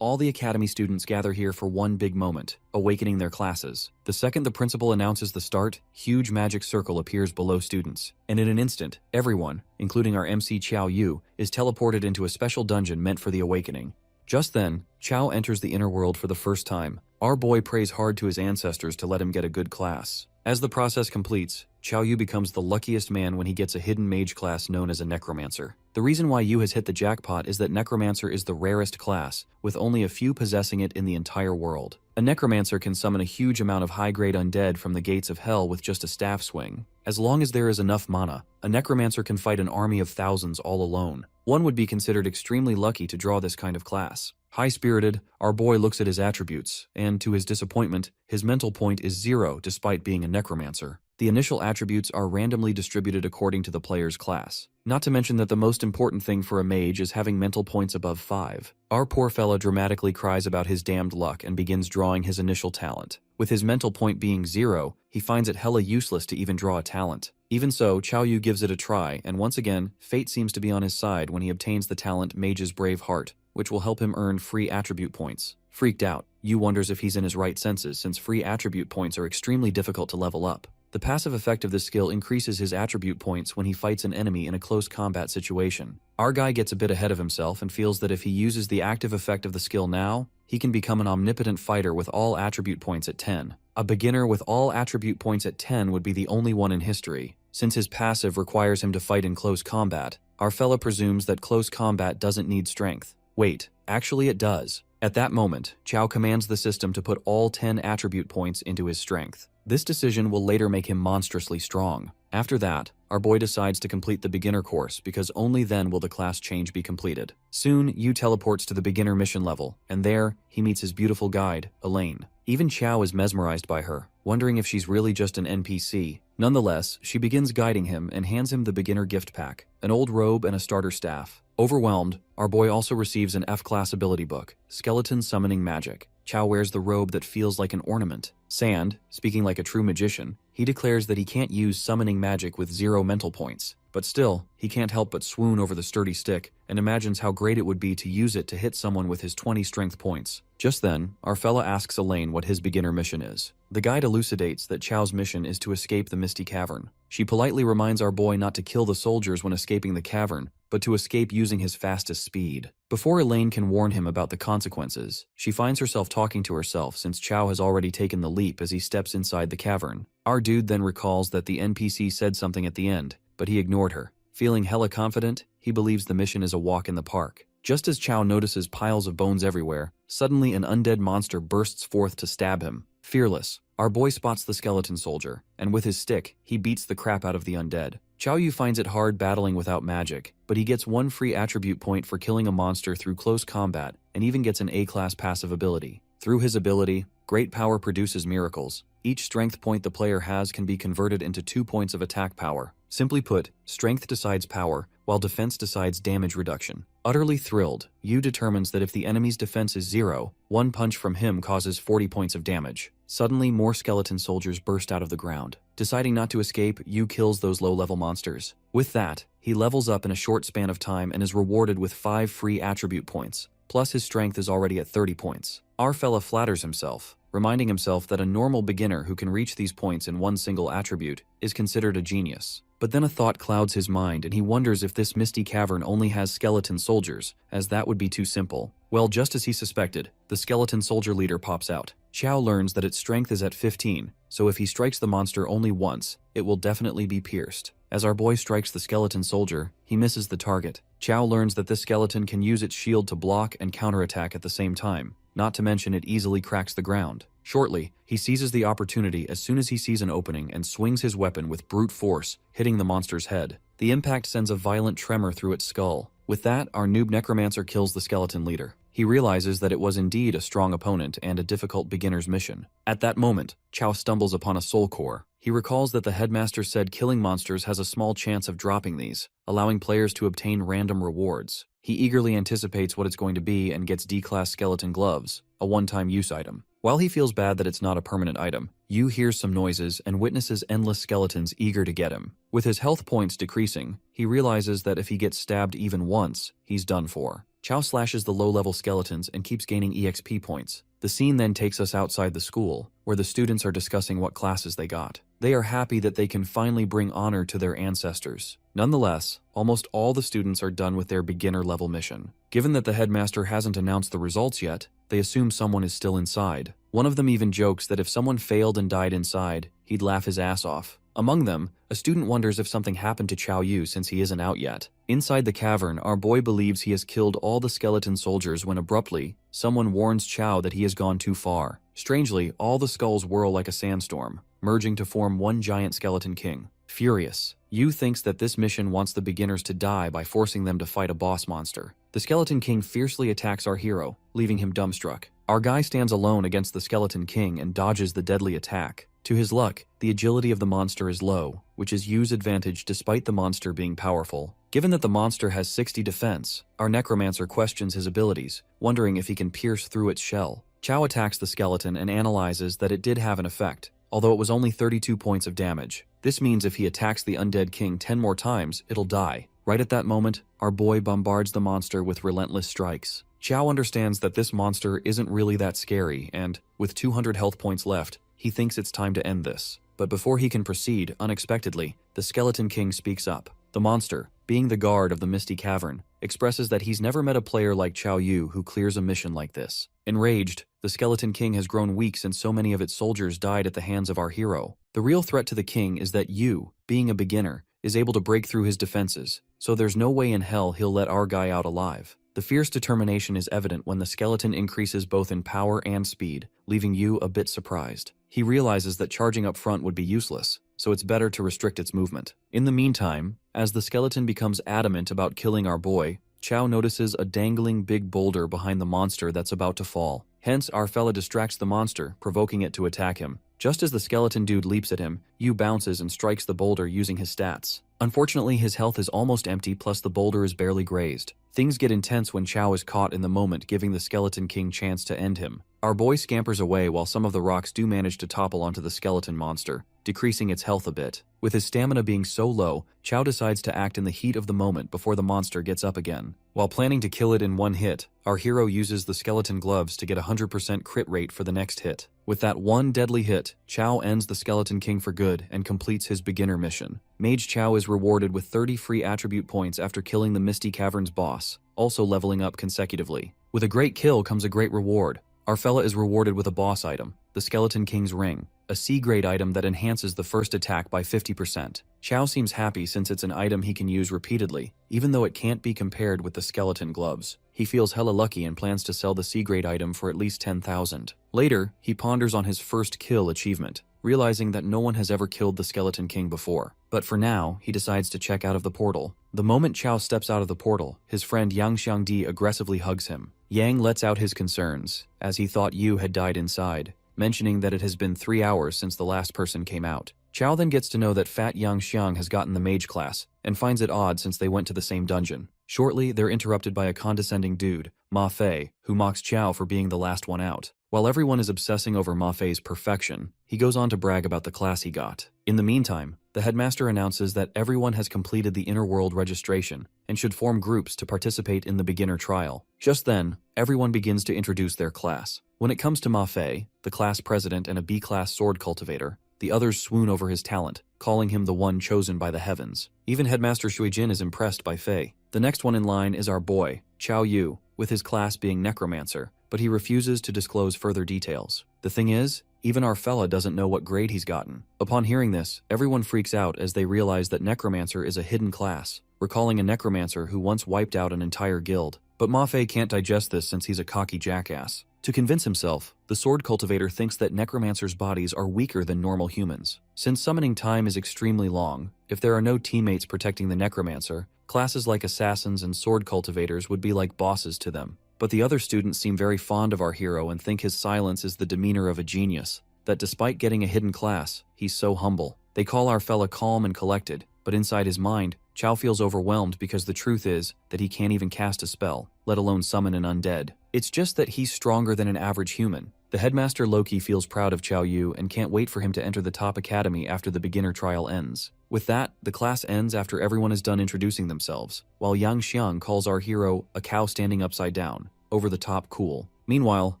All the academy students gather here for one big moment, awakening their classes. The second the principal announces the start, huge magic circle appears below students, and in an instant, everyone, including our MC Qiao Yu, is teleported into a special dungeon meant for the awakening. Just then, Qiao enters the inner world for the first time. Our boy prays hard to his ancestors to let him get a good class. As the process completes, Qiao Yu becomes the luckiest man when he gets a hidden mage class known as a necromancer. The reason why Yu has hit the jackpot is that necromancer is the rarest class, with only a few possessing it in the entire world. A necromancer can summon a huge amount of high-grade undead from the gates of hell with just a staff swing. As long as there is enough mana, a necromancer can fight an army of thousands all alone. One would be considered extremely lucky to draw this kind of class. High-spirited, our boy looks at his attributes, and to his disappointment, his mental point is 0 despite being a necromancer. The initial attributes are randomly distributed according to the player's class. Not to mention that the most important thing for a mage is having mental points above 5. Our poor fella dramatically cries about his damned luck and begins drawing his initial talent. With his mental point being 0, he finds it hella useless to even draw a talent. Even so, Qiao Yu gives it a try, and once again, fate seems to be on his side when he obtains the talent Mage's Brave Heart, which will help him earn free attribute points. Freaked out, Yu wonders if he's in his right senses since free attribute points are extremely difficult to level up. The passive effect of this skill increases his attribute points when he fights an enemy in a close combat situation. Our guy gets a bit ahead of himself and feels that if he uses the active effect of the skill now, he can become an omnipotent fighter with all attribute points at 10. A beginner with all attribute points at 10 would be the only one in history. Since his passive requires him to fight in close combat, our fella presumes that close combat doesn't need strength. Wait, actually it does. At that moment, Qiao commands the system to put all 10 attribute points into his strength. This decision will later make him monstrously strong. After that, our boy decides to complete the beginner course because only then will the class change be completed. Soon, Yu teleports to the beginner mission level, and there, he meets his beautiful guide, Elaine. Even Qiao is mesmerized by her, wondering if she's really just an NPC. Nonetheless, she begins guiding him and hands him the beginner gift pack, an old robe and a starter staff. Overwhelmed, our boy also receives an F-class ability book, Skeleton Summoning Magic. Qiao wears the robe that feels like an ornament. Sand, speaking like a true magician, he declares that he can't use summoning magic with 0 mental points. But still, he can't help but swoon over the sturdy stick and imagines how great it would be to use it to hit someone with his 20 strength points. Just then, our fella asks Elaine what his beginner mission is. The guide elucidates that Qiao's mission is to escape the Misty Cavern. She politely reminds our boy not to kill the soldiers when escaping the cavern, but to escape using his fastest speed. Before Elaine can warn him about the consequences, she finds herself talking to herself since Qiao has already taken the leap as he steps inside the cavern. Our dude then recalls that the NPC said something at the end, but he ignored her. Feeling hella confident, he believes the mission is a walk in the park. Just as Qiao notices piles of bones everywhere, suddenly an undead monster bursts forth to stab him. Fearless, our boy spots the skeleton soldier, and with his stick, he beats the crap out of the undead. Qiao Yu finds it hard battling without magic, but he gets 1 free attribute point for killing a monster through close combat, and even gets an A-class passive ability. Through his ability, Great Power produces miracles. Each strength point the player has can be converted into 2 points of attack power. Simply put, strength decides power, while defense decides damage reduction. Utterly thrilled, Yu determines that if the enemy's defense is 0, 1 punch from him causes 40 points of damage. Suddenly, more skeleton soldiers burst out of the ground. Deciding not to escape, Yu kills those low-level monsters. With that, he levels up in a short span of time and is rewarded with 5 free attribute points. Plus his strength is already at 30 points. Our fella flatters himself, reminding himself that a normal beginner who can reach these points in 1 single attribute is considered a genius. But then a thought clouds his mind and he wonders if this misty cavern only has skeleton soldiers, as that would be too simple. Well, just as he suspected, the skeleton soldier leader pops out. Qiao learns that its strength is at 15, so if he strikes the monster only once, it will definitely be pierced. As our boy strikes the skeleton soldier, he misses the target. Qiao learns that this skeleton can use its shield to block and counterattack at the same time, not to mention it easily cracks the ground. Shortly, he seizes the opportunity as soon as he sees an opening and swings his weapon with brute force, hitting the monster's head. The impact sends a violent tremor through its skull. With that, our noob necromancer kills the skeleton leader. He realizes that it was indeed a strong opponent and a difficult beginner's mission. At that moment, Qiao stumbles upon a soul core. He recalls that the headmaster said killing monsters has a small chance of dropping these, allowing players to obtain random rewards. He eagerly anticipates what it's going to be and gets D-class skeleton gloves, a one-time use item. While he feels bad that it's not a permanent item, Yu hears some noises and witnesses endless skeletons eager to get him. With his health points decreasing, he realizes that if he gets stabbed even once, he's done for. Chow slashes the low-level skeletons and keeps gaining EXP points. The scene then takes us outside the school, where the students are discussing what classes they got. They are happy that they can finally bring honor to their ancestors. Nonetheless, almost all the students are done with their beginner-level mission. Given that the headmaster hasn't announced the results yet, they assume someone is still inside. One of them even jokes that if someone failed and died inside, he'd laugh his ass off. Among them, a student wonders if something happened to Chow Yu since he isn't out yet. Inside the cavern, our boy believes he has killed all the skeleton soldiers when abruptly, someone warns Chow that he has gone too far. Strangely, all the skulls whirl like a sandstorm, merging to form one giant skeleton king. Furious, Yu thinks that this mission wants the beginners to die by forcing them to fight a boss monster. The skeleton king fiercely attacks our hero, leaving him dumbstruck. Our guy stands alone against the skeleton king and dodges the deadly attack. To his luck, the agility of the monster is low, which is Yu's advantage despite the monster being powerful. Given that the monster has 60 defense, our necromancer questions his abilities, wondering if he can pierce through its shell. Chow attacks the skeleton and analyzes that it did have an effect, although it was only 32 points of damage. This means if he attacks the undead king 10 more times, it'll die. Right at that moment, our boy bombards the monster with relentless strikes. Chow understands that this monster isn't really that scary and, with 200 health points left, he thinks it's time to end this. But before he can proceed, unexpectedly, the Skeleton King speaks up. The monster, being the guard of the Misty Cavern, expresses that he's never met a player like Chow Yu who clears a mission like this. Enraged, the Skeleton King has grown weak since so many of its soldiers died at the hands of our hero. The real threat to the king is that Yu, being a beginner, is able to break through his defenses, so there's no way in hell he'll let our guy out alive. The fierce determination is evident when the skeleton increases both in power and speed, leaving Yu a bit surprised. He realizes that charging up front would be useless, so it's better to restrict its movement. In the meantime, as the skeleton becomes adamant about killing our boy, Chow notices a dangling big boulder behind the monster that's about to fall. Hence, our fella distracts the monster, provoking it to attack him. Just as the skeleton dude leaps at him, Yu bounces and strikes the boulder using his stats. Unfortunately, his health is almost empty, plus the boulder is barely grazed. Things get intense when Chow is caught in the moment, giving the Skeleton King chance to end him. Our boy scampers away while some of the rocks do manage to topple onto the skeleton monster, decreasing its health a bit. With his stamina being so low, Chow decides to act in the heat of the moment before the monster gets up again. While planning to kill it in one hit, our hero uses the skeleton gloves to get a 100% crit rate for the next hit. With that one deadly hit, Chow ends the Skeleton King for good and completes his beginner mission. Mage Chow is rewarded with 30 free attribute points after killing the Misty Cavern's boss, also leveling up consecutively. With a great kill comes a great reward. Our fella is rewarded with a boss item, the Skeleton King's Ring, a C-grade item that enhances the first attack by 50%. Chow seems happy since it's an item he can use repeatedly, even though it can't be compared with the skeleton gloves. He feels hella lucky and plans to sell the C-grade item for at least 10,000. Later, he ponders on his first kill achievement, realizing that no one has ever killed the Skeleton King before. But for now, he decides to check out of the portal. The moment Chow steps out of the portal, his friend Yang Xiangdi aggressively hugs him. Yang lets out his concerns, as he thought Yu had died inside, mentioning that it has been 3 hours since the last person came out. Chow then gets to know that Fat Yang Xiang has gotten the mage class, and finds it odd since they went to the same dungeon. Shortly, they're interrupted by a condescending dude, Ma Fei, who mocks Chow for being the last one out. While everyone is obsessing over Ma Fei's perfection, he goes on to brag about the class he got. In the meantime, the headmaster announces that everyone has completed the Inner World registration and should form groups to participate in the beginner trial. Just then, everyone begins to introduce their class. When it comes to Ma Fei, the class president and a B-class sword cultivator, the others swoon over his talent, calling him the one chosen by the heavens. Even Headmaster Shuijin is impressed by Fei. The next one in line is our boy, Chow Yu, with his class being Necromancer, but he refuses to disclose further details. The thing is, even our fella doesn't know what grade he's gotten. Upon hearing this, everyone freaks out as they realize that Necromancer is a hidden class, recalling a Necromancer who once wiped out an entire guild. But Ma Fei can't digest this since he's a cocky jackass. To convince himself, the sword cultivator thinks that necromancers' bodies are weaker than normal humans. Since summoning time is extremely long, if there are no teammates protecting the necromancer, classes like assassins and sword cultivators would be like bosses to them. But the other students seem very fond of our hero and think his silence is the demeanor of a genius, that despite getting a hidden class, he's so humble. They call our fella calm and collected, but inside his mind, Chow feels overwhelmed because the truth is that he can't even cast a spell, let alone summon an undead. It's just that he's stronger than an average human. The headmaster Loki feels proud of Qiao Yu and can't wait for him to enter the top academy after the beginner trial ends. With that, the class ends after everyone is done introducing themselves, while Yang Xiang calls our hero a cow standing upside down, over the top cool. Meanwhile,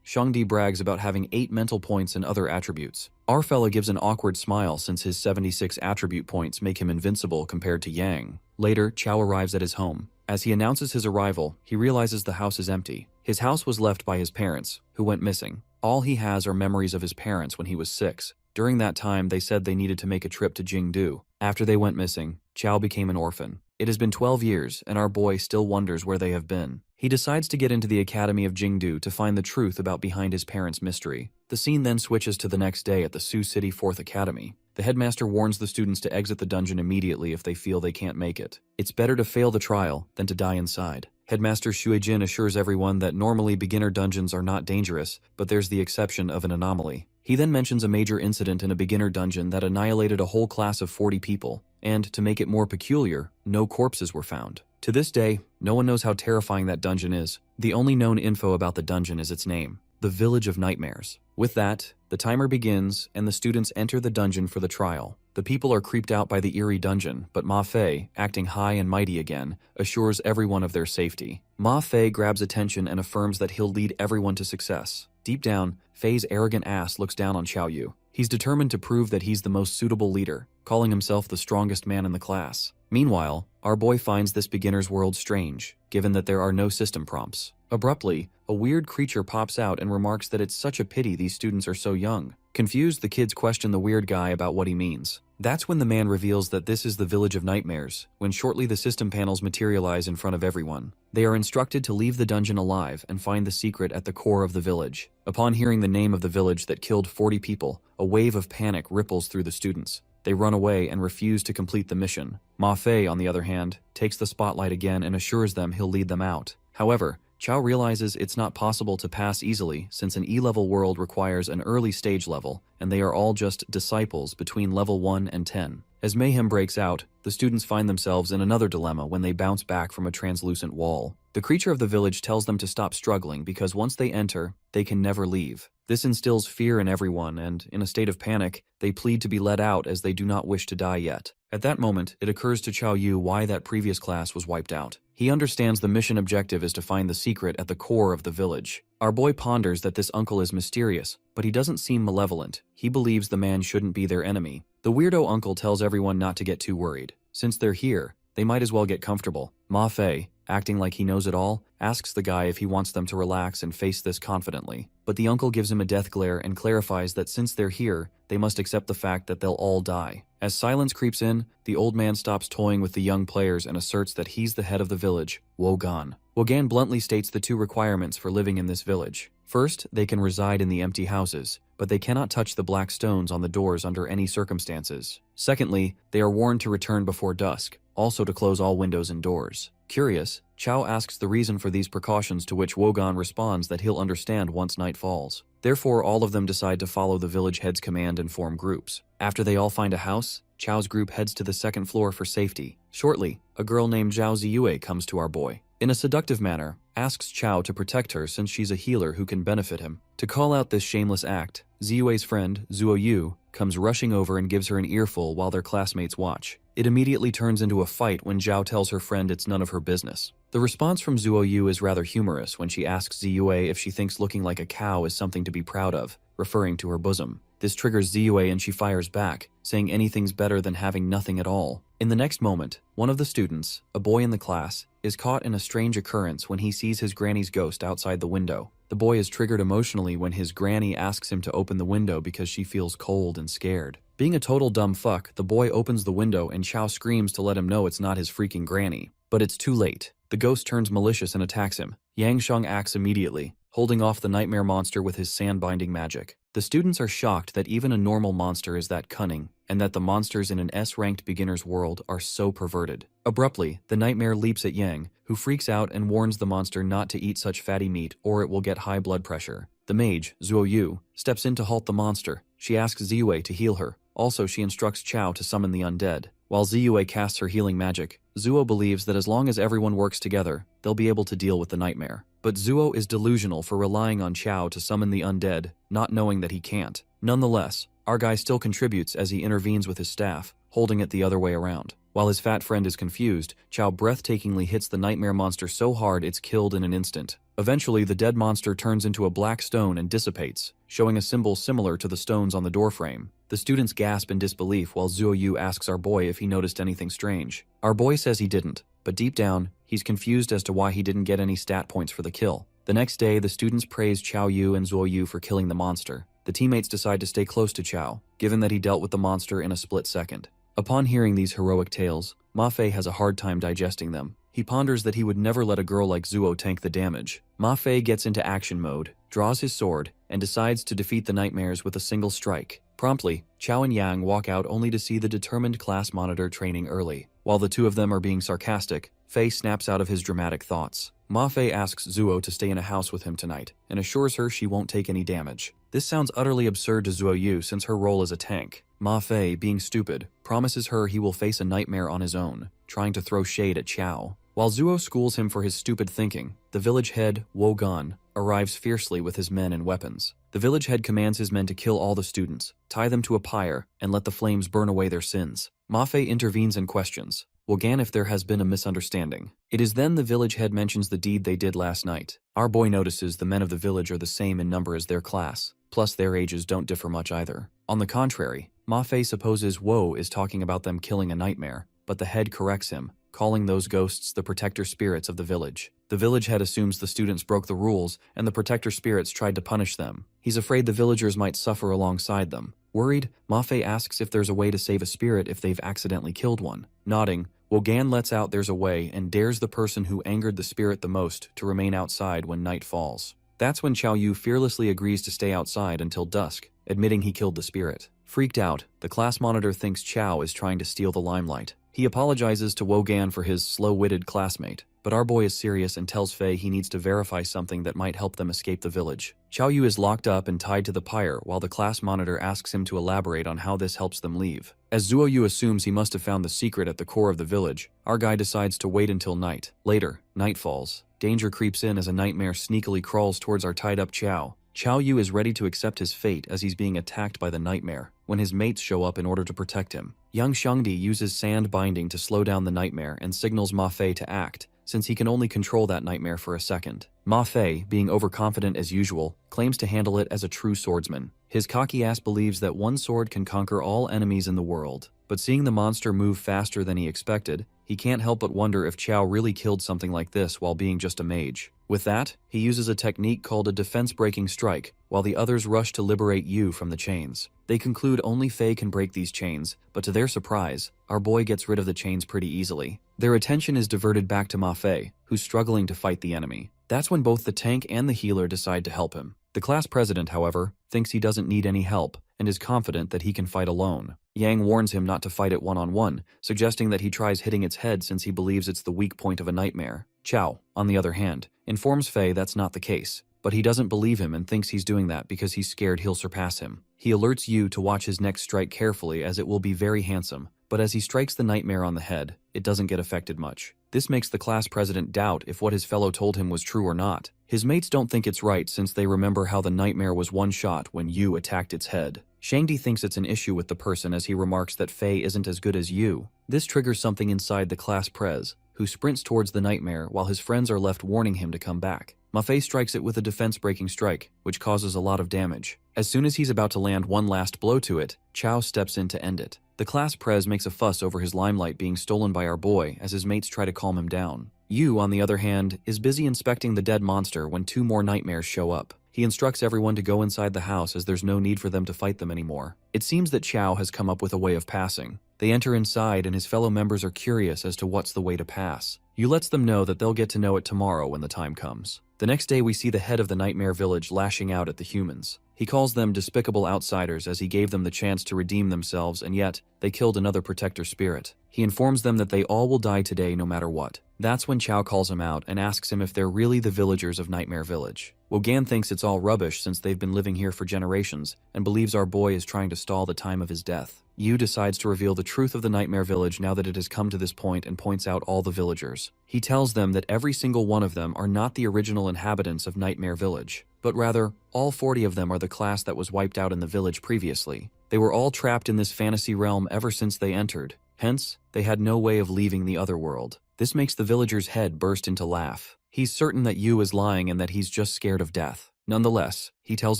Shangdi brags about having 8 mental points and other attributes. Our fella gives an awkward smile since his 76 attribute points make him invincible compared to Yang. Later, Qiao arrives at his home. As he announces his arrival, he realizes the house is empty. His house was left by his parents, who went missing. All he has are memories of his parents when he was 6. During that time, they said they needed to make a trip to Jingdu. After they went missing, Qiao became an orphan. It has been 12 years, and our boy still wonders where they have been. He decides to get into the Academy of Jingdu to find the truth about behind his parents' mystery. The scene then switches to the next day at the Sioux City 4th Academy. The headmaster warns the students to exit the dungeon immediately if they feel they can't make it. It's better to fail the trial than to die inside. Headmaster Shuijin assures everyone that normally beginner dungeons are not dangerous, but there's the exception of an anomaly. He then mentions a major incident in a beginner dungeon that annihilated a whole class of 40 people, and to make it more peculiar, no corpses were found. To this day, no one knows how terrifying that dungeon is. The only known info about the dungeon is its name, the Village of Nightmares. With that, the timer begins and the students enter the dungeon for the trial. The people are creeped out by the eerie dungeon, but Ma Fei, acting high and mighty again, assures everyone of their safety. Ma Fei grabs attention and affirms that he'll lead everyone to success. Deep down, Fei's arrogant ass looks down on Qiao Yu. He's determined to prove that he's the most suitable leader, calling himself the strongest man in the class. Meanwhile, our boy finds this beginner's world strange, given that there are no system prompts. Abruptly, a weird creature pops out and remarks that it's such a pity these students are so young. Confused, the kids question the weird guy about what he means. That's when the man reveals that this is the Village of Nightmares, when shortly the system panels materialize in front of everyone. They are instructed to leave the dungeon alive and find the secret at the core of the village. Upon hearing the name of the village that killed 40 people, a wave of panic ripples through the students. They run away and refuse to complete the mission. Ma Fei, on the other hand, takes the spotlight again and assures them he'll lead them out. However, Qiao realizes it's not possible to pass easily since an E-level world requires an early stage level, and they are all just disciples between level 1 and 10. As mayhem breaks out, the students find themselves in another dilemma when they bounce back from a translucent wall. The creature of the village tells them to stop struggling because once they enter, they can never leave. This instills fear in everyone, and in a state of panic, they plead to be let out as they do not wish to die yet. At that moment, it occurs to Qiao Yu why that previous class was wiped out. He understands the mission objective is to find the secret at the core of the village. Our boy ponders that this uncle is mysterious, but he doesn't seem malevolent. He believes the man shouldn't be their enemy. The weirdo uncle tells everyone not to get too worried. Since they're here, they might as well get comfortable. Ma Fei, acting like he knows it all, asks the guy if he wants them to relax and face this confidently. But the uncle gives him a death glare and clarifies that since they're here, they must accept the fact that they'll all die. As silence creeps in, the old man stops toying with the young players and asserts that he's the head of the village, Wogan. Wogan bluntly states the 2 requirements for living in this village. First, they can reside in the empty houses, but they cannot touch the black stones on the doors under any circumstances. Secondly, they are warned to return before dusk, also to close all windows and doors. Curious, Qiao asks the reason for these precautions, to which Wogan responds that he'll understand once night falls. Therefore, all of them decide to follow the village head's command and form groups. After they all find a house, Qiao's group heads to the 2nd floor for safety. Shortly, a girl named Zhao Ziyue comes to our boy. In a seductive manner, asks Qiao to protect her since she's a healer who can benefit him. To call out this shameless act, Ziyue's friend, Zuo Yu, comes rushing over and gives her an earful while their classmates watch. It immediately turns into a fight when Zhao tells her friend it's none of her business. The response from Zuo Yu is rather humorous when she asks Ziyue if she thinks looking like a cow is something to be proud of, referring to her bosom. This triggers Ziyue and she fires back, saying anything's better than having nothing at all. In the next moment, one of the students, a boy in the class, is caught in a strange occurrence when he sees his granny's ghost outside the window. The boy is triggered emotionally when his granny asks him to open the window because she feels cold and scared. Being a total dumb fuck, the boy opens the window and Qiao screams to let him know it's not his freaking granny. But it's too late. The ghost turns malicious and attacks him. Yang Sheng acts immediately, holding off the nightmare monster with his sand-binding magic. The students are shocked that even a normal monster is that cunning, and that the monsters in an S-ranked beginner's world are so perverted. Abruptly, the nightmare leaps at Yang, who freaks out and warns the monster not to eat such fatty meat or it will get high blood pressure. The mage, Zuo Yu, steps in to halt the monster. She asks Ziyue to heal her. Also, she instructs Qiao to summon the undead. While Ziyue casts her healing magic, Zuo believes that as long as everyone works together, they'll be able to deal with the nightmare. But Zuo is delusional for relying on Chao to summon the undead, not knowing that he can't. Nonetheless, our guy still contributes as he intervenes with his staff, holding it the other way around. While his fat friend is confused, Chao breathtakingly hits the nightmare monster so hard it's killed in an instant. Eventually, the dead monster turns into a black stone and dissipates, showing a symbol similar to the stones on the doorframe. The students gasp in disbelief while Zuo Yu asks our boy if he noticed anything strange. Our boy says he didn't, but deep down, he's confused as to why he didn't get any stat points for the kill. The next day, the students praise Chao Yu and Zuo Yu for killing the monster. The teammates decide to stay close to Chao, given that he dealt with the monster in a split second. Upon hearing these heroic tales, Ma Fei has a hard time digesting them. He ponders that he would never let a girl like Zuo tank the damage. Ma Fei gets into action mode, draws his sword, and decides to defeat the nightmares with a single strike. Promptly, Chao and Yang walk out only to see the determined class monitor training early. While the two of them are being sarcastic, Fei snaps out of his dramatic thoughts. Ma Fei asks Zuo to stay in a house with him tonight, and assures her she won't take any damage. This sounds utterly absurd to Zuo Yu since her role is a tank. Ma Fei, being stupid, promises her he will face a nightmare on his own, trying to throw shade at Chao. While Zuo schools him for his stupid thinking, the village head, Wo Gan, arrives fiercely with his men and weapons. The village head commands his men to kill all the students, tie them to a pyre, and let the flames burn away their sins. Ma Fei intervenes and questions Wo Gan if there has been a misunderstanding. It is then the village head mentions the deed they did last night. Our boy notices the men of the village are the same in number as their class, plus their ages don't differ much either. On the contrary, Ma Fei supposes Wo is talking about them killing a nightmare, but the head corrects him, calling those ghosts the protector spirits of the village. The village head assumes the students broke the rules and the protector spirits tried to punish them. He's afraid the villagers might suffer alongside them. Worried, Ma Fei asks if there's a way to save a spirit if they've accidentally killed one. Nodding, Wo Gan lets out there's a way and dares the person who angered the spirit the most to remain outside when night falls. That's when Chao Yu fearlessly agrees to stay outside until dusk, admitting he killed the spirit. Freaked out, the class monitor thinks Chao is trying to steal the limelight. He apologizes to Wo Gan for his slow-witted classmate, but our boy is serious and tells Fei he needs to verify something that might help them escape the village. Chao Yu is locked up and tied to the pyre while the class monitor asks him to elaborate on how this helps them leave. As Zuo Yu assumes he must have found the secret at the core of the village, our guy decides to wait until night. Later, night falls. Danger creeps in as a nightmare sneakily crawls towards our tied-up Chao. Chao Yu is ready to accept his fate as he's being attacked by the nightmare, when his mates show up in order to protect him. Young Shangdi uses sand binding to slow down the nightmare and signals Ma Fei to act, since he can only control that nightmare for a second. Ma Fei, being overconfident as usual, claims to handle it as a true swordsman. His cocky ass believes that one sword can conquer all enemies in the world, but seeing the monster move faster than he expected, he can't help but wonder if Chao really killed something like this while being just a mage. With that, he uses a technique called a defense-breaking strike, while the others rush to liberate Yu from the chains. They conclude only Fei can break these chains, but to their surprise, our boy gets rid of the chains pretty easily. Their attention is diverted back to Ma Fei, who's struggling to fight the enemy. That's when both the tank and the healer decide to help him. The class president, however, thinks he doesn't need any help and is confident that he can fight alone. Yang warns him not to fight it one-on-one, suggesting that he tries hitting its head since he believes it's the weak point of a nightmare. Chao, on the other hand, informs Fei that's not the case, but he doesn't believe him and thinks he's doing that because he's scared he'll surpass him. He alerts Yu to watch his next strike carefully as it will be very handsome, but as he strikes the nightmare on the head, it doesn't get affected much. This makes the class president doubt if what his fellow told him was true or not. His mates don't think it's right since they remember how the nightmare was one shot when Yu attacked its head. Shangdi thinks it's an issue with the person as he remarks that Fei isn't as good as Yu. This triggers something inside the class prez, who sprints towards the nightmare while his friends are left warning him to come back. Ma Fei strikes it with a defense-breaking strike, which causes a lot of damage. As soon as he's about to land one last blow to it, Chao steps in to end it. The class prez makes a fuss over his limelight being stolen by our boy as his mates try to calm him down. Yu, on the other hand, is busy inspecting the dead monster when two more nightmares show up. He instructs everyone to go inside the house as there's no need for them to fight them anymore. It seems that Chao has come up with a way of passing. They enter inside and his fellow members are curious as to what's the way to pass. Yu lets them know that they'll get to know it tomorrow when the time comes. The next day we see the head of the nightmare village lashing out at the humans. He calls them despicable outsiders as he gave them the chance to redeem themselves and yet, they killed another protector spirit. He informs them that they all will die today no matter what. That's when Chao calls him out and asks him if they're really the villagers of Nightmare Village. Wogan thinks it's all rubbish since they've been living here for generations, and believes our boy is trying to stall the time of his death. Yu decides to reveal the truth of the Nightmare Village now that it has come to this point and points out all the villagers. He tells them that every single one of them are not the original inhabitants of Nightmare Village, but rather, all 40 of them are the class that was wiped out in the village previously. They were all trapped in this fantasy realm ever since they entered. Hence, they had no way of leaving the other world. This makes the villager's head burst into laugh. He's certain that Yu is lying and that he's just scared of death. Nonetheless, he tells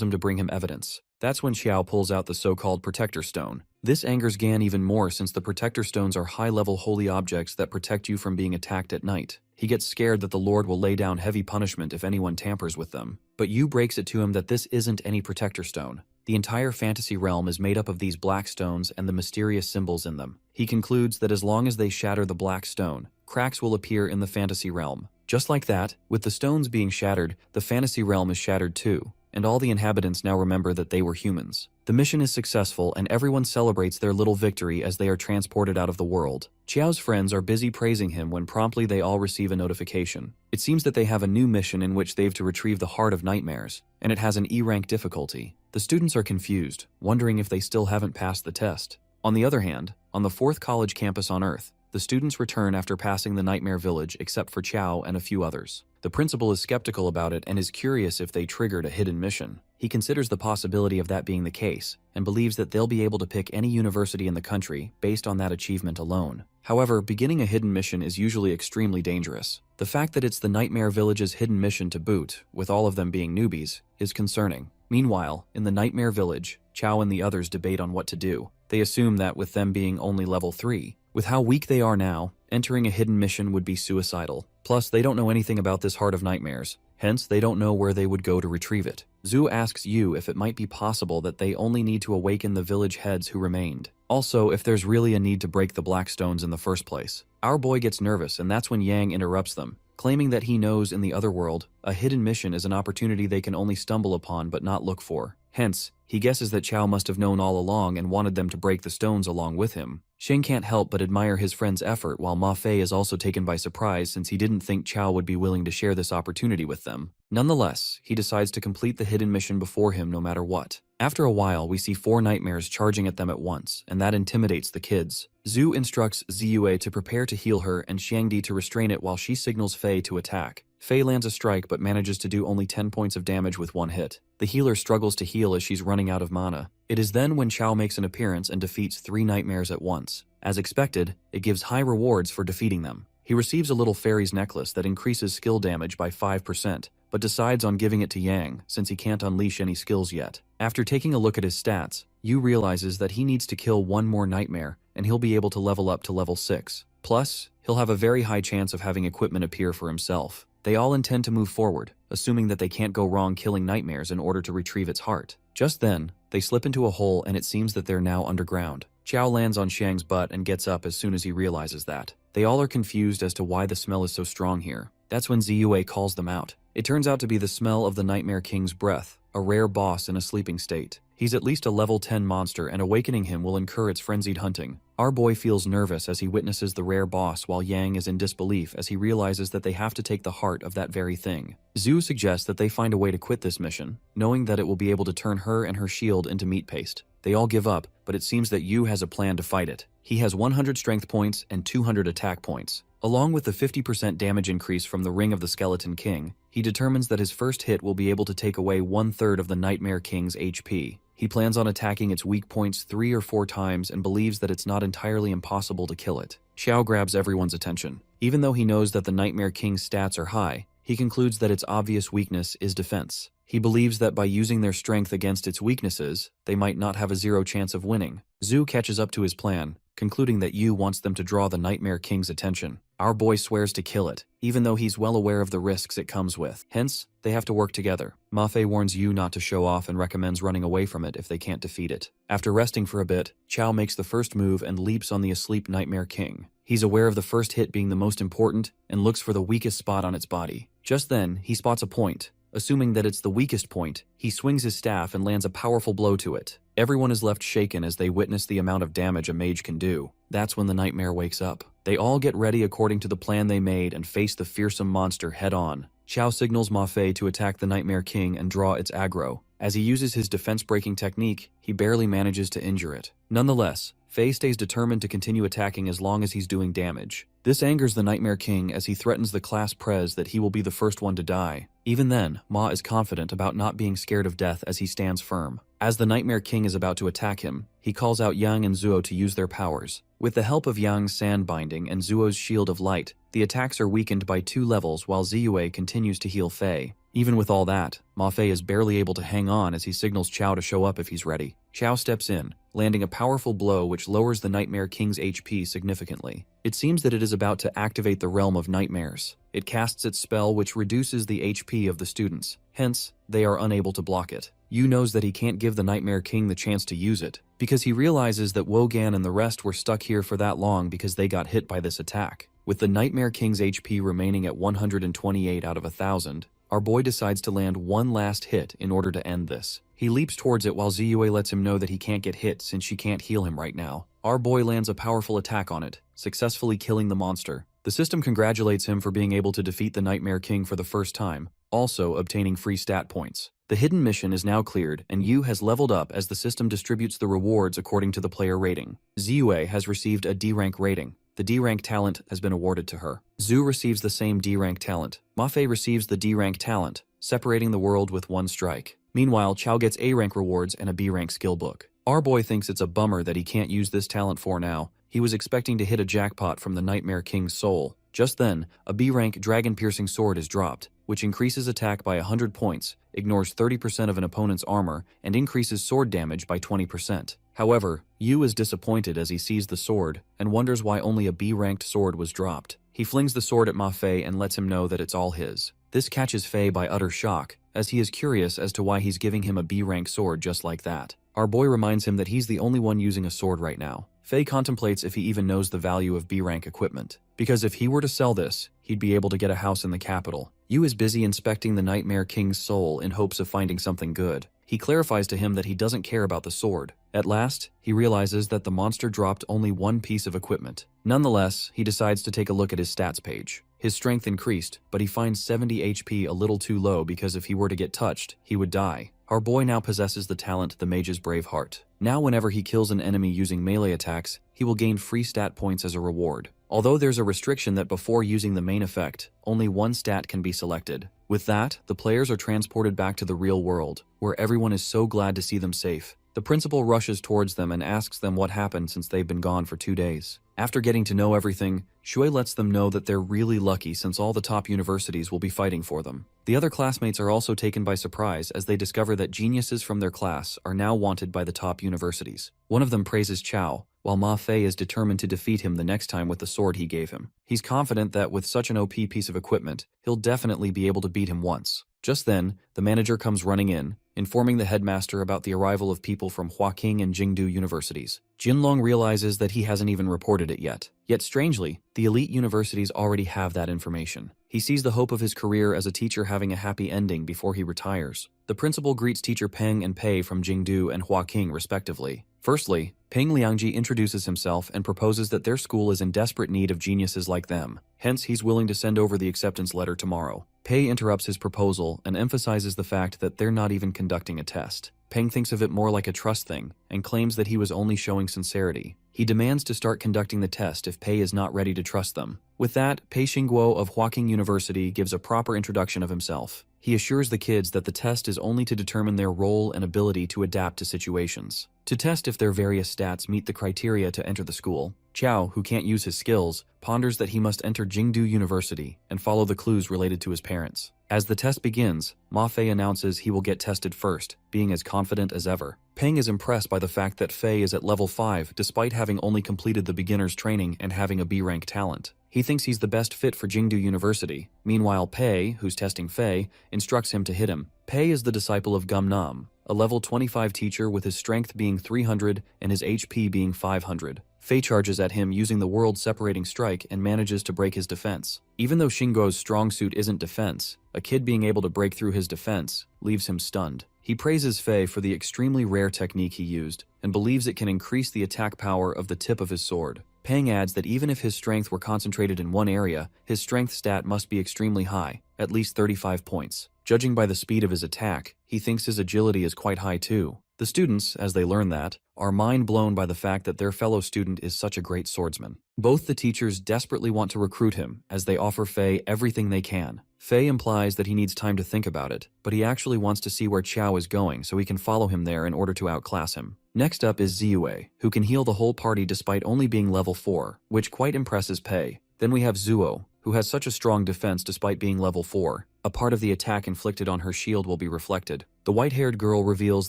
him to bring him evidence. That's when Xiao pulls out the so-called Protector Stone. This angers Gan even more since the Protector Stones are high-level holy objects that protect you from being attacked at night. He gets scared that the Lord will lay down heavy punishment if anyone tampers with them. But Yu breaks it to him that this isn't any Protector Stone. The entire fantasy realm is made up of these black stones and the mysterious symbols in them. He concludes that as long as they shatter the black stone, cracks will appear in the fantasy realm. Just like that, with the stones being shattered, the fantasy realm is shattered too, and all the inhabitants now remember that they were humans. The mission is successful and everyone celebrates their little victory as they are transported out of the world. Qiao's friends are busy praising him when promptly they all receive a notification. It seems that they have a new mission in which they've to retrieve the Heart of Nightmares, and it has an E-rank difficulty. The students are confused, wondering if they still haven't passed the test. On the other hand, on the 4th college campus on Earth, the students return after passing the Nightmare Village except for Qiao and a few others. The principal is skeptical about it and is curious if they triggered a hidden mission. He considers the possibility of that being the case, and believes that they'll be able to pick any university in the country based on that achievement alone. However, beginning a hidden mission is usually extremely dangerous. The fact that it's the Nightmare Village's hidden mission to boot, with all of them being newbies, is concerning. Meanwhile, in the Nightmare Village, Qiao and the others debate on what to do. They assume that with them being only level 3, with how weak they are now, entering a hidden mission would be suicidal. Plus, they don't know anything about this Heart of Nightmares, hence they don't know where they would go to retrieve it. Zhu asks Yu if it might be possible that they only need to awaken the village heads who remained. Also, if there's really a need to break the black stones in the first place. Our boy gets nervous and that's when Yang interrupts them, claiming that he knows in the other world, a hidden mission is an opportunity they can only stumble upon but not look for. Hence, he guesses that Qiao must have known all along and wanted them to break the stones along with him. Xing can't help but admire his friend's effort while Ma Fei is also taken by surprise since he didn't think Qiao would be willing to share this opportunity with them. Nonetheless, he decides to complete the hidden mission before him no matter what. After a while, we see 4 nightmares charging at them at once, and that intimidates the kids. Zhu instructs Ziyue to prepare to heal her and Xiangdi to restrain it while she signals Fei to attack. Fei lands a strike but manages to do only 10 points of damage with 1 hit. The healer struggles to heal as she's running out of mana. It is then when Qiao makes an appearance and defeats 3 nightmares at once. As expected, it gives high rewards for defeating them. He receives a little fairy's necklace that increases skill damage by 5%, but decides on giving it to Yang since he can't unleash any skills yet. After taking a look at his stats, Yu realizes that he needs to kill 1 more nightmare and he'll be able to level up to level 6. Plus, he'll have a very high chance of having equipment appear for himself. They all intend to move forward, assuming that they can't go wrong killing nightmares in order to retrieve its heart. Just then, they slip into a hole and it seems that they're now underground. Qiao lands on Shang's butt and gets up as soon as he realizes that. They all are confused as to why the smell is so strong here. That's when Ziyue calls them out. It turns out to be the smell of the Nightmare King's breath, a rare boss in a sleeping state. He's at least a level 10 monster and awakening him will incur its frenzied hunting. Our boy feels nervous as he witnesses the rare boss while Yang is in disbelief as he realizes that they have to take the heart of that very thing. Zhu suggests that they find a way to quit this mission, knowing that it will be able to turn her and her shield into meat paste. They all give up, but it seems that Yu has a plan to fight it. He has 100 strength points and 200 attack points. Along with the 50% damage increase from the Ring of the Skeleton King, he determines that his first hit will be able to take away 1/3 of the Nightmare King's HP. He plans on attacking its weak points 3 or 4 times and believes that it's not entirely impossible to kill it. Xiao grabs everyone's attention. Even though he knows that the Nightmare King's stats are high, he concludes that its obvious weakness is defense. He believes that by using their strength against its weaknesses, they might not have a 0 chance of winning. Zhu catches up to his plan, concluding that Yu wants them to draw the Nightmare King's attention. Our boy swears to kill it, even though he's well aware of the risks it comes with. Hence, they have to work together. Ma Fei warns Yu not to show off and recommends running away from it if they can't defeat it. After resting for a bit, Qiao makes the first move and leaps on the asleep Nightmare King. He's aware of the first hit being the most important and looks for the weakest spot on its body. Just then, he spots a point. Assuming that it's the weakest point, he swings his staff and lands a powerful blow to it. Everyone is left shaken as they witness the amount of damage a mage can do. That's when the nightmare wakes up. They all get ready according to the plan they made and face the fearsome monster head on. Xiao signals Ma Fei to attack the Nightmare King and draw its aggro. As he uses his defense-breaking technique, he barely manages to injure it. Nonetheless, Fei stays determined to continue attacking as long as he's doing damage. This angers the Nightmare King as he threatens the class prez that he will be the first one to die. Even then, Ma is confident about not being scared of death as he stands firm. As the Nightmare King is about to attack him, he calls out Yang and Zuo to use their powers. With the help of Yang's sand binding and Zuo's shield of light, the attacks are weakened by 2 levels while Ziyue continues to heal Fei. Even with all that, Ma Fei is barely able to hang on as he signals Qiao to show up if he's ready. Qiao steps in, landing a powerful blow which lowers the Nightmare King's HP significantly. It seems that it is about to activate the Realm of Nightmares. It casts its spell which reduces the HP of the students, hence, they are unable to block it. Yu knows that he can't give the Nightmare King the chance to use it, because he realizes that Wogan and the rest were stuck here for that long because they got hit by this attack. With the Nightmare King's HP remaining at 128 out of 1,000, our boy decides to land one last hit in order to end this. He leaps towards it while Ziyue lets him know that he can't get hit since she can't heal him right now. Our boy lands a powerful attack on it, successfully killing the monster. The system congratulates him for being able to defeat the Nightmare King for the first time, also obtaining free stat points. The hidden mission is now cleared, and Yu has leveled up as the system distributes the rewards according to the player rating. Ziyue has received a D-rank rating. The D-rank talent has been awarded to her. Zhu receives the same D-rank talent. Ma Fei receives the D-rank talent, separating the world with 1 strike. Meanwhile, Qiao gets A-rank rewards and a B-rank skill book. Our boy thinks it's a bummer that he can't use this talent for now. He was expecting to hit a jackpot from the Nightmare King's soul. Just then, a B-rank dragon-piercing sword is dropped, which increases attack by 100 points, ignores 30% of an opponent's armor, and increases sword damage by 20%. However, Yu is disappointed as he sees the sword and wonders why only a B-ranked sword was dropped. He flings the sword at Ma Fei and lets him know that it's all his. This catches Fei by utter shock, as he is curious as to why he's giving him a B-rank sword just like that. Our boy reminds him that he's the only one using a sword right now. Fei contemplates if he even knows the value of B-rank equipment, because if he were to sell this, he'd be able to get a house in the capital. Yu is busy inspecting the Nightmare King's soul in hopes of finding something good. He clarifies to him that he doesn't care about the sword. At last, he realizes that the monster dropped only 1 piece of equipment. Nonetheless, he decides to take a look at his stats page. His strength increased, but he finds 70 HP a little too low because if he were to get touched, he would die. Our boy now possesses the talent the Mage's Brave Heart. Now whenever he kills an enemy using melee attacks, he will gain free stat points as a reward. Although there's a restriction that before using the main effect, only 1 stat can be selected. With that, the players are transported back to the real world, where everyone is so glad to see them safe. The principal rushes towards them and asks them what happened since they've been gone for 2 days. After getting to know everything, Shui lets them know that they're really lucky since all the top universities will be fighting for them. The other classmates are also taken by surprise as they discover that geniuses from their class are now wanted by the top universities. One of them praises Qiao, while Ma Fei is determined to defeat him the next time with the sword he gave him. He's confident that with such an OP piece of equipment, he'll definitely be able to beat him once. Just then, the manager comes running in, informing the headmaster about the arrival of people from Huaqing and Jingdu universities. Jinlong realizes that he hasn't even reported it yet. Yet strangely, the elite universities already have that information. He sees the hope of his career as a teacher having a happy ending before he retires. The principal greets teacher Peng and Pei from Jingdu and Huaqing respectively. Firstly, Peng Liangji introduces himself and proposes that their school is in desperate need of geniuses like them. Hence, he's willing to send over the acceptance letter tomorrow. Pei interrupts his proposal and emphasizes the fact that they're not even conducting a test. Peng thinks of it more like a trust thing and claims that he was only showing sincerity. He demands to start conducting the test if Pei is not ready to trust them. With that, Pei Xingguo of Huaqing University gives a proper introduction of himself. He assures the kids that the test is only to determine their role and ability to adapt to situations. To test if their various stats meet the criteria to enter the school, Qiao, who can't use his skills, ponders that he must enter Jingdu University and follow the clues related to his parents. As the test begins, Ma Fei announces he will get tested first, being as confident as ever. Peng is impressed by the fact that Fei is at level 5 despite having only completed the beginner's training and having a B-rank talent. He thinks he's the best fit for Jingdu University. Meanwhile, Pei, who's testing Fei, instructs him to hit him. Pei is the disciple of Gum Nam, a level 25 teacher with his strength being 300 and his HP being 500. Fei charges at him using the world-separating strike and manages to break his defense. Even though Xingguo's strong suit isn't defense, a kid being able to break through his defense leaves him stunned. He praises Fei for the extremely rare technique he used, and believes it can increase the attack power of the tip of his sword. Peng adds that even if his strength were concentrated in one area, his strength stat must be extremely high, at least 35 points. Judging by the speed of his attack, he thinks his agility is quite high too. The students, as they learn that, are mind blown by the fact that their fellow student is such a great swordsman. Both the teachers desperately want to recruit him, as they offer Fei everything they can. Fei implies that he needs time to think about it, but he actually wants to see where Chao is going so he can follow him there in order to outclass him. Next up is Ziyue, who can heal the whole party despite only being level 4, which quite impresses Pei. Then we have Zuo, who has such a strong defense despite being level 4. A part of the attack inflicted on her shield will be reflected. The white-haired girl reveals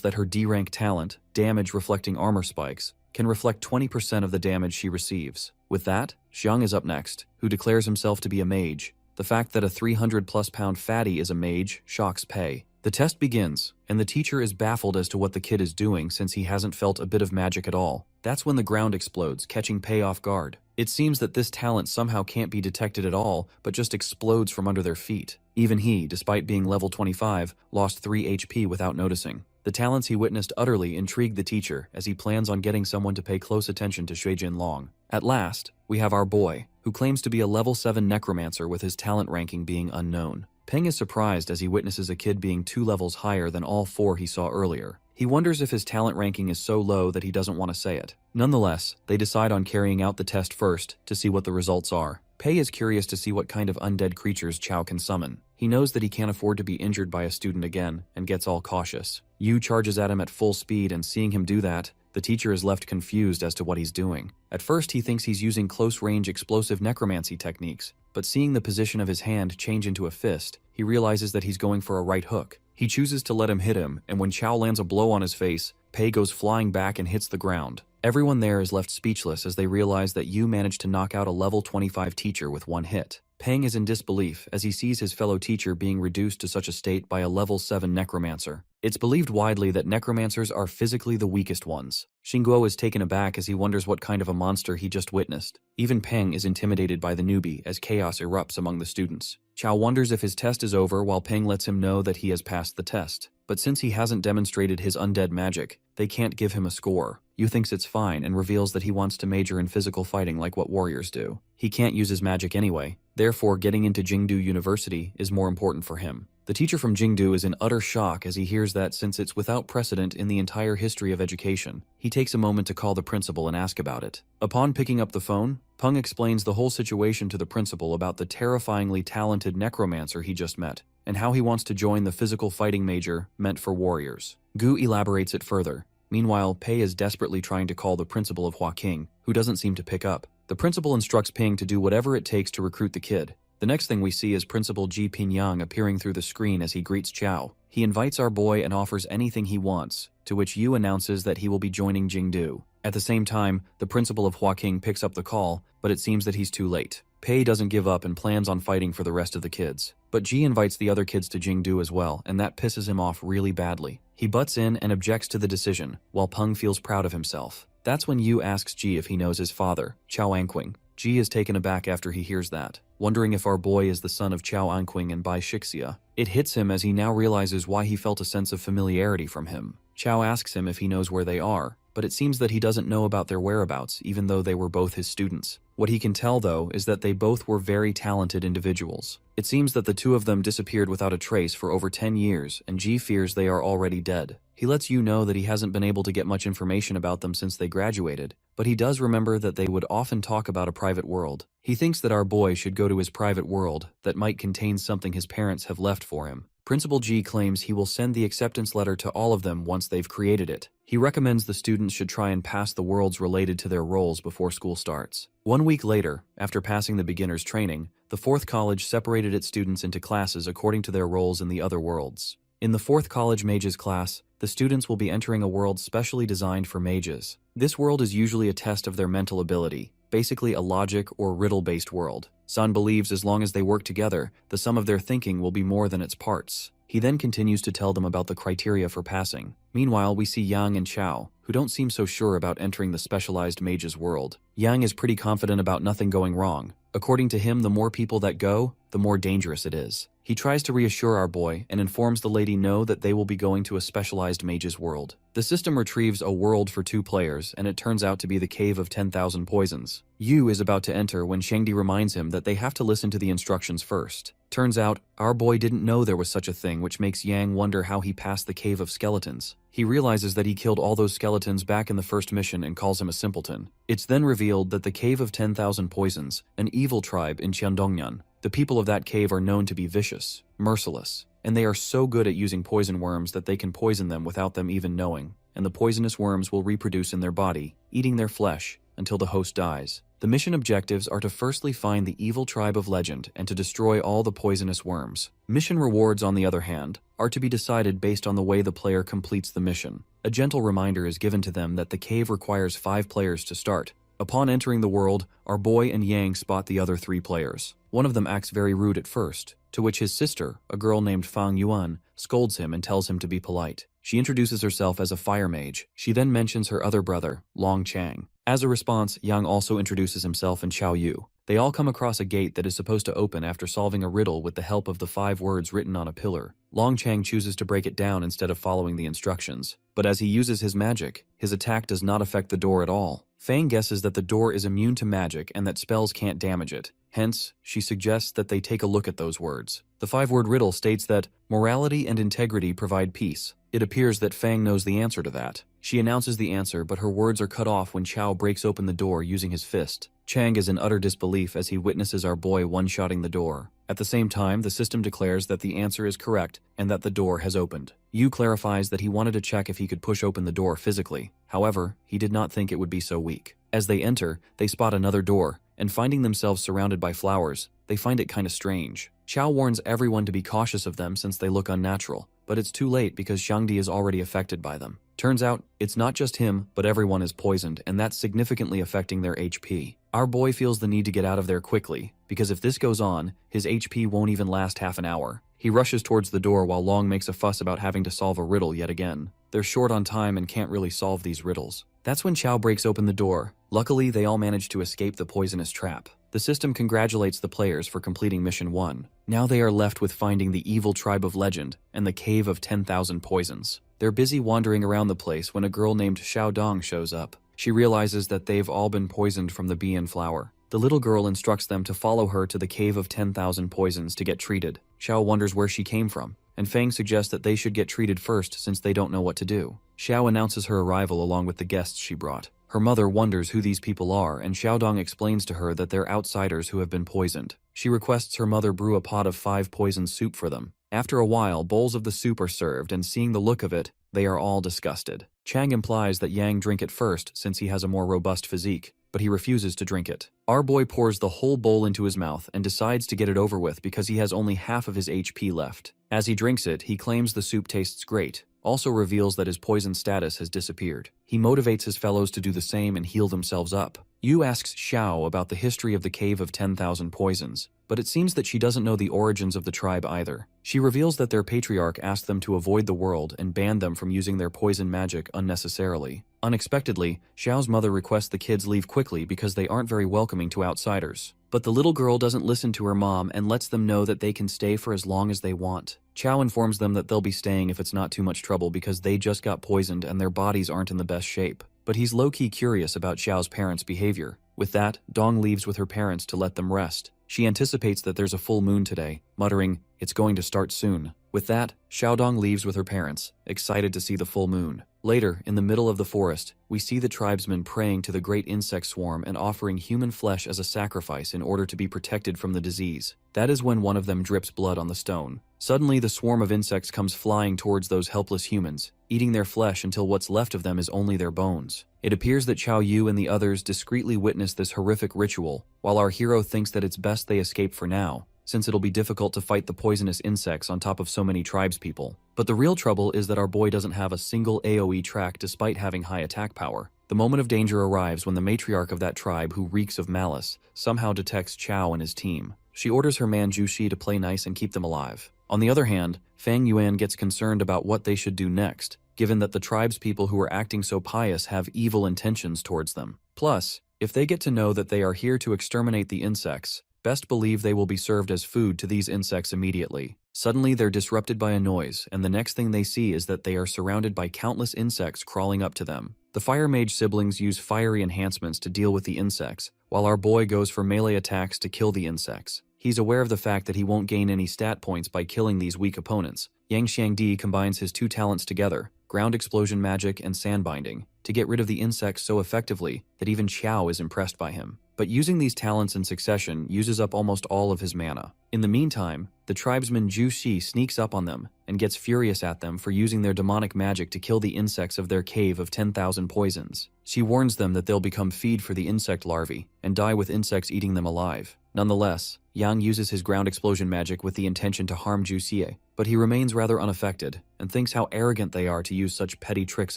that her D-rank talent, damage reflecting armor spikes, can reflect 20% of the damage she receives. With that, Xiang is up next, who declares himself to be a mage. The fact that a 300+ pound fatty is a mage shocks Pei. The test begins, and the teacher is baffled as to what the kid is doing since he hasn't felt a bit of magic at all. That's when the ground explodes, catching Pei off guard. It seems that this talent somehow can't be detected at all, but just explodes from under their feet. Even he, despite being level 25, lost 3 HP without noticing. The talents he witnessed utterly intrigued the teacher, as he plans on getting someone to pay close attention to Shui Jinlong. At last, we have our boy, who claims to be a level 7 necromancer with his talent ranking being unknown. Peng is surprised as he witnesses a kid being 2 levels higher than all 4 he saw earlier. He wonders if his talent ranking is so low that he doesn't want to say it. Nonetheless, they decide on carrying out the test first to see what the results are. Pei is curious to see what kind of undead creatures Chao can summon. He knows that he can't afford to be injured by a student again, and gets all cautious. Yu charges at him at full speed, and seeing him do that, the teacher is left confused as to what he's doing. At first he thinks he's using close-range explosive necromancy techniques, but seeing the position of his hand change into a fist, he realizes that he's going for a right hook. He chooses to let him hit him, and when Chao lands a blow on his face, Pei goes flying back and hits the ground. Everyone there is left speechless as they realize that Yu managed to knock out a level 25 teacher with one hit. Peng is in disbelief as he sees his fellow teacher being reduced to such a state by a level 7 necromancer. It's believed widely that necromancers are physically the weakest ones. Xingguo is taken aback as he wonders what kind of a monster he just witnessed. Even Peng is intimidated by the newbie as chaos erupts among the students. Chao wonders if his test is over while Peng lets him know that he has passed the test. But since he hasn't demonstrated his undead magic, they can't give him a score. Yu thinks it's fine and reveals that he wants to major in physical fighting like what warriors do. He can't use his magic anyway, therefore getting into Jingdu University is more important for him. The teacher from Jingdu is in utter shock as he hears that since it's without precedent in the entire history of education, he takes a moment to call the principal and ask about it. Upon picking up the phone, Peng explains the whole situation to the principal about the terrifyingly talented necromancer he just met, and how he wants to join the physical fighting major meant for warriors. Gu elaborates it further. Meanwhile, Pei is desperately trying to call the principal of Huaqing, who doesn't seem to pick up. The principal instructs Ping to do whatever it takes to recruit the kid. The next thing we see is Principal Ji Pingyang appearing through the screen as he greets Chao. He invites our boy and offers anything he wants, to which Yu announces that he will be joining Jingdu. At the same time, the principal of Huaqing picks up the call, but it seems that he's too late. Pei doesn't give up and plans on fighting for the rest of the kids. But Ji invites the other kids to Jingdu as well, and that pisses him off really badly. He butts in and objects to the decision, while Peng feels proud of himself. That's when Yu asks Ji if he knows his father, Chao Anqing. Ji is taken aback after he hears that, wondering if our boy is the son of Chao Anqing and Bai Shixia. It hits him as he now realizes why he felt a sense of familiarity from him. Chao asks him if he knows where they are, but it seems that he doesn't know about their whereabouts even though they were both his students. What he can tell though is that they both were very talented individuals. It seems that the two of them disappeared without a trace for over 10 years and Ji fears they are already dead. He lets Yu know that he hasn't been able to get much information about them since they graduated, but he does remember that they would often talk about a private world. He thinks that our boy should go to his private world that might contain something his parents have left for him. Principal Ji claims he will send the acceptance letter to all of them once they've created it. He recommends the students should try and pass the worlds related to their roles before school starts. 1 week later, after passing the beginner's training, the 4th college separated its students into classes according to their roles in the other worlds. In the 4th college mages class, the students will be entering a world specially designed for mages. This world is usually a test of their mental ability, basically a logic or riddle-based world. San believes as long as they work together, the sum of their thinking will be more than its parts. He then continues to tell them about the criteria for passing. Meanwhile, we see Yang and Chao, who don't seem so sure about entering the specialized mages world. Yang is pretty confident about nothing going wrong. According to him, the more people that go, the more dangerous it is. He tries to reassure our boy and informs the lady No that they will be going to a specialized mage's world. The system retrieves a world for 2 players, and it turns out to be the Cave of 10,000 Poisons. Yu is about to enter when Shangdi reminds him that they have to listen to the instructions first. Turns out, our boy didn't know there was such a thing, which makes Yang wonder how he passed the Cave of Skeletons. He realizes that he killed all those skeletons back in the first mission and calls him a simpleton. It's then revealed that the Cave of 10,000 Poisons, an evil tribe in Cheondongnan. The people of that cave are known to be vicious, merciless, and they are so good at using poison worms that they can poison them without them even knowing, and the poisonous worms will reproduce in their body, eating their flesh until the host dies. The mission objectives are to firstly find the evil tribe of legend and to destroy all the poisonous worms. Mission rewards, on the other hand, are to be decided based on the way the player completes the mission. A gentle reminder is given to them that the cave requires 5 players to start. Upon entering the world, our boy and Yang spot the other 3 players. One of them acts very rude at first, to which his sister, a girl named Fang Yuan, scolds him and tells him to be polite. She introduces herself as a fire mage. She then mentions her other brother, Long Chang. As a response, Yang also introduces himself and Xiao Yu. They all come across a gate that is supposed to open after solving a riddle with the help of the 5 words written on a pillar. Long Chang chooses to break it down instead of following the instructions. But as he uses his magic, his attack does not affect the door at all. Fang guesses that the door is immune to magic and that spells can't damage it. Hence, she suggests that they take a look at those words. The 5-word riddle states that morality and integrity provide peace. It appears that Fang knows the answer to that. She announces the answer, but her words are cut off when Chao breaks open the door using his fist. Chang is in utter disbelief as he witnesses our boy one-shotting the door. At the same time, the system declares that the answer is correct and that the door has opened. Yu clarifies that he wanted to check if he could push open the door physically. However, he did not think it would be so weak. As they enter, they spot another door, and finding themselves surrounded by flowers, they find it kinda strange. Chao warns everyone to be cautious of them since they look unnatural, but it's too late because Shangdi is already affected by them. Turns out, it's not just him, but everyone is poisoned, and that's significantly affecting their HP. Our boy feels the need to get out of there quickly, because if this goes on, his HP won't even last half an hour. He rushes towards the door while Long makes a fuss about having to solve a riddle yet again. They're short on time and can't really solve these riddles. That's when Chao breaks open the door. Luckily, they all manage to escape the poisonous trap. The system congratulates the players for completing Mission 1. Now they are left with finding the evil tribe of legend and the Cave of 10,000 Poisons. They're busy wandering around the place when a girl named Xiaodong shows up. She realizes that they've all been poisoned from the bee flower. The little girl instructs them to follow her to the Cave of 10,000 Poisons to get treated. Xiao wonders where she came from, and Fang suggests that they should get treated first since they don't know what to do. Xiao announces her arrival along with the guests she brought. Her mother wonders who these people are, and Xiaodong explains to her that they're outsiders who have been poisoned. She requests her mother brew a pot of 5 poisoned soup for them. After a while, bowls of the soup are served, and seeing the look of it, they are all disgusted. Chang implies that Yang drink it first since he has a more robust physique, but he refuses to drink it. Our boy pours the whole bowl into his mouth and decides to get it over with because he has only half of his HP left. As he drinks it, he claims the soup tastes great, also reveals that his poison status has disappeared. He motivates his fellows to do the same and heal themselves up. Yu asks Xiao about the history of the Cave of 10,000 Poisons, but it seems that she doesn't know the origins of the tribe either. She reveals that their patriarch asked them to avoid the world and banned them from using their poison magic unnecessarily. Unexpectedly, Xiao's mother requests the kids leave quickly because they aren't very welcoming to outsiders. But the little girl doesn't listen to her mom and lets them know that they can stay for as long as they want. Chao informs them that they'll be staying if it's not too much trouble because they just got poisoned and their bodies aren't in the best shape. But he's low-key curious about Xiao's parents' behavior. With that, Dong leaves with her parents to let them rest. She anticipates that there's a full moon today, muttering, "It's going to start soon." With that, Xiaodong leaves with her parents, excited to see the full moon. Later, in the middle of the forest, we see the tribesmen praying to the great insect swarm and offering human flesh as a sacrifice in order to be protected from the disease. That is when one of them drips blood on the stone. Suddenly, the swarm of insects comes flying towards those helpless humans, eating their flesh until what's left of them is only their bones. It appears that Xiao Yu and the others discreetly witness this horrific ritual, while our hero thinks that it's best they escape for now, since it'll be difficult to fight the poisonous insects on top of so many tribespeople. But the real trouble is that our boy doesn't have a single AoE track despite having high attack power. The moment of danger arrives when the matriarch of that tribe, who reeks of malice, somehow detects Chao and his team. She orders her man Jushi to play nice and keep them alive. On the other hand, Fang Yuan gets concerned about what they should do next, given that the tribespeople who are acting so pious have evil intentions towards them. Plus, if they get to know that they are here to exterminate the insects, Best believe they will be served as food to these insects immediately. Suddenly, they're disrupted by a noise, and the next thing they see is that they are surrounded by countless insects crawling up to them. The Fire Mage siblings use fiery enhancements to deal with the insects, while our boy goes for melee attacks to kill the insects. He's aware of the fact that he won't gain any stat points by killing these weak opponents. Yang Xiangdi combines his two talents together, ground explosion magic and sand binding, to get rid of the insects so effectively that even Qiao is impressed by him. But using these talents in succession uses up almost all of his mana. In the meantime, the tribesman Zhu Xi sneaks up on them and gets furious at them for using their demonic magic to kill the insects of their cave of 10,000 poisons. She warns them that they'll become feed for the insect larvae and die with insects eating them alive. Nonetheless, Yang uses his ground explosion magic with the intention to harm Zhu Xie, but he remains rather unaffected and thinks how arrogant they are to use such petty tricks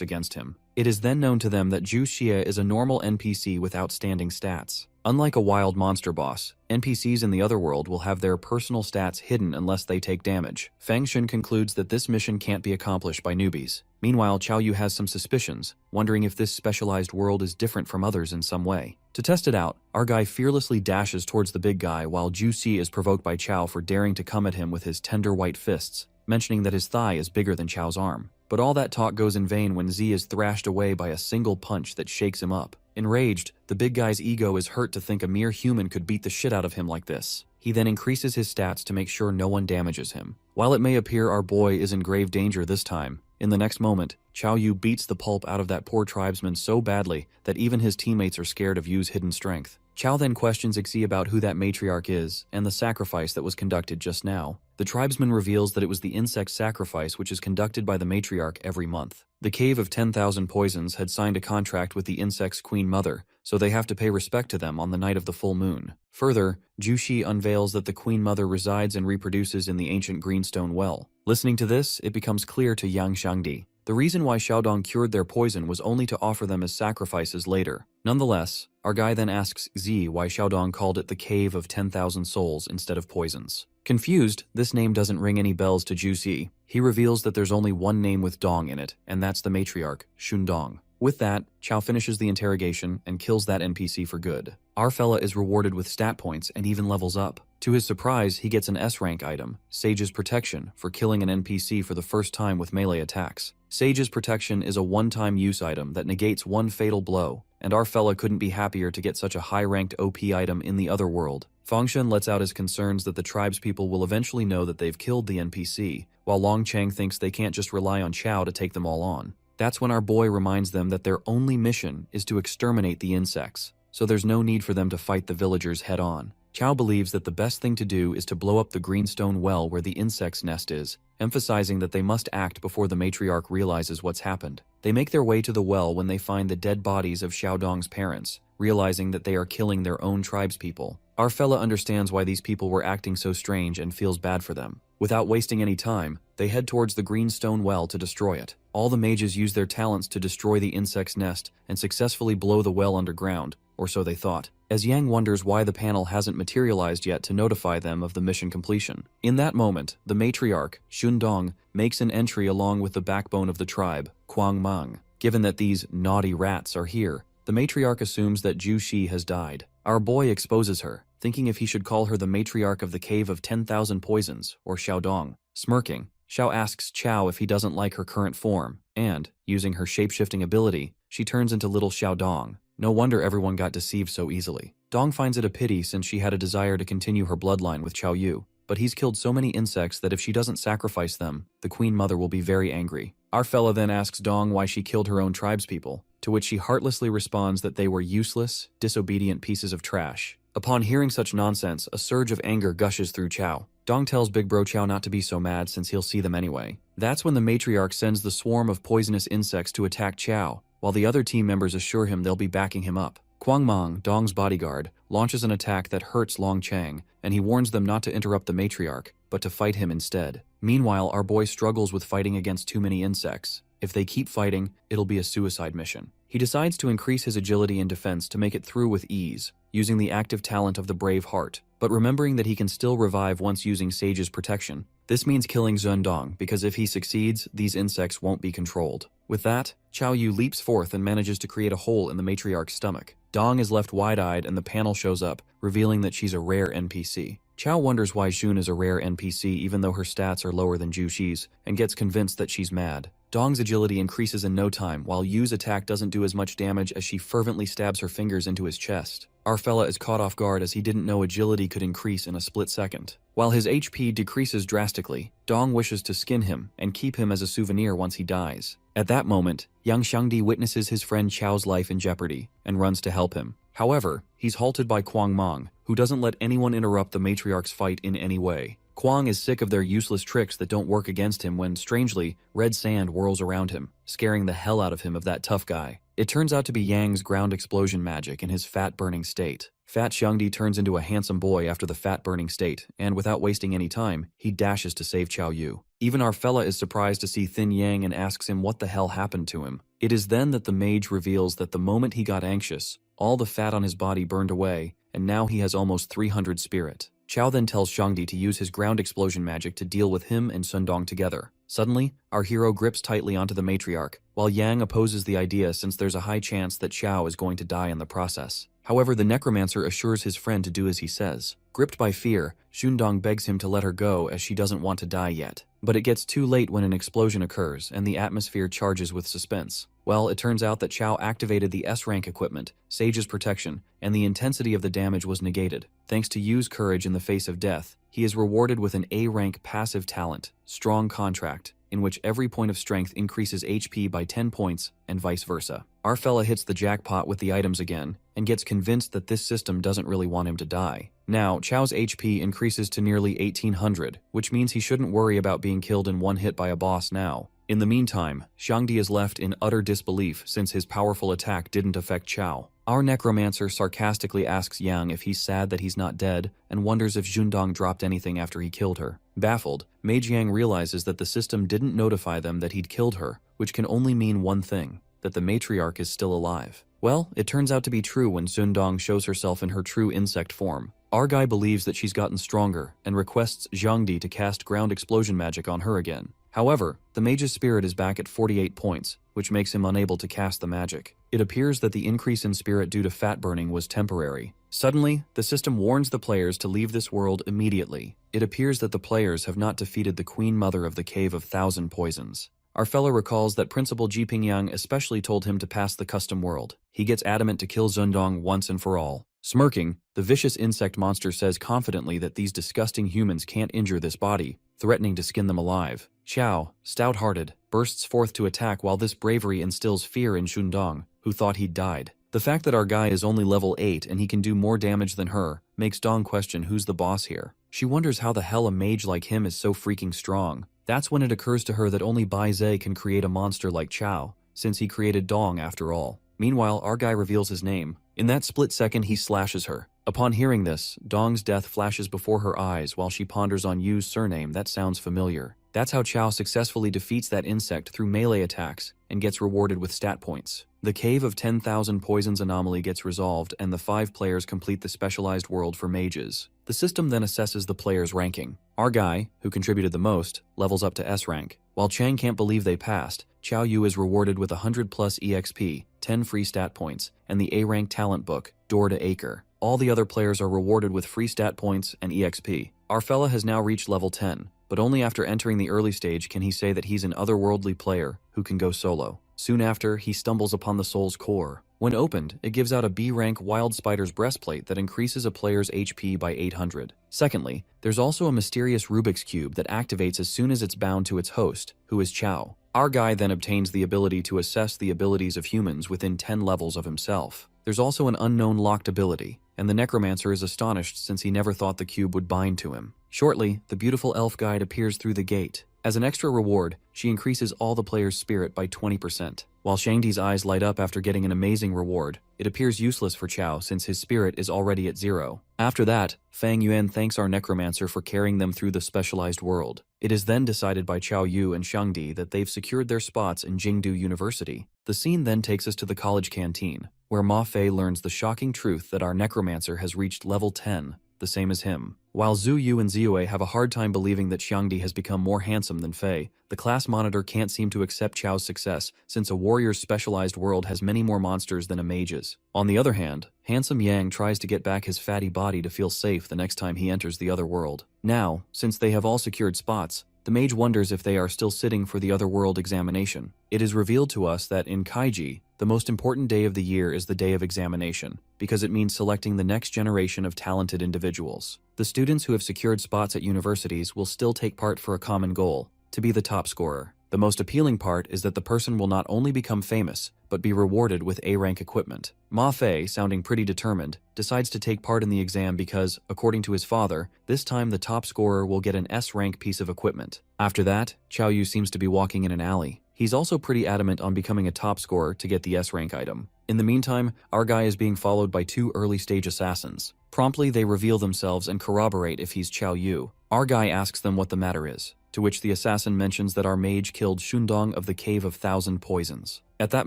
against him. It is then known to them that Zhu Xie is a normal NPC with outstanding stats. Unlike a wild monster boss, NPCs in the other world will have their personal stats hidden unless they take damage. Fang Shun concludes that this mission can't be accomplished by newbies. Meanwhile, Qiao Yu has some suspicions, wondering if this specialized world is different from others in some way. To test it out, our guy fearlessly dashes towards the big guy while Zhu Xi is provoked by Qiao for daring to come at him with his tender white fists, mentioning that his thigh is bigger than Qiao's arm. But all that talk goes in vain when Z is thrashed away by a single punch that shakes him up. Enraged, the big guy's ego is hurt to think a mere human could beat the shit out of him like this. He then increases his stats to make sure no one damages him. While it may appear our boy is in grave danger this time, in the next moment, Qiao Yu beats the pulp out of that poor tribesman so badly that even his teammates are scared of Yu's hidden strength. Qiao then questions Ixi about who that matriarch is and the sacrifice that was conducted just now. The tribesman reveals that it was the insect sacrifice which is conducted by the matriarch every month. The Cave of 10,000 Poisons had signed a contract with the insect's queen mother, so they have to pay respect to them on the night of the full moon. Further, Zhu Xi unveils that the queen mother resides and reproduces in the ancient greenstone well. Listening to this, it becomes clear to Yang Xiangdi. The reason why Xiaodong cured their poison was only to offer them as sacrifices later. Nonetheless, our guy then asks Z why Xiaodong called it the Cave of 10,000 Souls instead of Poisons. Confused, this name doesn't ring any bells to Zhu Xi. He reveals that there's only one name with Dong in it, and that's the matriarch, Shundong. With that, Qiao finishes the interrogation and kills that NPC for good. Our fella is rewarded with stat points and even levels up. To his surprise, he gets an S-rank item, Sage's Protection, for killing an NPC for the first time with melee attacks. Sage's Protection is a one-time use item that negates one fatal blow, and our fella couldn't be happier to get such a high-ranked OP item in the other world. Fangshen lets out his concerns that the tribespeople will eventually know that they've killed the NPC, while Longcheng thinks they can't just rely on Qiao to take them all on. That's when our boy reminds them that their only mission is to exterminate the insects, so there's no need for them to fight the villagers head-on. Qiao believes that the best thing to do is to blow up the greenstone well where the insect's nest is, emphasizing that they must act before the matriarch realizes what's happened. They make their way to the well when they find the dead bodies of Xiaodong's parents, realizing that they are killing their own tribespeople. Our fella understands why these people were acting so strange and feels bad for them. Without wasting any time, they head towards the greenstone well to destroy it. All the mages use their talents to destroy the insect's nest and successfully blow the well underground, or so they thought, as Yang wonders why the panel hasn't materialized yet to notify them of the mission completion. In that moment, the matriarch, Shundong, makes an entry along with the backbone of the tribe, Kuang Mang. Given that these naughty rats are here, the matriarch assumes that Zhu Xi has died. Our boy exposes her, thinking if he should call her the matriarch of the Cave of 10,000 Poisons, or Xiaodong. Smirking, Xiao asks Qiao if he doesn't like her current form, and, using her shape-shifting ability, she turns into little Xiaodong. No wonder everyone got deceived so easily. Dong finds it a pity since she had a desire to continue her bloodline with Qiao Yu, but he's killed so many insects that if she doesn't sacrifice them, the Queen Mother will be very angry. Our fella then asks Dong why she killed her own tribespeople, to which she heartlessly responds that they were useless, disobedient pieces of trash. Upon hearing such nonsense, a surge of anger gushes through Qiao. Dong tells Big Bro Qiao not to be so mad since he'll see them anyway. That's when the matriarch sends the swarm of poisonous insects to attack Qiao, while the other team members assure him they'll be backing him up. Kuang Mang, Dong's bodyguard, launches an attack that hurts Longcheng, and he warns them not to interrupt the matriarch, but to fight him instead. Meanwhile, our boy struggles with fighting against too many insects. If they keep fighting, it'll be a suicide mission. He decides to increase his agility and defense to make it through with ease, using the active talent of the Brave Heart, but remembering that he can still revive once using Sage's Protection. This means killing Zhendong, because if he succeeds, these insects won't be controlled. With that, Qiao Yu leaps forth and manages to create a hole in the matriarch's stomach. Dong is left wide-eyed and the panel shows up, revealing that she's a rare NPC. Chow wonders why Jun is a rare NPC even though her stats are lower than Juxi's, and gets convinced that she's mad. Dong's agility increases in no time, while Yu's attack doesn't do as much damage as she fervently stabs her fingers into his chest. Our fella is caught off guard as he didn't know agility could increase in a split second. While his HP decreases drastically, Dong wishes to skin him and keep him as a souvenir once he dies. At that moment, young Xiangdi witnesses his friend Chow's life in jeopardy and runs to help him. However, he's halted by Kwang Mong, who doesn't let anyone interrupt the matriarch's fight in any way. Kwang is sick of their useless tricks that don't work against him when, strangely, red sand whirls around him, scaring the hell out of him of that tough guy. It turns out to be Yang's ground explosion magic in his fat-burning state. Fat Xiangdi turns into a handsome boy after the fat-burning state, and without wasting any time, he dashes to save Chao Yu. Even our fella is surprised to see Thin Yang and asks him what the hell happened to him. It is then that the mage reveals that the moment he got anxious, all the fat on his body burned away, and now he has almost 300 spirit. Chao then tells Xiangdi to use his ground explosion magic to deal with him and Sundong together. Suddenly, our hero grips tightly onto the matriarch, while Yang opposes the idea since there's a high chance that Chao is going to die in the process. However, the necromancer assures his friend to do as he says. Gripped by fear, Shundong begs him to let her go as she doesn't want to die yet. But it gets too late when an explosion occurs and the atmosphere charges with suspense. Well, it turns out that Chao activated the S-Rank equipment, Sage's protection, and the intensity of the damage was negated. Thanks to Yu's courage in the face of death, he is rewarded with an A-Rank passive talent, Strong Contract, in which every point of strength increases HP by 10 points, and vice versa. Our fella hits the jackpot with the items again, and gets convinced that this system doesn't really want him to die. Now, Chao's HP increases to nearly 1800, which means he shouldn't worry about being killed in one hit by a boss now. In the meantime, Xiangdi is left in utter disbelief since his powerful attack didn't affect Chao. Our necromancer sarcastically asks Yang if he's sad that he's not dead, and wonders if Xundong dropped anything after he killed her. Baffled, Mage Yang realizes that the system didn't notify them that he'd killed her, which can only mean one thing, that the matriarch is still alive. Well, it turns out to be true when Xundong shows herself in her true insect form. Our guy believes that she's gotten stronger, and requests Xiangdi to cast ground explosion magic on her again. However, the mage's spirit is back at 48 points, which makes him unable to cast the magic. It appears that the increase in spirit due to fat burning was temporary. Suddenly, the system warns the players to leave this world immediately. It appears that the players have not defeated the Queen Mother of the Cave of Thousand Poisons. Our fellow recalls that Principal Jiping Yang especially told him to pass the custom world. He gets adamant to kill Xundong once and for all. Smirking, the vicious insect monster says confidently that these disgusting humans can't injure this body, threatening to skin them alive. Chao, stout-hearted, bursts forth to attack while this bravery instills fear in Xundong, who thought he'd died. The fact that our guy is only level 8 and he can do more damage than her makes Dong question who's the boss here. She wonders how the hell a mage like him is so freaking strong. That's when it occurs to her that only Bai Zhe can create a monster like Chao, since he created Dong after all. Meanwhile, our guy reveals his name. In that split second, he slashes her. Upon hearing this, Dong's death flashes before her eyes while she ponders on Yu's surname that sounds familiar. That's how Chao successfully defeats that insect through melee attacks and gets rewarded with stat points. The Cave of 10,000 Poisons anomaly gets resolved and the 5 players complete the specialized world for mages. The system then assesses the players' ranking. Our guy, who contributed the most, levels up to S rank. While Chang can't believe they passed, Chao Yu is rewarded with 100 plus EXP, 10 free stat points, and the A-rank talent book, Door to Acre. All the other players are rewarded with free stat points and EXP. Our fella has now reached level 10, but only after entering the early stage can he say that he's an otherworldly player who can go solo. Soon after, he stumbles upon the soul's core. When opened, it gives out a B-rank Wild Spider's breastplate that increases a player's HP by 800. Secondly, there's also a mysterious Rubik's Cube that activates as soon as it's bound to its host, who is Chao. Our guy then obtains the ability to assess the abilities of humans within 10 levels of himself. There's also an unknown locked ability, and the necromancer is astonished since he never thought the cube would bind to him. Shortly, the beautiful elf guide appears through the gate. As an extra reward, she increases all the players' spirit by 20%. While Shangdi's eyes light up after getting an amazing reward, it appears useless for Chao since his spirit is already at 0. After that, Fang Yuan thanks our necromancer for carrying them through the specialized world. It is then decided by Chao Yu and Shangdi that they've secured their spots in Jingdu University. The scene then takes us to the college canteen, where Ma Fei learns the shocking truth that our necromancer has reached level 10, the same as him. While Zhu Yu and Ziyue have a hard time believing that Xiangdi has become more handsome than Fei, the class monitor can't seem to accept Chao's success since a warrior's specialized world has many more monsters than a mage's. On the other hand, handsome Yang tries to get back his fatty body to feel safe the next time he enters the other world. Now, since they have all secured spots, the mage wonders if they are still sitting for the other world examination. It is revealed to us that in Kaiji, the most important day of the year is the day of examination, because it means selecting the next generation of talented individuals. The students who have secured spots at universities will still take part for a common goal, to be the top scorer. The most appealing part is that the person will not only become famous, but be rewarded with A-rank equipment. Ma Fei, sounding pretty determined, decides to take part in the exam because, according to his father, this time the top scorer will get an S-rank piece of equipment. After that, Qiao Yu seems to be walking in an alley. He's also pretty adamant on becoming a top scorer to get the S-rank item. In the meantime, our guy is being followed by two early-stage assassins. Promptly, they reveal themselves and corroborate if he's Qiao Yu. Our guy asks them what the matter is, to which the assassin mentions that our mage killed Shundong of the Cave of Thousand Poisons. At that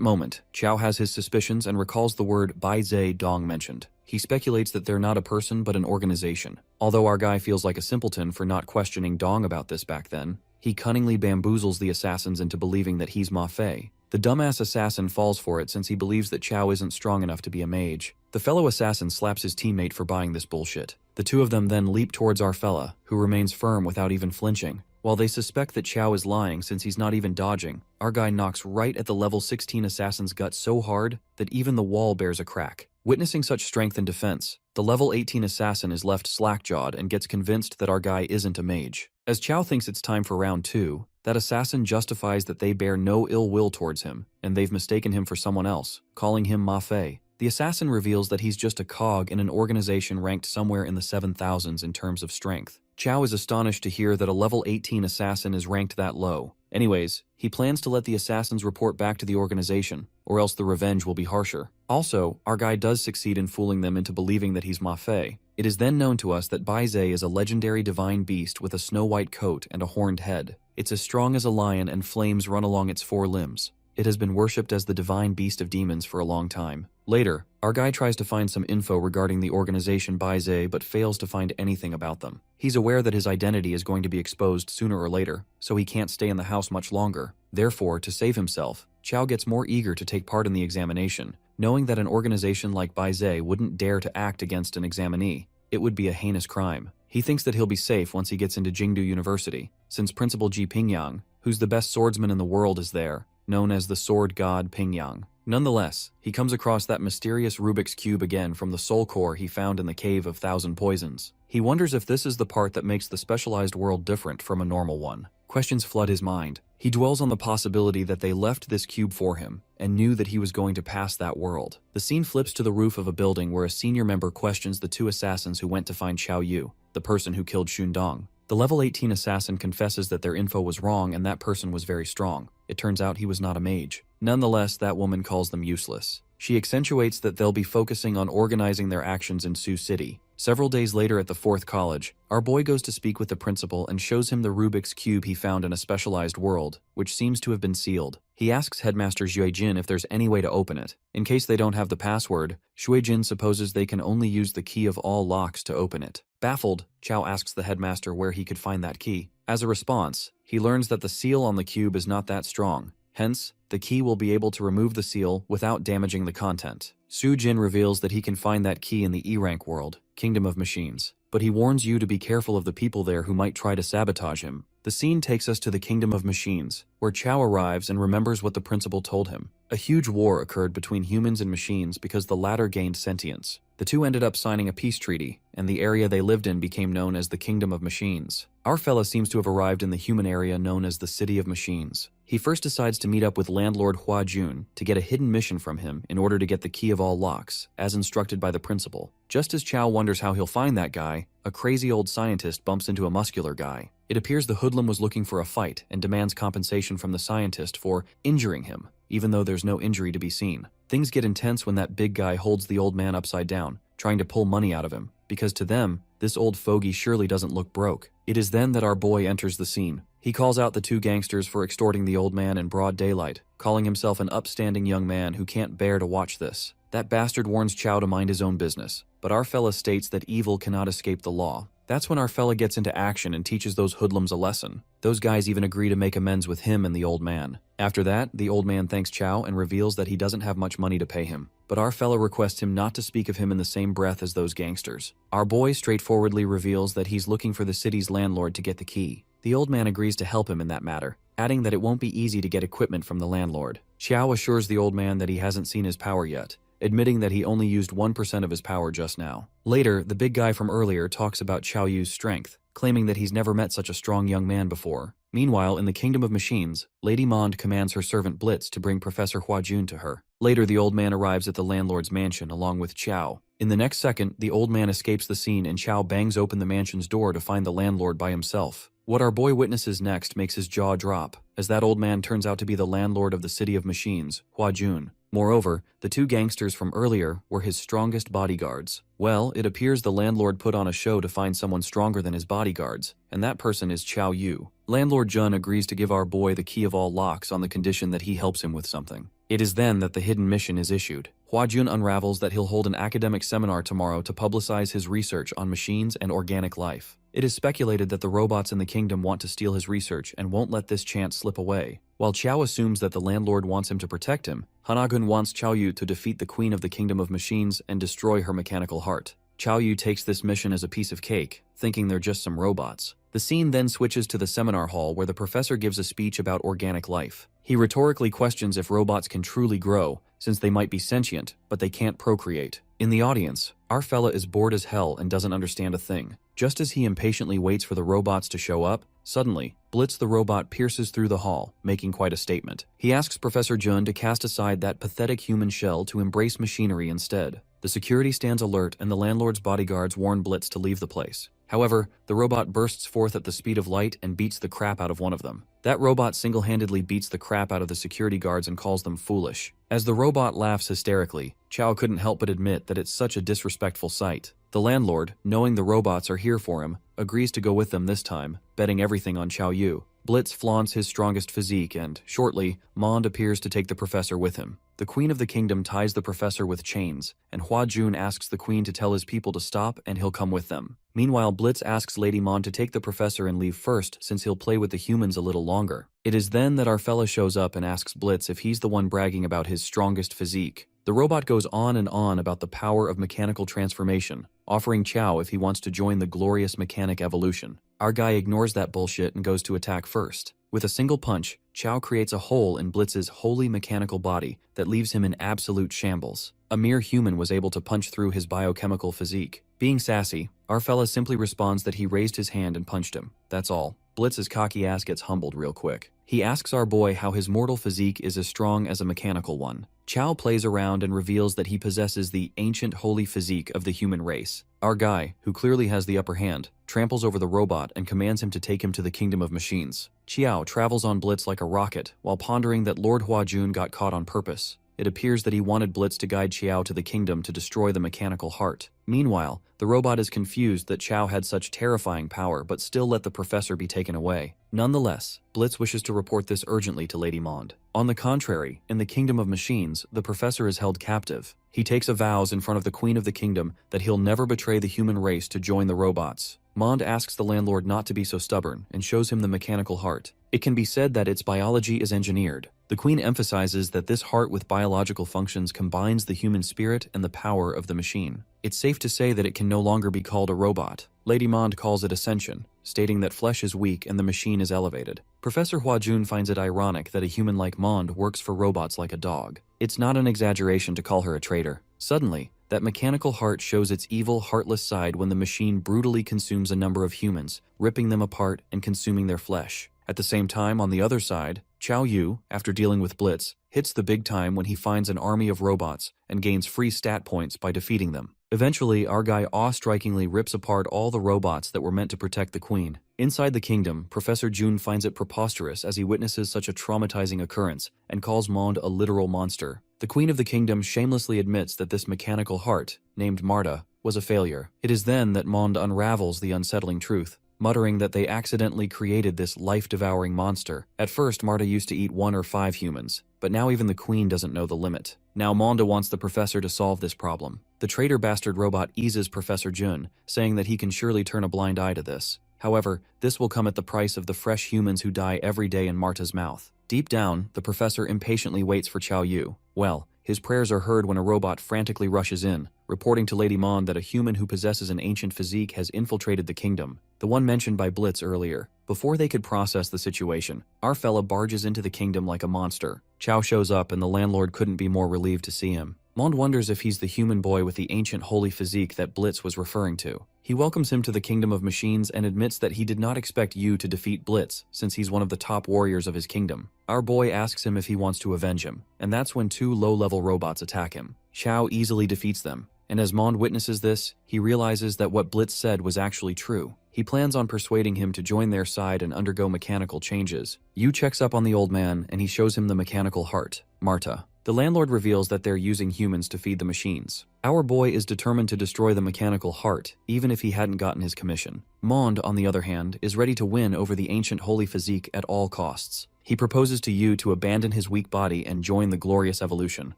moment, Qiao has his suspicions and recalls the word Bai Zhe Dong mentioned. He speculates that they're not a person but an organization. Although our guy feels like a simpleton for not questioning Dong about this back then, he cunningly bamboozles the assassins into believing that he's Ma Fei. The dumbass assassin falls for it since he believes that Qiao isn't strong enough to be a mage. The fellow assassin slaps his teammate for buying this bullshit. The two of them then leap towards our fella, who remains firm without even flinching. While they suspect that Qiao is lying since he's not even dodging, our guy knocks right at the level 16 assassin's gut so hard that even the wall bears a crack. Witnessing such strength and defense, the level 18 assassin is left slack-jawed and gets convinced that our guy isn't a mage. As Qiao thinks it's time for round 2, that assassin justifies that they bear no ill will towards him, and they've mistaken him for someone else, calling him Ma Fei. The assassin reveals that he's just a cog in an organization ranked somewhere in the 7,000s in terms of strength. Qiao is astonished to hear that a level 18 assassin is ranked that low. Anyways, he plans to let the assassins report back to the organization, or else the revenge will be harsher. Also, our guy does succeed in fooling them into believing that he's Ma Fei. It is then known to us that Bai Zhe is a legendary divine beast with a snow-white coat and a horned head. It's as strong as a lion and flames run along its 4 limbs. It has been worshipped as the divine beast of demons for a long time. Later, our guy tries to find some info regarding the organization Bai Zhe but fails to find anything about them. He's aware that his identity is going to be exposed sooner or later, so he can't stay in the house much longer. Therefore, to save himself, Qiao gets more eager to take part in the examination, knowing that an organization like Bai Zhe wouldn't dare to act against an examinee. It would be a heinous crime. He thinks that he'll be safe once he gets into Jingdu University, since Principal Ji Pingyang, who's the best swordsman in the world, is there, known as the Sword God Pingyang. Nonetheless, he comes across that mysterious Rubik's Cube again from the soul core he found in the Cave of Thousand Poisons. He wonders if this is the part that makes the specialized world different from a normal one. Questions flood his mind. He dwells on the possibility that they left this cube for him and knew that he was going to pass that world. The scene flips to the roof of a building where a senior member questions the two assassins who went to find Qiao Yu, the person who killed Shundong. The level 18 assassin confesses that their info was wrong and that person was very strong. It turns out he was not a mage. Nonetheless, that woman calls them useless. She accentuates that they'll be focusing on organizing their actions in Sioux City. Several days later at the 4th college, our boy goes to speak with the principal and shows him the Rubik's Cube he found in a specialized world, which seems to have been sealed. He asks Headmaster Xuejin if there's any way to open it. In case they don't have the password, Xuejin supposes they can only use the key of all locks to open it. Baffled, Qiao asks the headmaster where he could find that key. As a response, he learns that the seal on the cube is not that strong. Hence, the key will be able to remove the seal without damaging the content. Su Jin reveals that he can find that key in the E-rank world, Kingdom of Machines, but he warns you to be careful of the people there who might try to sabotage him. The scene takes us to the Kingdom of Machines, where Qiao arrives and remembers what the principal told him. A huge war occurred between humans and machines because the latter gained sentience. The two ended up signing a peace treaty, and the area they lived in became known as the Kingdom of Machines. Our fella seems to have arrived in the human area known as the City of Machines. He first decides to meet up with landlord Hua Jun to get a hidden mission from him in order to get the key of all locks, as instructed by the principal. Just as Qiao wonders how he'll find that guy, a crazy old scientist bumps into a muscular guy. It appears the hoodlum was looking for a fight and demands compensation from the scientist for injuring him, even though there's no injury to be seen. Things get intense when that big guy holds the old man upside down, trying to pull money out of him, because to them, this old fogey surely doesn't look broke. It is then that our boy enters the scene. He calls out the two gangsters for extorting the old man in broad daylight, calling himself an upstanding young man who can't bear to watch this. That bastard warns Qiao to mind his own business, but our fella states that evil cannot escape the law. That's when our fella gets into action and teaches those hoodlums a lesson. Those guys even agree to make amends with him and the old man. After that, the old man thanks Chow and reveals that he doesn't have much money to pay him. But our fella requests him not to speak of him in the same breath as those gangsters. Our boy straightforwardly reveals that he's looking for the city's landlord to get the key. The old man agrees to help him in that matter, adding that it won't be easy to get equipment from the landlord. Chow assures the old man that he hasn't seen his power yet, admitting that he only used 1% of his power just now. Later, the big guy from earlier talks about Chow Yu's strength, claiming that he's never met such a strong young man before. Meanwhile, in the Kingdom of Machines, Lady Mond commands her servant Blitz to bring Professor Hua-jun to her. Later, the old man arrives at the landlord's mansion along with Chow. In the next second, the old man escapes the scene and Chow bangs open the mansion's door to find the landlord by himself. What our boy witnesses next makes his jaw drop, as that old man turns out to be the landlord of the City of Machines, Hua-jun. Moreover, the two gangsters from earlier were his strongest bodyguards. Well, it appears the landlord put on a show to find someone stronger than his bodyguards, and that person is Chow Yu. Landlord Jun agrees to give our boy the key of all locks on the condition that he helps him with something. It is then that the hidden mission is issued. Hua-jun unravels that he'll hold an academic seminar tomorrow to publicize his research on machines and organic life. It is speculated that the robots in the kingdom want to steal his research and won't let this chance slip away. While Chow assumes that the landlord wants him to protect him, Hanagun wants Chow Yu to defeat the queen of the kingdom of machines and destroy her mechanical heart. Chow Yu takes this mission as a piece of cake, thinking they're just some robots. The scene then switches to the seminar hall where the professor gives a speech about organic life. He rhetorically questions if robots can truly grow, since they might be sentient, but they can't procreate. In the audience, our fella is bored as hell and doesn't understand a thing. Just as he impatiently waits for the robots to show up, suddenly, Blitz the robot pierces through the hall, making quite a statement. He asks Professor Jun to cast aside that pathetic human shell to embrace machinery instead. The security stands alert and the landlord's bodyguards warn Blitz to leave the place. However, the robot bursts forth at the speed of light and beats the crap out of one of them. That robot single-handedly beats the crap out of the security guards and calls them foolish. As the robot laughs hysterically, Chow couldn't help but admit that it's such a disrespectful sight. The landlord, knowing the robots are here for him, agrees to go with them this time, betting everything on Chow Yu. Blitz flaunts his strongest physique and, shortly, Mond appears to take the professor with him. The queen of the kingdom ties the professor with chains, and Hua-jun asks the queen to tell his people to stop and he'll come with them. Meanwhile, Blitz asks Lady Mond to take the professor and leave first since he'll play with the humans a little longer. It is then that our fella shows up and asks Blitz if he's the one bragging about his strongest physique. The robot goes on and on about the power of mechanical transformation, offering Chow if he wants to join the glorious mechanic evolution. Our guy ignores that bullshit and goes to attack first. With a single punch, Chow creates a hole in Blitz's wholly mechanical body that leaves him in absolute shambles. A mere human was able to punch through his biochemical physique. Being sassy, our fella simply responds that he raised his hand and punched him. That's all. Blitz's cocky ass gets humbled real quick. He asks our boy how his mortal physique is as strong as a mechanical one. Chow plays around and reveals that he possesses the ancient holy physique of the human race. Our guy, who clearly has the upper hand, tramples over the robot and commands him to take him to the kingdom of machines. Chiao travels on Blitz like a rocket, while pondering that Lord Hua-jun got caught on purpose. It appears that he wanted Blitz to guide Chiao to the kingdom to destroy the mechanical heart. Meanwhile, the robot is confused that Chow had such terrifying power but still let the professor be taken away. Nonetheless, Blitz wishes to report this urgently to Lady Mond. On the contrary, in the kingdom of machines, the professor is held captive. He takes a vows in front of the queen of the kingdom that he'll never betray the human race to join the robots. Mond asks the landlord not to be so stubborn and shows him the mechanical heart. It can be said that its biology is engineered. The queen emphasizes that this heart with biological functions combines the human spirit and the power of the machine. It's safe to say that it can no longer be called a robot. Lady Mond calls it ascension, stating that flesh is weak and the machine is elevated. Professor Hua-jun finds it ironic that a human like Mond works for robots like a dog. It's not an exaggeration to call her a traitor. Suddenly, that mechanical heart shows its evil, heartless side when the machine brutally consumes a number of humans, ripping them apart and consuming their flesh. At the same time, on the other side, Chow Yu, after dealing with Blitz, hits the big time when he finds an army of robots and gains free stat points by defeating them. Eventually, our guy awe-strikingly rips apart all the robots that were meant to protect the queen. Inside the kingdom, Professor Jun finds it preposterous as he witnesses such a traumatizing occurrence and calls Mond a literal monster. The queen of the kingdom shamelessly admits that this mechanical heart, named Marta, was a failure. It is then that Mond unravels the unsettling truth. muttering that they accidentally created this life-devouring monster. At first, Marta used to eat 1 or 5 humans, but now even the queen doesn't know the limit. Now Manga wants the professor to solve this problem. The traitor bastard robot eases Professor Jun, saying that he can surely turn a blind eye to this. However, this will come at the price of the fresh humans who die every day in Marta's mouth. Deep down, the professor impatiently waits for Qiao Yu. Well, his prayers are heard when a robot frantically rushes in, reporting to Lady Mon that a human who possesses an ancient physique has infiltrated the kingdom, the one mentioned by Blitz earlier. Before they could process the situation, our fella barges into the kingdom like a monster. Qiao shows up and the landlord couldn't be more relieved to see him. Mond wonders if he's the human boy with the ancient holy physique that Blitz was referring to. He welcomes him to the kingdom of machines and admits that he did not expect Yu to defeat Blitz, since he's one of the top warriors of his kingdom. Our boy asks him if he wants to avenge him, and that's when 2 low-level robots attack him. Qiao easily defeats them, and as Mond witnesses this, he realizes that what Blitz said was actually true. He plans on persuading him to join their side and undergo mechanical changes. Yu checks up on the old man, and he shows him the mechanical heart, Marta. The landlord reveals that they're using humans to feed the machines. Our boy is determined to destroy the mechanical heart, even if he hadn't gotten his commission. Mond, on the other hand, is ready to win over the ancient holy physique at all costs. He proposes to Yu to abandon his weak body and join the glorious evolution.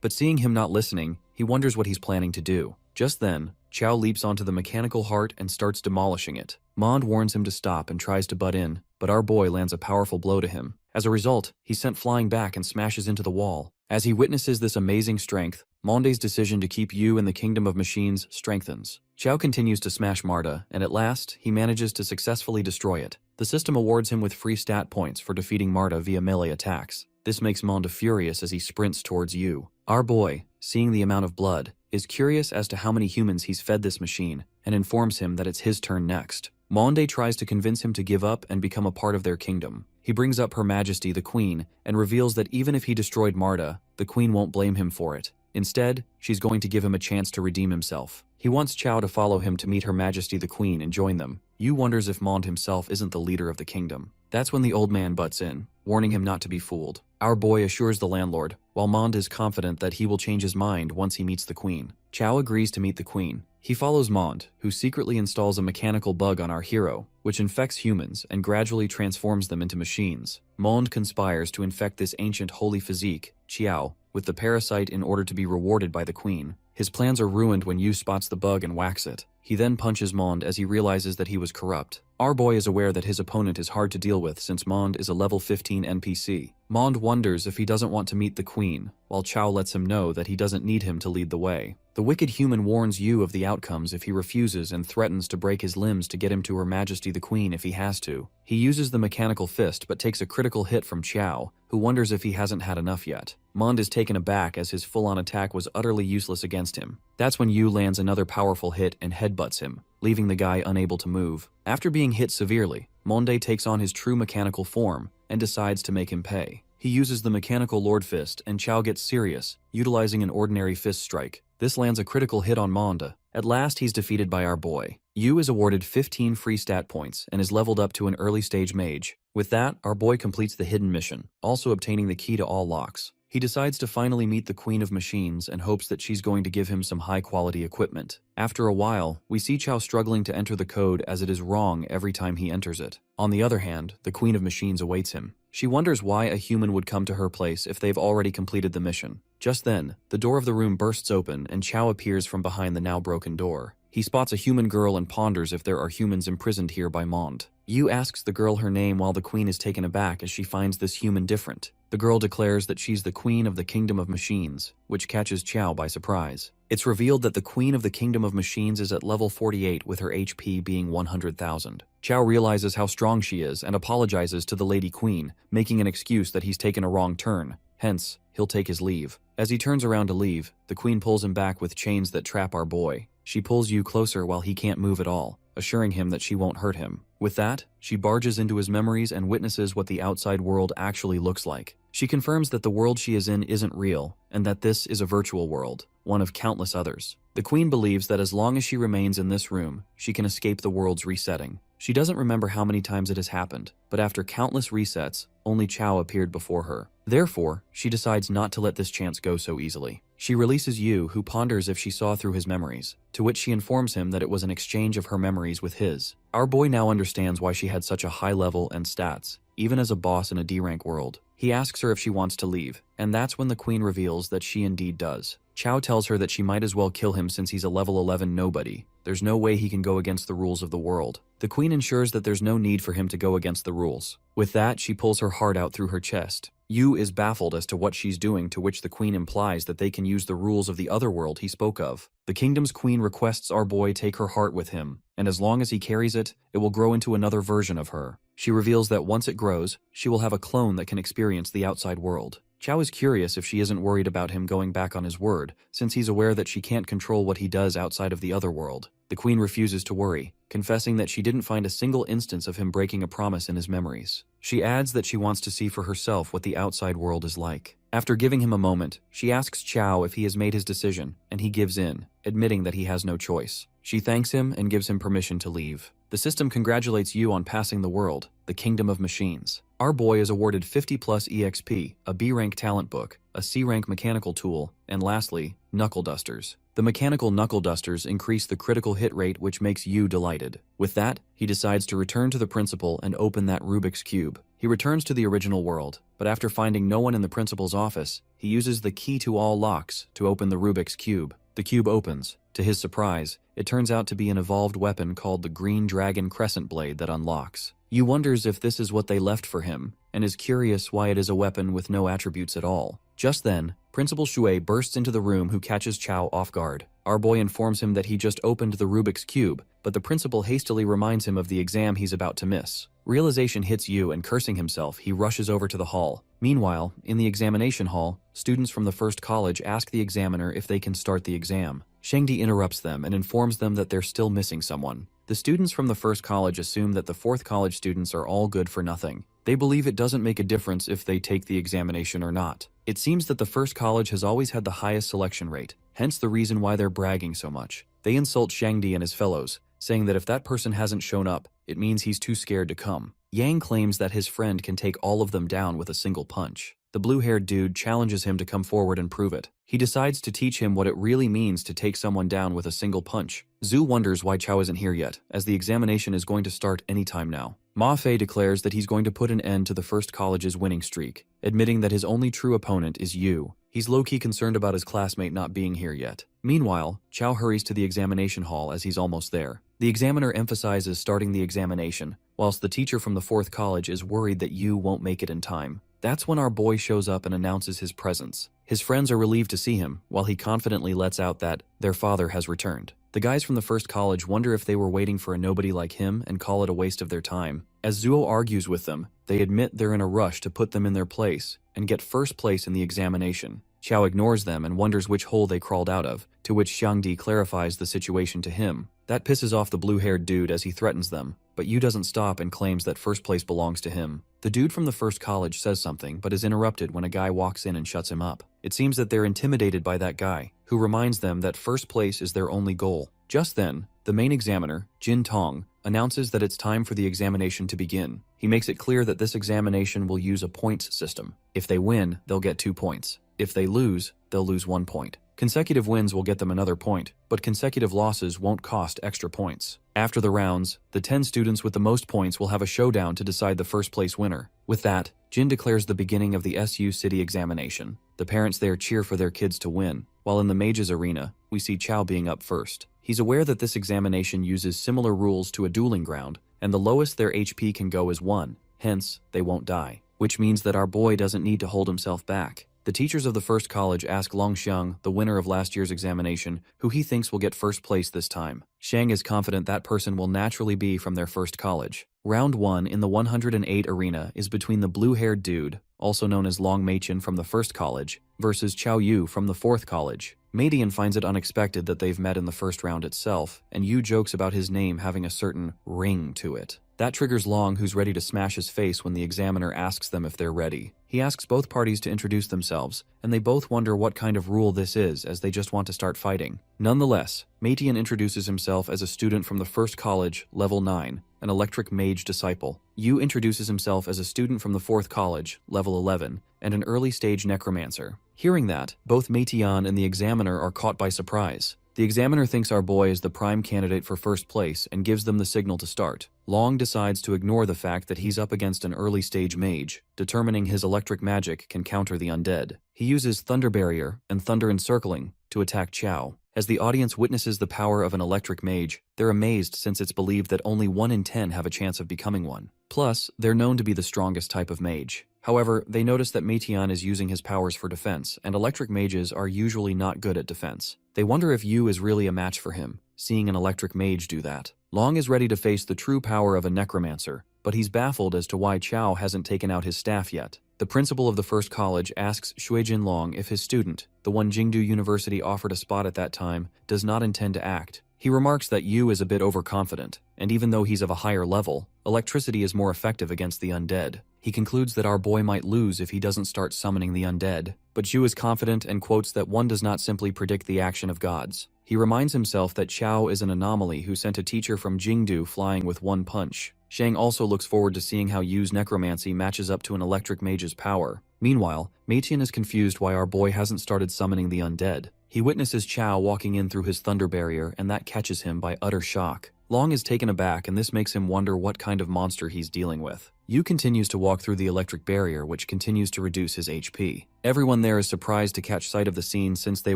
But seeing him not listening, he wonders what he's planning to do. Just then, Qiao leaps onto the mechanical heart and starts demolishing it. Mond warns him to stop and tries to butt in, but our boy lands a powerful blow to him. As a result, he's sent flying back and smashes into the wall. As he witnesses this amazing strength, Monde's decision to keep Yu in the kingdom of machines strengthens. Qiao continues to smash Marta, and at last, he manages to successfully destroy it. The system awards him with free stat points for defeating Marta via melee attacks. This makes Monde furious as he sprints towards Yu. Our boy, seeing the amount of blood, is curious as to how many humans he's fed this machine, and informs him that it's his turn next. Monde tries to convince him to give up and become a part of their kingdom. He brings up Her Majesty the Queen and reveals that even if he destroyed Marta, the Queen won't blame him for it. Instead, she's going to give him a chance to redeem himself. He wants Qiao to follow him to meet Her Majesty the Queen and join them. Yu wonders if Monde himself isn't the leader of the kingdom. That's when the old man butts in, warning him not to be fooled. Our boy assures the landlord, while Monde is confident that he will change his mind once he meets the Queen. Qiao agrees to meet the Queen. He follows Monde, who secretly installs a mechanical bug on our hero, which infects humans and gradually transforms them into machines. Monde conspires to infect this ancient holy physique, Qiao, with the parasite in order to be rewarded by the Queen. His plans are ruined when Yu spots the bug and whacks it. He then punches Monde as he realizes that he was corrupt. Our boy is aware that his opponent is hard to deal with since Monde is a level 15 NPC. Monde wonders if he doesn't want to meet the Queen, while Qiao lets him know that he doesn't need him to lead the way. The wicked human warns Yu of the outcomes if he refuses and threatens to break his limbs to get him to Her Majesty the Queen if he has to. He uses the mechanical fist but takes a critical hit from Qiao, who wonders if he hasn't had enough yet. Monde is taken aback as his full-on attack was utterly useless against him. That's when Yu lands another powerful hit and headbutts him, leaving the guy unable to move. After being hit severely, Monde takes on his true mechanical form and decides to make him pay. He uses the mechanical Lord Fist and Qiao gets serious, utilizing an ordinary fist strike. This lands a critical hit on Monde. At last, he's defeated by our boy. Yu is awarded 15 free stat points and is leveled up to an early stage mage. With that, our boy completes the hidden mission, also obtaining the key to all locks. He decides to finally meet the Queen of Machines and hopes that she's going to give him some high-quality equipment. After a while, we see Qiao struggling to enter the code as it is wrong every time he enters it. On the other hand, the Queen of Machines awaits him. She wonders why a human would come to her place if they've already completed the mission. Just then, the door of the room bursts open and Qiao appears from behind the now broken door. He spots a human girl and ponders if there are humans imprisoned here by Monde. Yu asks the girl her name while the Queen is taken aback as she finds this human different. The girl declares that she's the Queen of the Kingdom of Machines, which catches Qiao by surprise. It's revealed that the Queen of the Kingdom of Machines is at level 48 with her HP being 100,000. Qiao realizes how strong she is and apologizes to the Lady Queen, making an excuse that he's taken a wrong turn. Hence, he'll take his leave. As he turns around to leave, the Queen pulls him back with chains that trap our boy. She pulls Yu closer while he can't move at all, assuring him that she won't hurt him. With that, she barges into his memories and witnesses what the outside world actually looks like. She confirms that the world she is in isn't real, and that this is a virtual world, one of countless others. The Queen believes that as long as she remains in this room, she can escape the world's resetting. She doesn't remember how many times it has happened, but after countless resets, only Chao appeared before her. Therefore, she decides not to let this chance go so easily. She releases Yu, who ponders if she saw through his memories, to which she informs him that it was an exchange of her memories with his. Our boy now understands why she had such a high level and stats, even as a boss in a D-rank world. He asks her if she wants to leave, and that's when the queen reveals that she indeed does. Chao tells her that she might as well kill him since he's a level 11 nobody. There's no way he can go against the rules of the world. The queen ensures that there's no need for him to go against the rules. With that, she pulls her heart out through her chest. Yu is baffled as to what she's doing, to which the queen implies that they can use the rules of the other world he spoke of. The kingdom's queen requests our boy take her heart with him, and as long as he carries it, it will grow into another version of her. She reveals that once it grows, she will have a clone that can experience the outside world. Chao is curious if she isn't worried about him going back on his word, since he's aware that she can't control what he does outside of the other world. The queen refuses to worry, confessing that she didn't find a single instance of him breaking a promise in his memories. She adds that she wants to see for herself what the outside world is like. After giving him a moment, she asks Chao if he has made his decision, and he gives in, admitting that he has no choice. She thanks him and gives him permission to leave. The system congratulates Yu on passing the world, the kingdom of machines. Our boy is awarded 50 plus EXP, a B-rank talent book, a C-rank mechanical tool, and lastly, knuckle dusters. The mechanical knuckle dusters increase the critical hit rate, which makes Yu delighted. With that, he decides to return to the principal and open that Rubik's Cube. He returns to the original world, but after finding no one in the principal's office, he uses the key to all locks to open the Rubik's Cube. The cube opens. To his surprise, it turns out to be an evolved weapon called the Green Dragon Crescent Blade that unlocks. Yu wonders if this is what they left for him, and is curious why it is a weapon with no attributes at all. Just then, Principal Shui bursts into the room, who catches Chao off guard. Our boy informs him that he just opened the Rubik's Cube, but the principal hastily reminds him of the exam he's about to miss. Realization hits Yu, and cursing himself, he rushes over to the hall. Meanwhile, in the examination hall, students from the first college ask the examiner if they can start the exam. Shangdi interrupts them and informs them that they're still missing someone. The students from the first college assume that the fourth college students are all good for nothing. They believe it doesn't make a difference if they take the examination or not. It seems that the first college has always had the highest selection rate, hence the reason why they're bragging so much. They insult Shangdi and his fellows, saying that if that person hasn't shown up, it means he's too scared to come. Yang claims that his friend can take all of them down with a single punch. The blue-haired dude challenges him to come forward and prove it. He decides to teach him what it really means to take someone down with a single punch. Zhu wonders why Chao isn't here yet, as the examination is going to start anytime now. Ma Fei declares that he's going to put an end to the first college's winning streak, admitting that his only true opponent is Yu. He's low-key concerned about his classmate not being here yet. Meanwhile, Chao hurries to the examination hall as he's almost there. The examiner emphasizes starting the examination, whilst the teacher from the fourth college is worried that Yu won't make it in time. That's when our boy shows up and announces his presence. His friends are relieved to see him, while he confidently lets out that their father has returned. The guys from the first college wonder if they were waiting for a nobody like him and call it a waste of their time. As Zuo argues with them, they admit they're in a rush to put them in their place and get first place in the examination. Chao ignores them and wonders which hole they crawled out of, to which Xiangdi clarifies the situation to him. That pisses off the blue-haired dude as he threatens them, but Yu doesn't stop and claims that first place belongs to him. The dude from the first college says something, but is interrupted when a guy walks in and shuts him up. It seems that they're intimidated by that guy, who reminds them that first place is their only goal. Just then, the main examiner, Jin Tong, announces that it's time for the examination to begin. He makes it clear that this examination will use a points system. If they win, they'll get 2 points. If they lose, they'll lose 1 point. Consecutive wins will get them another point, but consecutive losses won't cost extra points. After the rounds, the 10 students with the most points will have a showdown to decide the first place winner. With that, Jin declares the beginning of the SU City examination. The parents there cheer for their kids to win, while in the mages arena, we see Chao being up first. He's aware that this examination uses similar rules to a dueling ground, and the lowest their HP can go is 1, hence, they won't die. Which means that our boy doesn't need to hold himself back. The teachers of the first college ask Long Xiang, the winner of last year's examination, who he thinks will get first place this time. Xiang is confident that person will naturally be from their first college. Round 1 in the 108 arena is between the blue-haired dude, also known as Long Meichen from the first college, versus Chao Yu from the fourth college. Meidian finds it unexpected that they've met in the first round itself, and Yu jokes about his name having a certain ring to it. That triggers Long, who's ready to smash his face when the examiner asks them if they're ready. He asks both parties to introduce themselves, and they both wonder what kind of rule this is, as they just want to start fighting. Nonetheless, Meidian introduces himself as a student from the first college, level 9, an electric mage disciple. Yu introduces himself as a student from the 4th college, level 11, and an early-stage necromancer. Hearing that, both Meitian and the examiner are caught by surprise. The examiner thinks our boy is the prime candidate for first place and gives them the signal to start. Long decides to ignore the fact that he's up against an early-stage mage, determining his electric magic can counter the undead. He uses Thunder Barrier and Thunder Encircling to attack Chao. As the audience witnesses the power of an electric mage, they're amazed since it's believed that only 1 in 10 have a chance of becoming one. Plus, they're known to be the strongest type of mage. However, they notice that Meitian is using his powers for defense, and electric mages are usually not good at defense. They wonder if Yu is really a match for him, seeing an electric mage do that. Long is ready to face the true power of a necromancer, but he's baffled as to why Chao hasn't taken out his staff yet. The principal of the first college asks Shuijin Long if his student, the one Jingdu University offered a spot at that time, does not intend to act. He remarks that Yu is a bit overconfident, and even though he's of a higher level, electricity is more effective against the undead. He concludes that our boy might lose if he doesn't start summoning the undead, but Yu is confident and quotes that one does not simply predict the action of gods. He reminds himself that Chao is an anomaly who sent a teacher from Jingdu flying with 1 punch. Shang also looks forward to seeing how Yu's necromancy matches up to an electric mage's power. Meanwhile, Meitian is confused why our boy hasn't started summoning the undead. He witnesses Chao walking in through his thunder barrier, and that catches him by utter shock. Long is taken aback, and this makes him wonder what kind of monster he's dealing with. Yu continues to walk through the electric barrier, which continues to reduce his HP. Everyone there is surprised to catch sight of the scene since they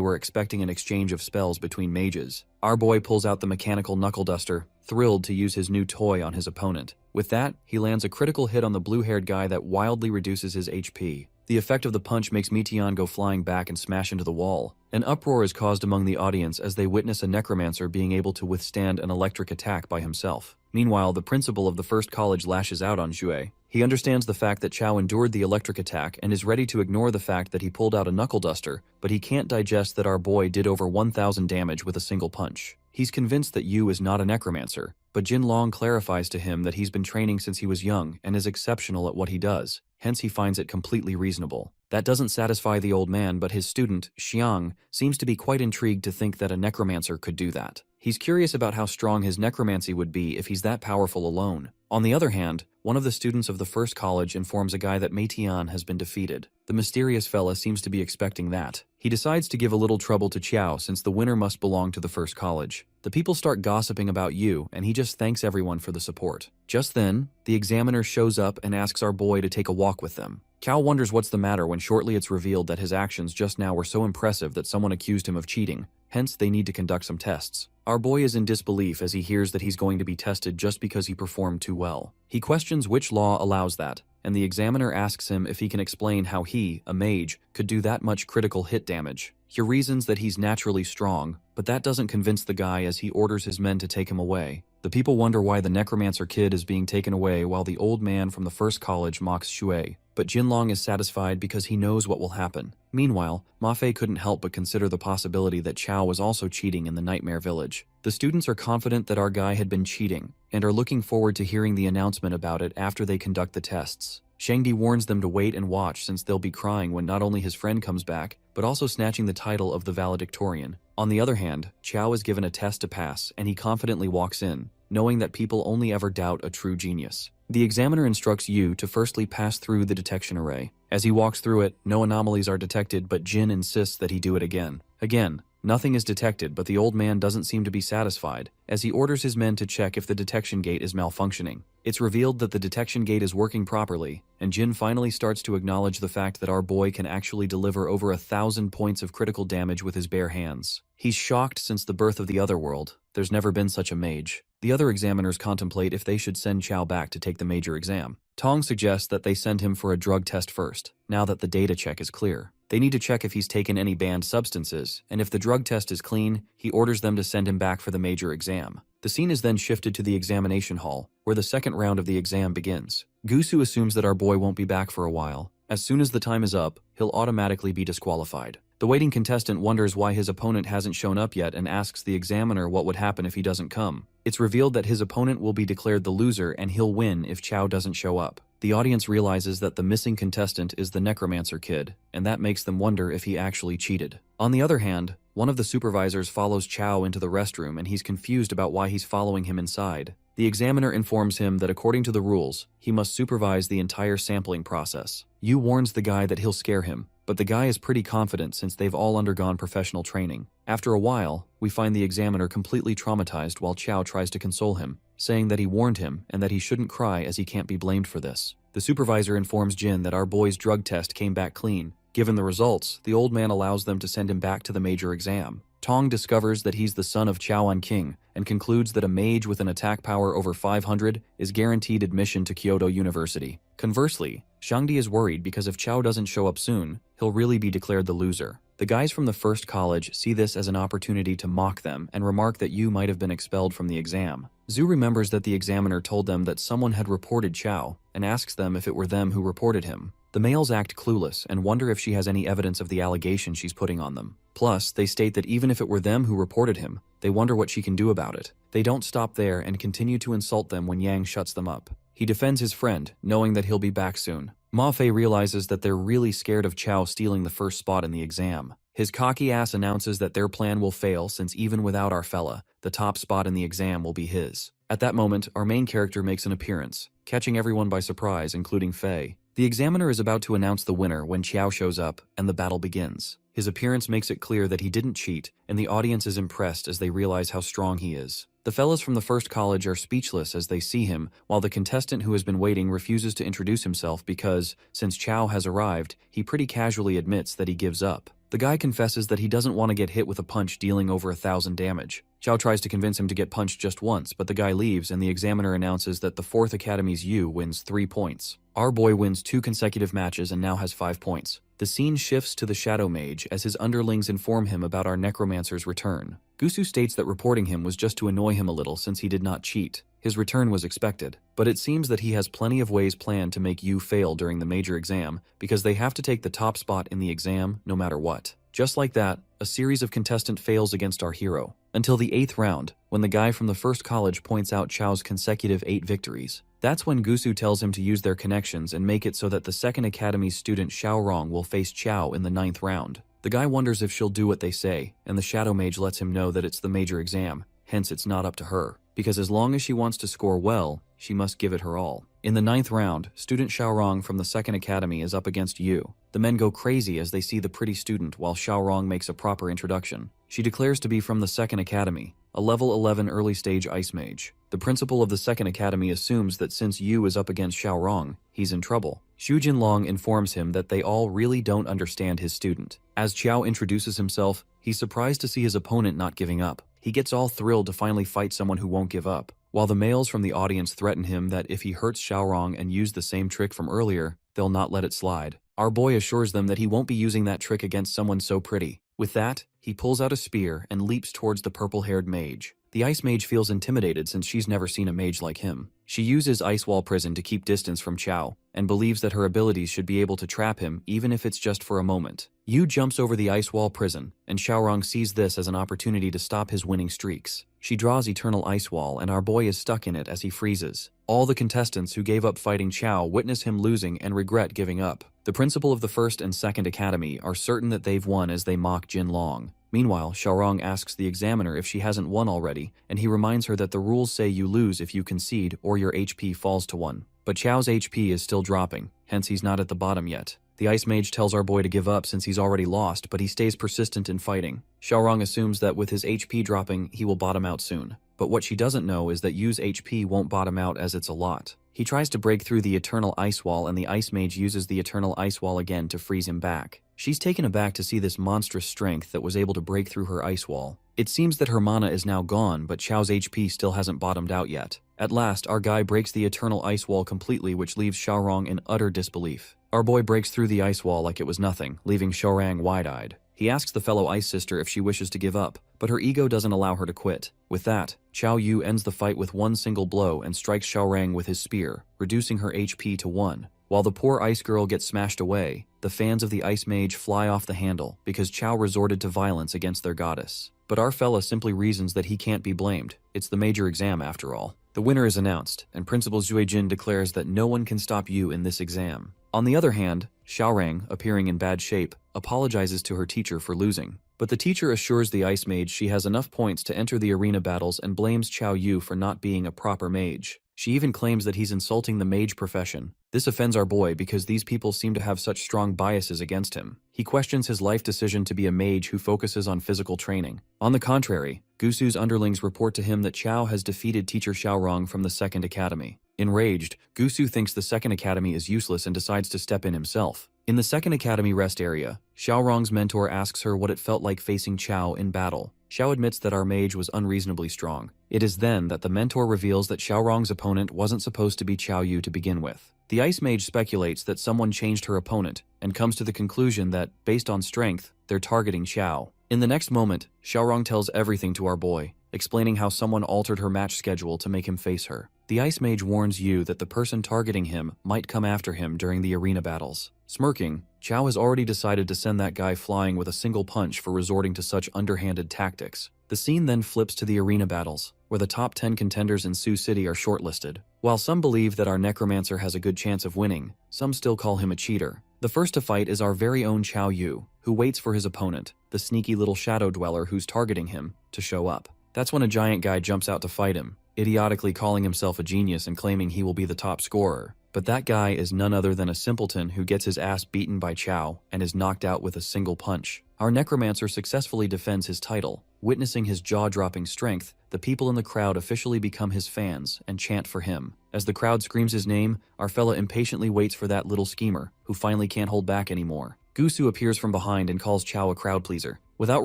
were expecting an exchange of spells between mages. Our boy pulls out the mechanical knuckle duster, thrilled to use his new toy on his opponent. With that, he lands a critical hit on the blue-haired guy that wildly reduces his HP. The effect of the punch makes Meitian go flying back and smash into the wall. An uproar is caused among the audience as they witness a necromancer being able to withstand an electric attack by himself. Meanwhile, the principal of the first college lashes out on Xue. He understands the fact that Chao endured the electric attack and is ready to ignore the fact that he pulled out a knuckle duster, but he can't digest that our boy did over 1,000 damage with a single punch. He's convinced that Yu is not a necromancer, but Jin Long clarifies to him that he's been training since he was young and is exceptional at what he does, hence he finds it completely reasonable. That doesn't satisfy the old man, but his student, Xiang, seems to be quite intrigued to think that a necromancer could do that. He's curious about how strong his necromancy would be if he's that powerful alone. On the other hand, one of the students of the first college informs a guy that Meitian has been defeated. The mysterious fella seems to be expecting that. He decides to give a little trouble to Chao since the winner must belong to the first college. The people start gossiping about Yu, and he just thanks everyone for the support. Just then, the examiner shows up and asks our boy to take a walk with them. Chao wonders what's the matter when shortly it's revealed that his actions just now were so impressive that someone accused him of cheating. Hence, they need to conduct some tests. Our boy is in disbelief as he hears that he's going to be tested just because he performed too well. He questions which law allows that, and the examiner asks him if he can explain how he, a mage, could do that much critical hit damage. He reasons that he's naturally strong, but that doesn't convince the guy as he orders his men to take him away. The people wonder why the necromancer kid is being taken away while the old man from the first college mocks Xue. But Jinlong is satisfied because he knows what will happen. Meanwhile, Ma Fei couldn't help but consider the possibility that Chao was also cheating in the Nightmare Village. The students are confident that our guy had been cheating, and are looking forward to hearing the announcement about it after they conduct the tests. Shangdi warns them to wait and watch since they'll be crying when not only his friend comes back, but also snatching the title of the valedictorian. On the other hand, Chao is given a test to pass, and he confidently walks in, knowing that people only ever doubt a true genius. The examiner instructs Yu to firstly pass through the detection array. As he walks through it, no anomalies are detected, but Jin insists that he do it again. Again, nothing is detected, but the old man doesn't seem to be satisfied, as he orders his men to check if the detection gate is malfunctioning. It's revealed that the detection gate is working properly, and Jin finally starts to acknowledge the fact that our boy can actually deliver over 1,000 points of critical damage with his bare hands. He's shocked since the birth of the Otherworld. There's never been such a mage. The other examiners contemplate if they should send Chao back to take the major exam. Tong suggests that they send him for a drug test first, now that the data check is clear. They need to check if he's taken any banned substances, and if the drug test is clean, he orders them to send him back for the major exam. The scene is then shifted to the examination hall, where the second round of the exam begins. Gusu assumes that our boy won't be back for a while. As soon as the time is up, he'll automatically be disqualified. The waiting contestant wonders why his opponent hasn't shown up yet and asks the examiner what would happen if he doesn't come. It's revealed that his opponent will be declared the loser and he'll win if Chao doesn't show up. The audience realizes that the missing contestant is the necromancer kid, and that makes them wonder if he actually cheated. On the other hand, one of the supervisors follows Chao into the restroom and he's confused about why he's following him inside. The examiner informs him that according to the rules, he must supervise the entire sampling process. Yu warns the guy that he'll scare him, but the guy is pretty confident since they've all undergone professional training. After a while, we find the examiner completely traumatized while Chow tries to console him, saying that he warned him and that he shouldn't cry as he can't be blamed for this. The supervisor informs Jin that our boy's drug test came back clean. Given the results, the old man allows them to send him back to the major exam. Tong discovers that he's the son of Chao King and concludes that a mage with an attack power over 500 is guaranteed admission to Kyoto University. Conversely, Shangdi is worried because if Chao doesn't show up soon, he'll really be declared the loser. The guys from the first college see this as an opportunity to mock them and remark that Yu might have been expelled from the exam. Zhu remembers that the examiner told them that someone had reported Chao and asks them if it were them who reported him. The males act clueless and wonder if she has any evidence of the allegation she's putting on them. Plus, they state that even if it were them who reported him, they wonder what she can do about it. They don't stop there and continue to insult them when Yang shuts them up. He defends his friend, knowing that he'll be back soon. Ma Fei realizes that they're really scared of Chao stealing the first spot in the exam. His cocky ass announces that their plan will fail since even without our fella, the top spot in the exam will be his. At that moment, our main character makes an appearance, catching everyone by surprise, including Fei. The examiner is about to announce the winner when Chao shows up, and the battle begins. His appearance makes it clear that he didn't cheat, and the audience is impressed as they realize how strong he is. The fellas from the first college are speechless as they see him, while the contestant who has been waiting refuses to introduce himself because, since Chao has arrived, he pretty casually admits that he gives up. The guy confesses that he doesn't want to get hit with a punch dealing over 1,000 damage. Chao tries to convince him to get punched just once, but the guy leaves and the examiner announces that the 4th Academy's Yu wins 3 points. Our boy wins 2 consecutive matches and now has 5 points. The scene shifts to the Shadow Mage as his underlings inform him about our necromancer's return. Gusu states that reporting him was just to annoy him a little since he did not cheat. His return was expected, but it seems that he has plenty of ways planned to make Yu fail during the major exam because they have to take the top spot in the exam no matter what. Just like that, a series of contestant fails against our hero, until the 8th round, when the guy from the first college points out Chao's consecutive 8 victories. That's when Gusu tells him to use their connections and make it so that the 2nd Academy's student Xiaorong will face Chao in the 9th round. The guy wonders if she'll do what they say, and the Shadow Mage lets him know that it's the major exam, hence it's not up to her. Because as long as she wants to score well, she must give it her all. In the 9th round, student Xiaorong from the 2nd Academy is up against Yu. The men go crazy as they see the pretty student while Xiaorong makes a proper introduction. She declares to be from the 2nd Academy, a level 11 early stage ice mage. The principal of the 2nd Academy assumes that since Yu is up against Xiaorong, he's in trouble. Xu Jinlong informs him that they all really don't understand his student. As Qiao introduces himself, he's surprised to see his opponent not giving up. He gets all thrilled to finally fight someone who won't give up, while the males from the audience threaten him that if he hurts Xiaorong and used the same trick from earlier, they'll not let it slide. Our boy assures them that he won't be using that trick against someone so pretty. With that, he pulls out a spear and leaps towards the purple-haired mage. The ice mage feels intimidated since she's never seen a mage like him. She uses Ice Wall Prison to keep distance from Chao, and believes that her abilities should be able to trap him even if it's just for a moment. Yu jumps over the Ice Wall Prison, and Xiaorong sees this as an opportunity to stop his winning streaks. She draws Eternal Ice Wall, and our boy is stuck in it as he freezes. All the contestants who gave up fighting Chao witness him losing and regret giving up. The principal of the 1st and 2nd Academy are certain that they've won as they mock Jin Long. Meanwhile, Xiaorong asks the examiner if she hasn't won already, and he reminds her that the rules say you lose if you concede or your HP falls to 1. But Chao's HP is still dropping, hence he's not at the bottom yet. The Ice Mage tells our boy to give up since he's already lost, but he stays persistent in fighting. Xiaorong assumes that with his HP dropping, he will bottom out soon. But what she doesn't know is that Yu's HP won't bottom out as it's a lot. He tries to break through the Eternal Ice Wall, and the Ice Mage uses the Eternal Ice Wall again to freeze him back. She's taken aback to see this monstrous strength that was able to break through her ice wall. It seems that her mana is now gone, but Chao's HP still hasn't bottomed out yet. At last, our guy breaks the Eternal Ice Wall completely, which leaves Xiaorong in utter disbelief. Our boy breaks through the ice wall like it was nothing, leaving Xiaorong wide-eyed. He asks the fellow ice sister if she wishes to give up, but her ego doesn't allow her to quit. With that, Chao Yu ends the fight with one single blow and strikes Xiaorong with his spear, reducing her HP to 1. While the poor ice girl gets smashed away, the fans of the ice mage fly off the handle because Chao resorted to violence against their goddess. But our fella simply reasons that he can't be blamed. It's the major exam after all. The winner is announced, and Principal Zuejin declares that no one can stop Yu in this exam. On the other hand, Xiaorong, appearing in bad shape, apologizes to her teacher for losing. But the teacher assures the ice mage she has enough points to enter the arena battles and blames Qiao Yu for not being a proper mage. She even claims that he's insulting the mage profession. This offends our boy because these people seem to have such strong biases against him. He questions his life decision to be a mage who focuses on physical training. On the contrary, Gusu's underlings report to him that Qiao has defeated teacher Xiaorong from the second academy. Enraged, Gusu thinks the second academy is useless and decides to step in himself. In the second academy rest area, Xiaorong's mentor asks her what it felt like facing Qiao in battle. Xiao admits that our mage was unreasonably strong. It is then that the mentor reveals that Xiaorong's opponent wasn't supposed to be Qiao Yu to begin with. The ice mage speculates that someone changed her opponent and comes to the conclusion that, based on strength, they're targeting Qiao. In the next moment, Xiaorong tells everything to our boy, explaining how someone altered her match schedule to make him face her. The ice mage warns Yu that the person targeting him might come after him during the arena battles. Smirking, Qiao has already decided to send that guy flying with a single punch for resorting to such underhanded tactics. The scene then flips to the arena battles, where the top 10 contenders in Sioux City are shortlisted. While some believe that our necromancer has a good chance of winning, some still call him a cheater. The first to fight is our very own Qiao Yu, who waits for his opponent, the sneaky little shadow dweller who's targeting him, to show up. That's when a giant guy jumps out to fight him, idiotically calling himself a genius and claiming he will be the top scorer. But that guy is none other than a simpleton who gets his ass beaten by Qiao and is knocked out with a single punch. Our necromancer successfully defends his title. Witnessing his jaw-dropping strength, the people in the crowd officially become his fans and chant for him. As the crowd screams his name, our fella impatiently waits for that little schemer, who finally can't hold back anymore. Gusu appears from behind and calls Qiao a crowd pleaser. Without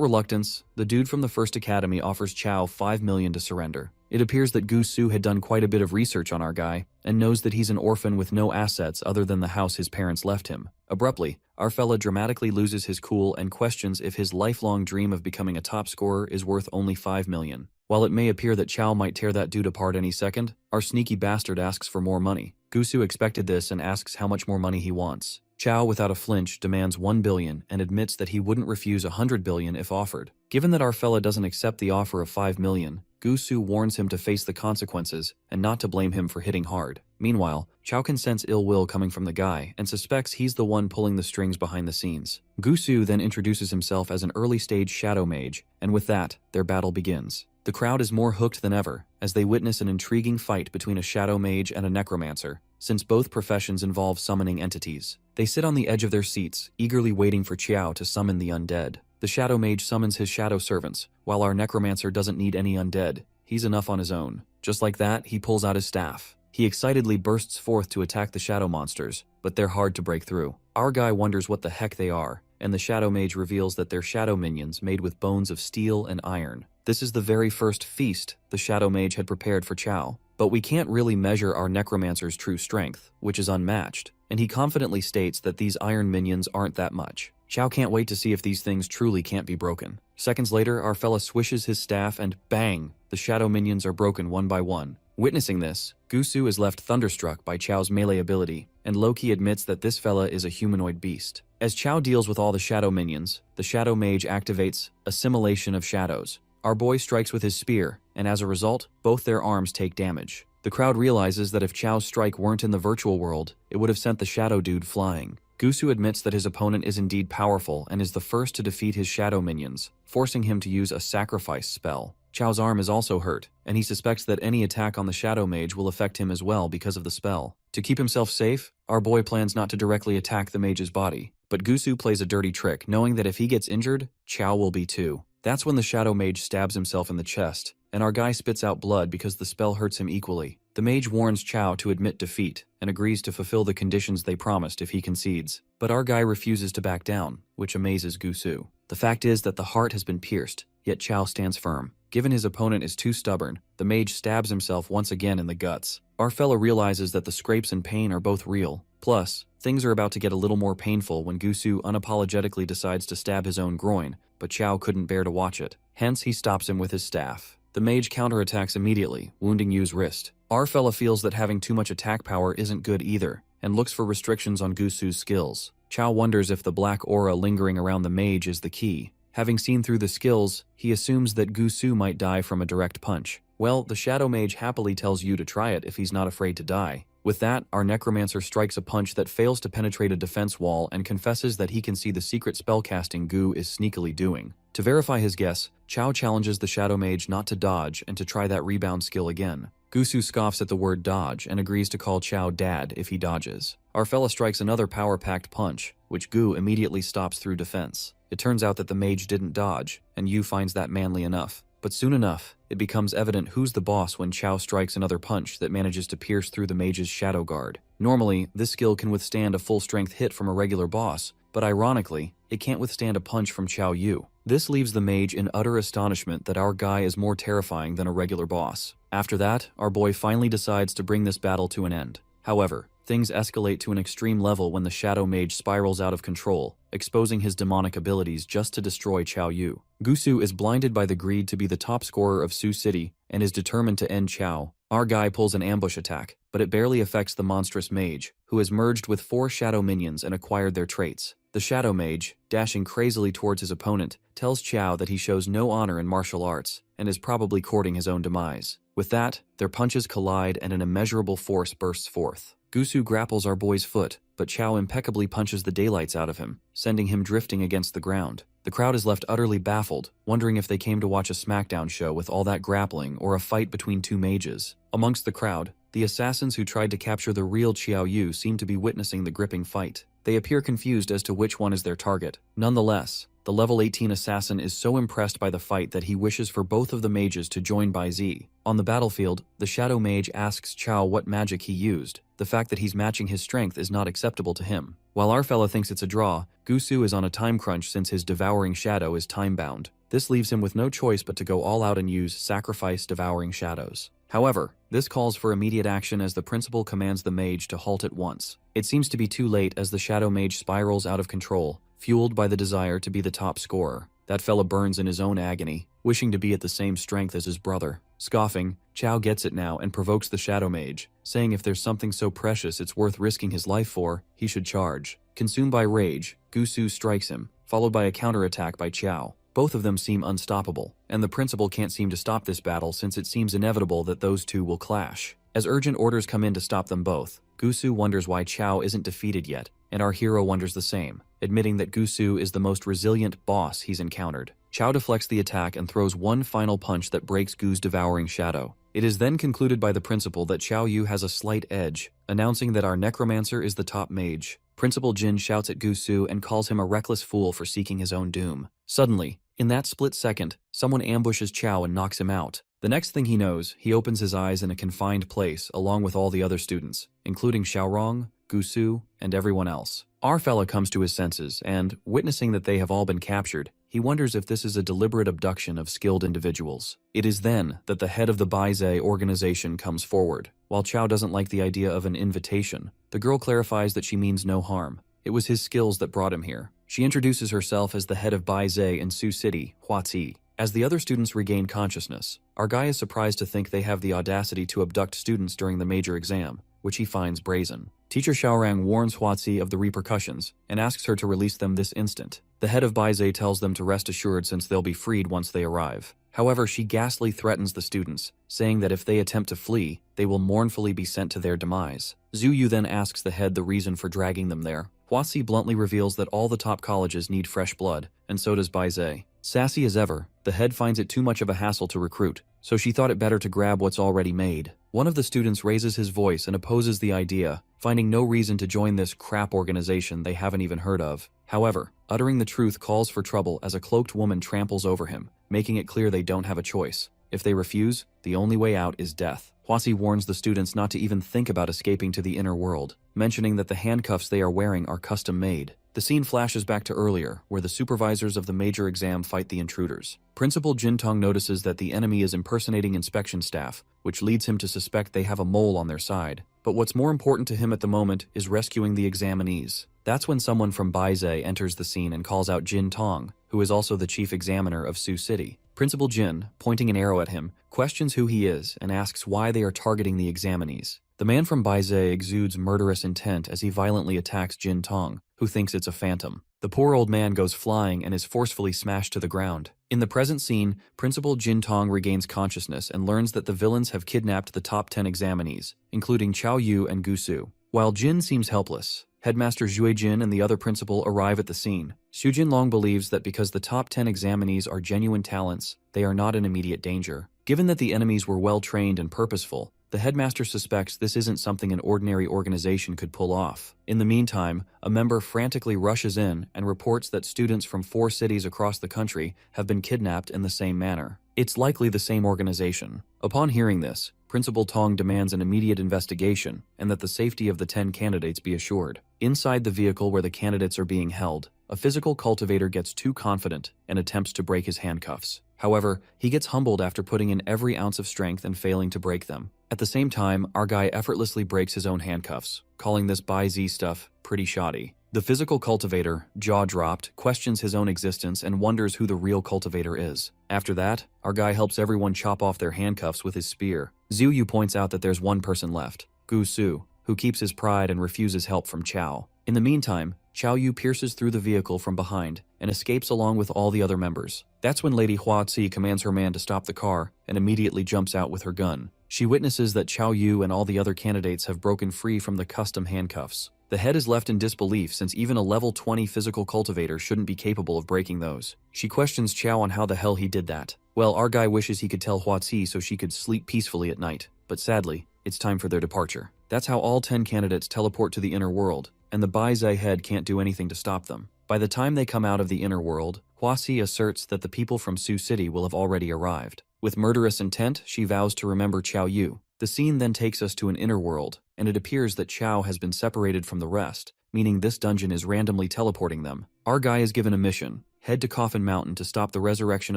reluctance, the dude from the first academy offers Qiao 5 million to surrender. It appears that Gusu had done quite a bit of research on our guy, and knows that he's an orphan with no assets other than the house his parents left him. Abruptly, our fella dramatically loses his cool and questions if his lifelong dream of becoming a top scorer is worth only 5 million. While it may appear that Qiao might tear that dude apart any second, our sneaky bastard asks for more money. Gusu expected this and asks how much more money he wants. Qiao, without a flinch, demands 1 billion and admits that he wouldn't refuse 100 billion if offered. Given that our fella doesn't accept the offer of 5 million, Gusu warns him to face the consequences and not to blame him for hitting hard. Meanwhile, Qiao can sense ill will coming from the guy and suspects he's the one pulling the strings behind the scenes. Gusu then introduces himself as an early-stage shadow mage, and with that, their battle begins. The crowd is more hooked than ever as they witness an intriguing fight between a shadow mage and a necromancer, since both professions involve summoning entities. They sit on the edge of their seats, eagerly waiting for Qiao to summon the undead. The shadow mage summons his shadow servants, while our necromancer doesn't need any undead. He's enough on his own. Just like that, he pulls out his staff. He excitedly bursts forth to attack the shadow monsters, but they're hard to break through. Our guy wonders what the heck they are, and the shadow mage reveals that they're shadow minions made with bones of steel and iron. This is the very first feast the shadow mage had prepared for Qiao. But we can't really measure our necromancer's true strength, which is unmatched, and he confidently states that these iron minions aren't that much. Qiao can't wait to see if these things truly can't be broken. Seconds later, our fella swishes his staff and bang! The shadow minions are broken one by one. Witnessing this, Gusu is left thunderstruck by Qiao's melee ability, and Loki admits that this fella is a humanoid beast. As Qiao deals with all the shadow minions, the shadow mage activates Assimilation of Shadows. Our boy strikes with his spear, and as a result, both their arms take damage. The crowd realizes that if Qiao's strike weren't in the virtual world, it would have sent the shadow dude flying. Gusu admits that his opponent is indeed powerful and is the first to defeat his shadow minions, forcing him to use a sacrifice spell. Qiao's arm is also hurt, and he suspects that any attack on the shadow mage will affect him as well because of the spell. To keep himself safe, our boy plans not to directly attack the mage's body, but Gusu plays a dirty trick, knowing that if he gets injured, Qiao will be too. That's when the shadow mage stabs himself in the chest, and our guy spits out blood because the spell hurts him equally. The mage warns Qiao to admit defeat and agrees to fulfill the conditions they promised if he concedes. But our guy refuses to back down, which amazes Gusu. The fact is that the heart has been pierced, yet Qiao stands firm. Given his opponent is too stubborn, the mage stabs himself once again in the guts. Our fella realizes that the scrapes and pain are both real. Plus, things are about to get a little more painful when Gusu unapologetically decides to stab his own groin, but Qiao couldn't bear to watch it. Hence, he stops him with his staff. The mage counterattacks immediately, wounding Yu's wrist. Our fella feels that having too much attack power isn't good either, and looks for restrictions on Gusu's skills. Qiao wonders if the black aura lingering around the mage is the key. Having seen through the skills, he assumes that Gusu might die from a direct punch. Well, the shadow mage happily tells Yu to try it if he's not afraid to die. With that, our necromancer strikes a punch that fails to penetrate a defense wall and confesses that he can see the secret spellcasting Gu is sneakily doing. To verify his guess, Chao challenges the Shadow Mage not to dodge and to try that rebound skill again. Gusu scoffs at the word dodge and agrees to call Chao dad if he dodges. Our fella strikes another power-packed punch, which Gu immediately stops through defense. It turns out that the mage didn't dodge, and Yu finds that manly enough. But soon enough, it becomes evident who's the boss when Chao strikes another punch that manages to pierce through the mage's shadow guard. Normally, this skill can withstand a full-strength hit from a regular boss, but ironically, it can't withstand a punch from Chao Yu. This leaves the mage in utter astonishment that our guy is more terrifying than a regular boss. After that, our boy finally decides to bring this battle to an end. However, things escalate to an extreme level when the Shadow Mage spirals out of control, exposing his demonic abilities just to destroy Chao Yu. Gusu is blinded by the greed to be the top scorer of Sioux City and is determined to end Chao. Our guy pulls an ambush attack, but it barely affects the monstrous mage, who has merged with 4 shadow minions and acquired their traits. The Shadow Mage, dashing crazily towards his opponent, tells Chao that he shows no honor in martial arts and is probably courting his own demise. With that, their punches collide and an immeasurable force bursts forth. Gusu grapples our boy's foot, but Chao impeccably punches the daylights out of him, sending him drifting against the ground. The crowd is left utterly baffled, wondering if they came to watch a SmackDown show with all that grappling or a fight between 2 mages. Amongst the crowd, the assassins who tried to capture the real Xiao Yu seem to be witnessing the gripping fight. They appear confused as to which one is their target. Nonetheless, the level 18 assassin is so impressed by the fight that he wishes for both of the mages to join Bai Zi. On the battlefield, the Shadow Mage asks Chao what magic he used. The fact that he's matching his strength is not acceptable to him. While our fella thinks it's a draw, Gusu is on a time crunch since his devouring shadow is time-bound. This leaves him with no choice but to go all out and use Sacrifice Devouring Shadows. However, this calls for immediate action as the principal commands the mage to halt at once. It seems to be too late as the Shadow Mage spirals out of control, fueled by the desire to be the top scorer. That fella burns in his own agony, wishing to be at the same strength as his brother. Scoffing, Chao gets it now and provokes the Shadow Mage, saying if there's something so precious it's worth risking his life for, he should charge. Consumed by rage, Gusu strikes him, followed by a counterattack by Chao. Both of them seem unstoppable, and the principal can't seem to stop this battle since it seems inevitable that those two will clash. As urgent orders come in to stop them both, Gusu wonders why Chao isn't defeated yet, and our hero wonders the same, admitting that Gusu is the most resilient boss he's encountered. Chao deflects the attack and throws one final punch that breaks Gu's devouring shadow. It is then concluded by the principal that Chao Yu has a slight edge, announcing that our necromancer is the top mage. Principal Jin shouts at Gusu and calls him a reckless fool for seeking his own doom. Suddenly, in that split second, someone ambushes Chao and knocks him out. The next thing he knows, he opens his eyes in a confined place along with all the other students, including Xiaorong, Gusu, and everyone else. Our fella comes to his senses and, witnessing that they have all been captured, he wonders if this is a deliberate abduction of skilled individuals. It is then that the head of the Baize organization comes forward. While Chao doesn't like the idea of an invitation, the girl clarifies that she means no harm. It was his skills that brought him here. She introduces herself as the head of Baize in Sioux City, Huazi. As the other students regain consciousness, our guy is surprised to think they have the audacity to abduct students during the major exam, which he finds brazen. Teacher Xiaorang warns Huazi of the repercussions and asks her to release them this instant. The head of Baize tells them to rest assured since they'll be freed once they arrive. However, she ghastly threatens the students, saying that if they attempt to flee, they will mournfully be sent to their demise. Zhu Yu then asks the head the reason for dragging them there. Huazi bluntly reveals that all the top colleges need fresh blood, and so does Baize. Sassy as ever, the head finds it too much of a hassle to recruit, so she thought it better to grab what's already made. One of the students raises his voice and opposes the idea, finding no reason to join this crap organization they haven't even heard of. However, uttering the truth calls for trouble as a cloaked woman tramples over him, making it clear they don't have a choice. If they refuse, the only way out is death. Huasi warns the students not to even think about escaping to the inner world, mentioning that the handcuffs they are wearing are custom-made. The scene flashes back to earlier, where the supervisors of the major exam fight the intruders. Principal Jintong notices that the enemy is impersonating inspection staff, which leads him to suspect they have a mole on their side. But what's more important to him at the moment is rescuing the examinees. That's when someone from Baize enters the scene and calls out Jin Tong, who is also the chief examiner of Sioux City. Principal Jin, pointing an arrow at him, questions who he is and asks why they are targeting the examinees. The man from Baize exudes murderous intent as he violently attacks Jin Tong, who thinks it's a phantom. The poor old man goes flying and is forcefully smashed to the ground. In the present scene, Principal Jin Tong regains consciousness and learns that the villains have kidnapped the top 10 examinees, including Chao Yu and Gu Su. While Jin seems helpless, Headmaster Xuejin and the other principal arrive at the scene. Xujin Long believes that because the top 10 examinees are genuine talents, they are not in immediate danger. Given that the enemies were well-trained and purposeful, the headmaster suspects this isn't something an ordinary organization could pull off. In the meantime, a member frantically rushes in and reports that students from 4 cities across the country have been kidnapped in the same manner. It's likely the same organization. Upon hearing this, Principal Tong demands an immediate investigation and that the safety of the 10 candidates be assured. Inside the vehicle where the candidates are being held, a physical cultivator gets too confident and attempts to break his handcuffs. However, he gets humbled after putting in every ounce of strength and failing to break them. At the same time, our guy effortlessly breaks his own handcuffs, calling this by Z stuff pretty shoddy. The physical cultivator, jaw dropped, questions his own existence and wonders who the real cultivator is. After that, our guy helps everyone chop off their handcuffs with his spear. Zhu Yu points out that there's one person left, Gu Su, who keeps his pride and refuses help from Chao. In the meantime, Chao Yu pierces through the vehicle from behind and escapes along with all the other members. That's when Lady Hua Ci commands her man to stop the car and immediately jumps out with her gun. She witnesses that Chao Yu and all the other candidates have broken free from the custom handcuffs. The head is left in disbelief since even a level 20 physical cultivator shouldn't be capable of breaking those. She questions Chao on how the hell he did that. Well, our guy wishes he could tell Hua Ci so she could sleep peacefully at night, but sadly, it's time for their departure. That's how all 10 candidates teleport to the inner world, and the Bai Zai head can't do anything to stop them. By the time they come out of the inner world, Hua Ci asserts that the people from Sioux City will have already arrived. With murderous intent, she vows to remember Chao Yu. The scene then takes us to an inner world, and it appears that Chao has been separated from the rest, meaning this dungeon is randomly teleporting them. Our guy is given a mission: head to Coffin Mountain to stop the resurrection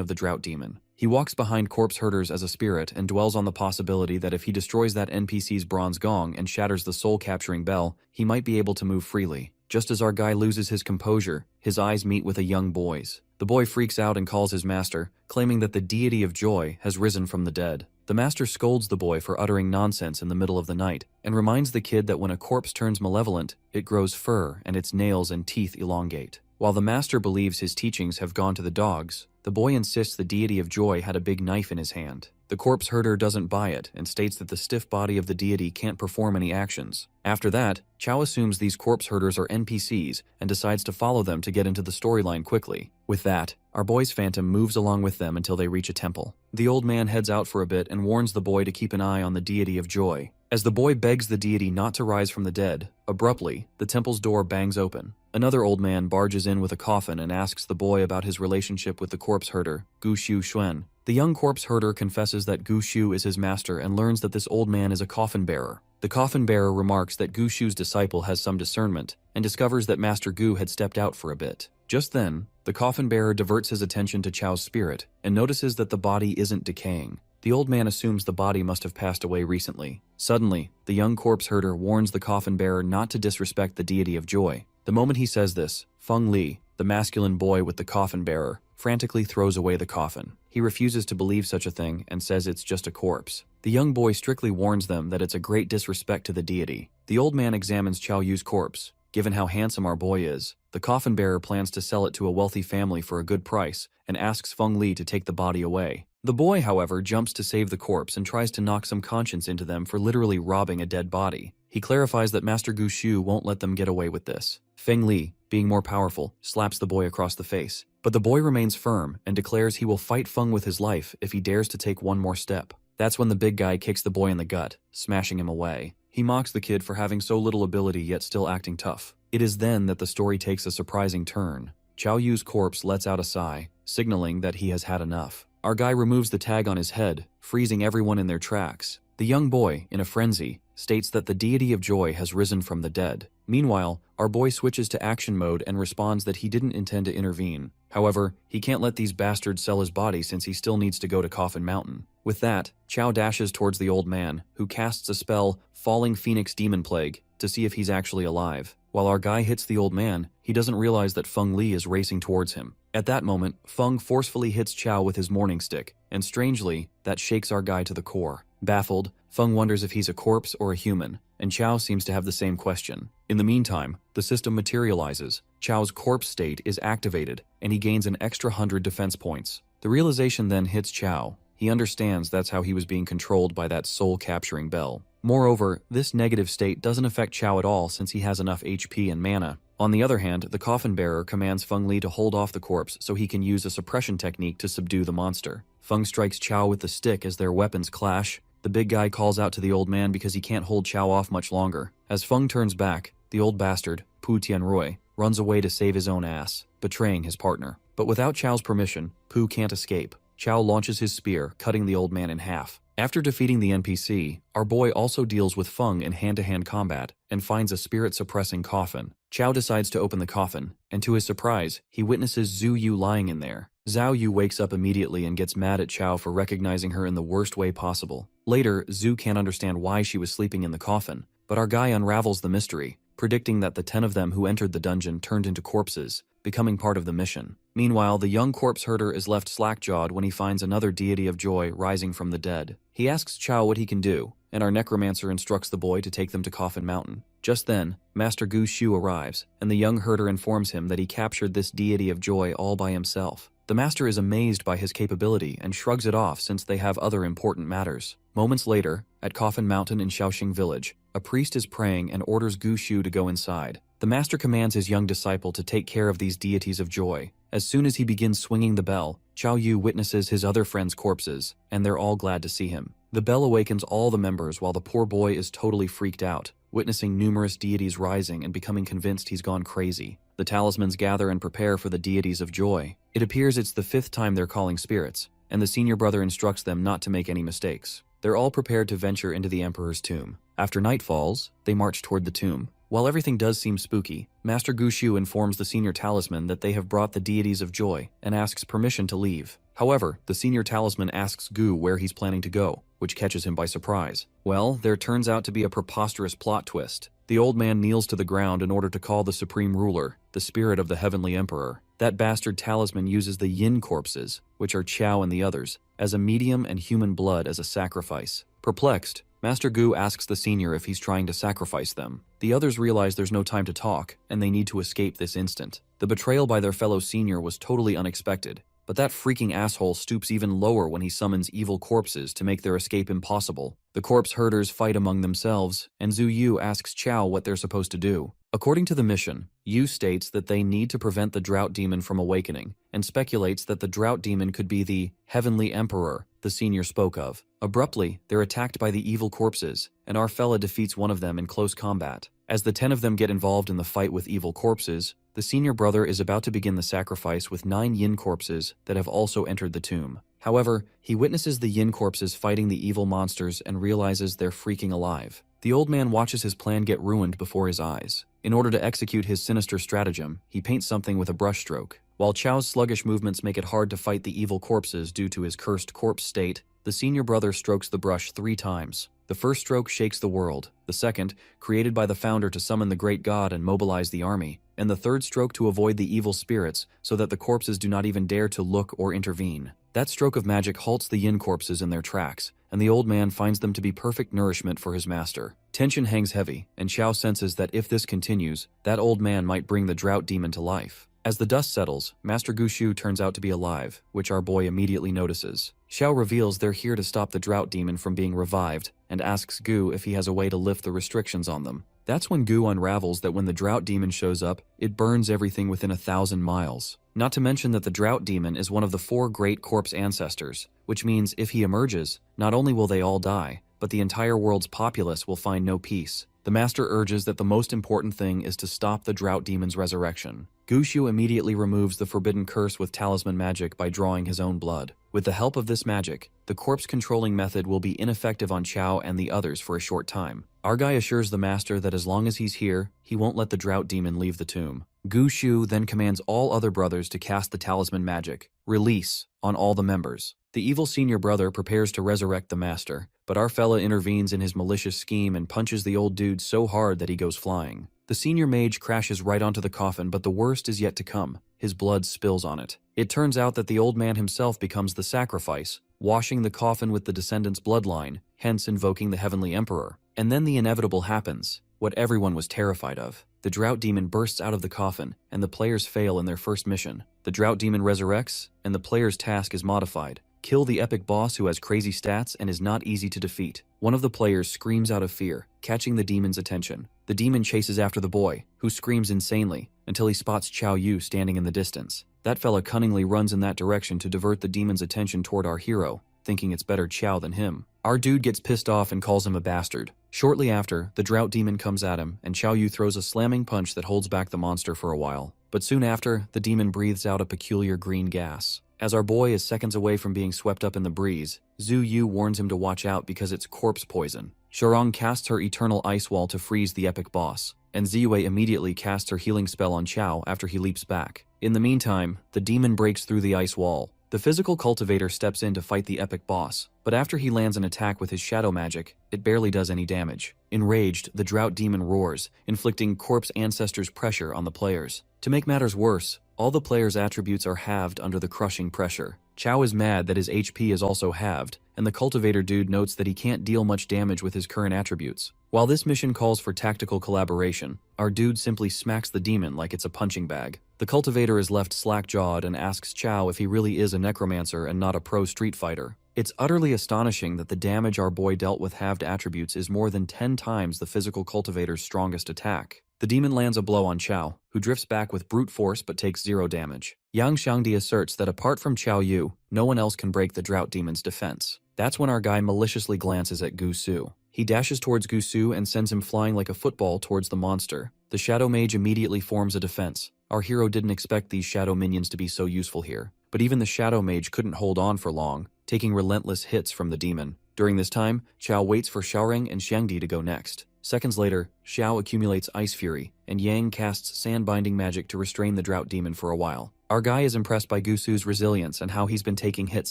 of the Drought Demon. He walks behind corpse herders as a spirit and dwells on the possibility that if he destroys that NPC's bronze gong and shatters the soul-capturing bell, he might be able to move freely. Just as our guy loses his composure, his eyes meet with a young boy's. The boy freaks out and calls his master, claiming that the deity of joy has risen from the dead. The master scolds the boy for uttering nonsense in the middle of the night, and reminds the kid that when a corpse turns malevolent, it grows fur and its nails and teeth elongate. While the master believes his teachings have gone to the dogs, the boy insists the deity of joy had a big knife in his hand. The corpse herder doesn't buy it and states that the stiff body of the deity can't perform any actions. After that, Chao assumes these corpse herders are NPCs and decides to follow them to get into the storyline quickly. With that, our boy's phantom moves along with them until they reach a temple. The old man heads out for a bit and warns the boy to keep an eye on the deity of joy. As the boy begs the deity not to rise from the dead, abruptly, the temple's door bangs open. Another old man barges in with a coffin and asks the boy about his relationship with the corpse herder, Gu Xiu Xuan. The young corpse herder confesses that Gu Xiu is his master and learns that this old man is a coffin bearer. The coffin bearer remarks that Gu Xiu's disciple has some discernment and discovers that Master Gu had stepped out for a bit. Just then, the coffin bearer diverts his attention to Chao's spirit and notices that the body isn't decaying. The old man assumes the body must have passed away recently. Suddenly, the young corpse herder warns the coffin bearer not to disrespect the deity of joy. The moment he says this, Feng Li, the masculine boy with the coffin bearer, frantically throws away the coffin. He refuses to believe such a thing and says it's just a corpse. The young boy strictly warns them that it's a great disrespect to the deity. The old man examines Chao Yu's corpse. Given how handsome our boy is, the coffin bearer plans to sell it to a wealthy family for a good price and asks Feng Li to take the body away. The boy, however, jumps to save the corpse and tries to knock some conscience into them for literally robbing a dead body. He clarifies that Master Gu Xiu won't let them get away with this. Feng Li, being more powerful, slaps the boy across the face. But the boy remains firm and declares he will fight Feng with his life if he dares to take one more step. That's when the big guy kicks the boy in the gut, smashing him away. He mocks the kid for having so little ability yet still acting tough. It is then that the story takes a surprising turn. Chao Yu's corpse lets out a sigh, signaling that he has had enough. Our guy removes the tag on his head, freezing everyone in their tracks. The young boy, in a frenzy, states that the deity of joy has risen from the dead. Meanwhile, our boy switches to action mode and responds that he didn't intend to intervene. However, he can't let these bastards sell his body since he still needs to go to Coffin Mountain. With that, Chao dashes towards the old man, who casts a spell, Falling Phoenix Demon Plague, to see if he's actually alive. While our guy hits the old man, he doesn't realize that Feng Li is racing towards him. At that moment, Feng forcefully hits Chao with his morning stick, and strangely, that shakes our guy to the core. Baffled, Feng wonders if he's a corpse or a human, and Chao seems to have the same question. In the meantime, the system materializes. Chao's corpse state is activated, and he gains an extra 100 defense points. The realization then hits Chao. He understands that's how he was being controlled by that soul-capturing bell. Moreover, this negative state doesn't affect Chao at all since he has enough HP and mana. On the other hand, the coffin bearer commands Feng Li to hold off the corpse so he can use a suppression technique to subdue the monster. Feng strikes Chao with the stick as their weapons clash. The big guy calls out to the old man because he can't hold Chao off much longer. As Feng turns back, the old bastard, Pu Tianrui, runs away to save his own ass, betraying his partner. But without Chao's permission, Pu can't escape. Chao launches his spear, cutting the old man in half. After defeating the NPC, our boy also deals with Feng in hand-to-hand combat and finds a spirit-suppressing coffin. Chao decides to open the coffin, and to his surprise, he witnesses Zhu Yu lying in there. Zhao Yu wakes up immediately and gets mad at Chao for recognizing her in the worst way possible. Later, Zhu can't understand why she was sleeping in the coffin, but our guy unravels the mystery, predicting that the 10 of them who entered the dungeon turned into corpses, becoming part of the mission. Meanwhile, the young corpse herder is left slack-jawed when he finds another deity of joy rising from the dead. He asks Chao what he can do, and our necromancer instructs the boy to take them to Coffin Mountain. Just then, Master Gu Shu arrives, and the young herder informs him that he captured this deity of joy all by himself. The master is amazed by his capability and shrugs it off since they have other important matters. Moments later, at Coffin Mountain in Shaoxing Village, a priest is praying and orders Gu Shu to go inside. The master commands his young disciple to take care of these deities of joy. As soon as he begins swinging the bell, Chao Yu witnesses his other friends' corpses, and they're all glad to see him. The bell awakens all the members while the poor boy is totally freaked out, witnessing numerous deities rising and becoming convinced he's gone crazy. The talismans gather and prepare for the deities of joy. It appears it's the 5th time they're calling spirits, and the senior brother instructs them not to make any mistakes. They're all prepared to venture into the emperor's tomb. After night falls, they march toward the tomb. While everything does seem spooky, Master Gu Shu informs the senior talisman that they have brought the deities of joy and asks permission to leave. However, the senior talisman asks Gu where he's planning to go, which catches him by surprise. Well, there turns out to be a preposterous plot twist. The old man kneels to the ground in order to call the supreme ruler, the spirit of the heavenly emperor. That bastard talisman uses the yin corpses, which are Chao and the others, as a medium and human blood as a sacrifice. Perplexed, Master Gu asks the senior if he's trying to sacrifice them. The others realize there's no time to talk, and they need to escape this instant. The betrayal by their fellow senior was totally unexpected, but that freaking asshole stoops even lower when he summons evil corpses to make their escape impossible. The corpse herders fight among themselves, and Zhu Yu asks Chao what they're supposed to do. According to the mission, Yu states that they need to prevent the drought demon from awakening, and speculates that the drought demon could be the heavenly emperor the senior spoke of. Abruptly, they're attacked by the evil corpses, and our fella defeats one of them in close combat. As the 10 of them get involved in the fight with evil corpses, the senior brother is about to begin the sacrifice with 9 yin corpses that have also entered the tomb. However, he witnesses the yin corpses fighting the evil monsters and realizes they're freaking alive. The old man watches his plan get ruined before his eyes. In order to execute his sinister stratagem, he paints something with a brushstroke. While Chao's sluggish movements make it hard to fight the evil corpses due to his cursed corpse state, the senior brother strokes the brush 3 times. The first stroke shakes the world, the second, created by the founder to summon the great god and mobilize the army, and the third stroke to avoid the evil spirits so that the corpses do not even dare to look or intervene. That stroke of magic halts the yin corpses in their tracks, and the old man finds them to be perfect nourishment for his master. Tension hangs heavy, and Chao senses that if this continues, that old man might bring the drought demon to life. As the dust settles, Master Gu Shu turns out to be alive, which our boy immediately notices. Xiao reveals they're here to stop the drought demon from being revived, and asks Gu if he has a way to lift the restrictions on them. That's when Gu unravels that when the drought demon shows up, it burns everything within 1,000 miles. Not to mention that the drought demon is one of the 4 great corpse ancestors, which means if he emerges, not only will they all die, but the entire world's populace will find no peace. The master urges that the most important thing is to stop the drought demon's resurrection. Gu Shu immediately removes the forbidden curse with talisman magic by drawing his own blood. With the help of this magic, the corpse controlling method will be ineffective on Chao and the others for a short time. Our guy assures the master that as long as he's here, he won't let the drought demon leave the tomb. Gu Shu then commands all other brothers to cast the talisman magic, release, on all the members. The evil senior brother prepares to resurrect the master, but our fella intervenes in his malicious scheme and punches the old dude so hard that he goes flying. The senior mage crashes right onto the coffin, but the worst is yet to come. His blood spills on it. It turns out that the old man himself becomes the sacrifice, washing the coffin with the descendant's bloodline, hence invoking the heavenly emperor. And then the inevitable happens, what everyone was terrified of. The drought demon bursts out of the coffin, and the players fail in their first mission. The drought demon resurrects, and the player's task is modified. Kill the epic boss who has crazy stats and is not easy to defeat. One of the players screams out of fear, catching the demon's attention. The demon chases after the boy, who screams insanely, until he spots Qiao Yu standing in the distance. That fella cunningly runs in that direction to divert the demon's attention toward our hero, thinking it's better Qiao than him. Our dude gets pissed off and calls him a bastard. Shortly after, the drought demon comes at him, and Qiao Yu throws a slamming punch that holds back the monster for a while. But soon after, the demon breathes out a peculiar green gas. As our boy is seconds away from being swept up in the breeze, Zhu Yu warns him to watch out because it's corpse poison. Xiaorong casts her eternal ice wall to freeze the epic boss, and Ziyue immediately casts her healing spell on Qiao after he leaps back. In the meantime, the demon breaks through the ice wall. The physical cultivator steps in to fight the epic boss, but after he lands an attack with his shadow magic, it barely does any damage. Enraged, the drought demon roars, inflicting corpse ancestors' pressure on the players. To make matters worse, all the players' attributes are halved under the crushing pressure. Qiao is mad that his HP is also halved, and the cultivator dude notes that he can't deal much damage with his current attributes. While this mission calls for tactical collaboration, our dude simply smacks the demon like it's a punching bag. The cultivator is left slack-jawed and asks Qiao if he really is a necromancer and not a pro street fighter. It's utterly astonishing that the damage our boy dealt with halved attributes is more than 10 times the physical cultivator's strongest attack. The demon lands a blow on Qiao, who drifts back with brute force but takes 0 damage. Yang Xiangdi asserts that apart from Qiao Yu, no one else can break the drought demon's defense. That's when our guy maliciously glances at Gu Su. He dashes towards Gu Su and sends him flying like a football towards the monster. The Shadow Mage immediately forms a defense. Our hero didn't expect these shadow minions to be so useful here, but even the Shadow Mage couldn't hold on for long, taking relentless hits from the demon. During this time, Qiao waits for Xiaoring and Xiangdi to go next. Seconds later, Xiao accumulates Ice Fury, and Yang casts sand-binding magic to restrain the drought demon for a while. Our guy is impressed by Gusu's resilience and how he's been taking hits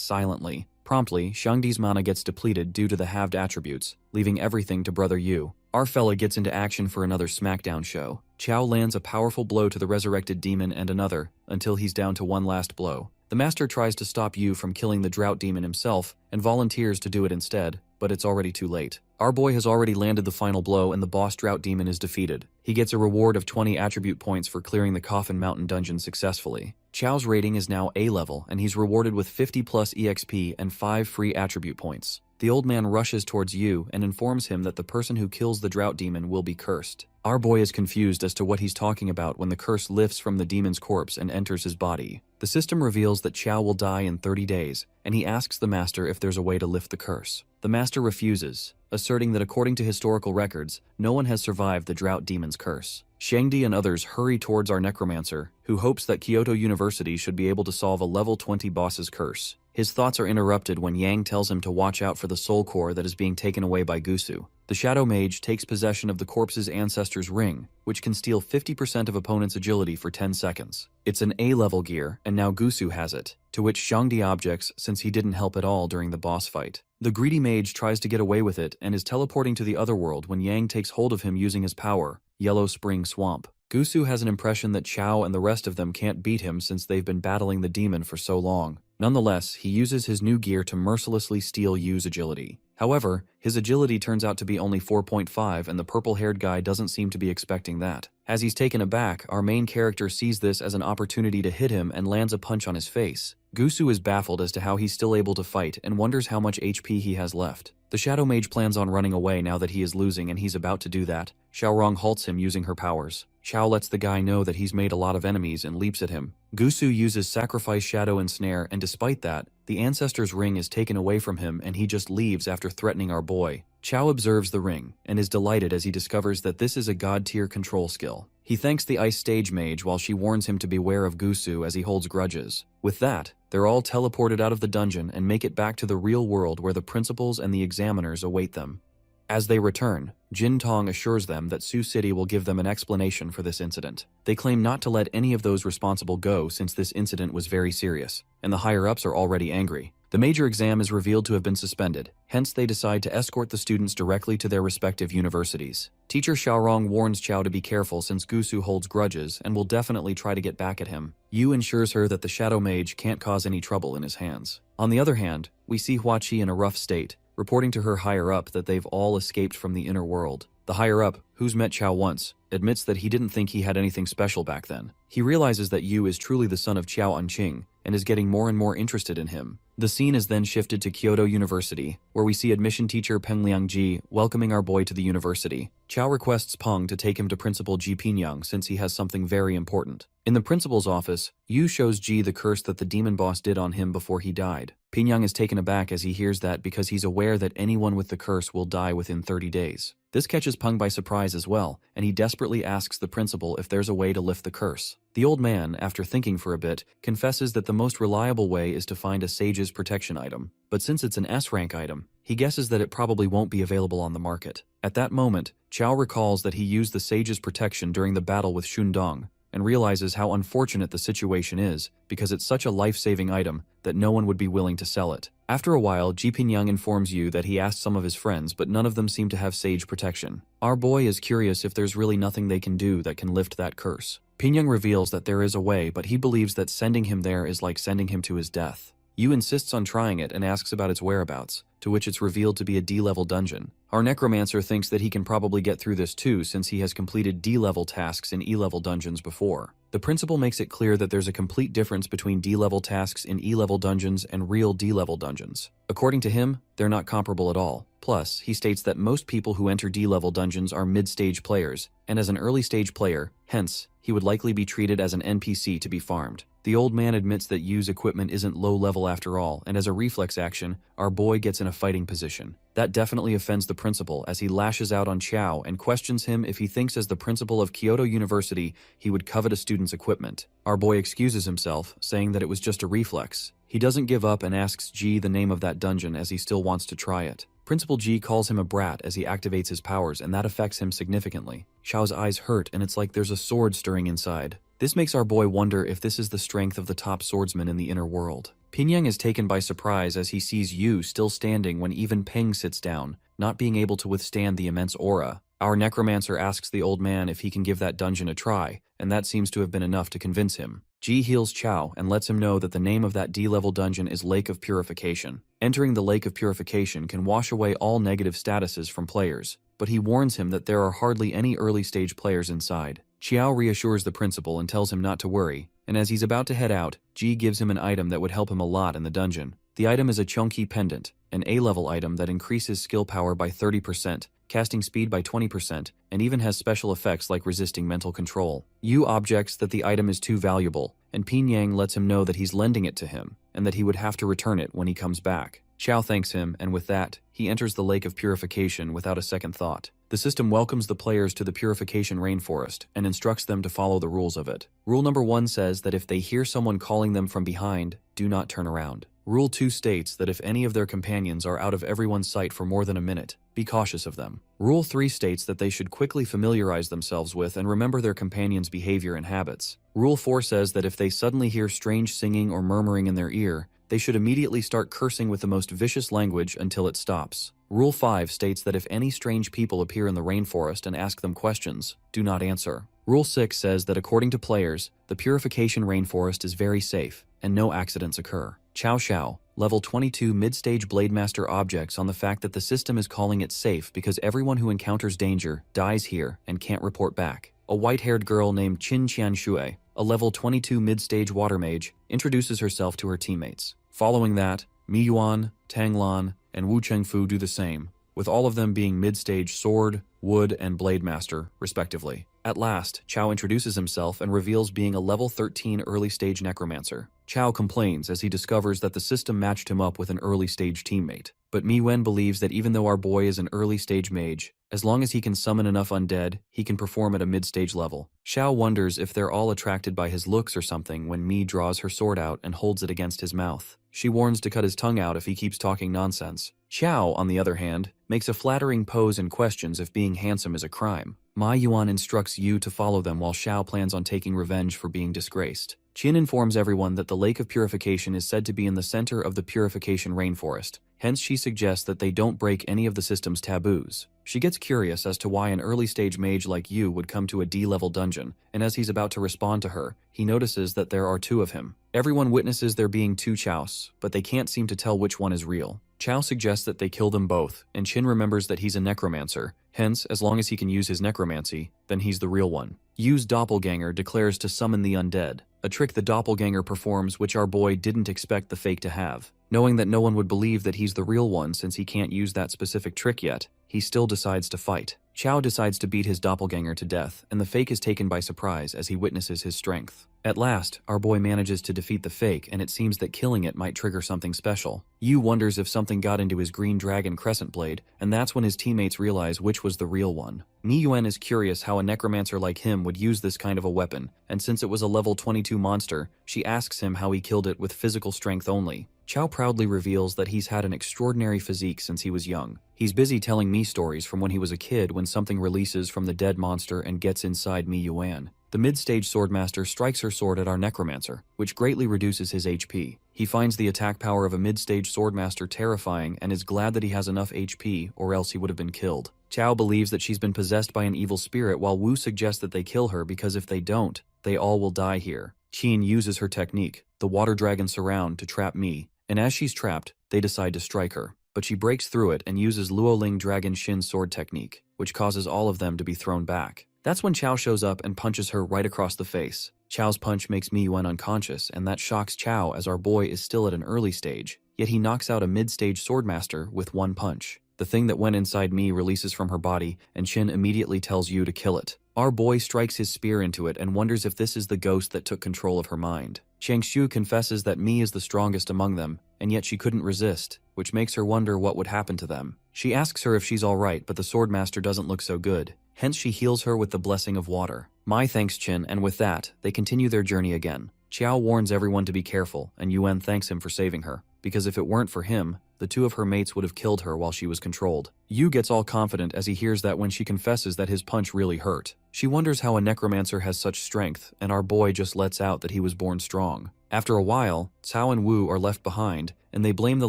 silently. Promptly, Xiangdi's mana gets depleted due to the halved attributes, leaving everything to Brother Yu. Our fella gets into action for another smackdown show. Qiao lands a powerful blow to the resurrected demon and another, until he's down to one last blow. The master tries to stop Yu from killing the drought demon himself, and volunteers to do it instead, but it's already too late. Our boy has already landed the final blow and the boss drought demon is defeated. He gets a reward of 20 attribute points for clearing the Coffin Mountain dungeon successfully. Qiao's rating is now A level, and he's rewarded with 50 plus EXP and 5 free attribute points. The old man rushes towards Yu and informs him that the person who kills the drought demon will be cursed. Our boy is confused as to what he's talking about when the curse lifts from the demon's corpse and enters his body. The system reveals that Qiao will die in 30 days, and he asks the master if there's a way to lift the curse. The master refuses, asserting that according to historical records, no one has survived the drought demon's curse. Xiangdi and others hurry towards our necromancer, who hopes that Kyoto University should be able to solve a level 20 boss's curse. His thoughts are interrupted when Yang tells him to watch out for the soul core that is being taken away by Gusu. The Shadow Mage takes possession of the corpse's ancestor's ring, which can steal 50% of opponent's agility for 10 seconds. It's an A-level gear, and now Gusu has it, to which Xiangdi objects since he didn't help at all during the boss fight. The greedy mage tries to get away with it and is teleporting to the other world when Yang takes hold of him using his power, Yellow Spring Swamp. Gusu has an impression that Qiao and the rest of them can't beat him since they've been battling the demon for so long. Nonetheless, he uses his new gear to mercilessly steal Yu's agility. However, his agility turns out to be only 4.5 and the purple-haired guy doesn't seem to be expecting that. As he's taken aback, our main character sees this as an opportunity to hit him and lands a punch on his face. Gusu is baffled as to how he's still able to fight and wonders how much HP he has left. The Shadow Mage plans on running away now that he is losing and he's about to do that. Xiaorong halts him using her powers. Qiao lets the guy know that he's made a lot of enemies and leaps at him. Gusu uses Sacrifice Shadow and Snare, and despite that, the Ancestor's ring is taken away from him and he just leaves after threatening our boy. Qiao observes the ring and is delighted as he discovers that this is a god-tier control skill. He thanks the Ice Stage Mage while she warns him to beware of Gusu as he holds grudges. With that, they're all teleported out of the dungeon and make it back to the real world where the principals and the examiners await them. As they return, Jin Tong assures them that Sioux City will give them an explanation for this incident. They claim not to let any of those responsible go since this incident was very serious, and the higher-ups are already angry. The major exam is revealed to have been suspended, hence they decide to escort the students directly to their respective universities. Teacher Xiaorong warns Qiao to be careful since Gusu holds grudges and will definitely try to get back at him. Yu ensures her that the Shadow Mage can't cause any trouble in his hands. On the other hand, we see Hua Qi in a rough state, reporting to her higher-up that they've all escaped from the inner world. The higher-up, who's met Qiao once, admits that he didn't think he had anything special back then. He realizes that Yu is truly the son of Qiao Anqing and is getting more and more interested in him. The scene is then shifted to Kyoto University, where we see admission teacher Peng Liangji welcoming our boy to the university. Chao requests Peng to take him to Principal Ji Pinyang since he has something very important. In the principal's office, Yu shows Ji the curse that the demon boss did on him before he died. Pinyang is taken aback as he hears that because he's aware that anyone with the curse will die within 30 days. This catches Peng by surprise as well, and he desperately asks the principal if there's a way to lift the curse. The old man, after thinking for a bit, confesses that the most reliable way is to find a sage's protection item. But since it's an S-rank item, he guesses that it probably won't be available on the market. At that moment, Chao recalls that he used the sage's protection during the battle with Shundong, and realizes how unfortunate the situation is because it's such a life-saving item that no one would be willing to sell it. After a while, Ji Pinyang informs Yu that he asked some of his friends, but none of them seem to have sage protection. Our boy is curious if there's really nothing they can do that can lift that curse. Pinyang reveals that there is a way, but he believes that sending him there is like sending him to his death. Yu insists on trying it and asks about its whereabouts, to which it's revealed to be a D-level dungeon. Our necromancer thinks that he can probably get through this too since he has completed D-level tasks in E-level dungeons before. The principal makes it clear that there's a complete difference between D-level tasks in E-level dungeons and real D-level dungeons. According to him, they're not comparable at all. Plus, he states that most people who enter D-level dungeons are mid-stage players, and as an early-stage player, hence, he would likely be treated as an NPC to be farmed. The old man admits that Yu's equipment isn't low level after all, and as a reflex action, our boy gets in a fighting position. That definitely offends the principal as he lashes out on Chao and questions him if he thinks as the principal of Kyoto University he would covet a student's equipment. Our boy excuses himself, saying that it was just a reflex. He doesn't give up and asks Ji the name of that dungeon as he still wants to try it. Principal Ji calls him a brat as he activates his powers, and that affects him significantly. Chao's eyes hurt and it's like there's a sword stirring inside. This makes our boy wonder if this is the strength of the top swordsman in the inner world. Pinyang is taken by surprise as he sees Yu still standing when even Peng sits down, not being able to withstand the immense aura. Our necromancer asks the old man if he can give that dungeon a try, and that seems to have been enough to convince him. Ji heals Chao and lets him know that the name of that D-level dungeon is Lake of Purification. Entering the Lake of Purification can wash away all negative statuses from players, but he warns him that there are hardly any early-stage players inside. Chao reassures the principal and tells him not to worry, and as he's about to head out, Ji gives him an item that would help him a lot in the dungeon. The item is a Chunky Pendant, an A-level item that increases skill power by 30%, casting speed by 20%, and even has special effects like resisting mental control. Yu objects that the item is too valuable, and Pinyang lets him know that he's lending it to him, and that he would have to return it when he comes back. Chao thanks him, and with that, he enters the Lake of Purification without a second thought. The system welcomes the players to the Purification Rainforest and instructs them to follow the rules of it. Rule number 1 says that if they hear someone calling them from behind, do not turn around. Rule 2 states that if any of their companions are out of everyone's sight for more than a minute, be cautious of them. Rule 3 states that they should quickly familiarize themselves with and remember their companions' behavior and habits. Rule 4 says that if they suddenly hear strange singing or murmuring in their ear, they should immediately start cursing with the most vicious language until it stops. Rule 5 states that if any strange people appear in the rainforest and ask them questions, do not answer. Rule 6 says that according to players, the Purification Rainforest is very safe, and no accidents occur. Chao Xiao, level 22 mid-stage Blademaster objects on the fact that the system is calling it safe because everyone who encounters danger dies here and can't report back. A white-haired girl named Qin Qianshui, a level 22 mid-stage water mage, introduces herself to her teammates. Following that, Mi Yuan, Tang Lan, and Wu Chengfu do the same, with all of them being mid-stage sword, wood, and blade master, respectively. At last, Chao introduces himself and reveals being a level 13 early-stage necromancer. Chao complains as he discovers that the system matched him up with an early-stage teammate. But Mi Wen believes that even though our boy is an early-stage mage, as long as he can summon enough undead, he can perform at a mid-stage level. Xiao wonders if they're all attracted by his looks or something when Mi draws her sword out and holds it against his mouth. She warns to cut his tongue out if he keeps talking nonsense. Xiao, on the other hand, makes a flattering pose and questions if being handsome is a crime. Ma Yuan instructs Yu to follow them while Xiao plans on taking revenge for being disgraced. Qin informs everyone that the Lake of Purification is said to be in the center of the Purification Rainforest. Hence, she suggests that they don't break any of the system's taboos. She gets curious as to why an early-stage mage like Yu would come to a D-level dungeon, and as he's about to respond to her, he notices that there are two of him. Everyone witnesses there being two Chaos, but they can't seem to tell which one is real. Chao suggests that they kill them both, and Qin remembers that he's a necromancer. Hence, as long as he can use his necromancy, then he's the real one. Yu's doppelganger declares to summon the undead. a trick the doppelganger performs which our boy didn't expect the fake to have. Knowing that no one would believe that he's the real one since he can't use that specific trick yet, he still decides to fight. Chow decides to beat his doppelganger to death, and the fake is taken by surprise as he witnesses his strength. At last, our boy manages to defeat the fake, and it seems that killing it might trigger something special. Yu wonders if something got into his green dragon crescent blade, and that's when his teammates realize which was the real one. Mi Yuan is curious how a necromancer like him would use this kind of a weapon, and since it was a level 22 monster, she asks him how he killed it with physical strength only. Chow proudly reveals that he's had an extraordinary physique since he was young. He's busy telling Mi stories from when he was a kid when something releases from the dead monster and gets inside Mi Yuan. The mid-stage swordmaster strikes her sword at our necromancer, which greatly reduces his HP. He finds the attack power of a mid-stage swordmaster terrifying and is glad that he has enough HP or else he would have been killed. Chow believes that she's been possessed by an evil spirit while Wu suggests that they kill her because if they don't, they all will die here. Qin uses her technique, the water dragon surround, to trap Mi, and as she's trapped, they decide to strike her. But she breaks through it and uses Luoling Dragon Shin sword technique, which causes all of them to be thrown back. That's when Chow shows up and punches her right across the face. Chow's punch makes Mi Yuan unconscious, and that shocks Chow as our boy is still at an early stage, yet he knocks out a mid-stage swordmaster with one punch. The thing that went inside Mi releases from her body, and Qin immediately tells Yu to kill it. Our boy strikes his spear into it and wonders if this is the ghost that took control of her mind. Changshu confesses that Mi is the strongest among them, and yet she couldn't resist, which makes her wonder what would happen to them. She asks her if she's alright, but the swordmaster doesn't look so good. Hence she heals her with the blessing of water. Mai thanks Qin, and with that, they continue their journey again. Chow warns everyone to be careful, and Yuan thanks him for saving her, because if it weren't for him, the two of her mates would have killed her while she was controlled. Yu gets all confident as he hears that when she confesses that his punch really hurt. She wonders how a necromancer has such strength, and our boy just lets out that he was born strong. After a while, Cao and Wu are left behind, and they blame the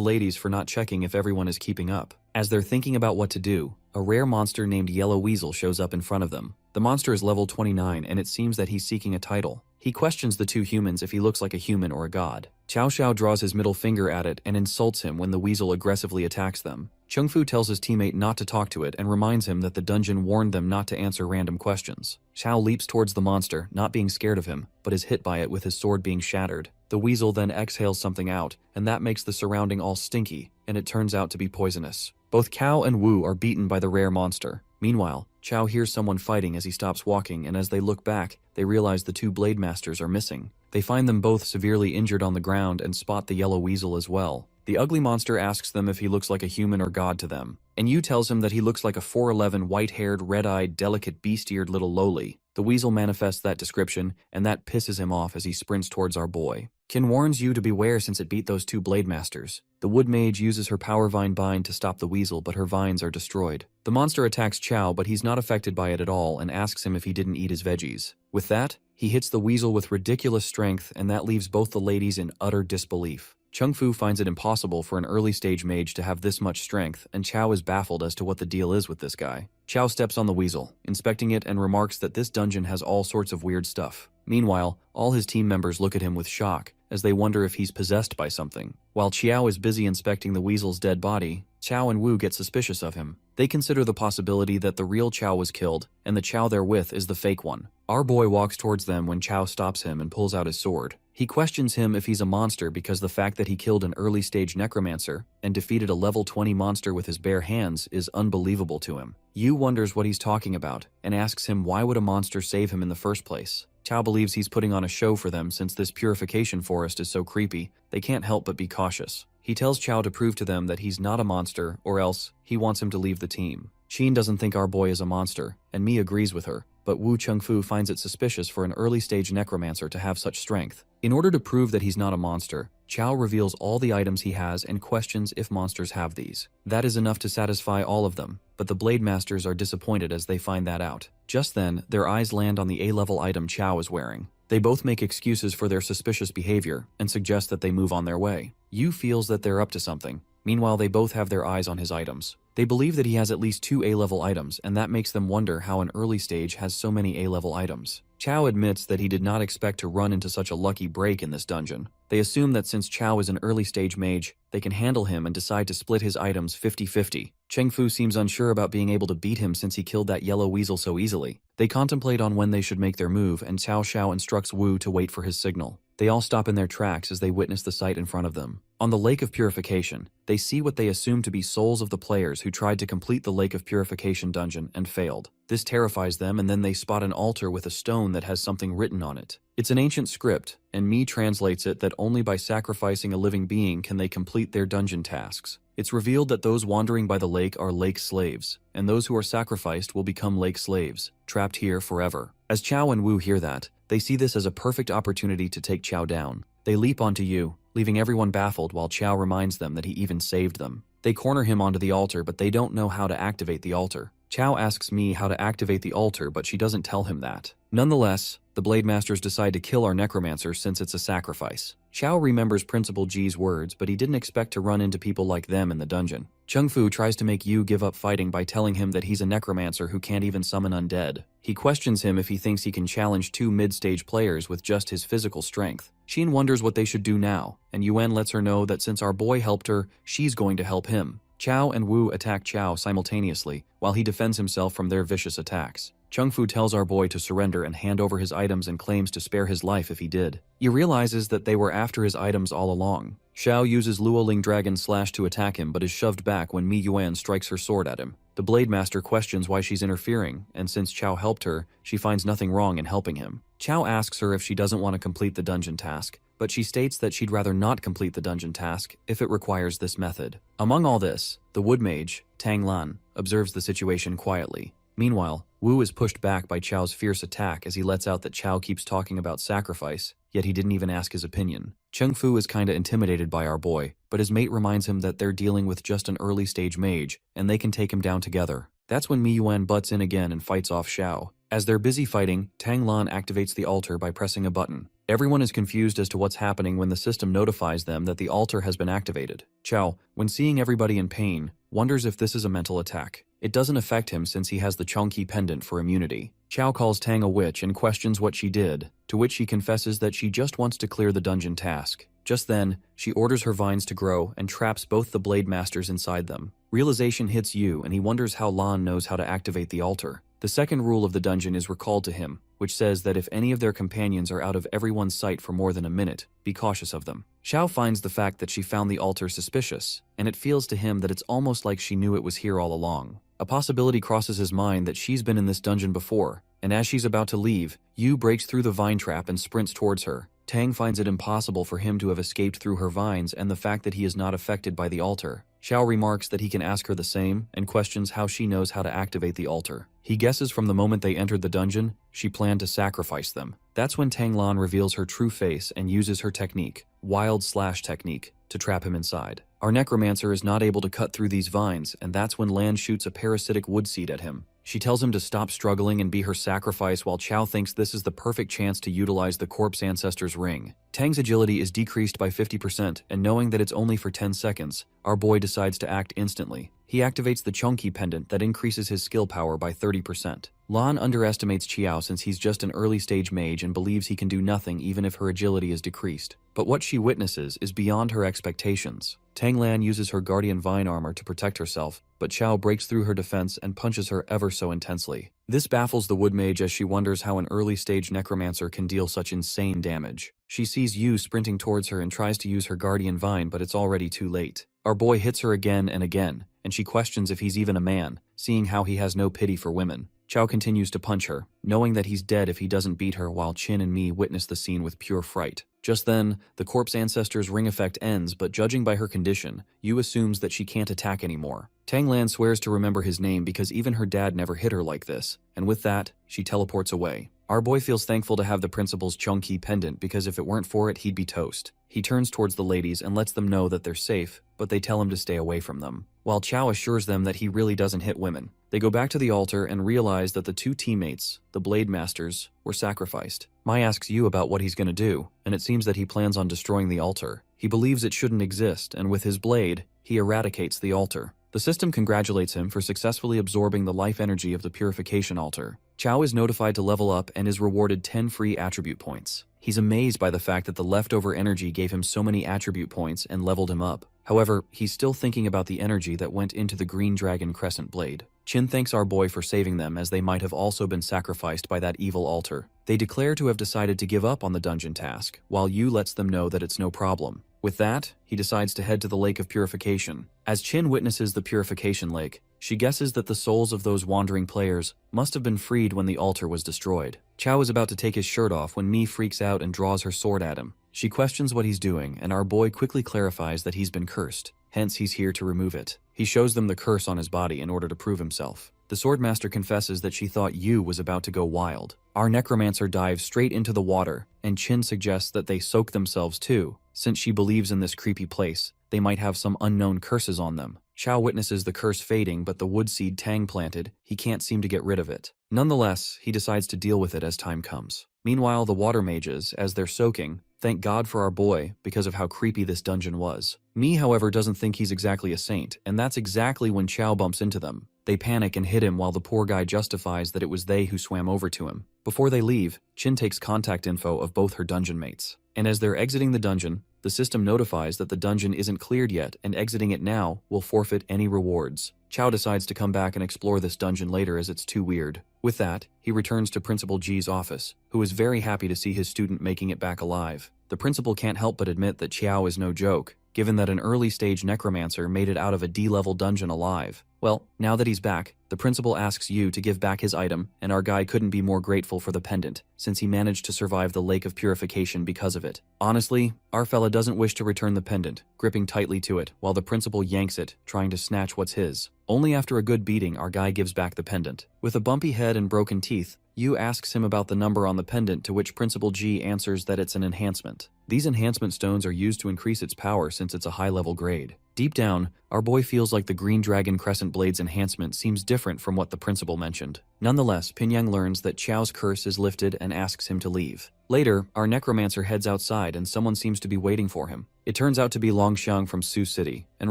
ladies for not checking if everyone is keeping up. As they're thinking about what to do, a rare monster named Yellow Weasel shows up in front of them. The monster is level 29, and it seems that he's seeking a title. He questions the two humans if he looks like a human or a god. Cao Xiao draws his middle finger at it and insults him when the weasel aggressively attacks them. Chung Fu tells his teammate not to talk to it and reminds him that the dungeon warned them not to answer random questions. Xiao leaps towards the monster, not being scared of him, but is hit by it with his sword being shattered. The weasel then exhales something out, and that makes the surrounding all stinky, and it turns out to be poisonous. Both Cao and Wu are beaten by the rare monster. Meanwhile, Chow hears someone fighting as he stops walking, and as they look back, they realize the two blade masters are missing. They find them both severely injured on the ground and spot the yellow weasel as well. The ugly monster asks them if he looks like a human or god to them, and Yu tells him that he looks like a 4'11", white-haired, red-eyed, delicate, beast-eared little loli. The weasel manifests that description, and that pisses him off as he sprints towards our boy. Qin warns Yu to beware since it beat those two blade masters. The wood mage uses her power vine bind to stop the weasel, but her vines are destroyed. The monster attacks Chow, but he's not affected by it at all and asks him if he didn't eat his veggies. With that, he hits the weasel with ridiculous strength, and that leaves both the ladies in utter disbelief. Chung Fu finds it impossible for an early-stage mage to have this much strength, and Chow is baffled as to what the deal is with this guy. Chow steps on the weasel, inspecting it, and remarks that this dungeon has all sorts of weird stuff. Meanwhile, all his team members look at him with shock, as they wonder if he's possessed by something. While Chiao is busy inspecting the weasel's dead body, Chow and Wu get suspicious of him. They consider the possibility that the real Chow was killed, and the Chow they're with is the fake one. Our boy walks towards them when Chow stops him and pulls out his sword. He questions him if he's a monster because the fact that he killed an early-stage necromancer and defeated a level 20 monster with his bare hands is unbelievable to him. Yu wonders what he's talking about and asks him why would a monster save him in the first place. Chow believes he's putting on a show for them since this purification forest is so creepy, they can't help but be cautious. He tells Chow to prove to them that he's not a monster, or else he wants him to leave the team. Sheen doesn't think our boy is a monster, and Mi agrees with her, but Wu Chengfu finds it suspicious for an early-stage necromancer to have such strength. In order to prove that he's not a monster, Chow reveals all the items he has and questions if monsters have these. That is enough to satisfy all of them, but the Blade Masters are disappointed as they find that out. Just then, their eyes land on the A-level item Chow is wearing. They both make excuses for their suspicious behavior and suggest that they move on their way. Yu feels that they're up to something. Meanwhile, they both have their eyes on his items. They believe that he has at least 2 A-level items, and that makes them wonder how an early stage has so many A-level items. Chow admits that he did not expect to run into such a lucky break in this dungeon. They assume that since Chao is an early-stage mage, they can handle him and decide to split his items 50-50. Chengfu seems unsure about being able to beat him since he killed that yellow weasel so easily. They contemplate on when they should make their move, and Cao Xiao instructs Wu to wait for his signal. They all stop in their tracks as they witness the sight in front of them. On the Lake of Purification, they see what they assume to be souls of the players who tried to complete the Lake of Purification dungeon and failed. This terrifies them, and then they spot an altar with a stone that has something written on it. It's an ancient script, and Mi translates it that only by sacrificing a living being can they complete their dungeon tasks. It's revealed that those wandering by the lake are lake slaves, and those who are sacrificed will become lake slaves, trapped here forever. As Chao and Wu hear that, they see this as a perfect opportunity to take Chao down. They leap onto Yu, leaving everyone baffled while Chao reminds them that he even saved them. They corner him onto the altar, but they don't know how to activate the altar. Chao asks Mi how to activate the altar, but she doesn't tell him that. Nonetheless, the Blade Masters decide to kill our necromancer since it's a sacrifice. Chao remembers Principal Ji's words, but he didn't expect to run into people like them in the dungeon. Chengfu tries to make Yu give up fighting by telling him that he's a necromancer who can't even summon undead. He questions him if he thinks he can challenge 2 mid-stage players with just his physical strength. Xin wonders what they should do now, and Yuan lets her know that since our boy helped her, she's going to help him. Chao and Wu attack Chao simultaneously, while he defends himself from their vicious attacks. Chengfu tells our boy to surrender and hand over his items and claims to spare his life if he did. He realizes that they were after his items all along. Xiao uses Luoling Dragon Slash to attack him but is shoved back when Mi Yuan strikes her sword at him. The Blade Master questions why she's interfering, and since Chao helped her, she finds nothing wrong in helping him. Chao asks her if she doesn't want to complete the dungeon task, but she states that she'd rather not complete the dungeon task if it requires this method. Among all this, the wood mage, Tang Lan, observes the situation quietly. Meanwhile, Wu is pushed back by Chao's fierce attack as he lets out that Chao keeps talking about sacrifice, yet he didn't even ask his opinion. Chengfu is kinda intimidated by our boy, but his mate reminds him that they're dealing with just an early-stage mage, and they can take him down together. That's when Mi Yuan butts in again and fights off Xiao. As they're busy fighting, Tang Lan activates the altar by pressing a button. Everyone is confused as to what's happening when the system notifies them that the altar has been activated. Chao, when seeing everybody in pain, wonders if this is a mental attack. It doesn't affect him since he has the Chongqi pendant for immunity. Chao calls Tang a witch and questions what she did, to which she confesses that she just wants to clear the dungeon task. Just then, she orders her vines to grow and traps both the Blade Masters inside them. Realization hits Yu, and he wonders how Lan knows how to activate the altar. The second rule of the dungeon is recalled to him, which says that if any of their companions are out of everyone's sight for more than a minute, be cautious of them. Xiao finds the fact that she found the altar suspicious, and it feels to him that it's almost like she knew it was here all along. A possibility crosses his mind that she's been in this dungeon before, and as she's about to leave, Yu breaks through the vine trap and sprints towards her. Tang finds it impossible for him to have escaped through her vines and the fact that he is not affected by the altar. Xiao remarks that he can ask her the same and questions how she knows how to activate the altar. He guesses from the moment they entered the dungeon, she planned to sacrifice them. That's when Tang Lan reveals her true face and uses her technique, Wild Slash technique, to trap him inside. Our necromancer is not able to cut through these vines, and that's when Lan shoots a parasitic wood seed at him. She tells him to stop struggling and be her sacrifice, while Chao thinks this is the perfect chance to utilize the corpse ancestor's ring. Tang's agility is decreased by 50%, and knowing that it's only for 10 seconds, our boy decides to act instantly. He activates the Chongqi pendant that increases his skill power by 30%. Lan underestimates Qiao since he's just an early-stage mage and believes he can do nothing even if her agility is decreased. But what she witnesses is beyond her expectations. Tang Lan uses her Guardian Vine armor to protect herself, but Qiao breaks through her defense and punches her ever so intensely. This baffles the wood mage as she wonders how an early-stage necromancer can deal such insane damage. She sees Yu sprinting towards her and tries to use her Guardian Vine, but it's already too late. Our boy hits her again and again, and she questions if he's even a man, seeing how he has no pity for women. Chao continues to punch her, knowing that he's dead if he doesn't beat her, while Qin and Mi witness the scene with pure fright. Just then, the corpse ancestor's ring effect ends, but judging by her condition, Yu assumes that she can't attack anymore. Tang Lan swears to remember his name because even her dad never hit her like this, and with that, she teleports away. Our boy feels thankful to have the principal's Chongqi pendant because if it weren't for it, he'd be toast. He turns towards the ladies and lets them know that they're safe, but they tell him to stay away from them, while Chao assures them that he really doesn't hit women. They go back to the altar and realize that the two teammates, the Blade Masters, were sacrificed. Mai asks Yu about what he's gonna do, and it seems that he plans on destroying the altar. He believes it shouldn't exist, and with his blade, he eradicates the altar. The system congratulates him for successfully absorbing the life energy of the purification altar. Chao is notified to level up and is rewarded 10 free attribute points. He's amazed by the fact that the leftover energy gave him so many attribute points and leveled him up. However, he's still thinking about the energy that went into the green dragon crescent blade. Chin thanks our boy for saving them, as they might have also been sacrificed by that evil altar. They declare to have decided to give up on the dungeon task, while Yu lets them know that it's no problem. With that, he decides to head to the Lake of Purification. As Chin witnesses the Purification Lake, she guesses that the souls of those wandering players must have been freed when the altar was destroyed. Chao is about to take his shirt off when Mi freaks out and draws her sword at him. She questions what he's doing, and our boy quickly clarifies that he's been cursed, hence he's here to remove it. He shows them the curse on his body in order to prove himself. The Swordmaster confesses that she thought Yu was about to go wild. Our necromancer dives straight into the water, and Chin suggests that they soak themselves too, since she believes in this creepy place. They might have some unknown curses on them. Chao witnesses the curse fading, but the wood seed Tang planted, he can't seem to get rid of it. Nonetheless, he decides to deal with it as time comes. Meanwhile, the water mages, as they're soaking, thank God for our boy because of how creepy this dungeon was. Mi, however, doesn't think he's exactly a saint, and that's exactly when Chao bumps into them. They panic and hit him while the poor guy justifies that it was they who swam over to him. Before they leave, Chin takes contact info of both her dungeon mates. And as they're exiting the dungeon, the system notifies that the dungeon isn't cleared yet, and exiting it now will forfeit any rewards. Chao decides to come back and explore this dungeon later as it's too weird. With that, he returns to Principal G's office, who is very happy to see his student making it back alive. The principal can't help but admit that Chao is no joke, given that an early-stage necromancer made it out of a D-level dungeon alive. Well, now that he's back, the principal asks Yu to give back his item, and our guy couldn't be more grateful for the pendant, since he managed to survive the Lake of Purification because of it. Honestly, our fella doesn't wish to return the pendant, gripping tightly to it, while the principal yanks it, trying to snatch what's his. Only after a good beating, our guy gives back the pendant. With a bumpy head and broken teeth, Yu asks him about the number on the pendant, to which Principal G answers that it's an enhancement. These enhancement stones are used to increase its power since it's a high-level grade. Deep down, our boy feels like the Green Dragon Crescent Blade's enhancement seems different from what the principal mentioned. Nonetheless, Pinyang learns that Chao's curse is lifted and asks him to leave. Later, our necromancer heads outside and someone seems to be waiting for him. It turns out to be Longxiang from Sioux City, and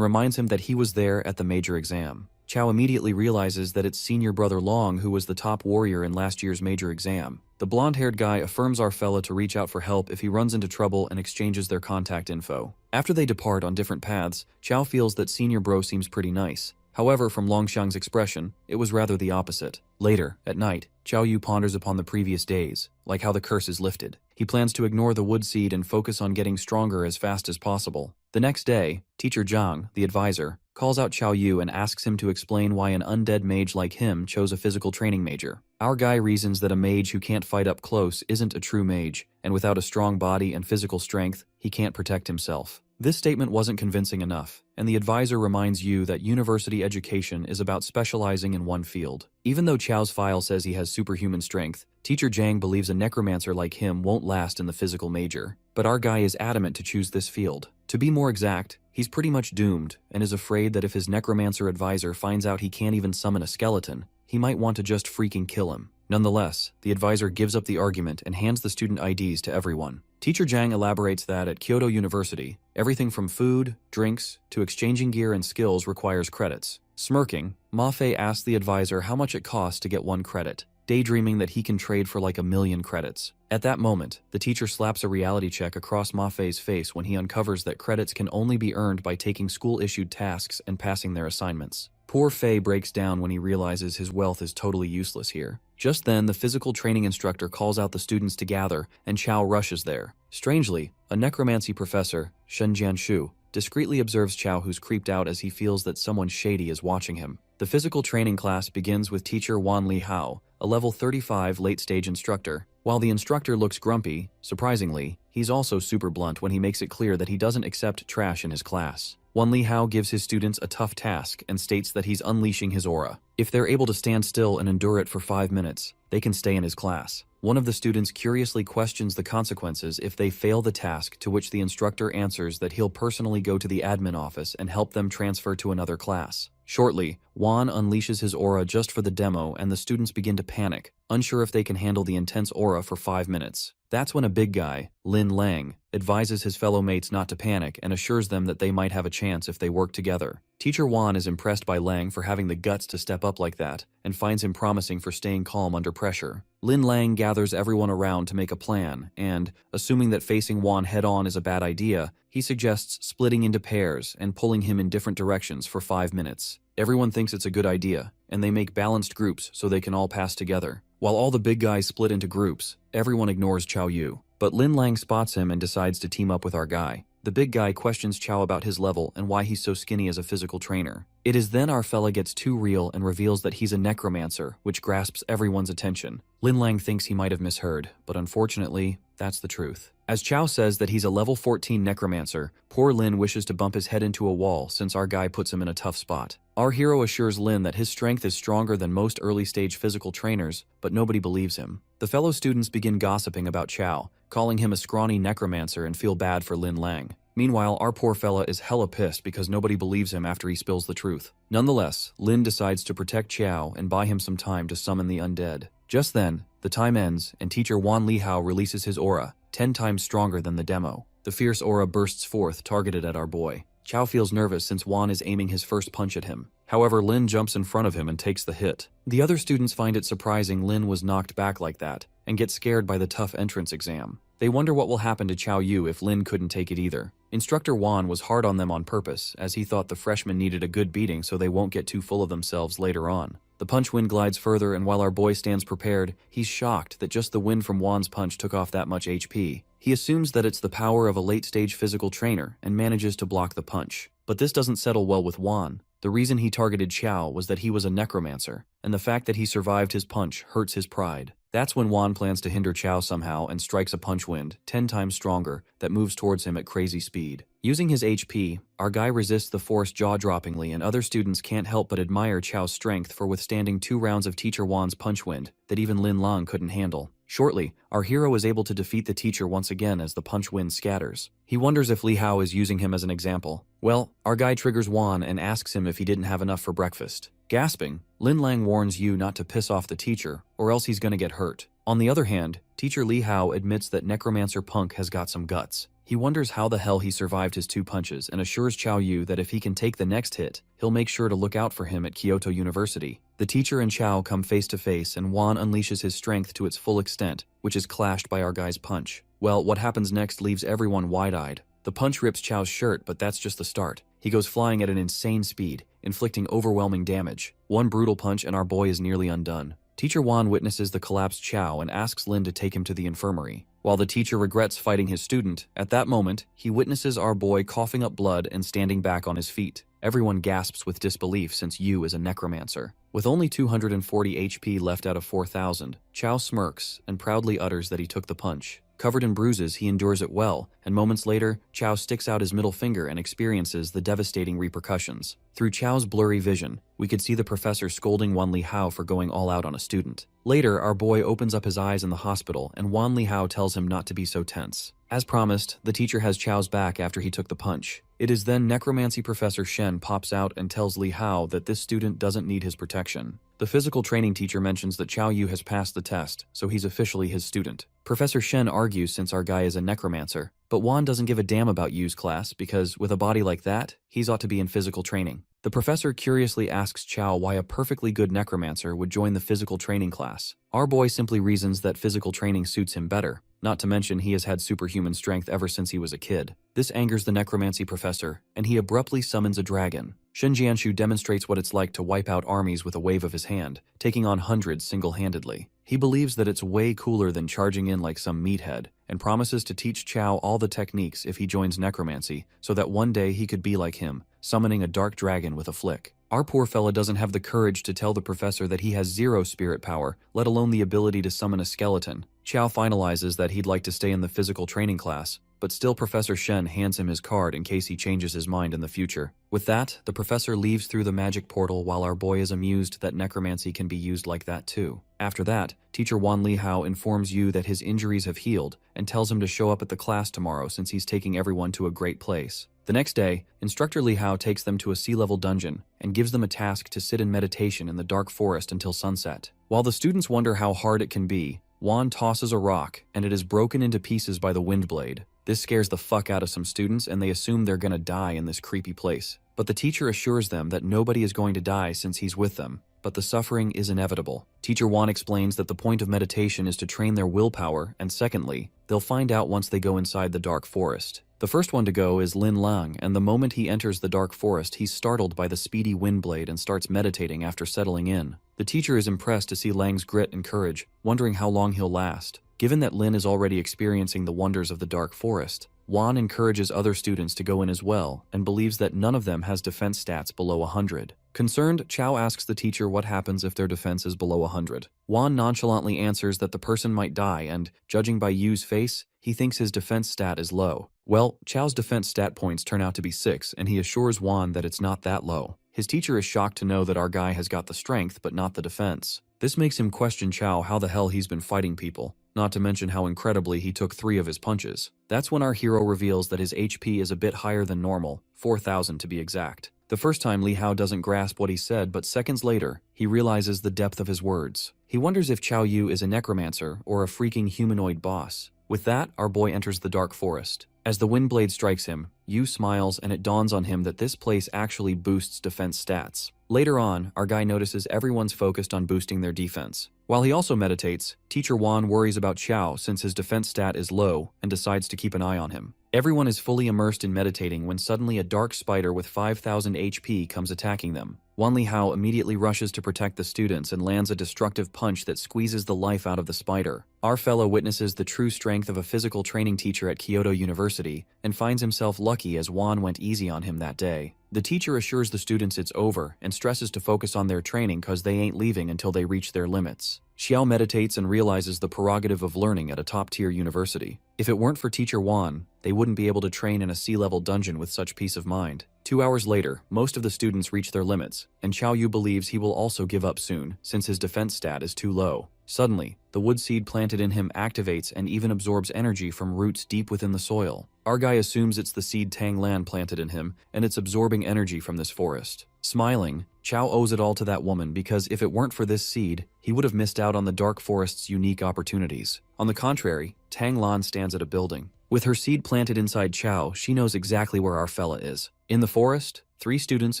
reminds him that he was there at the major exam. Chao immediately realizes that it's senior brother Long who was the top warrior in last year's major exam. The blonde-haired guy affirms our fella to reach out for help if he runs into trouble and exchanges their contact info. After they depart on different paths, Chao feels that senior bro seems pretty nice. However, from Longxiang's expression, it was rather the opposite. Later, at night, Chao Yu ponders upon the previous days, like how the curse is lifted. He plans to ignore the wood seed and focus on getting stronger as fast as possible. The next day, Teacher Zhang, the advisor, calls out Chao Yu and asks him to explain why an undead mage like him chose a physical training major. Our guy reasons that a mage who can't fight up close isn't a true mage, and without a strong body and physical strength, he can't protect himself. This statement wasn't convincing enough, and the advisor reminds Yu that university education is about specializing in one field. Even though Chao's file says he has superhuman strength, Teacher Zhang believes a necromancer like him won't last in the physical major. But our guy is adamant to choose this field. To be more exact, he's pretty much doomed, and is afraid that if his necromancer advisor finds out he can't even summon a skeleton, he might want to just freaking kill him. Nonetheless, the advisor gives up the argument and hands the student IDs to everyone. Teacher Zhang elaborates that at Kyoto University, everything from food, drinks, to exchanging gear and skills requires credits. Smirking, Ma Fei asks the advisor how much it costs to get 1 credit, daydreaming that he can trade for like 1,000,000 credits. At that moment, the teacher slaps a reality check across Ma Fei's face when he uncovers that credits can only be earned by taking school-issued tasks and passing their assignments. Poor Fei breaks down when he realizes his wealth is totally useless here. Just then, the physical training instructor calls out the students to gather, and Chao rushes there. Strangely, a necromancy professor, Shen Jianshu, discreetly observes Chao, who's creeped out as he feels that someone shady is watching him. The physical training class begins with teacher Wan Li Hao, a level 35 late-stage instructor. While the instructor looks grumpy, surprisingly, he's also super blunt when he makes it clear that he doesn't accept trash in his class. Wan Li Hao gives his students a tough task and states that he's unleashing his aura. If they're able to stand still and endure it for 5 minutes, they can stay in his class. One of the students curiously questions the consequences if they fail the task, to which the instructor answers that he'll personally go to the admin office and help them transfer to another class. Shortly, Wan unleashes his aura just for the demo, and the students begin to panic, unsure if they can handle the intense aura for 5 minutes. That's when a big guy, Lin Lang, advises his fellow mates not to panic and assures them that they might have a chance if they work together. Teacher Wan is impressed by Lang for having the guts to step up like that, and finds him promising for staying calm under pressure. Lin Lang gathers everyone around to make a plan, and, assuming that facing Wan head-on is a bad idea, he suggests splitting into pairs and pulling him in different directions for 5 minutes. Everyone thinks it's a good idea, and they make balanced groups so they can all pass together. While all the big guys split into groups, everyone ignores Chow Yu. But Lin Lang spots him and decides to team up with our guy. The big guy questions Chow about his level and why he's so skinny as a physical trainer. It is then our fella gets too real and reveals that he's a necromancer, which grasps everyone's attention. Lin Lang thinks he might have misheard, but unfortunately, that's the truth. As Chow says that he's a level 14 necromancer, poor Lin wishes to bump his head into a wall since our guy puts him in a tough spot. Our hero assures Lin that his strength is stronger than most early-stage physical trainers, but nobody believes him. The fellow students begin gossiping about Chow, calling him a scrawny necromancer and feel bad for Lin Lang. Meanwhile, our poor fella is hella pissed because nobody believes him after he spills the truth. Nonetheless, Lin decides to protect Chow and buy him some time to summon the undead. Just then, the time ends and teacher Wan Lihao releases his aura, 10 times stronger than the demo. The fierce aura bursts forth, targeted at our boy. Chow feels nervous since Wan is aiming his first punch at him. However, Lin jumps in front of him and takes the hit. The other students find it surprising Lin was knocked back like that, and get scared by the tough entrance exam. They wonder what will happen to Chow Yu if Lin couldn't take it either. Instructor Wan was hard on them on purpose, as he thought the freshmen needed a good beating so they won't get too full of themselves later on. The punch wind glides further, and while our boy stands prepared, he's shocked that just the wind from Wan's punch took off that much HP. He assumes that it's the power of a late-stage physical trainer and manages to block the punch. But this doesn't settle well with Wan. The reason he targeted Chow was that he was a necromancer, and the fact that he survived his punch hurts his pride. That's when Wan plans to hinder Chow somehow and strikes a punch wind, 10 times stronger, that moves towards him at crazy speed. Using his HP, our guy resists the force jaw-droppingly, and other students can't help but admire Chow's strength for withstanding 2 rounds of teacher Wan's punch wind that even Lin Lang couldn't handle. Shortly, our hero is able to defeat the teacher once again as the punch wind scatters. He wonders if Li Hao is using him as an example. Well, our guy triggers Wan and asks him if he didn't have enough for breakfast. Gasping, Lin Lang warns Yu not to piss off the teacher, or else he's gonna get hurt. On the other hand, teacher Li Hao admits that Necromancer Punk has got some guts. He wonders how the hell he survived his 2 punches and assures Chow Yu that if he can take the next hit, he'll make sure to look out for him at Kyoto University. The teacher and Chow come face to face and Wan unleashes his strength to its full extent, which is clashed by our guy's punch. Well, what happens next leaves everyone wide-eyed. The punch rips Chow's shirt, but that's just the start. He goes flying at an insane speed, inflicting overwhelming damage. One brutal punch and our boy is nearly undone. Teacher Wan witnesses the collapsed Chow and asks Lin to take him to the infirmary. While the teacher regrets fighting his student, at that moment, he witnesses our boy coughing up blood and standing back on his feet. Everyone gasps with disbelief since Yu is a necromancer. With only 240 HP left out of 4,000, Chow smirks and proudly utters that he took the punch. Covered in bruises, he endures it well, and moments later, Chow sticks out his middle finger and experiences the devastating repercussions. Through Chow's blurry vision, we could see the professor scolding Wan Lihao for going all out on a student. Later, our boy opens up his eyes in the hospital, and Wan Lihao tells him not to be so tense. As promised, the teacher has Chow's back after he took the punch. It is then Necromancy Professor Shen pops out and tells Li Hao that this student doesn't need his protection. The physical training teacher mentions that Chow Yu has passed the test, so he's officially his student. Professor Shen argues since our guy is a necromancer, but Wan doesn't give a damn about Yu's class because, with a body like that, he's ought to be in physical training. The professor curiously asks Chow why a perfectly good necromancer would join the physical training class. Our boy simply reasons that physical training suits him better, not to mention he has had superhuman strength ever since he was a kid. This angers the necromancy professor, and he abruptly summons a dragon. Shen Jianshu demonstrates what it's like to wipe out armies with a wave of his hand, taking on hundreds single-handedly. He believes that it's way cooler than charging in like some meathead, and promises to teach Chow all the techniques if he joins necromancy, so that one day he could be like him, summoning a dark dragon with a flick. Our poor fella doesn't have the courage to tell the professor that he has 0 spirit power, let alone the ability to summon a skeleton. Chow finalizes that he'd like to stay in the physical training class, but still Professor Shen hands him his card in case he changes his mind in the future. With that, the professor leaves through the magic portal while our boy is amused that necromancy can be used like that too. After that, teacher Wan Lihao informs Yu that his injuries have healed and tells him to show up at the class tomorrow since he's taking everyone to a great place. The next day, Instructor Lihao takes them to a sea-level dungeon and gives them a task to sit in meditation in the dark forest until sunset. While the students wonder how hard it can be, Wan tosses a rock and it is broken into pieces by the wind blade. This scares the fuck out of some students and they assume they're gonna die in this creepy place. But the teacher assures them that nobody is going to die since he's with them. but the suffering is inevitable. Teacher Wan explains that the point of meditation is to train their willpower, and secondly, they'll find out once they go inside the dark forest. The first one to go is Lin Lang, and the moment he enters the dark forest, he's startled by the speedy wind blade and starts meditating after settling in. The teacher is impressed to see Lang's grit and courage, wondering how long he'll last. Given that Lin is already experiencing the wonders of the dark forest, Wan encourages other students to go in as well and believes that none of them has defense stats below 100. Concerned, Chow asks the teacher what happens if their defense is below 100. Wan nonchalantly answers that the person might die and, judging by Yu's face, he thinks his defense stat is low. Well, Chow's defense stat points turn out to be 6, and he assures Wan that it's not that low. His teacher is shocked to know that our guy has got the strength but not the defense. This makes him question Chow how the hell he's been fighting people, not to mention how incredibly he took 3 of his punches. That's when our hero reveals that his HP is a bit higher than normal, 4,000 to be exact. The first time Li Hao doesn't grasp what he said, but seconds later, he realizes the depth of his words. He wonders if Chow Yu is a necromancer or a freaking humanoid boss. With that, our boy enters the dark forest. As the wind blade strikes him, Yu smiles and it dawns on him that this place actually boosts defense stats. Later on, our guy notices everyone's focused on boosting their defense. While he also meditates, Teacher Wan worries about Chow since his defense stat is low and decides to keep an eye on him. Everyone is fully immersed in meditating when suddenly a dark spider with 5,000 HP comes attacking them. Wan Li Hao immediately rushes to protect the students and lands a destructive punch that squeezes the life out of the spider. Our fellow witnesses the true strength of a physical training teacher at Kyoto University and finds himself lucky as Wan went easy on him that day. The teacher assures the students it's over and stresses to focus on their training cause they ain't leaving until they reach their limits. Xiao meditates and realizes the prerogative of learning at a top-tier university. If it weren't for Teacher Wan, they wouldn't be able to train in a sea-level dungeon with such peace of mind. 2 hours later, most of the students reach their limits, and Chow Yu believes he will also give up soon, since his defense stat is too low. Suddenly, the wood seed planted in him activates and even absorbs energy from roots deep within the soil. Our guy assumes it's the seed Tang Lan planted in him, and it's absorbing energy from this forest. Smiling, Chow owes it all to that woman because if it weren't for this seed, he would have missed out on the dark forest's unique opportunities. On the contrary, Tang Lan stands at a building. With her seed planted inside Chow, she knows exactly where our fella is. In the forest, 3 students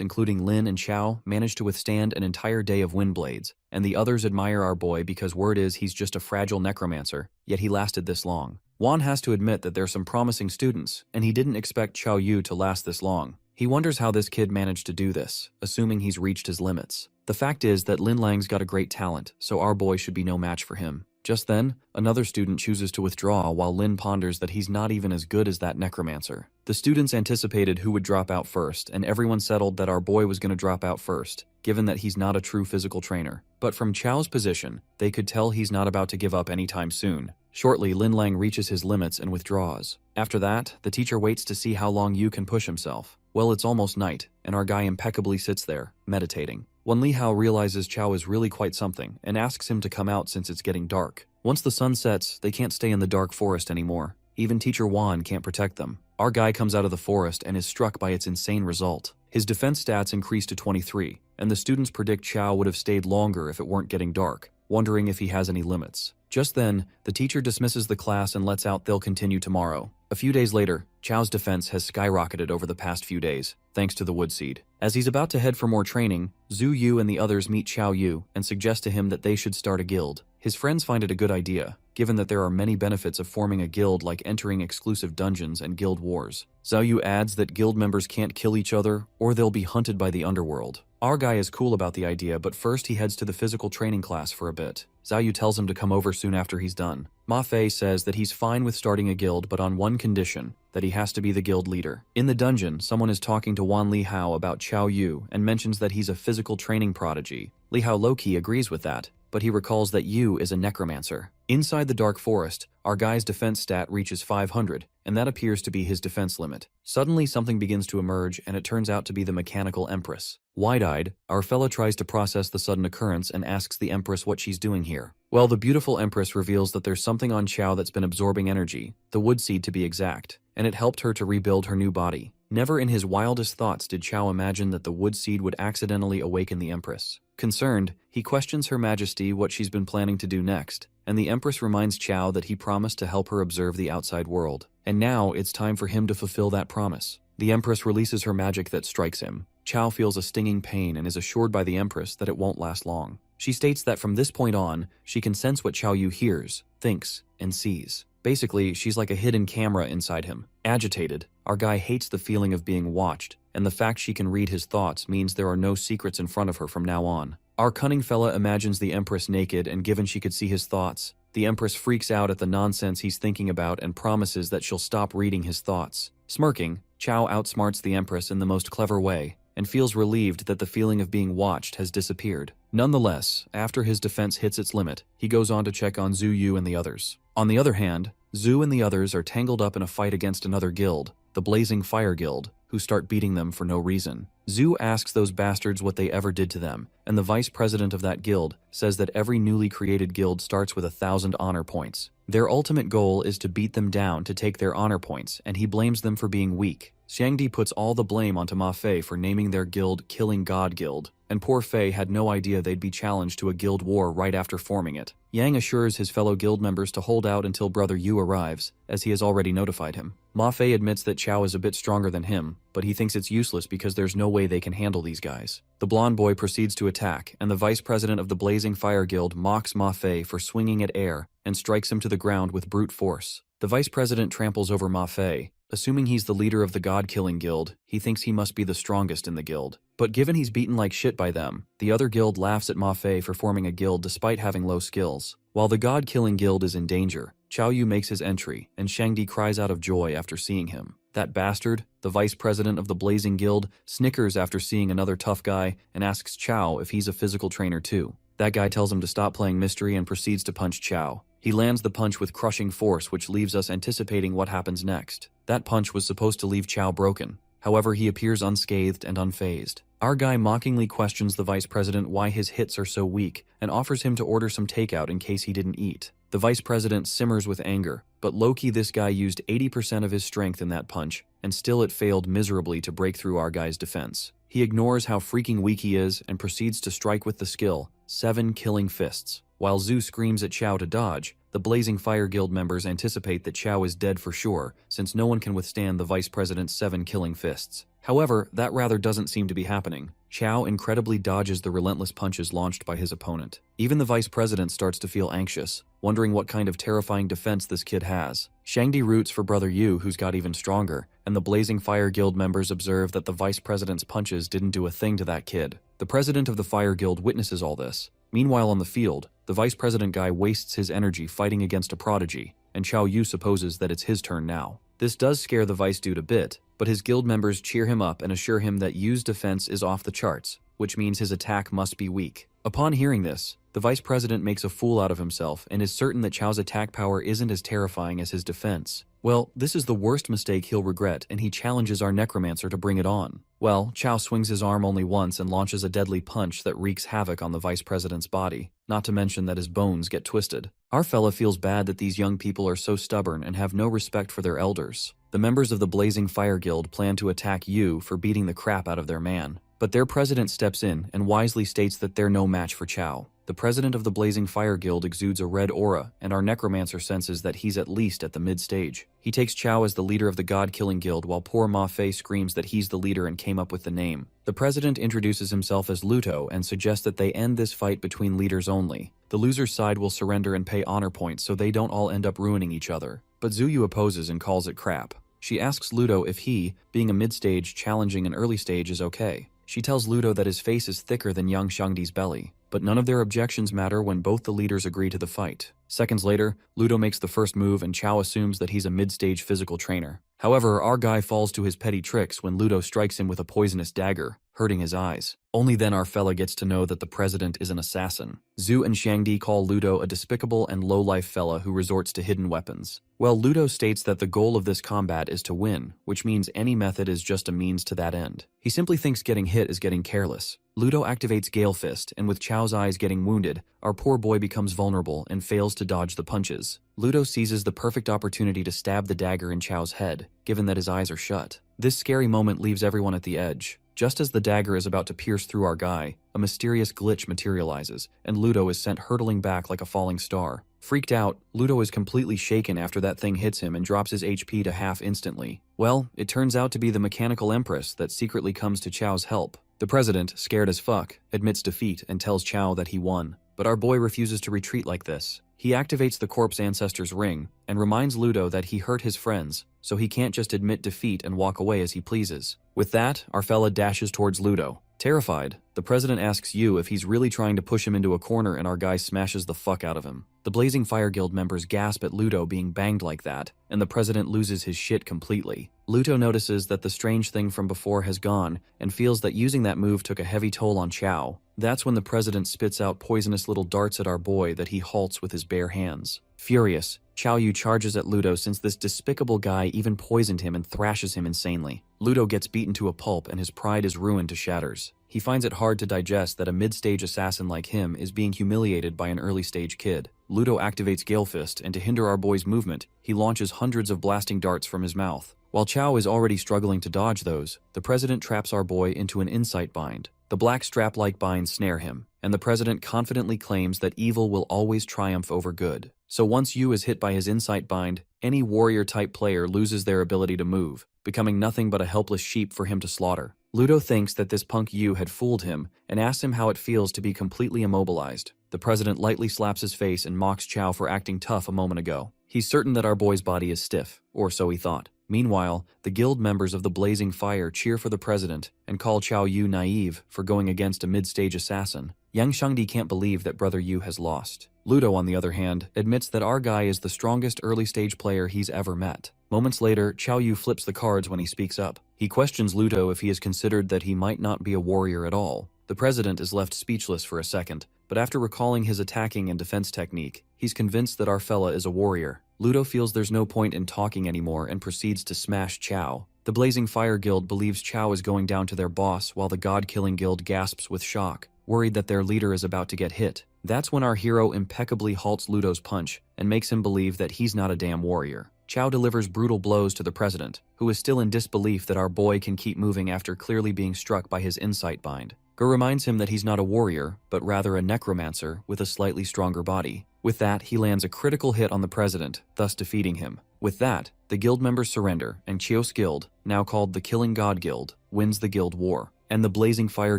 including Lin and Chow manage to withstand an entire day of wind blades, and the others admire our boy because word is he's just a fragile necromancer, yet he lasted this long. Wan has to admit that there's some promising students, and he didn't expect Chow Yu to last this long. He wonders how this kid managed to do this, assuming he's reached his limits. The fact is that Lin Lang's got a great talent, so our boy should be no match for him. Just then, another student chooses to withdraw while Lin ponders that he's not even as good as that necromancer. The students anticipated who would drop out first, and everyone settled that our boy was going to drop out first, given that he's not a true physical trainer. But from Chow's position, they could tell he's not about to give up anytime soon. Shortly, Lin Lang reaches his limits and withdraws. After that, the teacher waits to see how long Yu can push himself. Well, it's almost night, and our guy impeccably sits there, meditating. When Li Hao realizes Chow is really quite something and asks him to come out since it's getting dark. Once the sun sets, they can't stay in the dark forest anymore. Even Teacher Wan can't protect them. Our guy comes out of the forest and is struck by its insane result. His defense stats increase to 23, and the students predict Chow would have stayed longer if it weren't getting dark, wondering if he has any limits. Just then, the teacher dismisses the class and lets out they'll continue tomorrow. A few days later, Chow's defense has skyrocketed over the past few days, thanks to the wood seed. As he's about to head for more training, Zhu Yu and the others meet Chow Yu and suggest to him that they should start a guild. His friends find it a good idea, given that there are many benefits of forming a guild like entering exclusive dungeons and guild wars. Zhao Yu adds that guild members can't kill each other, or they'll be hunted by the underworld. Our guy is cool about the idea, but first he heads to the physical training class for a bit. Zhao Yu tells him to come over soon after he's done. Ma Fei says that he's fine with starting a guild, but on one condition, that he has to be the guild leader. In the dungeon, someone is talking to Wan Li Hao about Chow Yu and mentions that he's a physical training prodigy. Li Hao low-key agrees with that, but he recalls that Yu is a necromancer. Inside the dark forest, our guy's defense stat reaches 500, and that appears to be his defense limit. Suddenly something begins to emerge, and it turns out to be the mechanical empress. Wide-eyed, our fella tries to process the sudden occurrence and asks the empress what she's doing here. Well, the beautiful empress reveals that there's something on Chow that's been absorbing energy, the wood seed to be exact, and it helped her to rebuild her new body. Never in his wildest thoughts did Chow imagine that the wood seed would accidentally awaken the empress. Concerned, he questions Her Majesty what she's been planning to do next, and the empress reminds Chow that he promised to help her observe the outside world. And now it's time for him to fulfill that promise. The empress releases her magic that strikes him. Chao feels a stinging pain and is assured by the Empress that it won't last long. She states that from this point on, she can sense what Chao Yu hears, thinks, and sees. Basically, she's like a hidden camera inside him. Agitated, our guy hates the feeling of being watched, and the fact she can read his thoughts means there are no secrets in front of her from now on. Our cunning fella imagines the Empress naked, and given she could see his thoughts, the Empress freaks out at the nonsense he's thinking about and promises that she'll stop reading his thoughts. Smirking, Chao outsmarts the Empress in the most clever way, and feels relieved that the feeling of being watched has disappeared. Nonetheless, after his defense hits its limit, he goes on to check on Zhu Yu and the others. On the other hand, Zhu and the others are tangled up in a fight against another guild, the Blazing Fire Guild, who start beating them for no reason. Zhu asks those bastards what they ever did to them, and the vice president of that guild says that every newly created guild starts with 1,000 honor points. Their ultimate goal is to beat them down to take their honor points, and he blames them for being weak. Xiangdi puts all the blame onto Ma Fei for naming their guild Killing God Guild, and poor Fei had no idea they'd be challenged to a guild war right after forming it. Yang assures his fellow guild members to hold out until Brother Yu arrives, as he has already notified him. Ma Fei admits that Chao is a bit stronger than him, but he thinks it's useless because there's no way they can handle these guys. The blonde boy proceeds to attack, and the vice president of the Blazing Fire Guild mocks Ma Fei for swinging at air and strikes him to the ground with brute force. The vice president tramples over Ma Fei. Assuming he's the leader of the God-Killing Guild, he thinks he must be the strongest in the guild. But given he's beaten like shit by them, the other guild laughs at Ma Fei for forming a guild despite having low skills. While the God-Killing Guild is in danger, Chao Yu makes his entry, and Xiangdi cries out of joy after seeing him. That bastard, the vice president of the Blazing Guild, snickers after seeing another tough guy and asks Chao if he's a physical trainer too. That guy tells him to stop playing mystery and proceeds to punch Chao. He lands the punch with crushing force, which leaves us anticipating what happens next. That punch was supposed to leave Chao broken. However, he appears unscathed and unfazed. Our guy mockingly questions the vice president why his hits are so weak and offers him to order some takeout in case he didn't eat. The vice president simmers with anger, but low-key this guy used 80% of his strength in that punch, and still it failed miserably to break through our guy's defense. He ignores how freaking weak he is and proceeds to strike with the skill, 7 killing fists. While Zhu screams at Chao to dodge, the Blazing Fire Guild members anticipate that Chao is dead for sure, since no one can withstand the vice president's 7 killing fists. However, that rather doesn't seem to be happening. Chao incredibly dodges the relentless punches launched by his opponent. Even the vice president starts to feel anxious, wondering what kind of terrifying defense this kid has. Xiangdi roots for Brother Yu, who's got even stronger, and the Blazing Fire Guild members observe that the vice president's punches didn't do a thing to that kid. The president of the Fire Guild witnesses all this. Meanwhile on the field, the vice president guy wastes his energy fighting against a prodigy, and Chao Yu supposes that it's his turn now. This does scare the vice dude a bit, but his guild members cheer him up and assure him that Yu's defense is off the charts, which means his attack must be weak. Upon hearing this, the vice president makes a fool out of himself and is certain that Chao's attack power isn't as terrifying as his defense. Well, this is the worst mistake he'll regret, and he challenges our necromancer to bring it on. Well, Chao swings his arm only once and launches a deadly punch that wreaks havoc on the vice president's body, not to mention that his bones get twisted. Our fella feels bad that these young people are so stubborn and have no respect for their elders. The members of the Blazing Fire Guild plan to attack Yu for beating the crap out of their man, but their president steps in and wisely states that they're no match for Chao. The president of the Blazing Fire Guild exudes a red aura, and our necromancer senses that he's at least at the mid-stage. He takes Chao as the leader of the God-Killing Guild, while poor Ma Fei screams that he's the leader and came up with the name. The president introduces himself as Luto and suggests that they end this fight between leaders only. The loser's side will surrender and pay honor points so they don't all end up ruining each other. But Zuyu opposes and calls it crap. She asks Luto if he, being a mid-stage, challenging an early stage, is okay. She tells Luto that his face is thicker than young Xiangdi's belly, but none of their objections matter when both the leaders agree to the fight. Seconds later, Luto makes the first move and Chao assumes that he's a mid-stage physical trainer. However, our guy falls to his petty tricks when Luto strikes him with a poisonous dagger, hurting his eyes. Only then our fella gets to know that the president is an assassin. Zhu and Xiangdi call Luto a despicable and low-life fella who resorts to hidden weapons. Well, Luto states that the goal of this combat is to win, which means any method is just a means to that end. He simply thinks getting hit is getting careless. Luto activates Gale Fist, and with Chao's eyes getting wounded, our poor boy becomes vulnerable and fails to dodge the punches. Luto seizes the perfect opportunity to stab the dagger in Chao's head, given that his eyes are shut. This scary moment leaves everyone at the edge. Just as the dagger is about to pierce through our guy, a mysterious glitch materializes, and Ludo is sent hurtling back like a falling star. Freaked out, Ludo is completely shaken after that thing hits him and drops his HP to half instantly. Well, it turns out to be the mechanical empress that secretly comes to Chao's help. The president, scared as fuck, admits defeat and tells Chao that he won. But our boy refuses to retreat like this. He activates the corpse ancestor's ring and reminds Ludo that he hurt his friends, so he can't just admit defeat and walk away as he pleases. With that, our fella dashes towards Ludo. Terrified, the president asks Yu if he's really trying to push him into a corner, and our guy smashes the fuck out of him. The Blazing Fire Guild members gasp at Ludo being banged like that, and the president loses his shit completely. Ludo notices that the strange thing from before has gone and feels that using that move took a heavy toll on Chao. That's when the president spits out poisonous little darts at our boy that he halts with his bare hands. Furious, Chao Yu charges at Ludo since this despicable guy even poisoned him and thrashes him insanely. Ludo gets beaten to a pulp and his pride is ruined to shatters. He finds it hard to digest that a mid-stage assassin like him is being humiliated by an early-stage kid. Ludo activates Gale Fist, and to hinder our boy's movement, he launches hundreds of blasting darts from his mouth. While Chao is already struggling to dodge those, the president traps our boy into an insight bind. The black strap-like binds snare him, and the president confidently claims that evil will always triumph over good. So once Yu is hit by his insight bind, any warrior-type player loses their ability to move, becoming nothing but a helpless sheep for him to slaughter. Ludo thinks that this punk Yu had fooled him and asks him how it feels to be completely immobilized. The president lightly slaps his face and mocks Chao for acting tough a moment ago. He's certain that our boy's body is stiff, or so he thought. Meanwhile, the guild members of the Blazing Fire cheer for the president and call Chao Yu naive for going against a mid-stage assassin. Yang Shengdi can't believe that brother Yu has lost. Ludo, on the other hand, admits that our guy is the strongest early-stage player he's ever met. Moments later, Chao Yu flips the cards when he speaks up. He questions Ludo if he has considered that he might not be a warrior at all. The president is left speechless for a second, but after recalling his attacking and defense technique, he's convinced that our fella is a warrior. Ludo feels there's no point in talking anymore and proceeds to smash Chao. The Blazing Fire Guild believes Chao is going down to their boss while the God-Killing Guild gasps with shock, worried that their leader is about to get hit. That's when our hero impeccably halts Ludo's punch and makes him believe that he's not a damn warrior. Chao delivers brutal blows to the president, who is still in disbelief that our boy can keep moving after clearly being struck by his insight bind. Gur reminds him that he's not a warrior, but rather a necromancer with a slightly stronger body. With that, he lands a critical hit on the president, thus defeating him. With that, the guild members surrender, and Chios Guild, now called the Killing God Guild, wins the guild war, and the Blazing Fire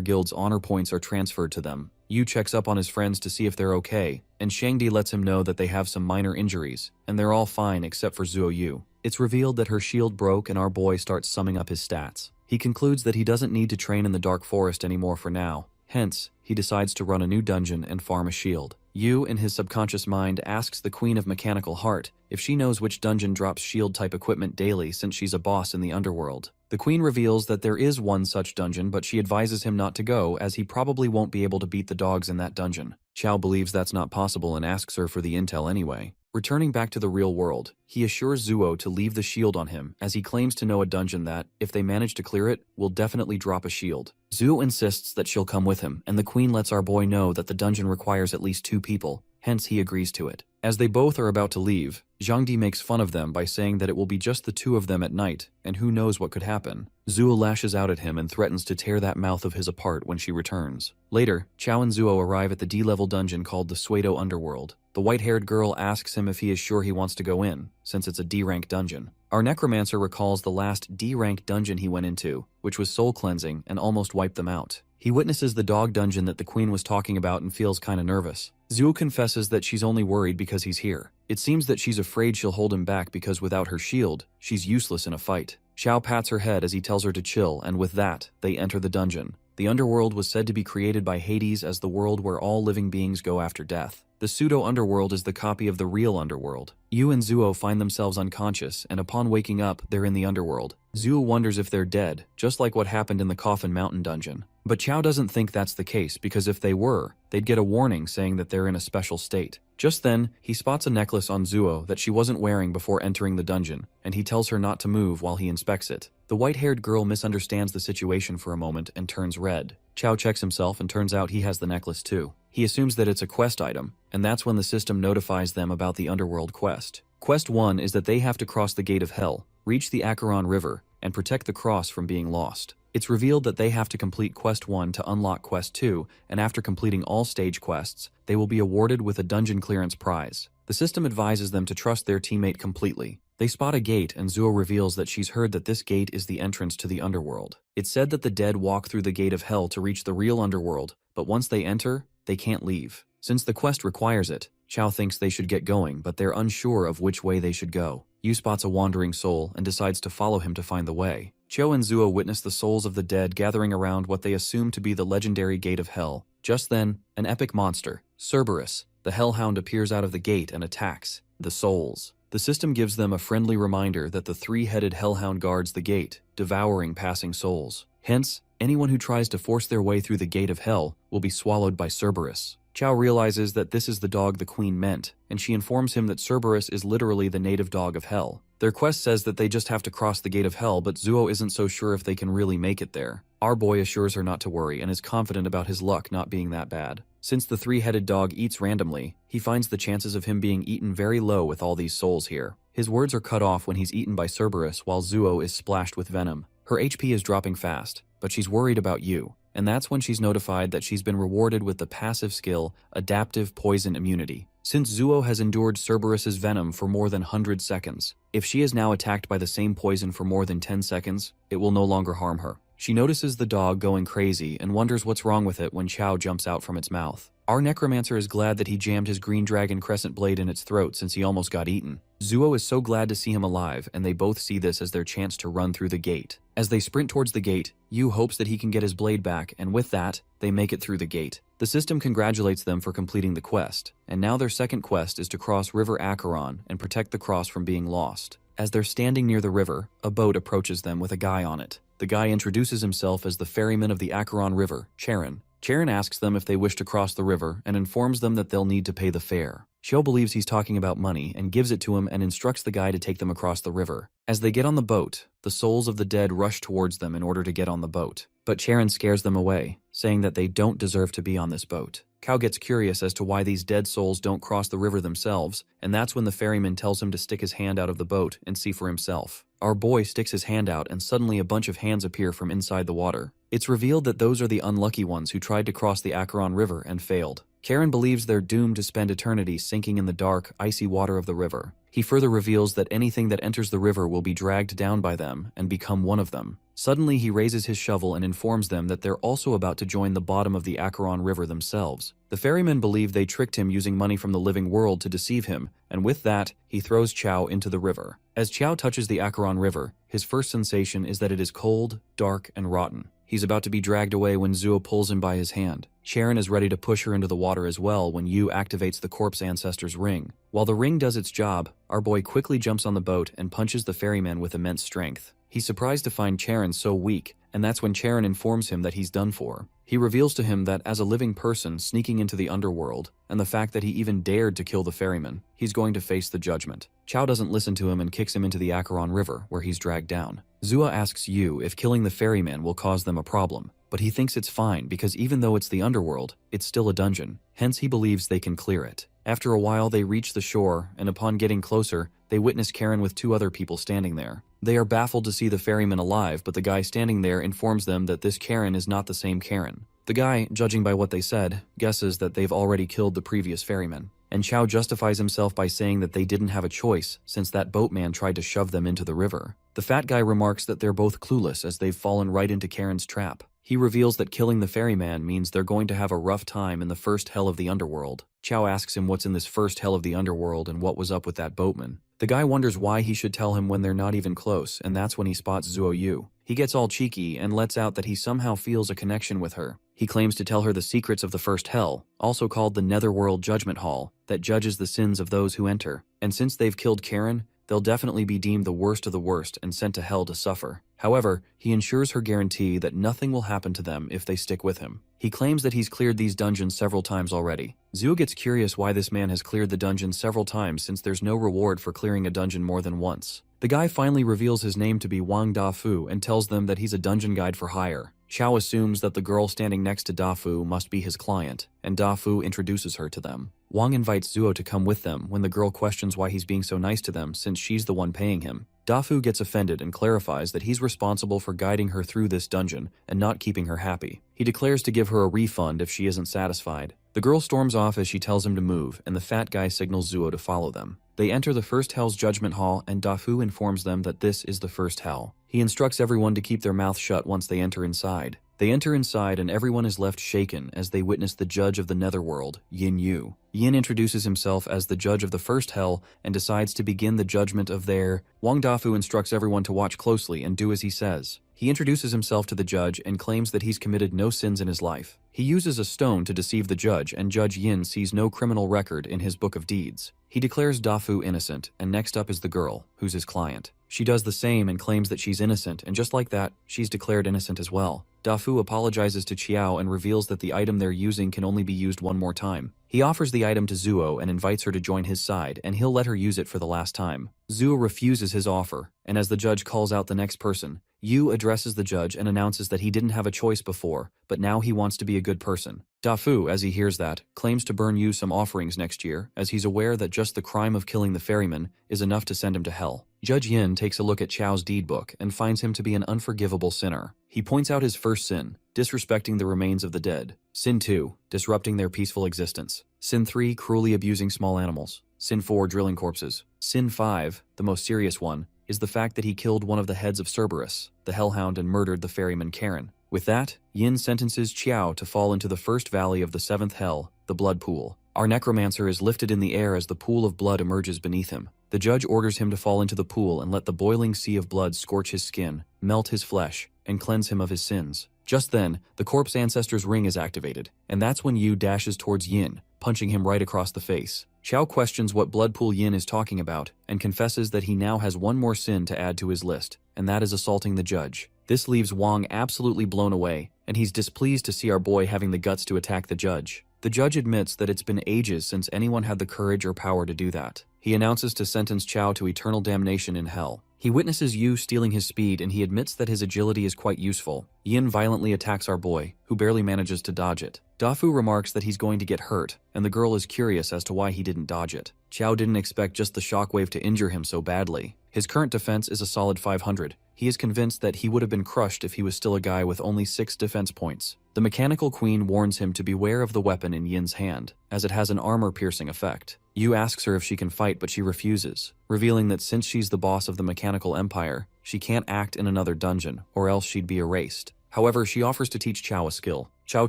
Guild's honor points are transferred to them. Yu checks up on his friends to see if they're okay, and Shengdi lets him know that they have some minor injuries, and they're all fine except for Zuo Yu. It's revealed that her shield broke and our boy starts summing up his stats. He concludes that he doesn't need to train in the Dark Forest anymore for now. Hence, he decides to run a new dungeon and farm a shield. Yu, in his subconscious mind, asks the Queen of Mechanical Heart if she knows which dungeon drops shield-type equipment daily since she's a boss in the underworld. The Queen reveals that there is one such dungeon, but she advises him not to go as he probably won't be able to beat the dogs in that dungeon. Chao believes that's not possible and asks her for the intel anyway. Returning back to the real world, he assures Zuo to leave the shield on him as he claims to know a dungeon that, if they manage to clear it, will definitely drop a shield. Zuo insists that she'll come with him, and the Queen lets our boy know that the dungeon requires at least 2 people, hence he agrees to it. As they both are about to leave, Zhangdi makes fun of them by saying that it will be just the 2 of them at night, and who knows what could happen. Zuo lashes out at him and threatens to tear that mouth of his apart when she returns. Later, Chao and Zuo arrive at the D-level dungeon called the Suedo Underworld. The white-haired girl asks him if he is sure he wants to go in, since it's a D-rank dungeon. Our necromancer recalls the last D-rank dungeon he went into, which was soul cleansing and almost wiped them out. He witnesses the dog dungeon that the Queen was talking about and feels kinda nervous. Zuo confesses that she's only worried because he's here. It seems that she's afraid she'll hold him back because without her shield, she's useless in a fight. Chao pats her head as he tells her to chill, and with that, they enter the dungeon. The underworld was said to be created by Hades as the world where all living beings go after death. The pseudo-underworld is the copy of the real underworld. Yu and Zuo find themselves unconscious, and upon waking up, they're in the underworld. Zuo wonders if they're dead, just like what happened in the Coffin Mountain dungeon. But Chao doesn't think that's the case, because if they were, they'd get a warning saying that they're in a special state. Just then, he spots a necklace on Zuo that she wasn't wearing before entering the dungeon, and he tells her not to move while he inspects it. The white-haired girl misunderstands the situation for a moment and turns red. Chao checks himself and turns out he has the necklace too. He assumes that it's a quest item, and that's when the system notifies them about the underworld quest. Quest 1 is that they have to cross the Gate of Hell, reach the Acheron River, and protect the cross from being lost. It's revealed that they have to complete Quest 1 to unlock Quest 2, and after completing all stage quests, they will be awarded with a dungeon clearance prize. The system advises them to trust their teammate completely. They spot a gate, and Zuo reveals that she's heard that this gate is the entrance to the underworld. It's said that the dead walk through the gate of hell to reach the real underworld, but once they enter, they can't leave. Since the quest requires it, Chao thinks they should get going, but they're unsure of which way they should go. Yu spots a wandering soul and decides to follow him to find the way. Chao and Zuo witness the souls of the dead gathering around what they assume to be the legendary gate of hell. Just then, an epic monster, Cerberus, the hellhound, appears out of the gate and attacks the souls. The system gives them a friendly reminder that the three-headed hellhound guards the gate, devouring passing souls. Hence, anyone who tries to force their way through the gate of hell will be swallowed by Cerberus. Chao realizes that this is the dog the queen meant, and she informs him that Cerberus is literally the native dog of hell. Their quest says that they just have to cross the gate of hell, but Zuo isn't so sure if they can really make it there. Our boy assures her not to worry and is confident about his luck not being that bad. Since the three-headed dog eats randomly, he finds the chances of him being eaten very low with all these souls here. His words are cut off when he's eaten by Cerberus while Zuo is splashed with venom. Her HP is dropping fast, but she's worried about Yu. And that's when she's notified that she's been rewarded with the passive skill, Adaptive Poison Immunity. Since Zuo has endured Cerberus's venom for more than 100 seconds, if she is now attacked by the same poison for more than 10 seconds, it will no longer harm her. She notices the dog going crazy and wonders what's wrong with it when Chao jumps out from its mouth. Our necromancer is glad that he jammed his green dragon crescent blade in its throat since he almost got eaten. Zuo is so glad to see him alive, and they both see this as their chance to run through the gate. As they sprint towards the gate, Yu hopes that he can get his blade back, and with that, they make it through the gate. The system congratulates them for completing the quest, and now their second quest is to cross River Acheron and protect the cross from being lost. As they're standing near the river, a boat approaches them with a guy on it. The guy introduces himself as the ferryman of the Acheron River, Charon. Charon asks them if they wish to cross the river and informs them that they'll need to pay the fare. Xiao believes he's talking about money and gives it to him and instructs the guy to take them across the river. As they get on the boat, the souls of the dead rush towards them in order to get on the boat. But Charon scares them away, saying that they don't deserve to be on this boat. Cao gets curious as to why these dead souls don't cross the river themselves, and that's when the ferryman tells him to stick his hand out of the boat and see for himself. Our boy sticks his hand out and suddenly a bunch of hands appear from inside the water. It's revealed that those are the unlucky ones who tried to cross the Acheron River and failed. Charon believes they're doomed to spend eternity sinking in the dark, icy water of the river. He further reveals that anything that enters the river will be dragged down by them and become one of them. Suddenly he raises his shovel and informs them that they're also about to join the bottom of the Acheron River themselves. The ferrymen believe they tricked him using money from the living world to deceive him, and with that, he throws Chao into the river. As Chao touches the Acheron River, his first sensation is that it is cold, dark, and rotten. He's about to be dragged away when Zuo pulls him by his hand. Charon is ready to push her into the water as well when Yu activates the corpse ancestor's ring. While the ring does its job, our boy quickly jumps on the boat and punches the ferryman with immense strength. He's surprised to find Charon so weak, and that's when Charon informs him that he's done for. He reveals to him that as a living person sneaking into the underworld, and the fact that he even dared to kill the ferryman, he's going to face the judgment. Chao doesn't listen to him and kicks him into the Acheron River, where he's dragged down. Zua asks Yu if killing the ferryman will cause them a problem, but he thinks it's fine because even though it's the underworld, it's still a dungeon, hence he believes they can clear it. After a while they reach the shore, and upon getting closer, they witness Charon with two other people standing there. They are baffled to see the ferryman alive, but the guy standing there informs them that this Charon is not the same Charon. The guy, judging by what they said, guesses that they've already killed the previous ferryman. And Chao justifies himself by saying that they didn't have a choice since that boatman tried to shove them into the river. The fat guy remarks that they're both clueless as they've fallen right into Charon's trap. He reveals that killing the ferryman means they're going to have a rough time in the first hell of the underworld. Chao asks him what's in this first hell of the underworld and what was up with that boatman. The guy wonders why he should tell him when they're not even close, and that's when he spots Zuo Yu. He gets all cheeky and lets out that he somehow feels a connection with her. He claims to tell her the secrets of the first hell, also called the Netherworld Judgment Hall, that judges the sins of those who enter. And since they've killed Charon, they'll definitely be deemed the worst of the worst and sent to hell to suffer. However, he ensures her guarantee that nothing will happen to them if they stick with him. He claims that he's cleared these dungeons several times already. Zuo gets curious why this man has cleared the dungeon several times since there's no reward for clearing a dungeon more than once. The guy finally reveals his name to be Wang Dafu and tells them that he's a dungeon guide for hire. Chao assumes that the girl standing next to Dafu must be his client, and Dafu introduces her to them. Wang invites Zuo to come with them when the girl questions why he's being so nice to them since she's the one paying him. Dafu gets offended and clarifies that he's responsible for guiding her through this dungeon and not keeping her happy. He declares to give her a refund if she isn't satisfied. The girl storms off as she tells him to move, and the fat guy signals Zuo to follow them. They enter the first hell's judgment hall, and Dafu informs them that this is the first hell. He instructs everyone to keep their mouth shut once they enter inside. They enter inside, and everyone is left shaken as they witness the judge of the netherworld, Yin Yu. Yin introduces himself as the judge of the first hell and decides to begin the judgment of their... Wang Dafu instructs everyone to watch closely and do as he says. He introduces himself to the judge and claims that he's committed no sins in his life. He uses a stone to deceive the judge, and Judge Yin sees no criminal record in his book of deeds. He declares Dafu innocent, and next up is the girl, who's his client. She does the same and claims that she's innocent, and just like that, she's declared innocent as well. Dafu apologizes to Qiao and reveals that the item they're using can only be used one more time. He offers the item to Zuo and invites her to join his side, and he'll let her use it for the last time. Zuo refuses his offer, and as the judge calls out the next person, Yu addresses the judge and announces that he didn't have a choice before, but now he wants to be a good person. Dafu, as he hears that, claims to burn Yu some offerings next year, as he's aware that just the crime of killing the ferryman is enough to send him to hell. Judge Yin takes a look at Chao's deed book and finds him to be an unforgivable sinner. He points out his first sin, disrespecting the remains of the dead. Sin 2, disrupting their peaceful existence. Sin 3, cruelly abusing small animals. Sin 4, drilling corpses. Sin 5, the most serious one, is the fact that he killed one of the heads of Cerberus, the Hellhound, and murdered the ferryman Karen. With that, Yin sentences Qiao to fall into the first valley of the seventh hell, the blood pool. Our necromancer is lifted in the air as the pool of blood emerges beneath him. The judge orders him to fall into the pool and let the boiling sea of blood scorch his skin, melt his flesh, and cleanse him of his sins. Just then, the corpse ancestor's ring is activated, and that's when Yu dashes towards Yin, punching him right across the face. Qiao questions what blood pool Yin is talking about, and confesses that he now has one more sin to add to his list, and that is assaulting the judge. This leaves Wang absolutely blown away, and he's displeased to see our boy having the guts to attack the judge. The judge admits that it's been ages since anyone had the courage or power to do that. He announces to sentence Qiao to eternal damnation in hell. He witnesses Yu stealing his speed, and he admits that his agility is quite useful. Yin violently attacks our boy, who barely manages to dodge it. Dafu remarks that he's going to get hurt, and the girl is curious as to why he didn't dodge it. Qiao didn't expect just the shockwave to injure him so badly. His current defense is a solid 500. He is convinced that he would have been crushed if he was still a guy with only 6 defense points. The mechanical queen warns him to beware of the weapon in Yin's hand, as it has an armor-piercing effect. Yu asks her if she can fight, but she refuses, revealing that since she's the boss of the mechanical empire, she can't act in another dungeon, or else she'd be erased. However, she offers to teach Qiao a skill. Qiao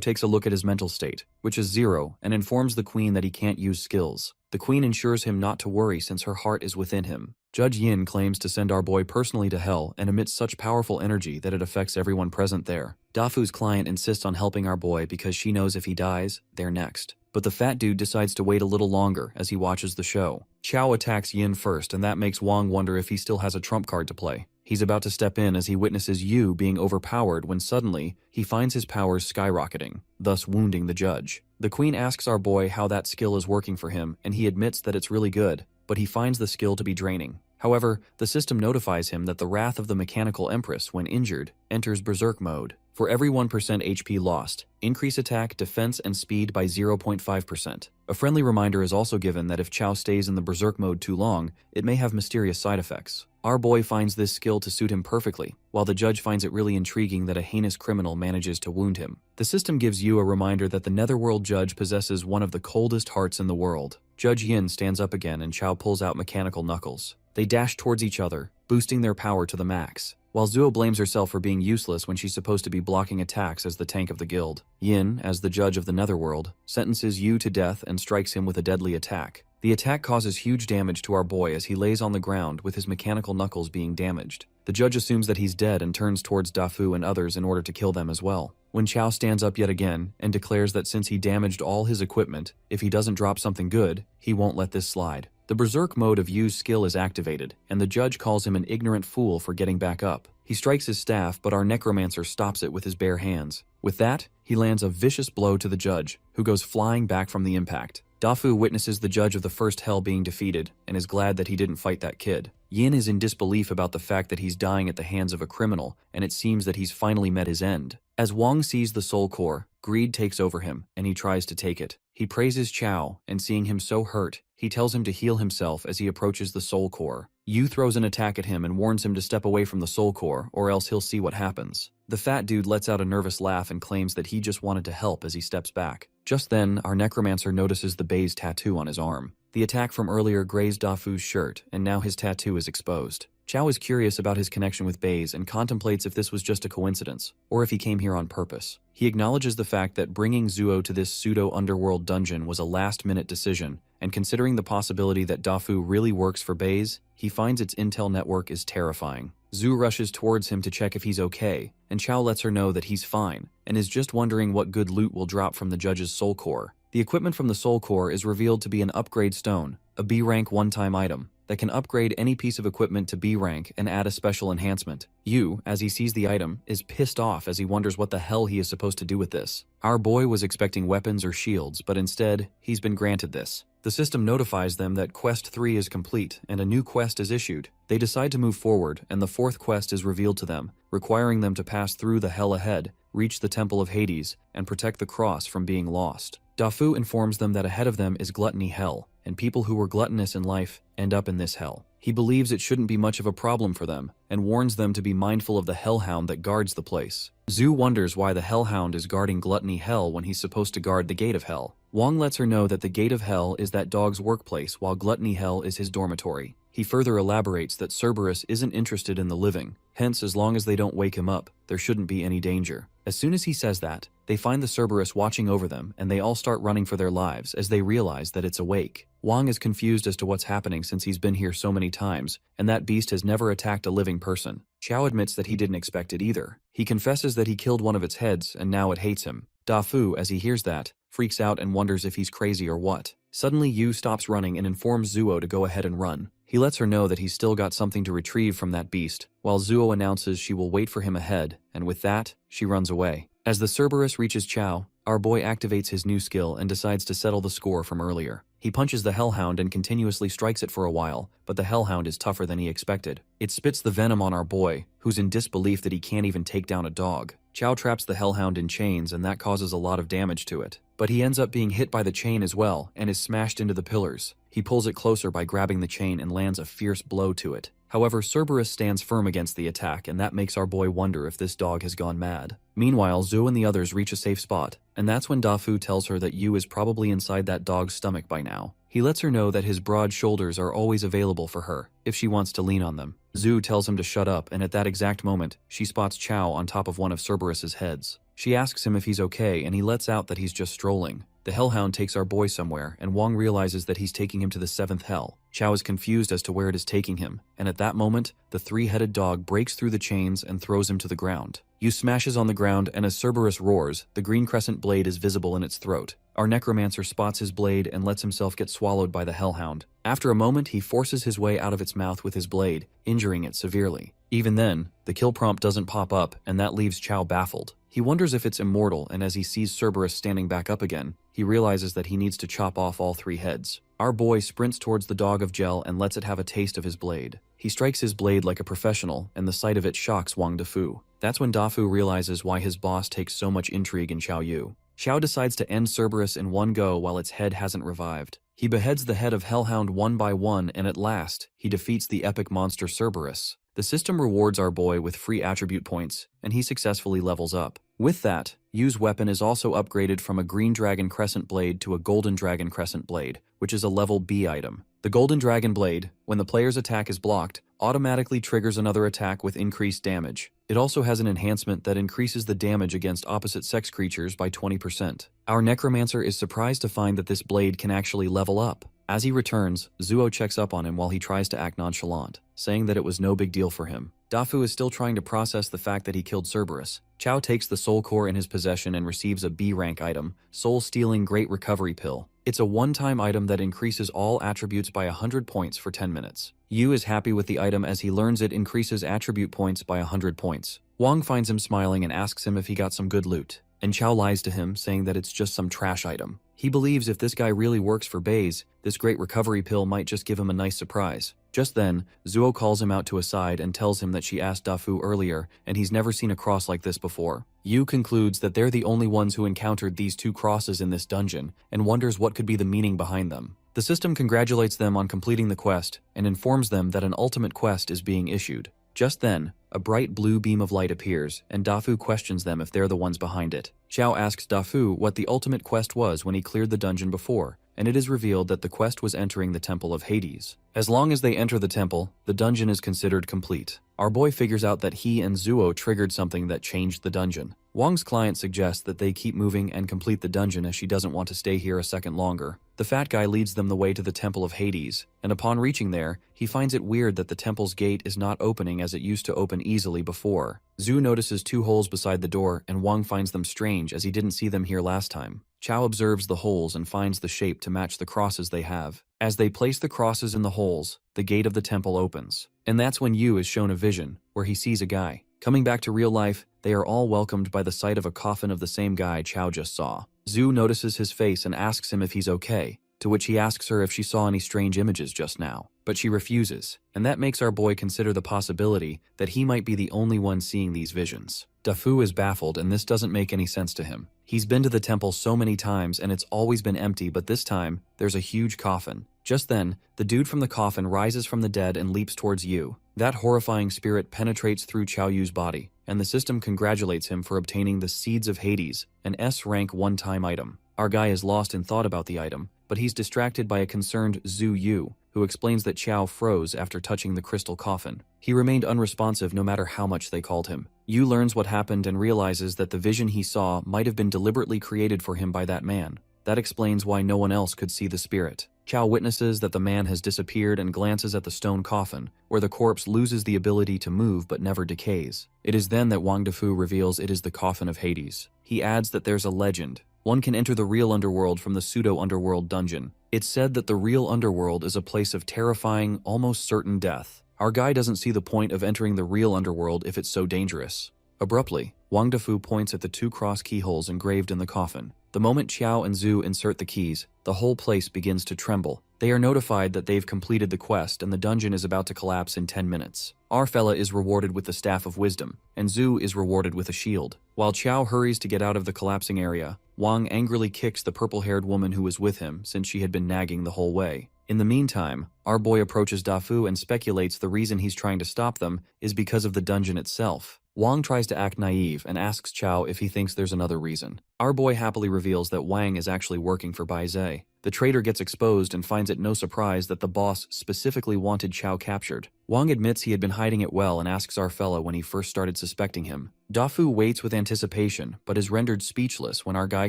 takes a look at his mental state, which is 0, and informs the queen that he can't use skills. The queen ensures him not to worry since her heart is within him. Judge Yin claims to send our boy personally to hell and emits such powerful energy that it affects everyone present there. Dafu's client insists on helping our boy because she knows if he dies, they're next. But the fat dude decides to wait a little longer as he watches the show. Qiao attacks Yin first, and that makes Wang wonder if he still has a trump card to play. He's about to step in as he witnesses Yu being overpowered when suddenly, he finds his powers skyrocketing, thus wounding the judge. The queen asks our boy how that skill is working for him, and he admits that it's really good, but he finds the skill to be draining. However, the system notifies him that the wrath of the mechanical empress, when injured, enters berserk mode. For every 1% HP lost, increase attack, defense, and speed by 0.5%. A friendly reminder is also given that if Qiao stays in the berserk mode too long, it may have mysterious side effects. Our boy finds this skill to suit him perfectly, while the judge finds it really intriguing that a heinous criminal manages to wound him. The system gives Yu a reminder that the netherworld judge possesses one of the coldest hearts in the world. Judge Yin stands up again and Qiao pulls out mechanical knuckles. They dash towards each other, boosting their power to the max. While Zuo blames herself for being useless when she's supposed to be blocking attacks as the tank of the guild, Yin, as the judge of the netherworld, sentences Yu to death and strikes him with a deadly attack. The attack causes huge damage to our boy as he lays on the ground with his mechanical knuckles being damaged. The judge assumes that he's dead and turns towards Dafu and others in order to kill them as well. When Qiao stands up yet again and declares that since he damaged all his equipment, if he doesn't drop something good, he won't let this slide. The berserk mode of Yu's skill is activated, and the judge calls him an ignorant fool for getting back up. He strikes his staff, but our necromancer stops it with his bare hands. With that, he lands a vicious blow to the judge, who goes flying back from the impact. Dafu witnesses the judge of the first hell being defeated, and is glad that he didn't fight that kid. Yin is in disbelief about the fact that he's dying at the hands of a criminal, and it seems that he's finally met his end. As Wang sees the soul core, greed takes over him, and he tries to take it. He praises Qiao, and seeing him so hurt, he tells him to heal himself as he approaches the soul core. Yu throws an attack at him and warns him to step away from the soul core, or else he'll see what happens. The fat dude lets out a nervous laugh and claims that he just wanted to help as he steps back. Just then, our necromancer notices the Bei's tattoo on his arm. The attack from earlier grazed Dafu's shirt, and now his tattoo is exposed. Chao is curious about his connection with Bei's and contemplates if this was just a coincidence, or if he came here on purpose. He acknowledges the fact that bringing Zuo to this pseudo-underworld dungeon was a last-minute decision, and considering the possibility that Dafu really works for Bei's, he finds its intel network is terrifying. Zhu rushes towards him to check if he's okay, and Chao lets her know that he's fine, and is just wondering what good loot will drop from the judge's soul core. The equipment from the soul core is revealed to be an upgrade stone, a B-rank one-time item, that can upgrade any piece of equipment to B rank and add a special enhancement. Yu, as he sees the item, is pissed off as he wonders what the hell he is supposed to do with this. Our boy was expecting weapons or shields, but instead, he's been granted this. The system notifies them that Quest 3 is complete and a new quest is issued. They decide to move forward, and the fourth quest is revealed to them, requiring them to pass through the hell ahead, reach the Temple of Hades, and protect the cross from being lost. Dafu informs them that ahead of them is gluttony hell, and people who were gluttonous in life end up in this hell. He believes it shouldn't be much of a problem for them, and warns them to be mindful of the hellhound that guards the place. Zhu wonders why the hellhound is guarding gluttony hell when he's supposed to guard the gate of hell. Wang lets her know that the gate of hell is that dog's workplace while gluttony hell is his dormitory. He further elaborates that Cerberus isn't interested in the living, hence as long as they don't wake him up, there shouldn't be any danger. As soon as he says that, they find the Cerberus watching over them and they all start running for their lives as they realize that it's awake. Wang is confused as to what's happening since he's been here so many times, and that beast has never attacked a living person. Chao admits that he didn't expect it either. He confesses that he killed one of its heads and now it hates him. Dafu, as he hears that, freaks out and wonders if he's crazy or what. Suddenly Yu stops running and informs Zuo to go ahead and run. He lets her know that he's still got something to retrieve from that beast, while Zuo announces she will wait for him ahead, and with that, she runs away. As the Cerberus reaches Chao, our boy activates his new skill and decides to settle the score from earlier. He punches the Hellhound and continuously strikes it for a while, but the Hellhound is tougher than he expected. It spits the venom on our boy, who's in disbelief that he can't even take down a dog. Chao traps the Hellhound in chains and that causes a lot of damage to it. But he ends up being hit by the chain as well and is smashed into the pillars. He pulls it closer by grabbing the chain and lands a fierce blow to it. However, Cerberus stands firm against the attack, and that makes our boy wonder if this dog has gone mad. Meanwhile, Zhu and the others reach a safe spot, and that's when Dafu tells her that Yu is probably inside that dog's stomach by now. He lets her know that his broad shoulders are always available for her, if she wants to lean on them. Zhu tells him to shut up, and at that exact moment, she spots Chao on top of one of Cerberus's heads. She asks him if he's okay, and he lets out that he's just strolling. The Hellhound takes our boy somewhere, and Wang realizes that he's taking him to the 7th hell. Chao is confused as to where it is taking him, and at that moment, the three-headed dog breaks through the chains and throws him to the ground. Yu smashes on the ground, and as Cerberus roars, the green crescent blade is visible in its throat. Our necromancer spots his blade and lets himself get swallowed by the Hellhound. After a moment, he forces his way out of its mouth with his blade, injuring it severely. Even then, the kill prompt doesn't pop up, and that leaves Chao baffled. He wonders if it's immortal, and as he sees Cerberus standing back up again, he realizes that he needs to chop off all 3 heads. Our boy sprints towards the dog of gel and lets it have a taste of his blade. He strikes his blade like a professional, and the sight of it shocks Wang Dafu. That's when Dafu realizes why his boss takes so much intrigue in Xiao Yu. Xiao decides to end Cerberus in one go while its head hasn't revived. He beheads the head of Hellhound one by one, and at last, he defeats the epic monster Cerberus. The system rewards our boy with free attribute points, and he successfully levels up. With that, Yu's weapon is also upgraded from a green dragon crescent blade to a golden dragon crescent blade, which is a level B item. The golden dragon blade, when the player's attack is blocked, automatically triggers another attack with increased damage. It also has an enhancement that increases the damage against opposite-sex creatures by 20%. Our necromancer is surprised to find that this blade can actually level up. As he returns, Zuo checks up on him while he tries to act nonchalant, saying that it was no big deal for him. Dafu is still trying to process the fact that he killed Cerberus. Chao takes the soul core in his possession and receives a B-rank item, Soul Stealing Great Recovery Pill. It's a one-time item that increases all attributes by 100 points for 10 minutes. Yu is happy with the item as he learns it increases attribute points by 100 points. Wang finds him smiling and asks him if he got some good loot, and Chao lies to him, saying that it's just some trash item. He believes if this guy really works for Bei's, this great recovery pill might just give him a nice surprise. Just then, Zuo calls him out to a side and tells him that she asked Dafu earlier, and he's never seen a cross like this before. Yu concludes that they're the only ones who encountered these 2 crosses in this dungeon, and wonders what could be the meaning behind them. The system congratulates them on completing the quest and informs them that an ultimate quest is being issued. Just then, a bright blue beam of light appears, and Dafu questions them if they're the ones behind it. Xiao asks Dafu what the ultimate quest was when he cleared the dungeon before, and it is revealed that the quest was entering the Temple of Hades. As long as they enter the temple, the dungeon is considered complete. Our boy figures out that he and Zuo triggered something that changed the dungeon. Wang's client suggests that they keep moving and complete the dungeon as she doesn't want to stay here a second longer. The fat guy leads them the way to the Temple of Hades, and upon reaching there, he finds it weird that the temple's gate is not opening as it used to open easily before. Zhu notices 2 holes beside the door, and Wang finds them strange as he didn't see them here last time. Chao observes the holes and finds the shape to match the crosses they have. As they place the crosses in the holes, the gate of the temple opens. And that's when Yu is shown a vision, where he sees a guy. Coming back to real life, they are all welcomed by the sight of a coffin of the same guy Chao just saw. Zhu notices his face and asks him if he's okay, to which he asks her if she saw any strange images just now. But she refuses, and that makes our boy consider the possibility that he might be the only one seeing these visions. Dafu is baffled, and this doesn't make any sense to him. He's been to the temple so many times and it's always been empty, but this time, there's a huge coffin. Just then, the dude from the coffin rises from the dead and leaps towards Yu. That horrifying spirit penetrates through Chao Yu's body, and the system congratulates him for obtaining the Seeds of Hades, an S-Rank one-time item. Our guy is lost in thought about the item, but he's distracted by a concerned Zhu Yu, who explains that Chao froze after touching the crystal coffin. He remained unresponsive no matter how much they called him. Yu learns what happened and realizes that the vision he saw might have been deliberately created for him by that man. That explains why no one else could see the spirit. Chao witnesses that the man has disappeared and glances at the stone coffin, where the corpse loses the ability to move but never decays. It is then that Wang Defu reveals it is the coffin of Hades. He adds that there's a legend. One can enter the real underworld from the pseudo-underworld dungeon. It's said that the real underworld is a place of terrifying, almost certain death. Our guy doesn't see the point of entering the real underworld if it's so dangerous. Abruptly, Wang Defu points at the 2 cross keyholes engraved in the coffin. The moment Qiao and Zhu insert the keys, the whole place begins to tremble. They are notified that they've completed the quest and the dungeon is about to collapse in 10 minutes. Our fella is rewarded with the Staff of Wisdom, and Zhu is rewarded with a shield. While Qiao hurries to get out of the collapsing area, Wang angrily kicks the purple-haired woman who was with him since she had been nagging the whole way. In the meantime, our boy approaches Dafu and speculates the reason he's trying to stop them is because of the dungeon itself. Wang tries to act naive and asks Chao if he thinks there's another reason. Our boy happily reveals that Wang is actually working for Bai Zhe. The traitor gets exposed and finds it no surprise that the boss specifically wanted Chao captured. Wang admits he had been hiding it well and asks our fella when he first started suspecting him. Dafu waits with anticipation, but is rendered speechless when our guy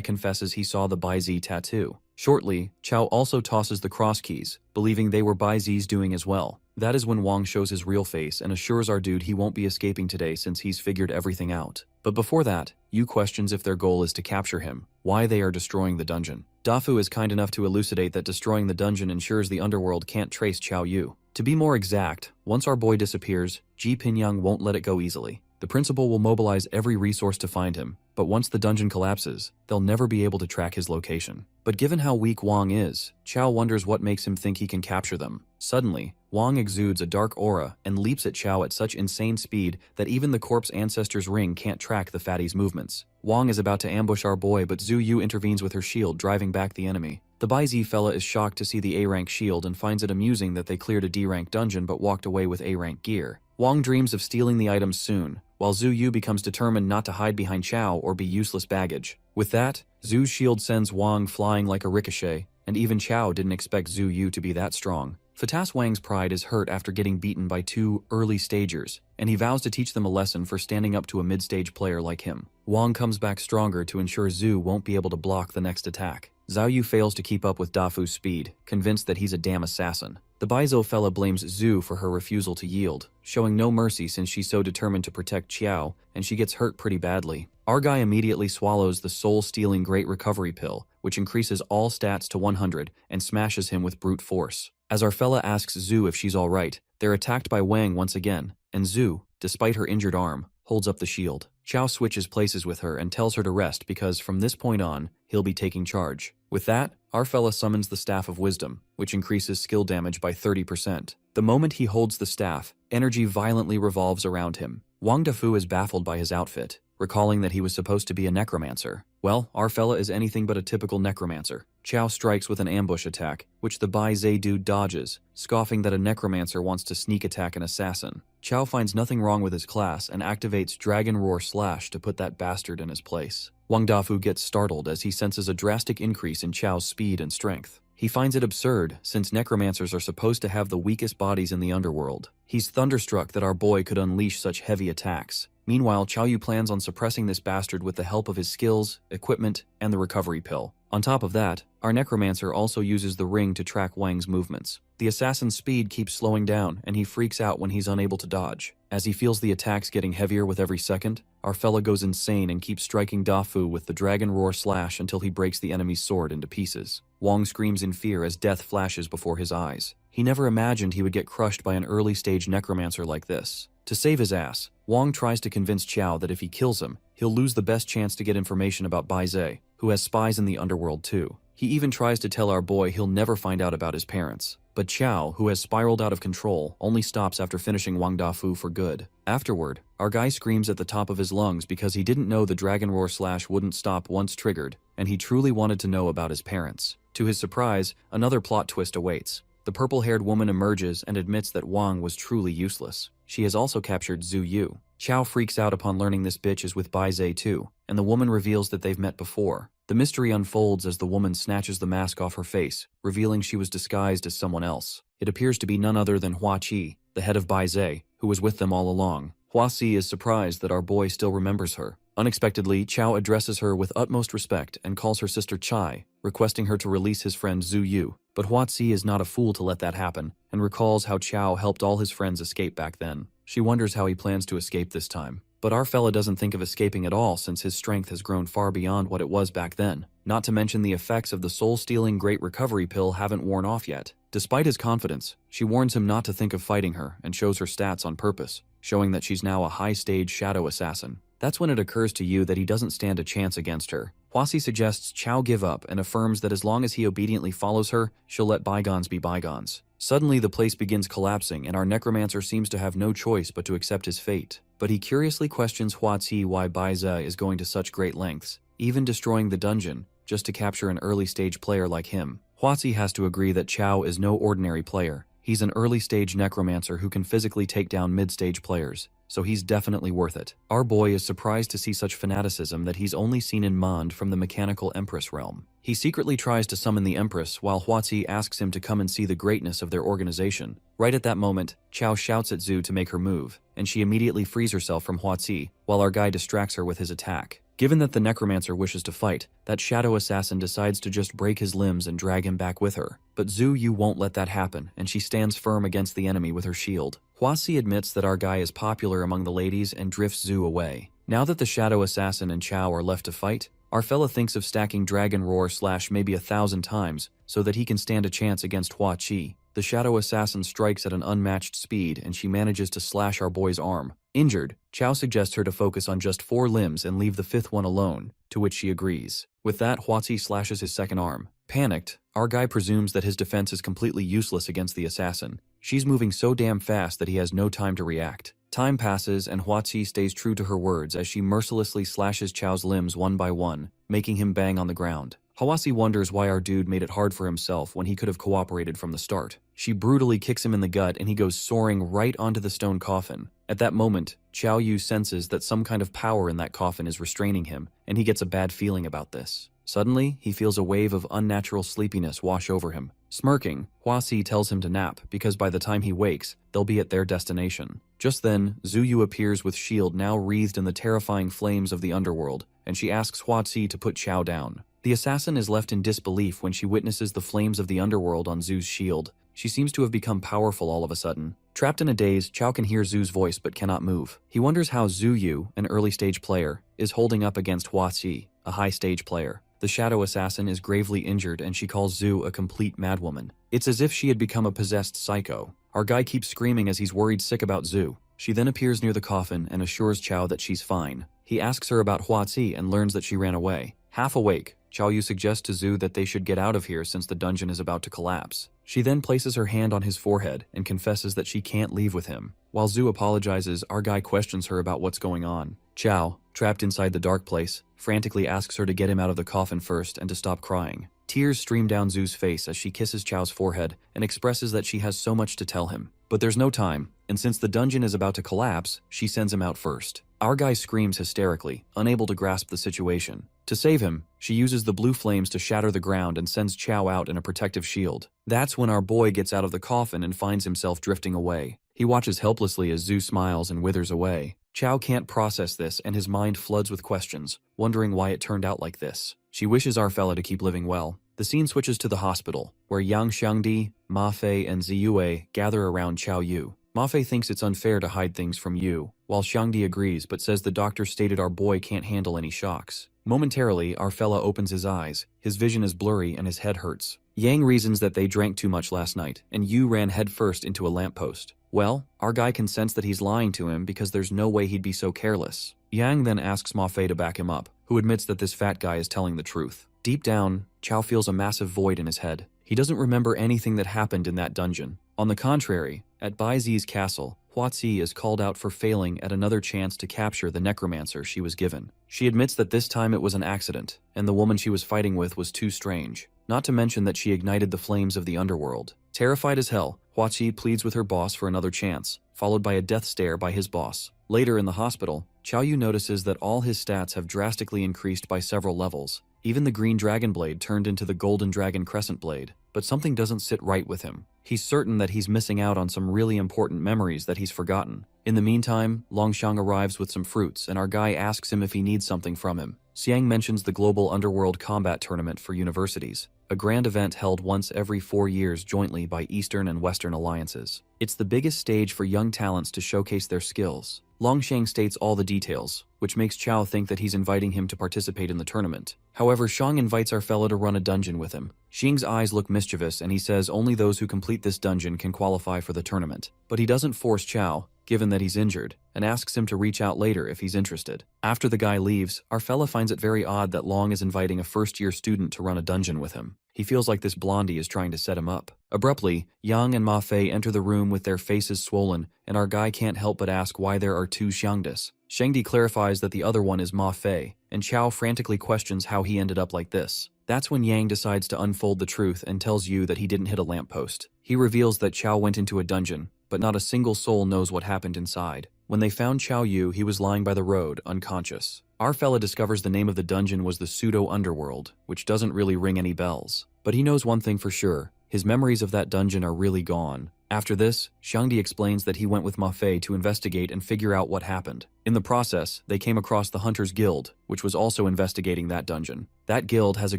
confesses he saw the Bai Zhe tattoo. Shortly, Chao also tosses the cross keys, believing they were Bai Zhe's doing as well. That is when Wang shows his real face and assures our dude he won't be escaping today since he's figured everything out. But before that, Yu questions if their goal is to capture him, why they are destroying the dungeon. Dafu is kind enough to elucidate that destroying the dungeon ensures the underworld can't trace Chao Yu. To be more exact, once our boy disappears, Ji Pinyang won't let it go easily. The principal will mobilize every resource to find him, but once the dungeon collapses, they'll never be able to track his location. But given how weak Wang is, Chao wonders what makes him think he can capture them. Suddenly, Wang exudes a dark aura and leaps at Chao at such insane speed that even the corpse ancestor's ring can't track the fatty's movements. Wang is about to ambush our boy, but Zhu Yu intervenes with her shield, driving back the enemy. The Bai Zhe fella is shocked to see the A-rank shield and finds it amusing that they cleared a D-rank dungeon but walked away with A-rank gear. Wang dreams of stealing the items soon, while Zhu Yu becomes determined not to hide behind Chao or be useless baggage. With that, Zhu's shield sends Wang flying like a ricochet, and even Chao didn't expect Zhu Yu to be that strong. Fatas Wang's pride is hurt after getting beaten by 2 early stagers, and he vows to teach them a lesson for standing up to a mid-stage player like him. Wang comes back stronger to ensure Zhu won't be able to block the next attack. Zhao Yu fails to keep up with Dafu's speed, convinced that he's a damn assassin. The Baizo fella blames Zhu for her refusal to yield, showing no mercy since she's so determined to protect Qiao, and she gets hurt pretty badly. Our guy immediately swallows the soul-stealing Great Recovery Pill, which increases all stats to 100 and smashes him with brute force. As our fella asks Zhu if she's alright, they're attacked by Wang once again, and Zhu, despite her injured arm, holds up the shield. Chao switches places with her and tells her to rest because from this point on, he'll be taking charge. With that, our fella summons the Staff of Wisdom, which increases skill damage by 30%. The moment he holds the staff, energy violently revolves around him. Wang Defu is baffled by his outfit, recalling that he was supposed to be a necromancer. Well, our fella is anything but a typical necromancer. Chow strikes with an ambush attack, which the Bai Zhe dude dodges, scoffing that a necromancer wants to sneak attack an assassin. Chow finds nothing wrong with his class and activates Dragon Roar Slash to put that bastard in his place. Wang Dafu gets startled as he senses a drastic increase in Chow's speed and strength. He finds it absurd, since necromancers are supposed to have the weakest bodies in the underworld. He's thunderstruck that our boy could unleash such heavy attacks. Meanwhile, Chow Yu plans on suppressing this bastard with the help of his skills, equipment, and the recovery pill. On top of that, our necromancer also uses the ring to track Wang's movements. The assassin's speed keeps slowing down, and he freaks out when he's unable to dodge. As he feels the attacks getting heavier with every second, our fella goes insane and keeps striking Dafu with the Dragon Roar Slash until he breaks the enemy's sword into pieces. Wang screams in fear as death flashes before his eyes. He never imagined he would get crushed by an early-stage necromancer like this. To save his ass, Wang tries to convince Chow that if he kills him, he'll lose the best chance to get information about Bai Zhe, who has spies in the underworld too. He even tries to tell our boy he'll never find out about his parents. But Chow, who has spiraled out of control, only stops after finishing Wang Dafu for good. Afterward, our guy screams at the top of his lungs because he didn't know the Dragon Roar Slash wouldn't stop once triggered, and he truly wanted to know about his parents. To his surprise, another plot twist awaits. The purple-haired woman emerges and admits that Wang was truly useless. She has also captured Zhu Yu. Chow freaks out upon learning this bitch is with Bai Zhe too, and the woman reveals that they've met before. The mystery unfolds as the woman snatches the mask off her face, revealing she was disguised as someone else. It appears to be none other than Hua Qi, the head of Bai Zhe, who was with them all along. Hua Si is surprised that our boy still remembers her. Unexpectedly, Chow addresses her with utmost respect and calls her sister Chai, requesting her to release his friend Zhu Yu. But Hua Si is not a fool to let that happen, and recalls how Chow helped all his friends escape back then. She wonders how he plans to escape this time. But our fella doesn't think of escaping at all since his strength has grown far beyond what it was back then. Not to mention the effects of the soul-stealing Great Recovery Pill haven't worn off yet. Despite his confidence, she warns him not to think of fighting her and shows her stats on purpose, showing that she's now a high-stage shadow assassin. That's when it occurs to you that he doesn't stand a chance against her. Huasi suggests Chow give up and affirms that as long as he obediently follows her, she'll let bygones be bygones. Suddenly, the place begins collapsing and our necromancer seems to have no choice but to accept his fate. But he curiously questions Huati why Bai Zhe is going to such great lengths, even destroying the dungeon, just to capture an early-stage player like him. Huati has to agree that Chow is no ordinary player. He's an early-stage necromancer who can physically take down mid-stage players, so he's definitely worth it. Our boy is surprised to see such fanaticism that he's only seen in Mand from the mechanical Empress realm. He secretly tries to summon the Empress while Huati asks him to come and see the greatness of their organization. Right at that moment, Chow shouts at Zhu to make her move, and she immediately frees herself from Huati while our guy distracts her with his attack. Given that the necromancer wishes to fight, that shadow assassin decides to just break his limbs and drag him back with her. But Zhu Yu won't let that happen, and she stands firm against the enemy with her shield. Huasi admits that our guy is popular among the ladies and drifts Zhu away. Now that the shadow assassin and Chow are left to fight, our fella thinks of stacking Dragon Roar / maybe 1,000 times so that he can stand a chance against Hua Qi. The shadow assassin strikes at an unmatched speed and she manages to slash our boy's arm. Injured, Chow suggests her to focus on just 4 limbs and leave the 5th one alone, to which she agrees. With that, Huati slashes his second arm. Panicked, our guy presumes that his defense is completely useless against the assassin. She's moving so damn fast that he has no time to react. Time passes and Huati stays true to her words as she mercilessly slashes Chow's limbs one by one, making him bang on the ground. Huasi wonders why our dude made it hard for himself when he could have cooperated from the start. She brutally kicks him in the gut and he goes soaring right onto the stone coffin. At that moment, Chow Yu senses that some kind of power in that coffin is restraining him, and he gets a bad feeling about this. Suddenly, he feels a wave of unnatural sleepiness wash over him. Smirking, Huasi tells him to nap because by the time he wakes, they'll be at their destination. Just then, Zhu Yu appears with shield now wreathed in the terrifying flames of the underworld, and she asks Huasi to put Chow down. The assassin is left in disbelief when she witnesses the flames of the underworld on Zhu's shield. She seems to have become powerful all of a sudden. Trapped in a daze, Chow can hear Zhu's voice but cannot move. He wonders how Zhu Yu, an early-stage player, is holding up against Huasi, a high-stage player. The shadow assassin is gravely injured and she calls Zhu a complete madwoman. It's as if she had become a possessed psycho. Our guy keeps screaming as he's worried sick about Zhu. She then appears near the coffin and assures Chow that she's fine. He asks her about Huati and learns that she ran away. Half awake, Chow Yu suggests to Zhu that they should get out of here since the dungeon is about to collapse. She then places her hand on his forehead and confesses that she can't leave with him. While Zhu apologizes, our guy questions her about what's going on. Chow, trapped inside the dark place, frantically asks her to get him out of the coffin first and to stop crying. Tears stream down Zoo's face as she kisses Chao's forehead and expresses that she has so much to tell him. But there's no time, and since the dungeon is about to collapse, she sends him out first. Our guy screams hysterically, unable to grasp the situation. To save him, she uses the blue flames to shatter the ground and sends Chao out in a protective shield. That's when our boy gets out of the coffin and finds himself drifting away. He watches helplessly as Zoo smiles and withers away. Chao can't process this and his mind floods with questions, wondering why it turned out like this. She wishes our fella to keep living well. The scene switches to the hospital, where Yang Xiangdi, Ma Fei, and Ziyue gather around Chao Yu. Ma Fei thinks it's unfair to hide things from Yu, while Xiangdi agrees but says the doctor stated our boy can't handle any shocks. Momentarily, our fella opens his eyes, his vision is blurry and his head hurts. Yang reasons that they drank too much last night, and Yu ran headfirst into a lamppost. Well, our guy can sense that he's lying to him because there's no way he'd be so careless. Yang then asks Ma Fei to back him up, who admits that this fat guy is telling the truth. Deep down, Chao feels a massive void in his head. He doesn't remember anything that happened in that dungeon. On the contrary, at Bai Zi's castle, Huazi is called out for failing at another chance to capture the necromancer she was given. She admits that this time it was an accident, and the woman she was fighting with was too strange, not to mention that she ignited the flames of the underworld. Terrified as hell, Huazi pleads with her boss for another chance, followed by a death stare by his boss. Later in the hospital, Chao Yu notices that all his stats have drastically increased by several levels. Even the green dragon blade turned into the golden dragon crescent blade, but something doesn't sit right with him. He's certain that he's missing out on some really important memories that he's forgotten. In the meantime, Longshang arrives with some fruits and our guy asks him if he needs something from him. Xiang mentions the global underworld combat tournament for universities, a grand event held once every 4 years jointly by Eastern and Western alliances. It's the biggest stage for young talents to showcase their skills. Longshang states all the details, which makes Chao think that he's inviting him to participate in the tournament. However, Shang invites our fella to run a dungeon with him. Xing's eyes look mischievous and he says only those who complete this dungeon can qualify for the tournament. But he doesn't force Chao, given that he's injured, and asks him to reach out later if he's interested. After the guy leaves, our fella finds it very odd that Long is inviting a first-year student to run a dungeon with him. He feels like this blondie is trying to set him up. Abruptly, Yang and Ma Fei enter the room with their faces swollen, and our guy can't help but ask why there are two Xiangdes. Shengdi clarifies that the other one is Ma Fei, and Chao frantically questions how he ended up like this. That's when Yang decides to unfold the truth and tells Yu that he didn't hit a lamppost. He reveals that Chao went into a dungeon, but not a single soul knows what happened inside. When they found Chao Yu, he was lying by the road, unconscious. Our fella discovers the name of the dungeon was the pseudo-underworld, which doesn't really ring any bells. But he knows one thing for sure, his memories of that dungeon are really gone. After this, Xiangdi explains that he went with Ma Fei to investigate and figure out what happened. In the process, they came across the Hunters Guild, which was also investigating that dungeon. That guild has a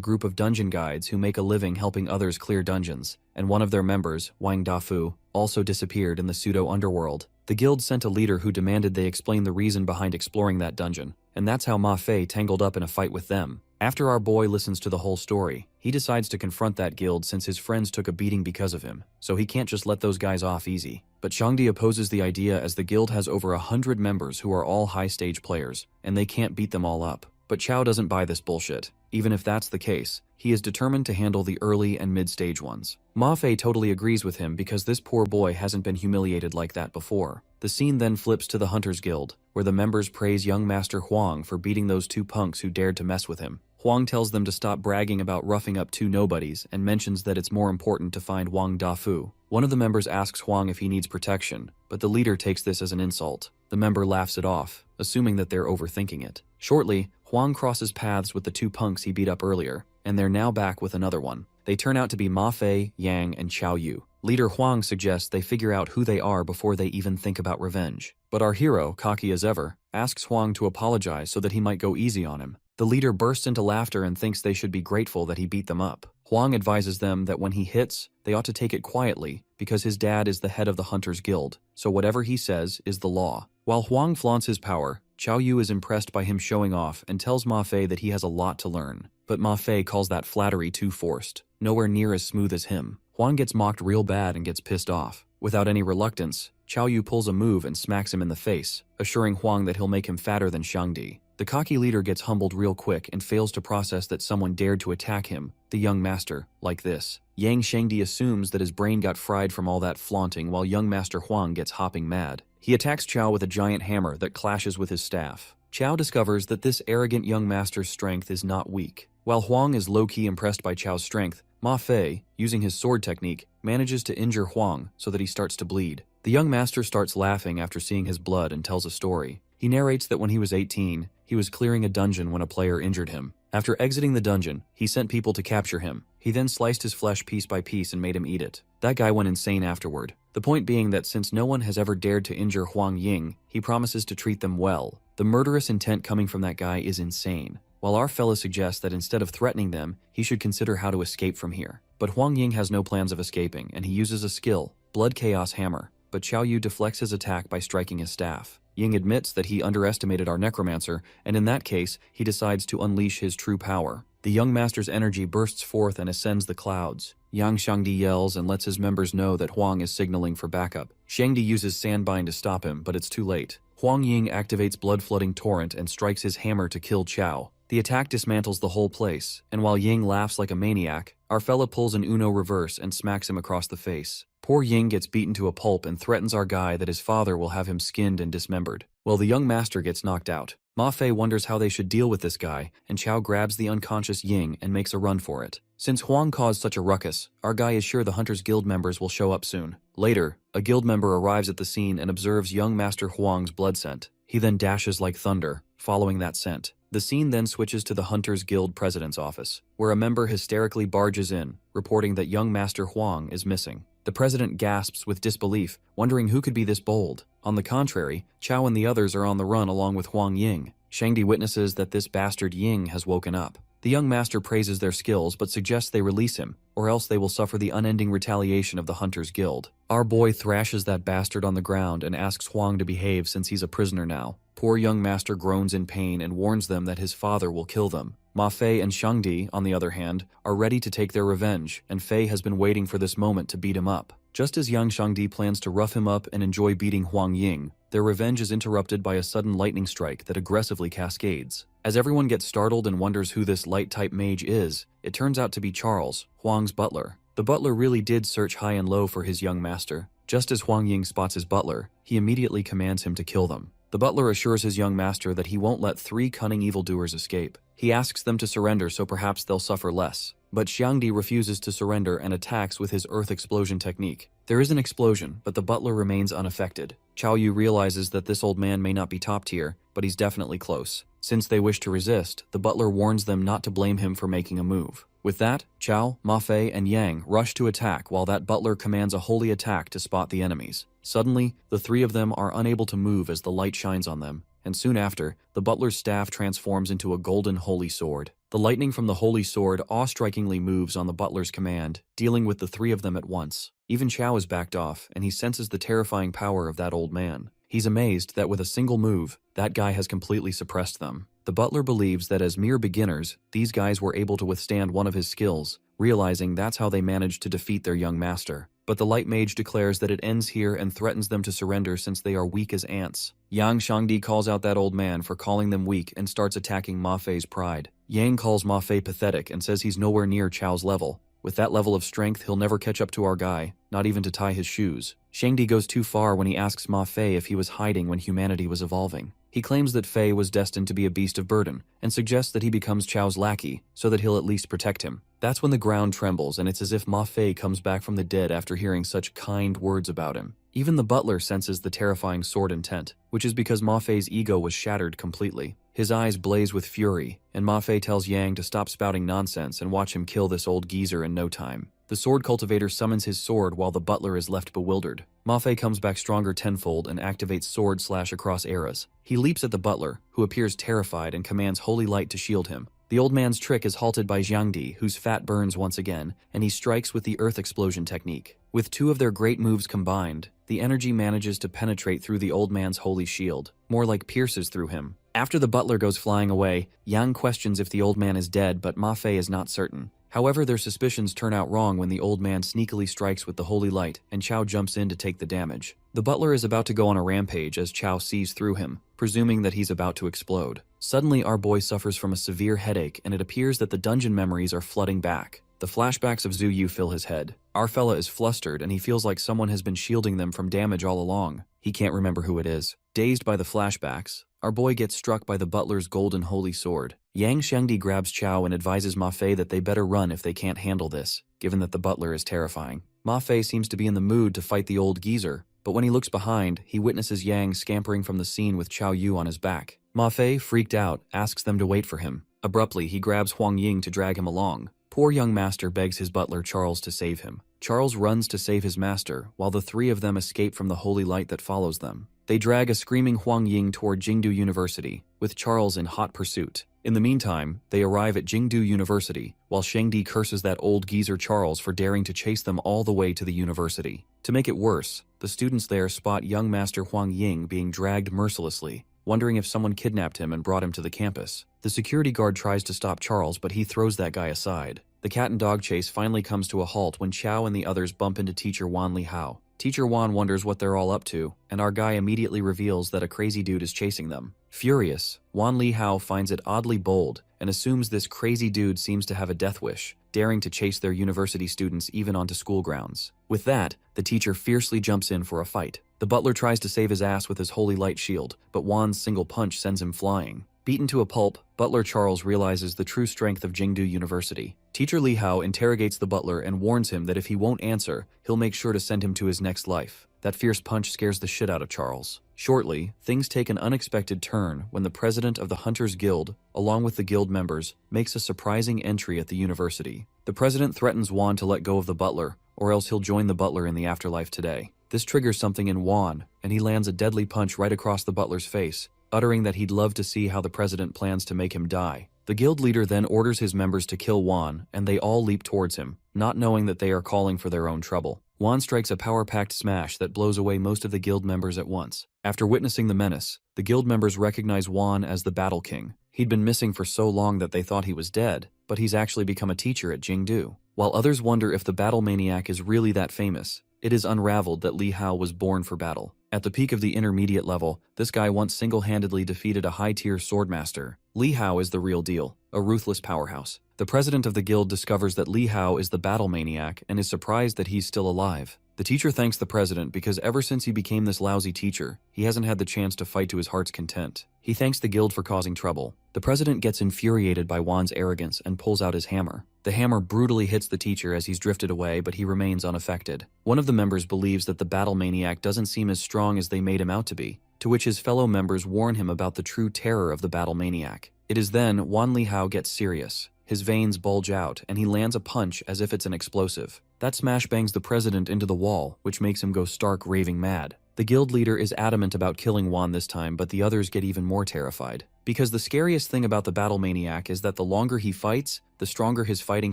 group of dungeon guides who make a living helping others clear dungeons, and one of their members, Wang Dafu, also disappeared in the pseudo-underworld. The guild sent a leader who demanded they explain the reason behind exploring that dungeon, and that's how Ma Fei tangled up in a fight with them. After our boy listens to the whole story, he decides to confront that guild since his friends took a beating because of him, so he can't just let those guys off easy. But Xiangdi opposes the idea as the guild has over 100 members who are all high-stage players, and they can't beat them all up. But Chao doesn't buy this bullshit. Even if that's the case, he is determined to handle the early and mid-stage ones. Ma Fei totally agrees with him because this poor boy hasn't been humiliated like that before. The scene then flips to the Hunters Guild, where the members praise young Master Huang for beating those two punks who dared to mess with him. Huang tells them to stop bragging about roughing up two nobodies and mentions that it's more important to find Wang Dafu. One of the members asks Huang if he needs protection, but the leader takes this as an insult. The member laughs it off, assuming that they're overthinking it. Shortly, Huang crosses paths with the two punks he beat up earlier, and they're now back with another one. They turn out to be Ma Fei, Yang, and Chao Yu. Leader Huang suggests they figure out who they are before they even think about revenge. But our hero, cocky as ever, asks Huang to apologize so that he might go easy on him. The leader bursts into laughter and thinks they should be grateful that he beat them up. Huang advises them that when he hits, they ought to take it quietly because his dad is the head of the Hunters Guild, so whatever he says is the law. While Huang flaunts his power, Chao Yu is impressed by him showing off and tells Ma Fei that he has a lot to learn. But Ma Fei calls that flattery too forced, nowhere near as smooth as him. Huang gets mocked real bad and gets pissed off. Without any reluctance, Chao Yu pulls a move and smacks him in the face, assuring Huang that he'll make him fatter than Xiangdi. The cocky leader gets humbled real quick and fails to process that someone dared to attack him, the young master, like this. Yang Shengdi assumes that his brain got fried from all that flaunting while young Master Huang gets hopping mad. He attacks Chao with a giant hammer that clashes with his staff. Chow discovers that this arrogant young master's strength is not weak. While Huang is low-key impressed by Chow's strength, Ma Fei, using his sword technique, manages to injure Huang so that he starts to bleed. The young master starts laughing after seeing his blood and tells a story. He narrates that when he was 18, he was clearing a dungeon when a player injured him. After exiting the dungeon, he sent people to capture him. He then sliced his flesh piece by piece and made him eat it. That guy went insane afterward. The point being that since no one has ever dared to injure Huang Ying, he promises to treat them well. The murderous intent coming from that guy is insane. While our fella suggests that instead of threatening them, he should consider how to escape from here. But Huang Ying has no plans of escaping, and he uses a skill, Blood Chaos Hammer. But Xiao Yu deflects his attack by striking his staff. Ying admits that he underestimated our necromancer, and in that case, he decides to unleash his true power. The young master's energy bursts forth and ascends the clouds. Yang Shangdi yells and lets his members know that Huang is signaling for backup. Shangdi uses Sandbind to stop him, but it's too late. Huang Ying activates Blood-Flooding Torrent and strikes his hammer to kill Qiao. The attack dismantles the whole place, and while Ying laughs like a maniac, our fella pulls an Uno reverse and smacks him across the face. Poor Ying gets beaten to a pulp and threatens our guy that his father will have him skinned and dismembered. While the young master gets knocked out, Ma Fei wonders how they should deal with this guy, and Qiao grabs the unconscious Ying and makes a run for it. Since Huang caused such a ruckus, our guy is sure the Hunters Guild members will show up soon. Later, a guild member arrives at the scene and observes young Master Huang's blood scent. He then dashes like thunder, following that scent. The scene then switches to the Hunters Guild president's office, where a member hysterically barges in, reporting that young Master Huang is missing. The president gasps with disbelief, wondering who could be this bold. On the contrary, Qiao and the others are on the run along with Huang Ying. Shangdi witnesses that this bastard Ying has woken up. The young master praises their skills but suggests they release him, or else they will suffer the unending retaliation of the Hunters Guild. Our boy thrashes that bastard on the ground and asks Huang to behave since he's a prisoner now. Poor young master groans in pain and warns them that his father will kill them. Ma Fei and Shangdi, on the other hand, are ready to take their revenge, and Fei has been waiting for this moment to beat him up. Just as young Shangdi plans to rough him up and enjoy beating Huang Ying, their revenge is interrupted by a sudden lightning strike that aggressively cascades. As everyone gets startled and wonders who this light-type mage is, it turns out to be Charles, Huang's butler. The butler really did search high and low for his young master. Just as Huang Ying spots his butler, he immediately commands him to kill them. The butler assures his young master that he won't let 3 cunning evildoers escape. He asks them to surrender so perhaps they'll suffer less. But Xiangdi refuses to surrender and attacks with his earth explosion technique. There is an explosion, but the butler remains unaffected. Qiao Yu realizes that this old man may not be top tier, but he's definitely close. Since they wish to resist, the butler warns them not to blame him for making a move. With that, Qiao, Ma Fei, and Yang rush to attack while that butler commands a holy attack to spot the enemies. Suddenly, the 3 of them are unable to move as the light shines on them, and soon after, the butler's staff transforms into a golden holy sword. The lightning from the holy sword awe-strikingly moves on the butler's command, dealing with the 3 of them at once. Even Qiao is backed off, and he senses the terrifying power of that old man. He's amazed that with a single move, that guy has completely suppressed them. The butler believes that as mere beginners, these guys were able to withstand one of his skills, realizing that's how they managed to defeat their young master. But the light mage declares that it ends here and threatens them to surrender since they are weak as ants. Yang Shangdi calls out that old man for calling them weak and starts attacking Ma Fei's pride. Yang calls Ma Fei pathetic and says he's nowhere near Chao's level. With that level of strength, he'll never catch up to our guy, not even to tie his shoes. Shangdi goes too far when he asks Ma Fei if he was hiding when humanity was evolving. He claims that Fei was destined to be a beast of burden, and suggests that he becomes Chao's lackey, so that he'll at least protect him. That's when the ground trembles, and it's as if Ma Fei comes back from the dead after hearing such kind words about him. Even the butler senses the terrifying sword intent, which is because Ma Fei's ego was shattered completely. His eyes blaze with fury, and Ma Fei tells Yang to stop spouting nonsense and watch him kill this old geezer in no time. The sword cultivator summons his sword while the butler is left bewildered. Ma Fei comes back stronger tenfold and activates sword slash across eras. He leaps at the butler, who appears terrified and commands holy light to shield him. The old man's trick is halted by Xiangdi, whose fat burns once again, and he strikes with the earth explosion technique. With 2 of their great moves combined, the energy manages to penetrate through the old man's holy shield, more like pierces through him. After the butler goes flying away, Yang questions if the old man is dead, but Ma Fei is not certain. However, their suspicions turn out wrong when the old man sneakily strikes with the holy light, and Qiao jumps in to take the damage. The butler is about to go on a rampage as Qiao sees through him, presuming that he's about to explode. Suddenly, our boy suffers from a severe headache, and it appears that the dungeon memories are flooding back. The flashbacks of Zhu Yu fill his head. Our fella is flustered, and he feels like someone has been shielding them from damage all along. He can't remember who it is. Dazed by the flashbacks, our boy gets struck by the butler's golden holy sword. Yang Shengdi grabs Chao and advises Ma Fei that they better run if they can't handle this, given that the butler is terrifying. Ma Fei seems to be in the mood to fight the old geezer, but when he looks behind, he witnesses Yang scampering from the scene with Chao Yu on his back. Ma Fei, freaked out, asks them to wait for him. Abruptly, he grabs Huang Ying to drag him along. Poor young master begs his butler Charles to save him. Charles runs to save his master, while the three of them escape from the holy light that follows them. They drag a screaming Huang Ying toward Jingdu University, with Charles in hot pursuit. In the meantime, they arrive at Jingdu University, while Shengdi curses that old geezer Charles for daring to chase them all the way to the university. To make it worse, the students there spot young master Huang Ying being dragged mercilessly, wondering if someone kidnapped him and brought him to the campus. The security guard tries to stop Charles, but he throws that guy aside. The cat and dog chase finally comes to a halt when Chao and the others bump into teacher Wan Li Hao. Teacher Wan wonders what they're all up to, and our guy immediately reveals that a crazy dude is chasing them. Furious, Wan Li Hao finds it oddly bold and assumes this crazy dude seems to have a death wish, daring to chase their university students even onto school grounds. With that, the teacher fiercely jumps in for a fight. The butler tries to save his ass with his holy light shield, but Wan's single punch sends him flying. Beaten to a pulp, Butler Charles realizes the true strength of Jingdu University. Teacher Li Hao interrogates the butler and warns him that if he won't answer, he'll make sure to send him to his next life. That fierce punch scares the shit out of Charles. Shortly, things take an unexpected turn when the president of the Hunters Guild, along with the guild members, makes a surprising entry at the university. The president threatens Wan to let go of the butler, or else he'll join the butler in the afterlife today. This triggers something in Wan, and he lands a deadly punch right across the butler's face, uttering that he'd love to see how the president plans to make him die. The guild leader then orders his members to kill Wan, and they all leap towards him, not knowing that they are calling for their own trouble. Wan strikes a power-packed smash that blows away most of the guild members at once. After witnessing the menace, the guild members recognize Wan as the Battle King. He'd been missing for so long that they thought he was dead, but he's actually become a teacher at Jingdu. While others wonder if the battle maniac is really that famous, it is unraveled that Li Hao was born for battle. At the peak of the intermediate level, this guy once single-handedly defeated a high-tier swordmaster. Li Hao is the real deal, a ruthless powerhouse. The president of the guild discovers that Li Hao is the battle maniac and is surprised that he's still alive. The teacher thanks the president because ever since he became this lousy teacher, he hasn't had the chance to fight to his heart's content. He thanks the guild for causing trouble. The president gets infuriated by Wan's arrogance and pulls out his hammer. The hammer brutally hits the teacher as he's drifted away, but he remains unaffected. One of the members believes that the battle maniac doesn't seem as strong as they made him out to be, to which his fellow members warn him about the true terror of the battle maniac. It is then Wan Li Hao gets serious. His veins bulge out, and he lands a punch as if it's an explosive. That smash bangs the president into the wall, which makes him go stark raving mad. The guild leader is adamant about killing Wan this time, but the others get even more terrified. Because the scariest thing about the battle maniac is that the longer he fights, the stronger his fighting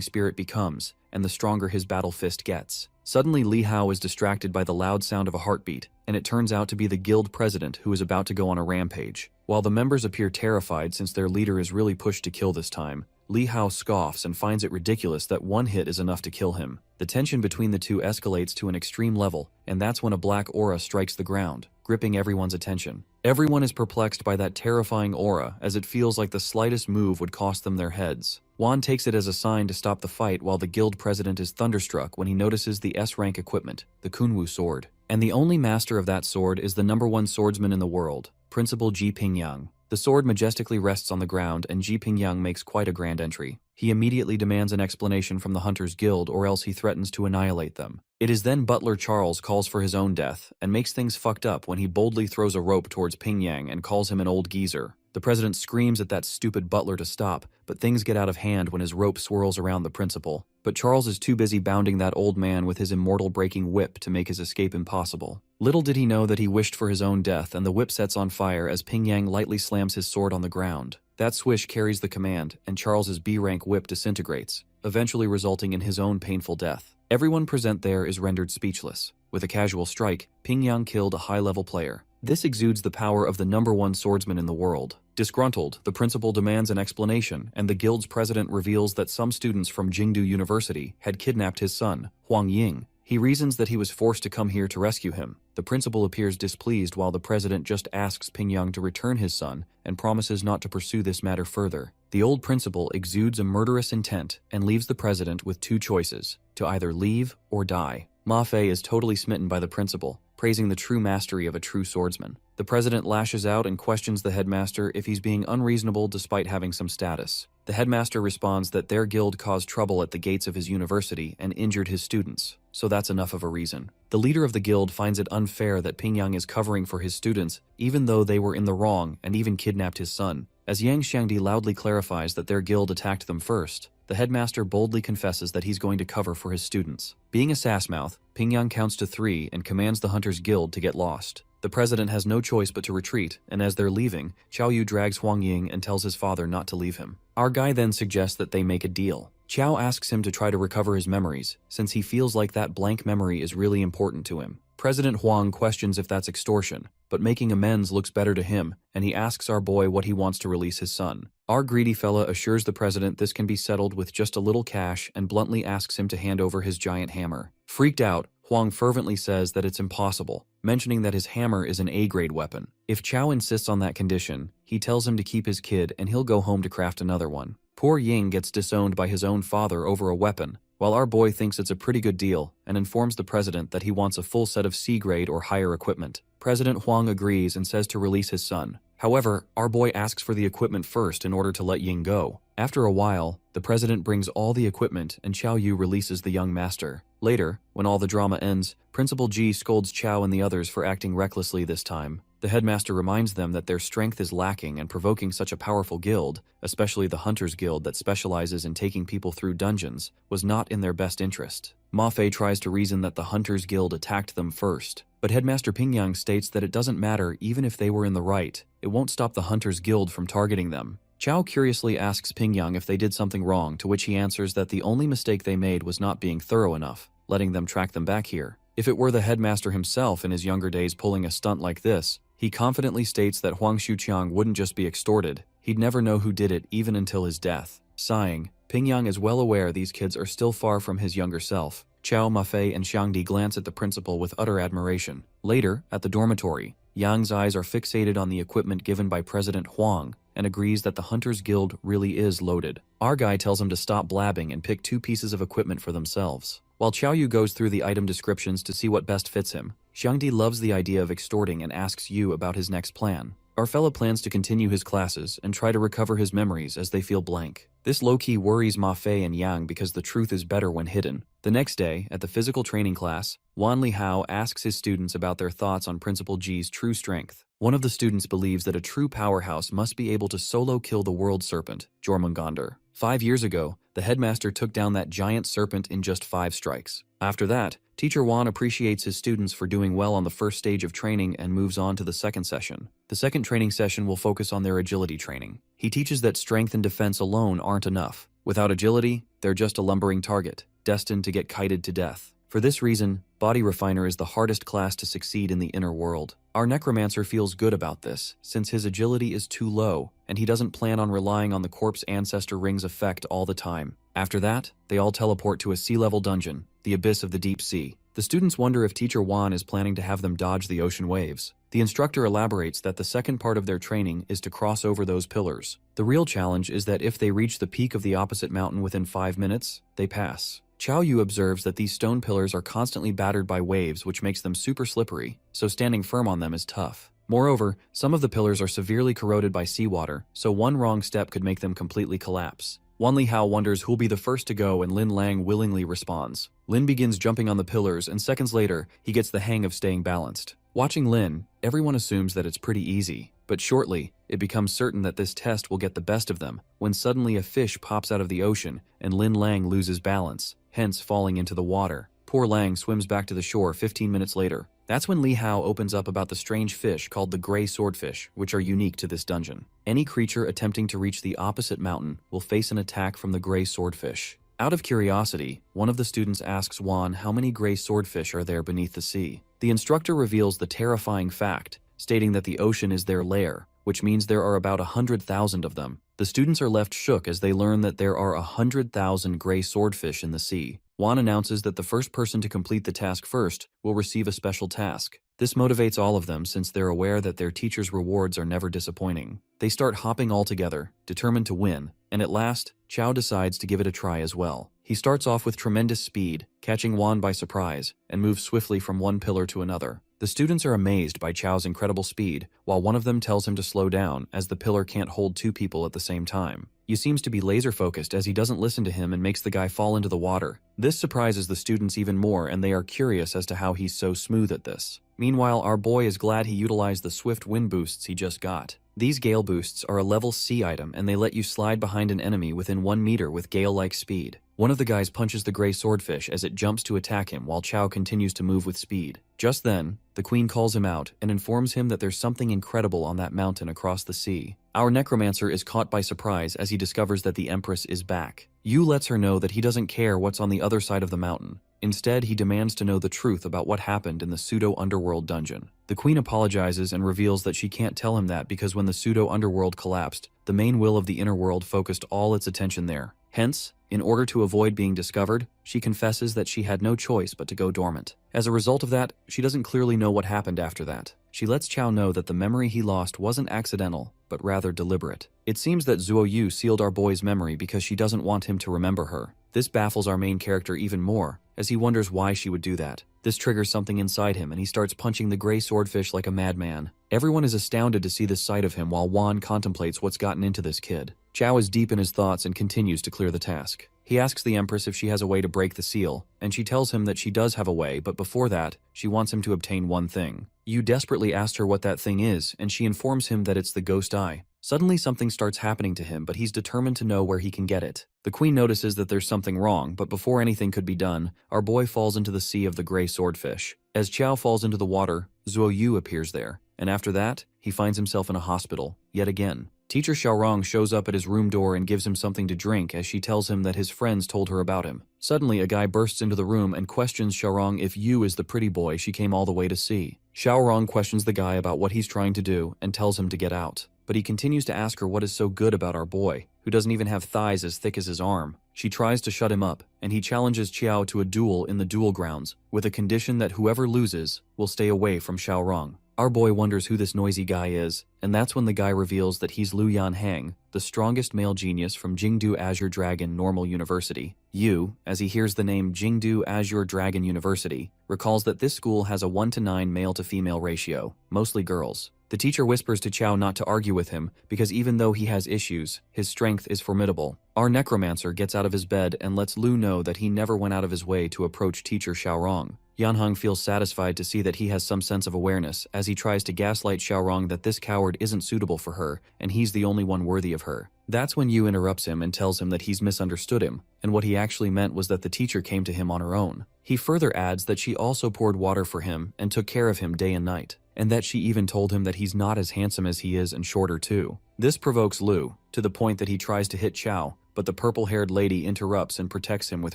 spirit becomes, and the stronger his battle fist gets. Suddenly, Li Hao is distracted by the loud sound of a heartbeat, and it turns out to be the guild president who is about to go on a rampage. While the members appear terrified since their leader is really pushed to kill this time, Li Hao scoffs and finds it ridiculous that one hit is enough to kill him. The tension between the two escalates to an extreme level, and that's when a black aura strikes the ground, gripping everyone's attention. Everyone is perplexed by that terrifying aura, as it feels like the slightest move would cost them their heads. Wan takes it as a sign to stop the fight, while the guild president is thunderstruck when he notices the S-rank equipment, the Kunwu sword. And the only master of that sword is the #1 swordsman in the world, Principal Ji Pingyang. The sword majestically rests on the ground, and Ji Pingyang makes quite a grand entry. He immediately demands an explanation from the Hunters Guild, or else he threatens to annihilate them. It is then Butler Charles calls for his own death, and makes things fucked up when he boldly throws a rope towards Pingyang and calls him an old geezer. The president screams at that stupid butler to stop, but things get out of hand when his rope swirls around the principal. But Charles is too busy bounding that old man with his immortal-breaking whip to make his escape impossible. Little did he know that he wished for his own death, and the whip sets on fire as Pingyang lightly slams his sword on the ground. That swish carries the command, and Charles's B-rank whip disintegrates, eventually resulting in his own painful death. Everyone present there is rendered speechless. With a casual strike, Pingyang killed a high-level player. This exudes the power of the #1 swordsman in the world. Disgruntled, the principal demands an explanation, and the guild's president reveals that some students from Jingdu University had kidnapped his son, Huang Ying. He reasons that he was forced to come here to rescue him. The principal appears displeased while the president just asks Pingyang to return his son and promises not to pursue this matter further. The old principal exudes a murderous intent and leaves the president with two choices, to either leave or die. Ma Fei is totally smitten by the principal, praising the true mastery of a true swordsman. The president lashes out and questions the headmaster if he's being unreasonable despite having some status. The headmaster responds that their guild caused trouble at the gates of his university and injured his students, so that's enough of a reason. The leader of the guild finds it unfair that Pingyang is covering for his students even though they were in the wrong and even kidnapped his son. As Yang Xiangdi loudly clarifies that their guild attacked them first, the headmaster boldly confesses that he's going to cover for his students. Being a sassmouth, Pingyang counts to 3 and commands the Hunters Guild to get lost. The president has no choice but to retreat, and as they're leaving, Qiao Yu drags Huang Ying and tells his father not to leave him. Our guy then suggests that they make a deal. Qiao asks him to try to recover his memories, since he feels like that blank memory is really important to him. President Huang questions if that's extortion, but making amends looks better to him, and he asks our boy what he wants to release his son. Our greedy fella assures the president this can be settled with just a little cash and bluntly asks him to hand over his giant hammer. Freaked out, Huang fervently says that it's impossible, mentioning that his hammer is an A-grade weapon. If Qiao insists on that condition, he tells him to keep his kid and he'll go home to craft another one. Poor Ying gets disowned by his own father over a weapon, while our boy thinks it's a pretty good deal and informs the president that he wants a full set of C-grade or higher equipment. President Huang agrees and says to release his son. However, our boy asks for the equipment first in order to let Ying go. After a while, the president brings all the equipment and Qiao Yu releases the young master. Later, when all the drama ends, Principal Ji scolds Qiao and the others for acting recklessly this time. The headmaster reminds them that their strength is lacking and provoking such a powerful guild, especially the Hunters Guild that specializes in taking people through dungeons, was not in their best interest. Ma Fei tries to reason that the Hunters Guild attacked them first, but Headmaster Pingyang states that it doesn't matter even if they were in the right, it won't stop the Hunters Guild from targeting them. Qiao curiously asks Pingyang if they did something wrong, to which he answers that the only mistake they made was not being thorough enough, letting them track them back here. If it were the headmaster himself in his younger days pulling a stunt like this, he confidently states that Huang Xuqiang wouldn't just be extorted, he'd never know who did it even until his death. Sighing, Pingyang is well aware these kids are still far from his younger self. Qiao, Ma Fei, and Xiangdi glance at the principal with utter admiration. Later, at the dormitory, Yang's eyes are fixated on the equipment given by President Huang and agrees that the Hunters Guild really is loaded. Our guy tells him to stop blabbing and pick 2 pieces of equipment for themselves. While Qiao Yu goes through the item descriptions to see what best fits him, Xiangdi loves the idea of extorting and asks Yu about his next plan. Our fella plans to continue his classes and try to recover his memories as they feel blank. This low-key worries Ma Fei and Yang because the truth is better when hidden. The next day, at the physical training class, Wan Li Hao asks his students about their thoughts on Principal Ji's true strength. One of the students believes that a true powerhouse must be able to solo kill the world serpent, Jormungandr. 5 years ago, the headmaster took down that giant serpent in just 5 strikes. After that, Teacher Wan appreciates his students for doing well on the first stage of training and moves on to the second session. The second training session will focus on their agility training. He teaches that strength and defense alone aren't enough. Without agility, they're just a lumbering target, destined to get kited to death. For this reason, Body Refiner is the hardest class to succeed in the inner world. Our necromancer feels good about this, since his agility is too low, and he doesn't plan on relying on the corpse ancestor ring's effect all the time. After that, they all teleport to a sea-level dungeon, the abyss of the deep sea. The students wonder if Teacher Wan is planning to have them dodge the ocean waves. The instructor elaborates that the second part of their training is to cross over those pillars. The real challenge is that if they reach the peak of the opposite mountain within 5 minutes, they pass. Qiao Yu observes that these stone pillars are constantly battered by waves, which makes them super slippery, so standing firm on them is tough. Moreover, some of the pillars are severely corroded by seawater, so one wrong step could make them completely collapse. Wan Li Hao wonders who'll be the first to go, and Lin Lang willingly responds. Lin begins jumping on the pillars, and seconds later, he gets the hang of staying balanced. Watching Lin, everyone assumes that it's pretty easy, but shortly, it becomes certain that this test will get the best of them, when suddenly a fish pops out of the ocean, and Lin Lang loses balance, hence falling into the water. Poor Lang swims back to the shore 15 minutes later. That's when Li Hao opens up about the strange fish called the gray swordfish, which are unique to this dungeon. Any creature attempting to reach the opposite mountain will face an attack from the gray swordfish. Out of curiosity, one of the students asks Wan how many gray swordfish are there beneath the sea. The instructor reveals the terrifying fact, stating that the ocean is their lair, which means there are about 100,000 of them. The students are left shook as they learn that there are 100,000 gray swordfish in the sea. Wan announces that the first person to complete the task first will receive a special task. This motivates all of them since they're aware that their teacher's rewards are never disappointing. They start hopping all together, determined to win, and at last, Qiao decides to give it a try as well. He starts off with tremendous speed, catching Wan by surprise, and moves swiftly from one pillar to another. The students are amazed by Chao's incredible speed, while one of them tells him to slow down as the pillar can't hold two people at the same time. He seems to be laser-focused as he doesn't listen to him and makes the guy fall into the water. This surprises the students even more, and they are curious as to how he's so smooth at this. Meanwhile, our boy is glad he utilized the swift wind boosts he just got. These gale boosts are a level C item, and they let you slide behind an enemy within 1 meter with gale-like speed. One of the guys punches the gray swordfish as it jumps to attack him while Chao continues to move with speed. Just then, the queen calls him out and informs him that there's something incredible on that mountain across the sea. Our necromancer is caught by surprise as he discovers that the empress is back. Yu lets her know that he doesn't care what's on the other side of the mountain. Instead, he demands to know the truth about what happened in the pseudo-underworld dungeon. The queen apologizes and reveals that she can't tell him that because when the pseudo-underworld collapsed, the main will of the inner world focused all its attention there. Hence, in order to avoid being discovered, she confesses that she had no choice but to go dormant. As a result of that, she doesn't clearly know what happened after that. She lets Chao know that the memory he lost wasn't accidental, but rather deliberate. It seems that Zuo Yu sealed our boy's memory because she doesn't want him to remember her. This baffles our main character even more, as he wonders why she would do that. This triggers something inside him and he starts punching the gray swordfish like a madman. Everyone is astounded to see this side of him while Wan contemplates what's gotten into this kid. Chao is deep in his thoughts and continues to clear the task. He asks the Empress if she has a way to break the seal, and she tells him that she does have a way, but before that, she wants him to obtain one thing. Yu desperately asks her what that thing is, and she informs him that it's the ghost eye. Suddenly something starts happening to him, but he's determined to know where he can get it. The queen notices that there's something wrong, but before anything could be done, our boy falls into the sea of the gray swordfish. As Chao falls into the water, Zuo Yu appears there, and after that, he finds himself in a hospital, yet again. Teacher Xiaorong shows up at his room door and gives him something to drink as she tells him that his friends told her about him. Suddenly, a guy bursts into the room and questions Xiaorong if Yu is the pretty boy she came all the way to see. Xiaorong questions the guy about what he's trying to do and tells him to get out. But he continues to ask her what is so good about our boy, who doesn't even have thighs as thick as his arm. She tries to shut him up, and he challenges Qiao to a duel in the duel grounds, with a condition that whoever loses will stay away from Xiaorong. Our boy wonders who this noisy guy is, and that's when the guy reveals that he's Lu Yanhang, the strongest male genius from Jingdu Azure Dragon Normal University. Yu, as he hears the name Jingdu Azure Dragon University, recalls that this school has a 1:9 male-to-female ratio, mostly girls. The teacher whispers to Chao not to argue with him, because even though he has issues, his strength is formidable. Our necromancer gets out of his bed and lets Lu know that he never went out of his way to approach teacher Xiaorong. Yanheng feels satisfied to see that he has some sense of awareness as he tries to gaslight Xiaorong that this coward isn't suitable for her and he's the only one worthy of her. That's when Yu interrupts him and tells him that he's misunderstood him, and what he actually meant was that the teacher came to him on her own. He further adds that she also poured water for him and took care of him day and night, and that she even told him that he's not as handsome as he is and shorter too. This provokes Lu, to the point that he tries to hit Chao, but the purple-haired lady interrupts and protects him with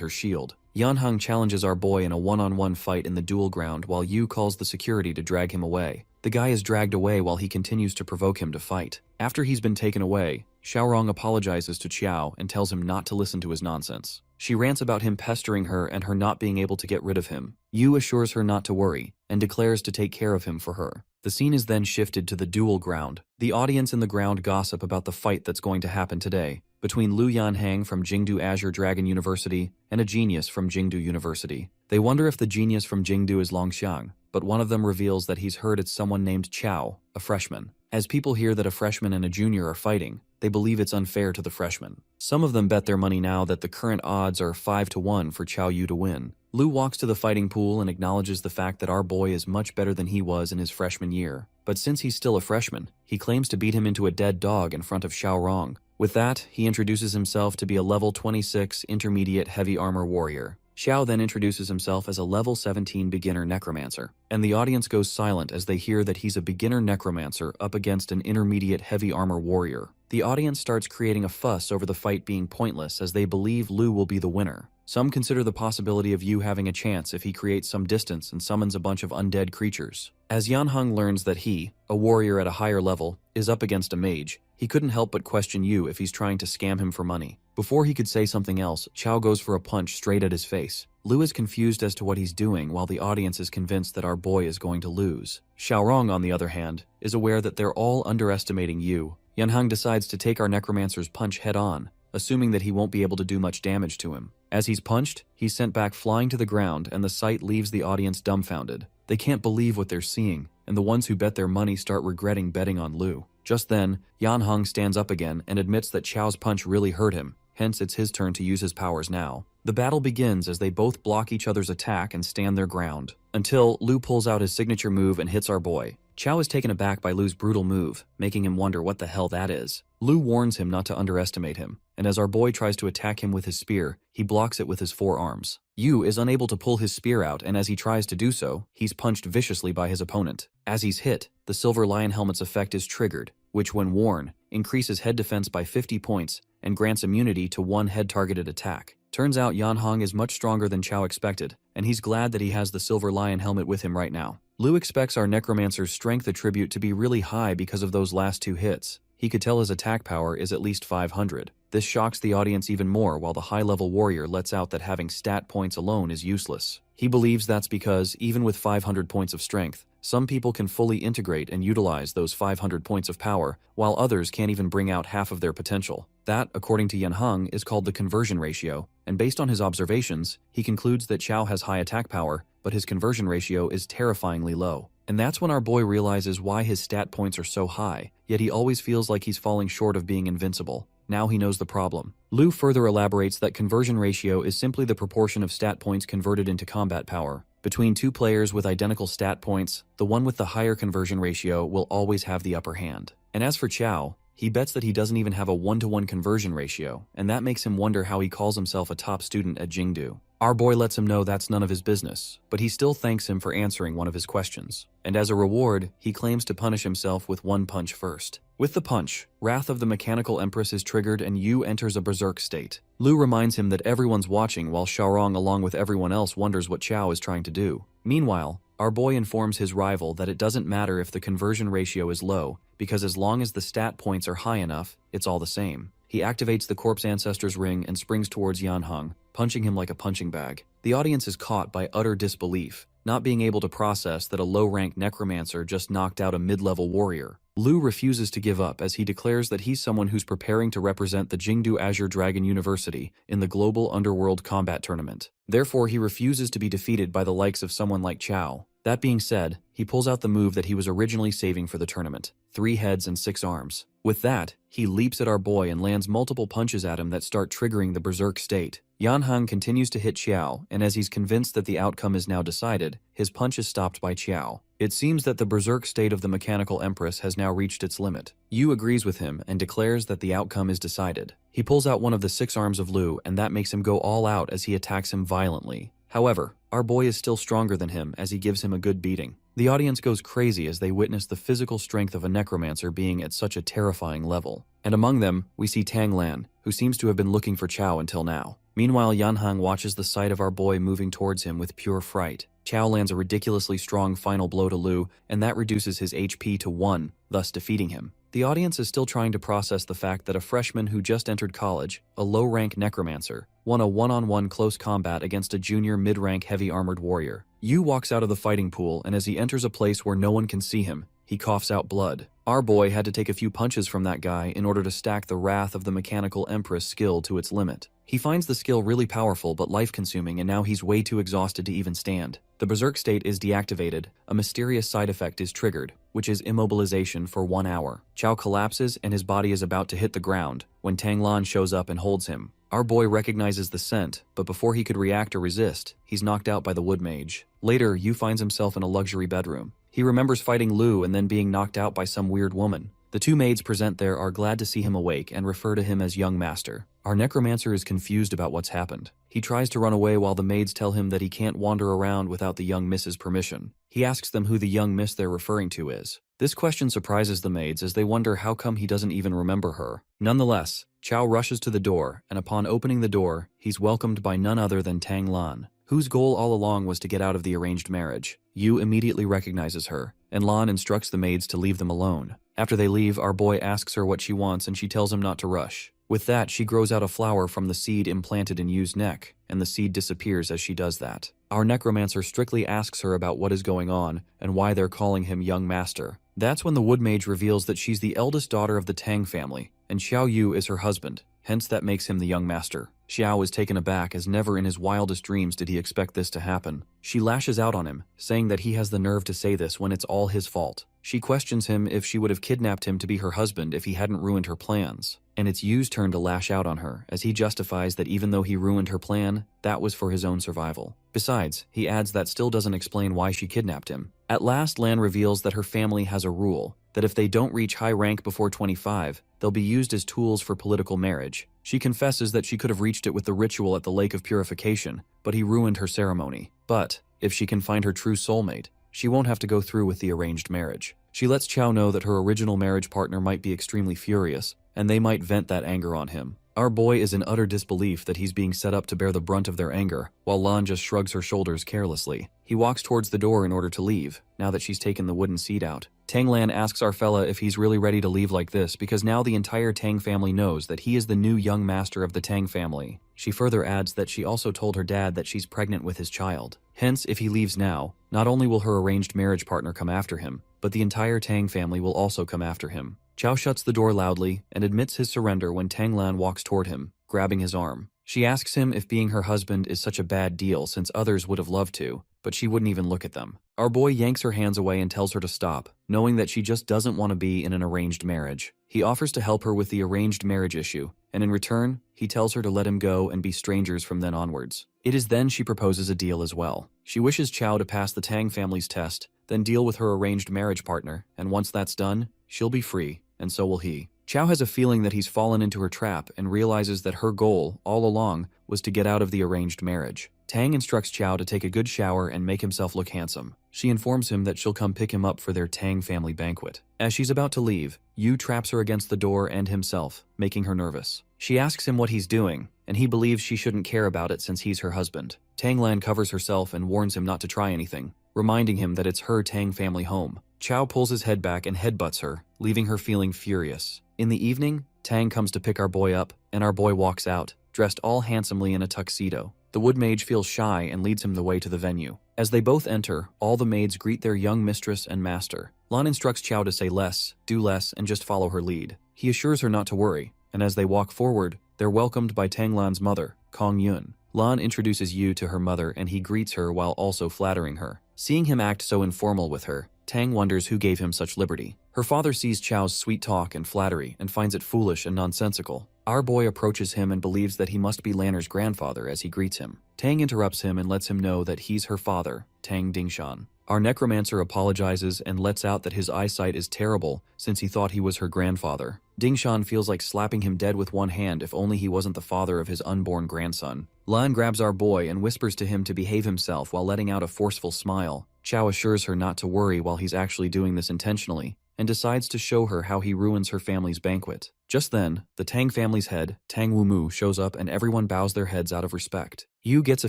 her shield. Yanheng challenges our boy in a one-on-one fight in the duel ground while Yu calls the security to drag him away. The guy is dragged away while he continues to provoke him to fight. After he's been taken away, Xiaorong apologizes to Qiao and tells him not to listen to his nonsense. She rants about him pestering her and her not being able to get rid of him. Yu assures her not to worry, and declares to take care of him for her. The scene is then shifted to the duel ground. The audience in the ground gossip about the fight that's going to happen today, between Lu Yanhang from Jingdu Azure Dragon University and a genius from Jingdu University. They wonder if the genius from Jingdu is Longxiang, but one of them reveals that he's heard it's someone named Chao, a freshman. As people hear that a freshman and a junior are fighting, they believe it's unfair to the freshman. Some of them bet their money now that the current odds are 5-1 for Chao Yu to win. Lu walks to the fighting pool and acknowledges the fact that our boy is much better than he was in his freshman year. But since he's still a freshman, he claims to beat him into a dead dog in front of Xiaorong. With that, he introduces himself to be a level 26 intermediate heavy armor warrior. Xiao then introduces himself as a level 17 beginner necromancer, and the audience goes silent as they hear that he's a beginner necromancer up against an intermediate heavy armor warrior. The audience starts creating a fuss over the fight being pointless as they believe Lu will be the winner. Some consider the possibility of Yu having a chance if he creates some distance and summons a bunch of undead creatures. As Yanheng learns that he, a warrior at a higher level, is up against a mage, he couldn't help but question Yu if he's trying to scam him for money. Before he could say something else, Chao goes for a punch straight at his face. Lu is confused as to what he's doing while the audience is convinced that our boy is going to lose. Xiaorong, on the other hand, is aware that they're all underestimating Yu. Yanheng decides to take our necromancer's punch head-on, assuming that he won't be able to do much damage to him. As he's punched, he's sent back flying to the ground, and the sight leaves the audience dumbfounded. They can't believe what they're seeing, and the ones who bet their money start regretting betting on Lu. Just then, Yanhang stands up again and admits that Chao's punch really hurt him, hence it's his turn to use his powers now. The battle begins as they both block each other's attack and stand their ground, until Lu pulls out his signature move and hits our boy. Chao is taken aback by Lu's brutal move, making him wonder what the hell that is. Lu warns him not to underestimate him, and as our boy tries to attack him with his spear, he blocks it with his forearms. Yu is unable to pull his spear out, and as he tries to do so, he's punched viciously by his opponent. As he's hit, the Silver Lion Helmet's effect is triggered, which when worn, increases head defense by 50 points and grants immunity to one head-targeted attack. Turns out Yanhang is much stronger than Chao expected, and he's glad that he has the Silver Lion Helmet with him right now. Lu expects our Necromancer's strength attribute to be really high because of those last 2 hits. He could tell his attack power is at least 500. This shocks the audience even more, while the high-level warrior lets out that having stat points alone is useless. He believes that's because, even with 500 points of strength, some people can fully integrate and utilize those 500 points of power, while others can't even bring out half of their potential. That, according to Yanhang, is called the conversion ratio, and based on his observations, he concludes that Chao has high attack power, but his conversion ratio is terrifyingly low. And that's when our boy realizes why his stat points are so high, yet he always feels like he's falling short of being invincible. Now he knows the problem. Lu further elaborates that conversion ratio is simply the proportion of stat points converted into combat power. Between 2 players with identical stat points, the one with the higher conversion ratio will always have the upper hand. And as for Chao, he bets that he doesn't even have a 1-to-1 conversion ratio, and that makes him wonder how he calls himself a top student at Jingdu. Our boy lets him know that's none of his business, but he still thanks him for answering one of his questions. And as a reward, he claims to punish himself with 1 punch first. With the punch, Wrath of the Mechanical Empress is triggered and Yu enters a berserk state. Lu reminds him that everyone's watching while Xiaorong along with everyone else wonders what Chao is trying to do. Meanwhile, our boy informs his rival that it doesn't matter if the conversion ratio is low, because as long as the stat points are high enough, it's all the same. He activates the Corpse Ancestor's ring and springs towards Yanhang, punching him like a punching bag. The audience is caught by utter disbelief, not being able to process that a low-rank necromancer just knocked out a mid-level warrior. Lu refuses to give up as he declares that he's someone who's preparing to represent the Jingdu Azure Dragon University in the Global Underworld Combat Tournament. Therefore, he refuses to be defeated by the likes of someone like Chao. That being said, he pulls out the move that he was originally saving for the tournament: 3 heads and 6 arms. With that, he leaps at our boy and lands multiple punches at him that start triggering the berserk state. Yanhang continues to hit Qiao, and as he's convinced that the outcome is now decided, his punch is stopped by Qiao. It seems that the berserk state of the Mechanical Empress has now reached its limit. Yu agrees with him and declares that the outcome is decided. He pulls out one of the 6 arms of Lu, and that makes him go all out as he attacks him violently. However, our boy is still stronger than him as he gives him a good beating. The audience goes crazy as they witness the physical strength of a necromancer being at such a terrifying level. And among them, we see Tang Lan, who seems to have been looking for Chao until now. Meanwhile, Yanhang watches the sight of our boy moving towards him with pure fright. Chao lands a ridiculously strong final blow to Lu, and that reduces his HP to 1, thus defeating him. The audience is still trying to process the fact that a freshman who just entered college, a low-rank necromancer, won a one-on-one close combat against a junior mid-rank heavy-armored warrior. Yu walks out of the fighting pool, and as he enters a place where no one can see him, he coughs out blood. Our boy had to take a few punches from that guy in order to stack the Wrath of the Mechanical Empress skill to its limit. He finds the skill really powerful but life-consuming, and now he's way too exhausted to even stand. The berserk state is deactivated, a mysterious side effect is triggered, which is immobilization for 1 hour. Chao collapses and his body is about to hit the ground when Tang Lan shows up and holds him. Our boy recognizes the scent, but before he could react or resist, he's knocked out by the wood mage. Later, Yu finds himself in a luxury bedroom. He remembers fighting Lu and then being knocked out by some weird woman. The 2 maids present there are glad to see him awake and refer to him as young master. Our necromancer is confused about what's happened. He tries to run away while the maids tell him that he can't wander around without the young miss's permission. He asks them who the young miss they're referring to is. This question surprises the maids as they wonder how come he doesn't even remember her. Nonetheless, Chao rushes to the door, and upon opening the door, he's welcomed by none other than Tang Lan, whose goal all along was to get out of the arranged marriage. Yu immediately recognizes her, and Lan instructs the maids to leave them alone. After they leave, our boy asks her what she wants and she tells him not to rush. With that, she grows out a flower from the seed implanted in Yu's neck, and the seed disappears as she does that. Our necromancer strictly asks her about what is going on and why they're calling him young master. That's when the wood mage reveals that she's the eldest daughter of the Tang family, and Xiao Yu is her husband, hence that makes him the young master. Xiao is taken aback as never in his wildest dreams did he expect this to happen. She lashes out on him, saying that he has the nerve to say this when it's all his fault. She questions him if she would have kidnapped him to be her husband if he hadn't ruined her plans. And it's Yu's turn to lash out on her, as he justifies that even though he ruined her plan, that was for his own survival. Besides, he adds that still doesn't explain why she kidnapped him. At last, Lan reveals that her family has a rule, that if they don't reach high rank before 25, they'll be used as tools for political marriage. She confesses that she could have reached it with the ritual at the Lake of Purification, but he ruined her ceremony. But, if she can find her true soulmate, she won't have to go through with the arranged marriage. She lets Qiao know that her original marriage partner might be extremely furious, and they might vent that anger on him. Our boy is in utter disbelief that he's being set up to bear the brunt of their anger, while Lan just shrugs her shoulders carelessly. He walks towards the door in order to leave, now that she's taken the wooden seat out. Tang Lan asks our fella if he's really ready to leave like this because now the entire Tang family knows that he is the new young master of the Tang family. She further adds that she also told her dad that she's pregnant with his child. Hence, if he leaves now, not only will her arranged marriage partner come after him, but the entire Tang family will also come after him. Qiao shuts the door loudly and admits his surrender when Tang Lan walks toward him, grabbing his arm. She asks him if being her husband is such a bad deal since others would have loved to, but she wouldn't even look at them. Our boy yanks her hands away and tells her to stop, knowing that she just doesn't want to be in an arranged marriage. He offers to help her with the arranged marriage issue, and in return, he tells her to let him go and be strangers from then onwards. It is then she proposes a deal as well. She wishes Qiao to pass the Tang family's test, then deal with her arranged marriage partner, and once that's done, she'll be free, and so will he. Qiao has a feeling that he's fallen into her trap and realizes that her goal, all along, was to get out of the arranged marriage. Tang instructs Qiao to take a good shower and make himself look handsome. She informs him that she'll come pick him up for their Tang family banquet. As she's about to leave, Yu traps her against the door and himself, making her nervous. She asks him what he's doing, and he believes she shouldn't care about it since he's her husband. Tang Lan covers herself and warns him not to try anything, reminding him that it's her Tang family home. Qiao pulls his head back and headbutts her, leaving her feeling furious. In the evening, Tang comes to pick our boy up, and our boy walks out, dressed all handsomely in a tuxedo. The wood mage feels shy and leads him the way to the venue. As they both enter, all the maids greet their young mistress and master. Lan instructs Qiao to say less, do less, and just follow her lead. He assures her not to worry, and as they walk forward, they're welcomed by Tang Lan's mother, Kong Yun. Lan introduces Yu to her mother and he greets her while also flattering her. Seeing him act so informal with her, Tang wonders who gave him such liberty. Her father sees Qiao's sweet talk and flattery and finds it foolish and nonsensical. Our boy approaches him and believes that he must be Lanner's grandfather as he greets him. Tang interrupts him and lets him know that he's her father, Tang Dingshan. Our necromancer apologizes and lets out that his eyesight is terrible since he thought he was her grandfather. Dingshan feels like slapping him dead with one hand if only he wasn't the father of his unborn grandson. Lan grabs our boy and whispers to him to behave himself while letting out a forceful smile. Qiao assures her not to worry while he's actually doing this intentionally, and decides to show her how he ruins her family's banquet. Just then, the Tang family's head, Tang Wumu, shows up and everyone bows their heads out of respect. Yu gets a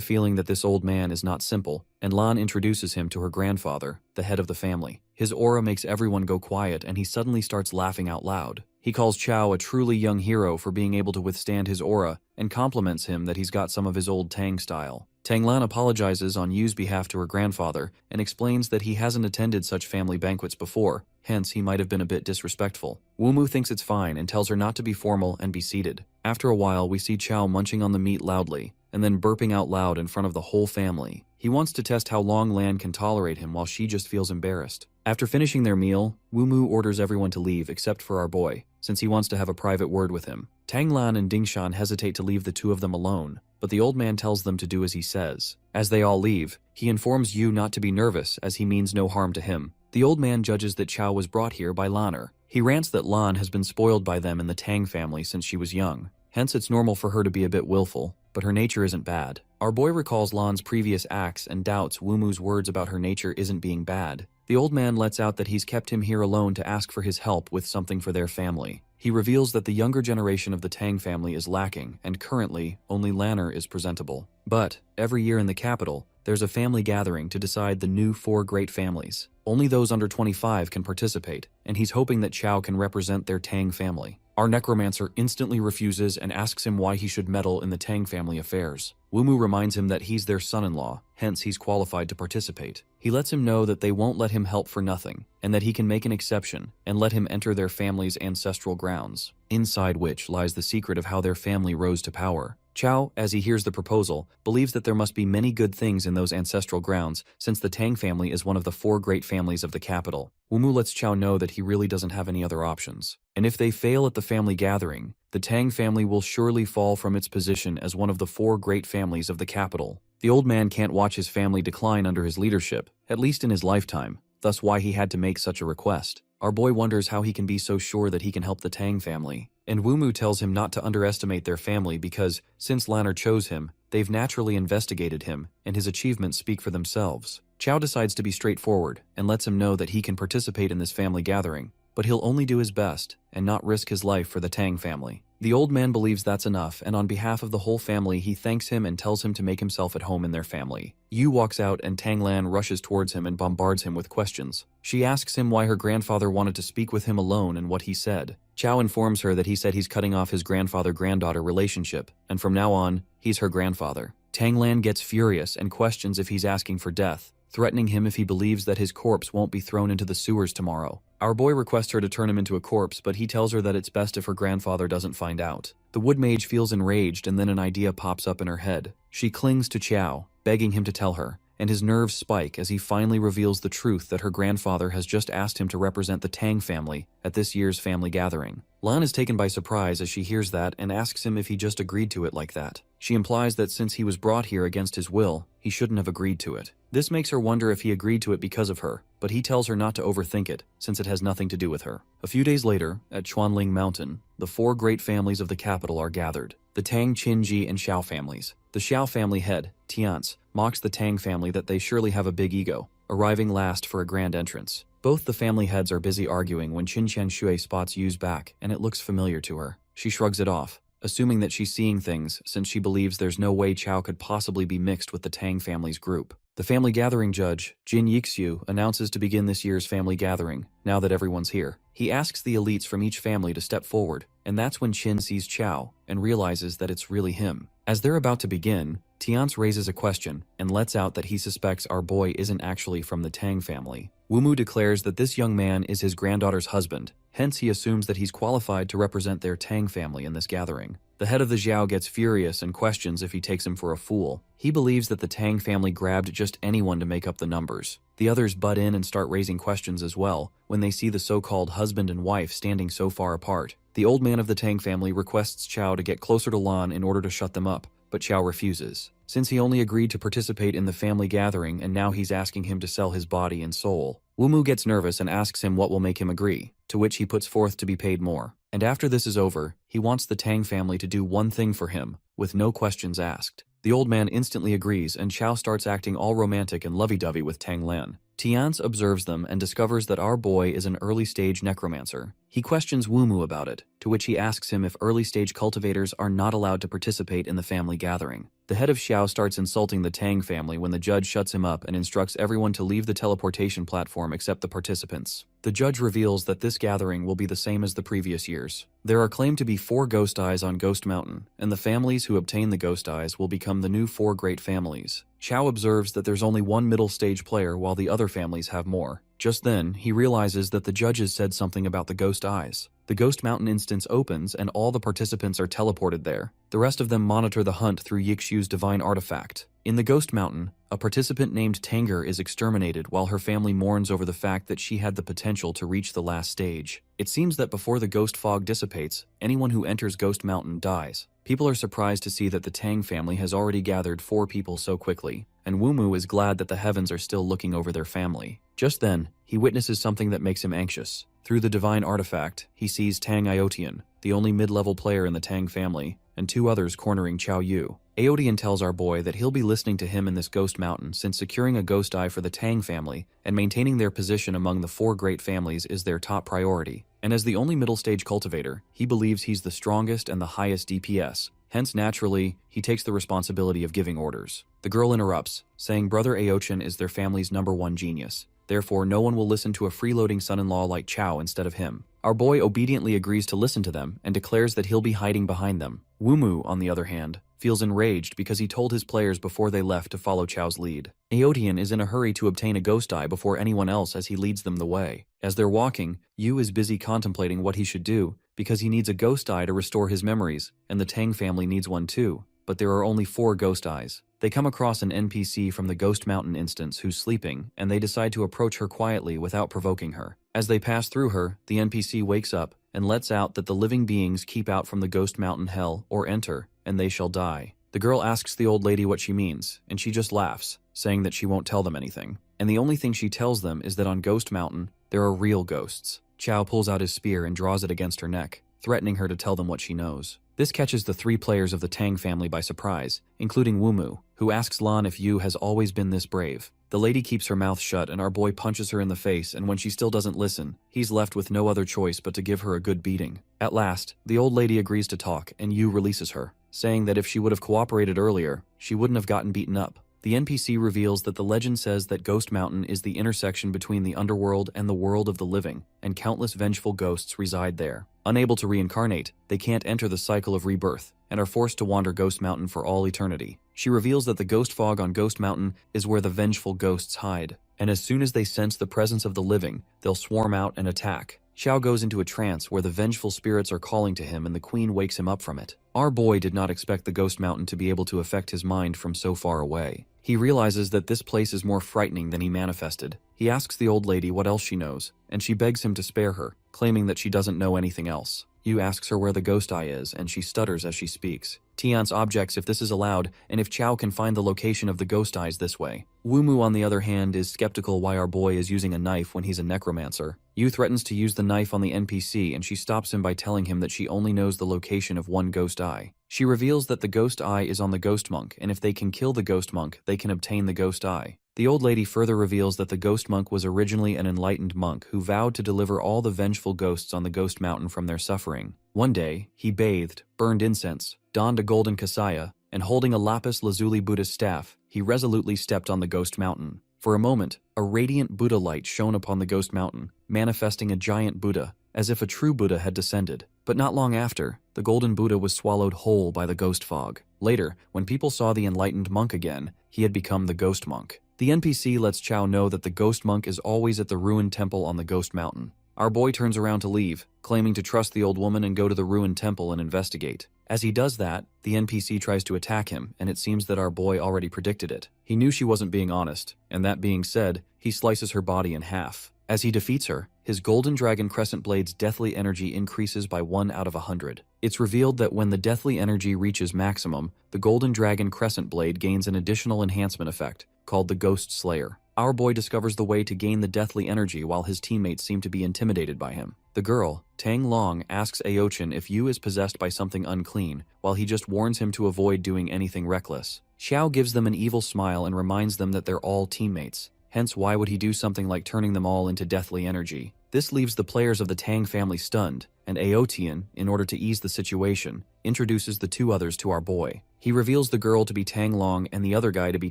feeling that this old man is not simple, and Lan introduces him to her grandfather, the head of the family. His aura makes everyone go quiet and he suddenly starts laughing out loud. He calls Qiao a truly young hero for being able to withstand his aura and compliments him that he's got some of his old Tang style. Tang Lan apologizes on Yu's behalf to her grandfather and explains that he hasn't attended such family banquets before, hence he might have been a bit disrespectful. Wumu thinks it's fine and tells her not to be formal and be seated. After a while, we see Qiao munching on the meat loudly and then burping out loud in front of the whole family. He wants to test how long Lan can tolerate him while she just feels embarrassed. After finishing their meal, Wumu orders everyone to leave except for our boy, since he wants to have a private word with him. Tang Lan and Dingshan hesitate to leave the two of them alone, but the old man tells them to do as he says. As they all leave, he informs Yu not to be nervous as he means no harm to him. The old man judges that Qiao was brought here by Lanner. He rants that Lan has been spoiled by them in the Tang family since she was young. Hence it's normal for her to be a bit willful, but her nature isn't bad. Our boy recalls Lan's previous acts and doubts Wumu's words about her nature isn't being bad. The old man lets out that he's kept him here alone to ask for his help with something for their family. He reveals that the younger generation of the Tang family is lacking, and currently, only Lanner is presentable. But, every year in the capital, there's a family gathering to decide the new 4 great families. Only those under 25 can participate, and he's hoping that Qiao can represent their Tang family. Our necromancer instantly refuses and asks him why he should meddle in the Tang family affairs. Wumu reminds him that he's their son-in-law, hence he's qualified to participate. He lets him know that they won't let him help for nothing, and that he can make an exception and let him enter their family's ancestral grounds, inside which lies the secret of how their family rose to power. Chao, as he hears the proposal, believes that there must be many good things in those ancestral grounds, since the Tang family is one of the 4 great families of the capital. Wumu lets Chao know that he really doesn't have any other options, and if they fail at the family gathering, the Tang family will surely fall from its position as one of the 4 great families of the capital. The old man can't watch his family decline under his leadership, at least in his lifetime, thus why he had to make such a request. Our boy wonders how he can be so sure that he can help the Tang family, and Wumu tells him not to underestimate their family because, since Lanner chose him, they've naturally investigated him, and his achievements speak for themselves. Chao decides to be straightforward and lets him know that he can participate in this family gathering, but he'll only do his best and not risk his life for the Tang family. The old man believes that's enough, and on behalf of the whole family he thanks him and tells him to make himself at home in their family. Yu walks out and Tang Lan rushes towards him and bombards him with questions. She asks him why her grandfather wanted to speak with him alone and what he said. Chao informs her that he said he's cutting off his grandfather-granddaughter relationship, and from now on, he's her grandfather. Tang Lan gets furious and questions if he's asking for death, threatening him if he believes that his corpse won't be thrown into the sewers tomorrow. Our boy requests her to turn him into a corpse, but he tells her that it's best if her grandfather doesn't find out. The wood mage feels enraged, and then an idea pops up in her head. She clings to Chao, begging him to tell her, and his nerves spike as he finally reveals the truth that her grandfather has just asked him to represent the Tang family at this year's family gathering. Lan is taken by surprise as she hears that and asks him if he just agreed to it like that. She implies that since he was brought here against his will, he shouldn't have agreed to it. This makes her wonder if he agreed to it because of her, but he tells her not to overthink it, since it has nothing to do with her. A few days later, at Chuanling Mountain, the 4 great families of the capital are gathered. The Tang, Qinji, and Xiao families. The Xiao family head, Tiance, mocks the Tang family that they surely have a big ego, arriving last for a grand entrance. Both the family heads are busy arguing when Qin Qianshui spots Yu's back, and it looks familiar to her. She shrugs it off, assuming that she's seeing things since she believes there's no way Chao could possibly be mixed with the Tang family's group. The family gathering judge, Jin Yixiu, announces to begin this year's family gathering, now that everyone's here. He asks the elites from each family to step forward, and that's when Qin sees Chao and realizes that it's really him. As they're about to begin, Tiance raises a question and lets out that he suspects our boy isn't actually from the Tang family. Wumu declares that this young man is his granddaughter's husband, hence he assumes that he's qualified to represent their Tang family in this gathering. The head of the Zhao gets furious and questions if he takes him for a fool. He believes that the Tang family grabbed just anyone to make up the numbers. The others butt in and start raising questions as well when they see the so-called husband and wife standing so far apart. The old man of the Tang family requests Chao to get closer to Lan in order to shut them up, but Chao refuses. Since he only agreed to participate in the family gathering and now he's asking him to sell his body and soul. Wumu gets nervous and asks him what will make him agree, to which he puts forth to be paid more. And after this is over, he wants the Tang family to do one thing for him, with no questions asked. The old man instantly agrees and Chao starts acting all romantic and lovey-dovey with Tang Lan. Tiance observes them and discovers that our boy is an early-stage necromancer. He questions Wumu about it, to which he asks him if early-stage cultivators are not allowed to participate in the family gathering. The head of Xiao starts insulting the Tang family when the judge shuts him up and instructs everyone to leave the teleportation platform except the participants. The judge reveals that this gathering will be the same as the previous years. There are claimed to be 4 ghost eyes on Ghost Mountain, and the families who obtain the ghost eyes will become the new 4 great families. Chao observes that there's only one middle stage player while the other families have more. Just then, he realizes that the judges said something about the ghost eyes. The Ghost Mountain instance opens and all the participants are teleported there. The rest of them monitor the hunt through Yixiu's divine artifact. In the Ghost Mountain, a participant named Tanger is exterminated while her family mourns over the fact that she had the potential to reach the last stage. It seems that before the ghost fog dissipates, anyone who enters Ghost Mountain dies. People are surprised to see that the Tang family has already gathered 4 people so quickly, and Wumu is glad that the heavens are still looking over their family. Just then, he witnesses something that makes him anxious. Through the divine artifact, he sees Tang Iotian, the only mid-level player in the Tang family, and 2 others cornering Chao Yu. Aotian tells our boy that he'll be listening to him in this Ghost Mountain since securing a ghost eye for the Tang family and maintaining their position among the 4 great families is their top priority. And as the only middle stage cultivator, he believes he's the strongest and the highest DPS. Hence, naturally, he takes the responsibility of giving orders. The girl interrupts, saying Brother Aochin is their family's #1 genius. Therefore, no one will listen to a freeloading son-in-law like Chao instead of him. Our boy obediently agrees to listen to them and declares that he'll be hiding behind them. Wumu, on the other hand, feels enraged because he told his players before they left to follow Chao's lead. Aotian is in a hurry to obtain a ghost eye before anyone else as he leads them the way. As they're walking, Yu is busy contemplating what he should do because he needs a ghost eye to restore his memories, and the Tang family needs one too, but there are only 4 ghost eyes. They come across an NPC from the Ghost Mountain instance who's sleeping, and they decide to approach her quietly without provoking her. As they pass through her, the NPC wakes up and lets out that the living beings keep out from the Ghost Mountain hell or enter, and they shall die. The girl asks the old lady what she means, and she just laughs, saying that she won't tell them anything. And the only thing she tells them is that on Ghost Mountain, there are real ghosts. Chao pulls out his spear and draws it against her neck, threatening her to tell them what she knows. This catches the 3 players of the Tang family by surprise, including Wumu, who asks Lan if Yu has always been this brave. The lady keeps her mouth shut and our boy punches her in the face, and when she still doesn't listen, he's left with no other choice but to give her a good beating. At last, the old lady agrees to talk and Yu releases her, saying that if she would have cooperated earlier, she wouldn't have gotten beaten up. The NPC reveals that the legend says that Ghost Mountain is the intersection between the underworld and the world of the living, and countless vengeful ghosts reside there. Unable to reincarnate, they can't enter the cycle of rebirth, and are forced to wander Ghost Mountain for all eternity. She reveals that the ghost fog on Ghost Mountain is where the vengeful ghosts hide, and as soon as they sense the presence of the living, they'll swarm out and attack. Xiao goes into a trance where the vengeful spirits are calling to him and the queen wakes him up from it. Our boy did not expect the Ghost Mountain to be able to affect his mind from so far away. He realizes that this place is more frightening than he manifested. He asks the old lady what else she knows, and she begs him to spare her, claiming that she doesn't know anything else. Yu asks her where the ghost eye is, and she stutters as she speaks. Tiance objects if this is allowed, and if Chao can find the location of the ghost eyes this way. Wumu, on the other hand, is skeptical why our boy is using a knife when he's a necromancer. Yu threatens to use the knife on the NPC, and she stops him by telling him that she only knows the location of one ghost eye. She reveals that the ghost eye is on the ghost monk, and if they can kill the ghost monk, they can obtain the ghost eye. The old lady further reveals that the ghost monk was originally an enlightened monk who vowed to deliver all the vengeful ghosts on the Ghost Mountain from their suffering. One day, he bathed, burned incense, donned a golden kasaya, and holding a lapis lazuli Buddha's staff, he resolutely stepped on the Ghost Mountain. For a moment, a radiant Buddha light shone upon the Ghost Mountain, manifesting a giant Buddha, as if a true Buddha had descended. But not long after, the golden Buddha was swallowed whole by the ghost fog. Later, when people saw the enlightened monk again, he had become the ghost monk. The NPC lets Chao know that the ghost monk is always at the ruined temple on the Ghost Mountain. Our boy turns around to leave, claiming to trust the old woman and go to the ruined temple and investigate. As he does that, the NPC tries to attack him, and it seems that our boy already predicted it. He knew she wasn't being honest, and that being said, he slices her body in half. As he defeats her, his golden dragon crescent blade's deathly energy increases by 1 out of 100. It's revealed that when the deathly energy reaches maximum, the golden dragon crescent blade gains an additional enhancement effect, called the Ghost Slayer. Our boy discovers the way to gain the deathly energy while his teammates seem to be intimidated by him. The girl, Tang Long, asks Aochin if Yu is possessed by something unclean, while he just warns him to avoid doing anything reckless. Xiao gives them an evil smile and reminds them that they're all teammates. Hence, why would he do something like turning them all into deathly energy? This leaves the players of the Tang family stunned, and Aotian, in order to ease the situation, introduces the 2 others to our boy. He reveals the girl to be Tang Long and the other guy to be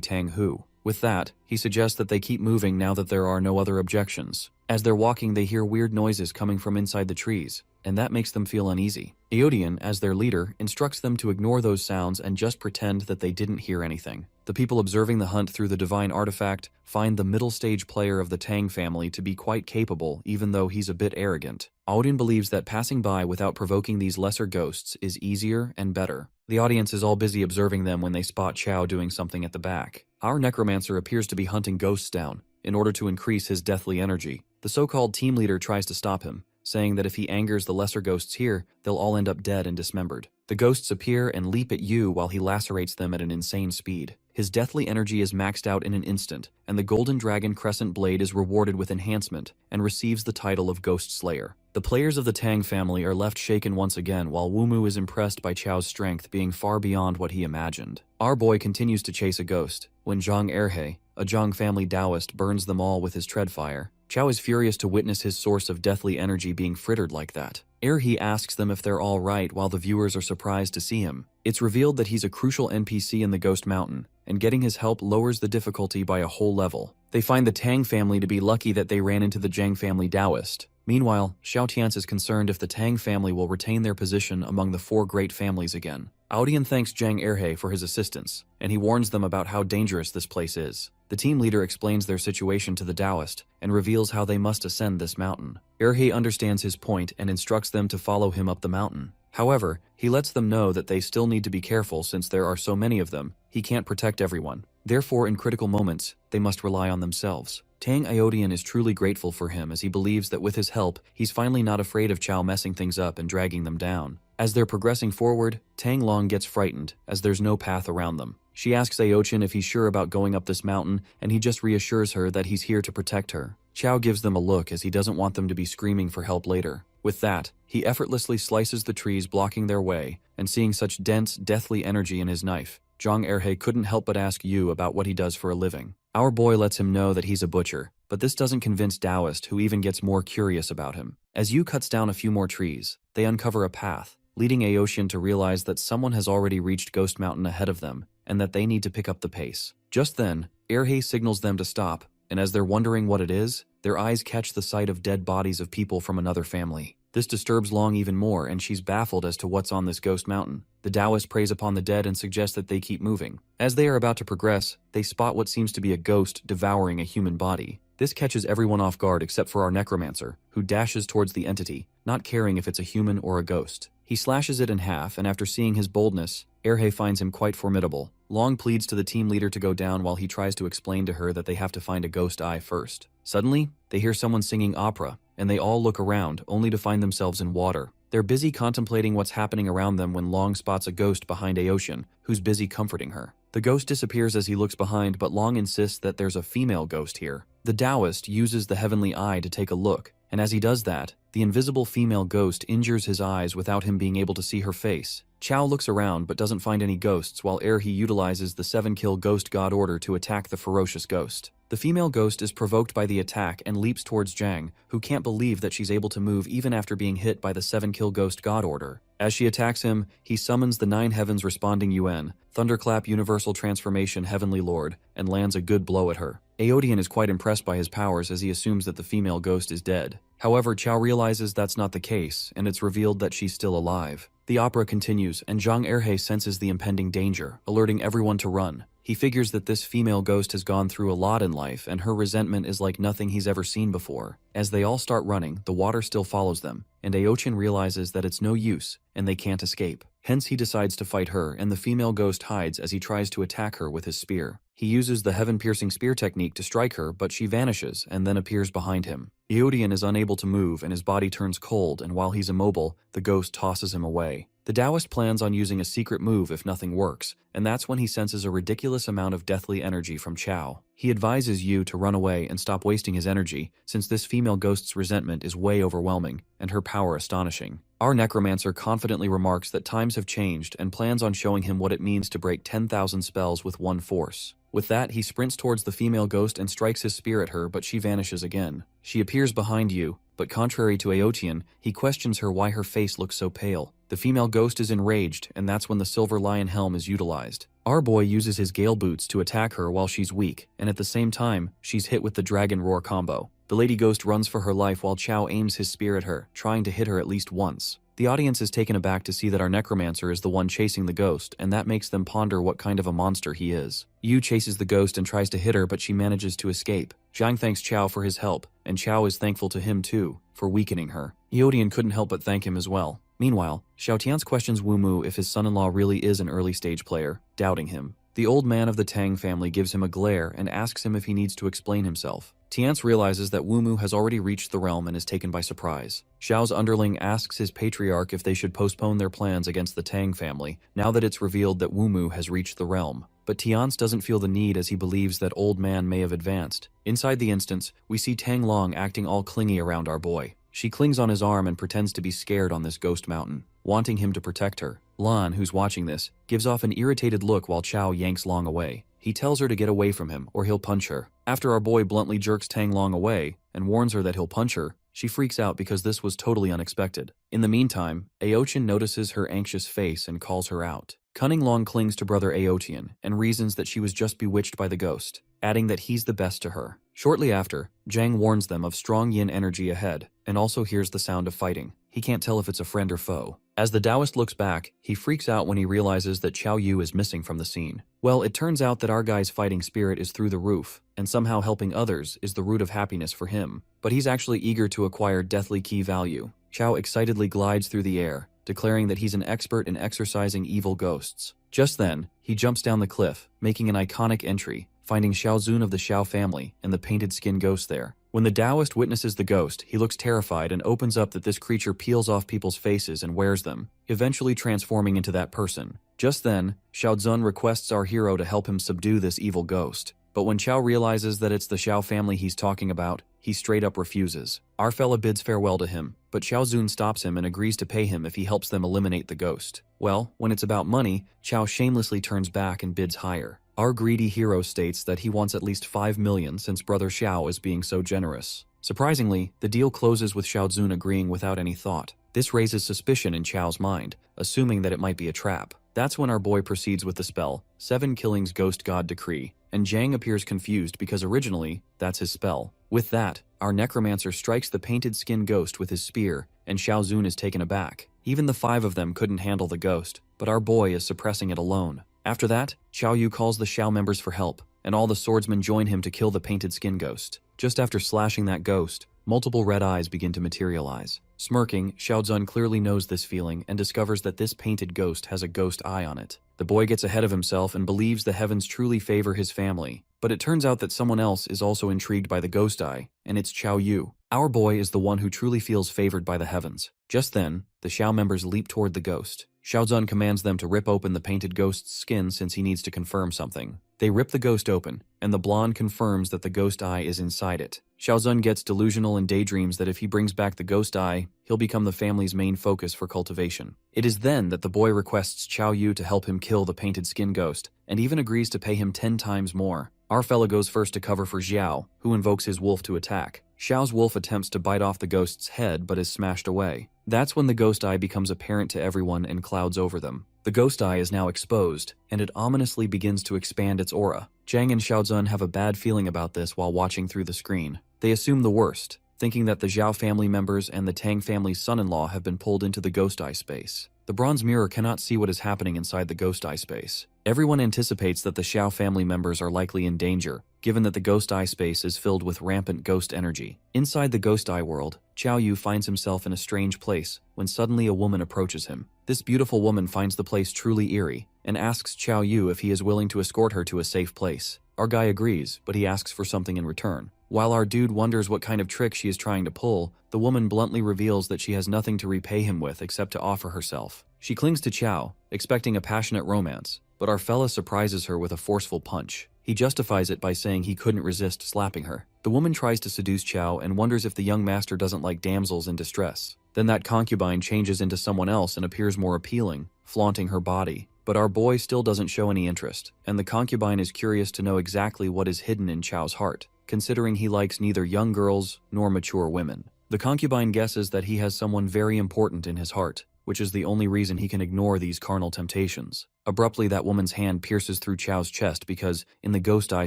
Tang Hu. With that, he suggests that they keep moving now that there are no other objections. As they're walking, they hear weird noises coming from inside the trees, and that makes them feel uneasy. Aotian, as their leader, instructs them to ignore those sounds and just pretend that they didn't hear anything. The people observing the hunt through the divine artifact find the middle stage player of the Tang family to be quite capable, even though he's a bit arrogant. Aodin believes that passing by without provoking these lesser ghosts is easier and better. The audience is all busy observing them when they spot Chao doing something at the back. Our necromancer appears to be hunting ghosts down, in order to increase his deathly energy. The so-called team leader tries to stop him, saying that if he angers the lesser ghosts here, they'll all end up dead and dismembered. The ghosts appear and leap at Yu while he lacerates them at an insane speed. His deathly energy is maxed out in an instant, and the Golden Dragon Crescent Blade is rewarded with enhancement and receives the title of Ghost Slayer. The players of the Tang family are left shaken once again, while Wumu is impressed by Chao's strength being far beyond what he imagined. Our boy continues to chase a ghost, when Zhang Erhe, a Zhang family Taoist, burns them all with his treadfire. Chao is furious to witness his source of deathly energy being frittered like that. Erhe asks them if they're all right, while the viewers are surprised to see him. It's revealed that he's a crucial NPC in the Ghost Mountain, and getting his help lowers the difficulty by a whole level. They find the Tang family to be lucky that they ran into the Zhang family Taoist. Meanwhile, Xiao Tian's is concerned if the Tang family will retain their position among the four great families again. Aodian thanks Zhang Erhe for his assistance, and he warns them about how dangerous this place is. The team leader explains their situation to the Taoist and reveals how they must ascend this mountain. Erhe understands his point and instructs them to follow him up the mountain. However, he lets them know that they still need to be careful since there are so many of them. He can't protect everyone. Therefore, in critical moments, they must rely on themselves. Tang Aodian is truly grateful for him as he believes that with his help, he's finally not afraid of Chao messing things up and dragging them down. As they're progressing forward, Tang Long gets frightened as there's no path around them. She asks Aochin if he's sure about going up this mountain, and he just reassures her that he's here to protect her. Chao gives them a look as he doesn't want them to be screaming for help later. With that, he effortlessly slices the trees blocking their way, and seeing such dense, deathly energy in his knife, Zhang Erhe couldn't help but ask Yu about what he does for a living. Our boy lets him know that he's a butcher, but this doesn't convince Taoist, who even gets more curious about him. As Yu cuts down a few more trees, they uncover a path, leading Aochin to realize that someone has already reached Ghost Mountain ahead of them, and that they need to pick up the pace. Just then, Erhe signals them to stop, and as they're wondering what it is, their eyes catch the sight of dead bodies of people from another family. This disturbs Long even more, and she's baffled as to what's on this ghost mountain. The Taoist preys upon the dead and suggests that they keep moving. As they are about to progress, they spot what seems to be a ghost devouring a human body. This catches everyone off guard except for our necromancer, who dashes towards the entity, not caring if it's a human or a ghost. He slashes it in half, and after seeing his boldness, Erhe finds him quite formidable. Long pleads to the team leader to go down while he tries to explain to her that they have to find a ghost eye first. Suddenly, they hear someone singing opera, and they all look around, only to find themselves in water. They're busy contemplating what's happening around them when Long spots a ghost behind Aochin, who's busy comforting her. The ghost disappears as he looks behind, but Long insists that there's a female ghost here. The Taoist uses the heavenly eye to take a look, and as he does that, the invisible female ghost injures his eyes without him being able to see her face. Chao looks around but doesn't find any ghosts, while Erhe utilizes the 7-kill ghost god order to attack the ferocious ghost. The female ghost is provoked by the attack and leaps towards Zhang, who can't believe that she's able to move even after being hit by the 7-kill ghost god order. As she attacks him, he summons the 9 heavens responding Yuan, Thunderclap Universal Transformation Heavenly Lord, and lands a good blow at her. Aodian is quite impressed by his powers as he assumes that the female ghost is dead. However, Chao realizes that's not the case, and it's revealed that she's still alive. The opera continues, and Zhang Erhe senses the impending danger, alerting everyone to run. He figures that this female ghost has gone through a lot in life, and her resentment is like nothing he's ever seen before. As they all start running, the water still follows them, and Aochin realizes that it's no use, and they can't escape. Hence he decides to fight her, and the female ghost hides as he tries to attack her with his spear. He uses the heaven-piercing spear technique to strike her, but she vanishes and then appears behind him. Aodian is unable to move, and his body turns cold, and while he's immobile, the ghost tosses him away. The Taoist plans on using a secret move if nothing works, and that's when he senses a ridiculous amount of deathly energy from Chao. He advises Yu to run away and stop wasting his energy, since this female ghost's resentment is way overwhelming, and her power astonishing. Our necromancer confidently remarks that times have changed and plans on showing him what it means to break 10,000 spells with one force. With that, he sprints towards the female ghost and strikes his spear at her, but she vanishes again. She appears behind Yu, but contrary to Aochin, he questions her why her face looks so pale. The female ghost is enraged, and that's when the silver lion helm is utilized. Our boy uses his gale boots to attack her while she's weak, and at the same time, she's hit with the dragon roar combo. The lady ghost runs for her life while Chao aims his spear at her, trying to hit her at least once. The audience is taken aback to see that our necromancer is the one chasing the ghost, and that makes them ponder what kind of a monster he is. Yu chases the ghost and tries to hit her, but she manages to escape. Zhang thanks Chao for his help, and Chao is thankful to him too, for weakening her. Aodian couldn't help but thank him as well. Meanwhile, Xiao Tian's questions Wu Mu if his son-in-law really is an early-stage player, doubting him. The old man of the Tang family gives him a glare and asks him if he needs to explain himself. Tiance realizes that Wu Mu has already reached the realm and is taken by surprise. Xiao's underling asks his patriarch if they should postpone their plans against the Tang family, now that it's revealed that Wu Mu has reached the realm. But Tiance doesn't feel the need as he believes that old man may have advanced. Inside the instance, we see Tang Long acting all clingy around our boy. She clings on his arm and pretends to be scared on this ghost mountain, wanting him to protect her. Lan, who's watching this, gives off an irritated look while Chao yanks Long away. He tells her to get away from him or he'll punch her. After our boy bluntly jerks Tang Long away and warns her that he'll punch her, she freaks out because this was totally unexpected. In the meantime, Aochin notices her anxious face and calls her out. Cunning Long clings to brother Aotian and reasons that she was just bewitched by the ghost, adding that he's the best to her. Shortly after, Jang warns them of strong yin energy ahead and also hears the sound of fighting. He can't tell if it's a friend or foe. As the Taoist looks back, he freaks out when he realizes that Xiao Yu is missing from the scene. Well, it turns out that our guy's fighting spirit is through the roof, and somehow helping others is the root of happiness for him. But he's actually eager to acquire deathly key value. Xiao excitedly glides through the air, declaring that he's an expert in exorcising evil ghosts. Just then, he jumps down the cliff, making an iconic entry, finding Xiao Zun of the Xiao family and the painted skin ghost there. When the Taoist witnesses the ghost, he looks terrified and opens up that this creature peels off people's faces and wears them, eventually transforming into that person. Just then, Xiao Zun requests our hero to help him subdue this evil ghost. But when Xiao realizes that it's the Xiao family he's talking about, he straight up refuses. Our fella bids farewell to him, but Xiao Zun stops him and agrees to pay him if he helps them eliminate the ghost. Well, when it's about money, Xiao shamelessly turns back and bids higher. Our greedy hero states that he wants at least 5 million since brother Xiao is being so generous. Surprisingly, the deal closes with Xiao Zun agreeing without any thought. This raises suspicion in Xiao's mind, assuming that it might be a trap. That's when our boy proceeds with the spell, 7 Killings Ghost God Decree, and Jang appears confused because originally, that's his spell. With that, our necromancer strikes the painted skin ghost with his spear, and Xiao Zun is taken aback. Even the 5 of them couldn't handle the ghost, but our boy is suppressing it alone. After that, Xiao Yu calls the Xiao members for help, and all the swordsmen join him to kill the painted skin ghost. Just after slashing that ghost, multiple red eyes begin to materialize. Smirking, Xiao Zun clearly knows this feeling and discovers that this painted ghost has a ghost eye on it. The boy gets ahead of himself and believes the heavens truly favor his family, but it turns out that someone else is also intrigued by the ghost eye, and it's Xiao Yu. Our boy is the one who truly feels favored by the heavens. Just then, the Xiao members leap toward the ghost. Xiao Zun commands them to rip open the painted ghost's skin since he needs to confirm something. They rip the ghost open, and the blonde confirms that the ghost eye is inside it. Xiao Zun gets delusional and daydreams that if he brings back the ghost eye, he'll become the family's main focus for cultivation. It is then that the boy requests Xiao Yu to help him kill the painted skin ghost, and even agrees to pay him 10 times more. Our fella goes first to cover for Xiao, who invokes his wolf to attack. Xiao's wolf attempts to bite off the ghost's head but is smashed away. That's when the ghost eye becomes apparent to everyone and clouds over them. The ghost eye is now exposed, and it ominously begins to expand its aura. Jang and Xiao Zun have a bad feeling about this while watching through the screen. They assume the worst, thinking that the Zhao family members and the Tang family's son-in-law have been pulled into the ghost eye space. The bronze mirror cannot see what is happening inside the ghost eye space. Everyone anticipates that the Xiao family members are likely in danger, given that the ghost eye space is filled with rampant ghost energy. Inside the ghost eye world, Xiao Yu finds himself in a strange place when suddenly a woman approaches him. This beautiful woman finds the place truly eerie and asks Xiao Yu if he is willing to escort her to a safe place. Our guy agrees, but he asks for something in return. While our dude wonders what kind of trick she is trying to pull, the woman bluntly reveals that she has nothing to repay him with except to offer herself. She clings to Xiao, expecting a passionate romance, but our fella surprises her with a forceful punch. He justifies it by saying he couldn't resist slapping her. The woman tries to seduce Xiao and wonders if the young master doesn't like damsels in distress. Then that concubine changes into someone else and appears more appealing, flaunting her body. But our boy still doesn't show any interest, and the concubine is curious to know exactly what is hidden in Xiao's heart, considering he likes neither young girls nor mature women. The concubine guesses that he has someone very important in his heart, which is the only reason he can ignore these carnal temptations. Abruptly, that woman's hand pierces through Xiao's chest because, in the ghost eye